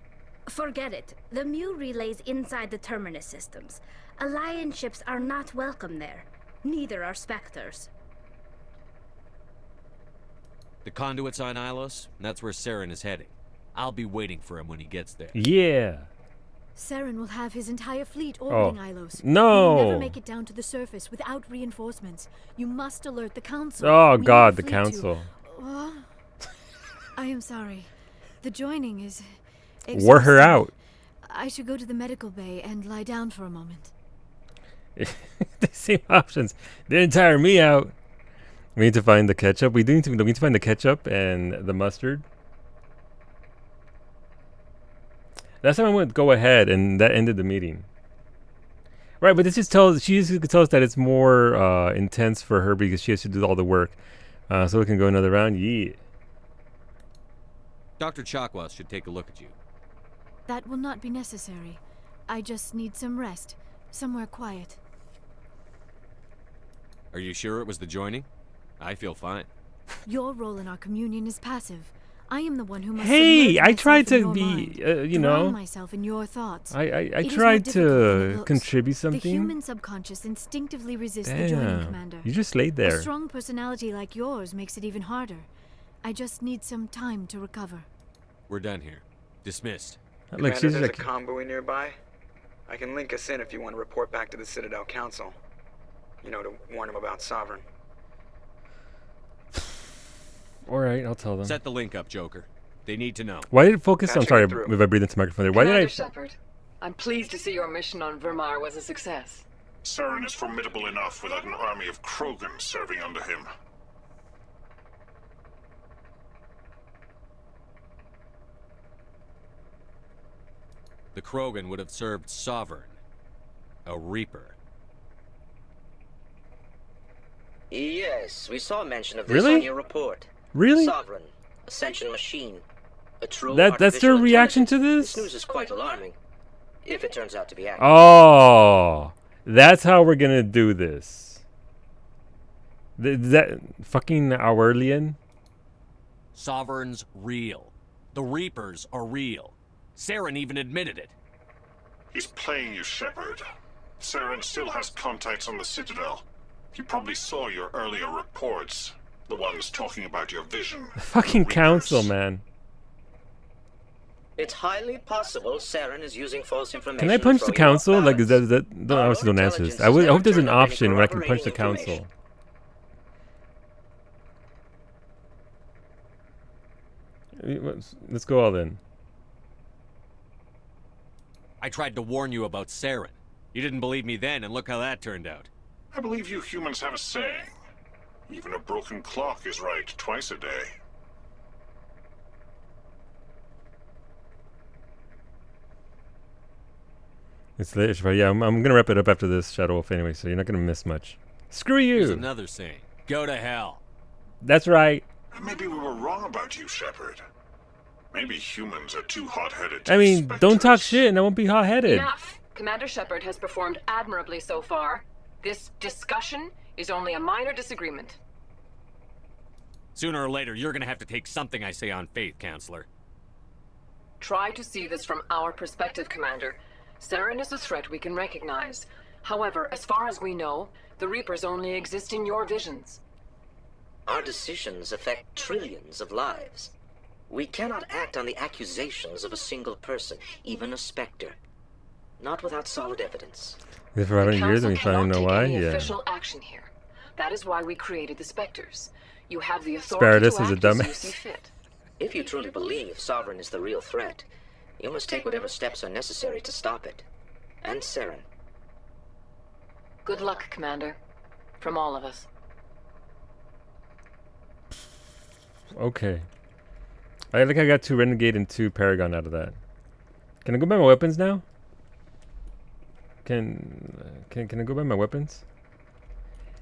Forget it. The Mu relay's inside the Terminus systems. Alliance ships are not welcome there. Neither are Spectres. The conduit's on Ilos, and that's where Saren is heading. I'll be waiting for him when he gets there. Yeah. Saren will have his entire fleet orbiting Oh. Ilos. No. You'll never make it down to the surface without reinforcements. You must alert the Council. Oh, We need God, a the fleet Council. I am sorry. The joining is Wore her exhausting. out. I should go to the medical bay and lie down for a moment. The same options. They didn't tire me out. We need to find the ketchup. We need to find the ketchup and the mustard. Last time I went go ahead, and that ended the meeting. Right, but this just tells she just tells us that it's more intense for her because she has to do all the work. So we can go another round. Yeah. Dr. Chakwas should take a look at you. That will not be necessary. I just need some rest. Somewhere quiet. Are you sure it was the joining? I feel fine. Your role in our communion is passive. I am the one who must Hey, submerge I tried myself in to your be, mind, you drown know. myself in your thoughts. I It is more tried difficult than it to looks. contribute The something. human subconscious instinctively resists the joining, Damn, Commander. you just laid A there. strong personality like yours makes it even harder. I just need some time to recover. We're done here. Dismissed. Like, Commander, she's there's like- a convoy nearby. I can link us in if you want to report back to the Citadel Council. You know, to warn them about Sovereign. All right, I'll tell them. Set the link up, Joker. They need to know. Why did it focus? I'm Patching sorry it through. if I breathed into the microphone there. Why Commander did I? Shepard, I'm pleased to see your mission on Vermar was a success. Saren is formidable enough without an army of Krogan serving under him. The Krogan would have served Sovereign. A Reaper. Yes, we saw mention of this Really? on your report. Really? Sovereign, Ascension Machine, a true That's their artificial reaction to intelligence. this? This news is quite alarming, if it turns out to be accurate. Oh, that's how we're gonna do this. That fucking Aurelian. Sovereign's real. The Reapers are real. Saren even admitted it. He's playing you, Shepard. Saren still has contacts on the Citadel. He probably saw your earlier reports. The ones talking about your vision. The fucking council, man. It's highly possible Saren is using false information. Can I punch the throwing council? off Like, is balance. that don't obviously don't answer this. I hope there's an option where I can punch the council. Let's go all in. I tried to warn you about Saren. You didn't believe me then, and look how that turned out. I believe you humans have a saying. Even a broken clock is right twice a day. It's late, but yeah, I'm gonna wrap it up after this, Shadow Wolf, anyway, so you're not gonna miss much. Screw you! Here's another saying. Go to hell. That's right. Maybe we were wrong about you, Shepard. Maybe humans are too hot-headed. I mean, don't talk shit and I won't be hot-headed. Enough! Commander Shepard has performed admirably so far. This discussion is only a minor disagreement. Sooner or later, you're gonna have to take something I say on faith, Counselor. Try to see this from our perspective, Commander. Saren is a threat we can recognize. However, as far as we know, the Reapers only exist in your visions. Our decisions affect trillions of lives. We cannot act on the accusations of a single person, even a Spectre. Not without solid evidence. For 500 years and we finally know why? Any Yeah. official action here. That is why we created the Spectres. You have the authority Sparatus to is a act as you dumbass. see fit. If you truly believe Sovereign is the real threat, you must take whatever steps are necessary to stop it. And Saren. Good luck, Commander. From all of us. Okay. I think I got 2 Renegade and 2 Paragon out of that. Can I go buy my weapons now? Can I go buy my weapons?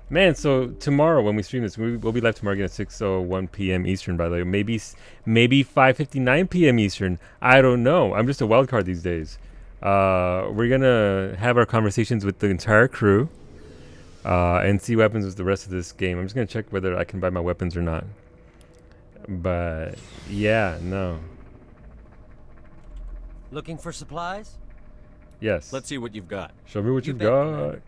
Man, so tomorrow when we stream this, we'll be live tomorrow again at 6:01 p.m. Eastern, by the way. Maybe 5:59 p.m. Eastern. I don't know. I'm just a wild card these days. We're gonna have our conversations with the entire crew and see what happens with the rest of this game. I'm just gonna check whether I can buy my weapons or not. But yeah, no. Looking for supplies? Yes. Let's see what you've got. Show me what you've got.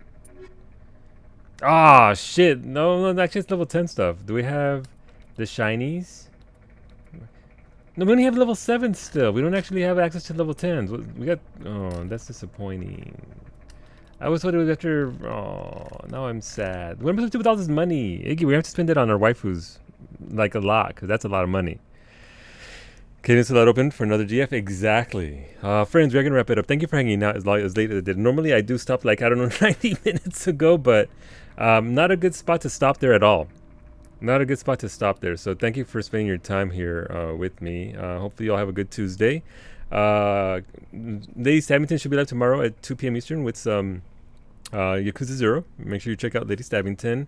Ah, shit. No, actually it's level 10 stuff. Do we have the shinies? No, we only have level 7 still. We don't actually have access to level 10s. We got... Oh, that's disappointing. I was thought it was after... Oh, now I'm sad. What am I supposed to do with all this money? Iggy, we have to spend it on our waifus. Like a lot, because that's a lot of money. Cadence allowed open for another GF? Exactly. Friends, we're going to wrap it up. Thank you for hanging out as late as I did. Normally, I do stop like, I don't know, 90 minutes ago, but not a good spot to stop there at all. Not a good spot to stop there. So thank you for spending your time here with me. Hopefully, you'll have a good Tuesday. Lady Stabbington should be live tomorrow at 2 p.m. Eastern with some Yakuza 0. Make sure you check out Lady Stabbington.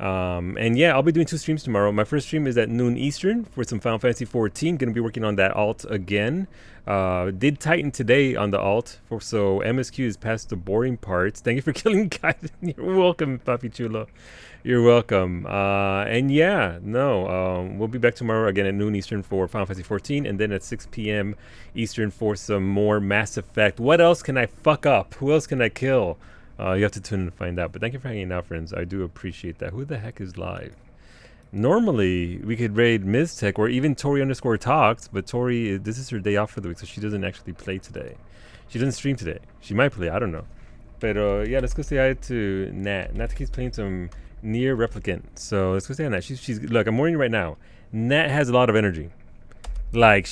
And yeah, I'll be doing 2 streams tomorrow. My first stream is at noon Eastern for some Final Fantasy 14. Gonna be working on that alt again. Did Titan today on the alt, so MSQ is past the boring parts. Thank you for killing Gaiden. You're welcome, Papi Chulo. You're welcome. And yeah, no, we'll be back tomorrow again at noon Eastern for Final Fantasy 14, and then at 6 p.m. Eastern for some more Mass Effect. What else can I fuck up? Who else can I kill? You have to tune in to find out. But thank you for hanging out, friends. I do appreciate that. Who the heck is live? Normally, we could raid Miztech or even Tori_talks, but Tori, this is her day off for the week, so she doesn't actually play today. She doesn't stream today. She might play, I don't know. But yeah, let's go say hi to Nat. Nat keeps playing some Nier Replicant. So let's go say hi to Nat. She's look, I'm warning you right now. Nat has a lot of energy. Like,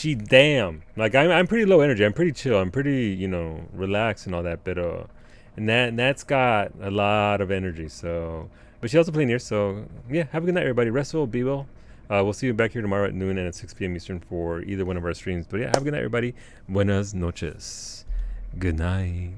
like I'm pretty low energy. I'm pretty chill. I'm pretty, relaxed and all that, but and Nat's got a lot of energy, so... But she also playing here, so... Yeah, have a good night, everybody. Rest well, be well. We'll see you back here tomorrow at noon and at 6 p.m. Eastern for either one of our streams. But yeah, have a good night, everybody. Buenas noches. Good night.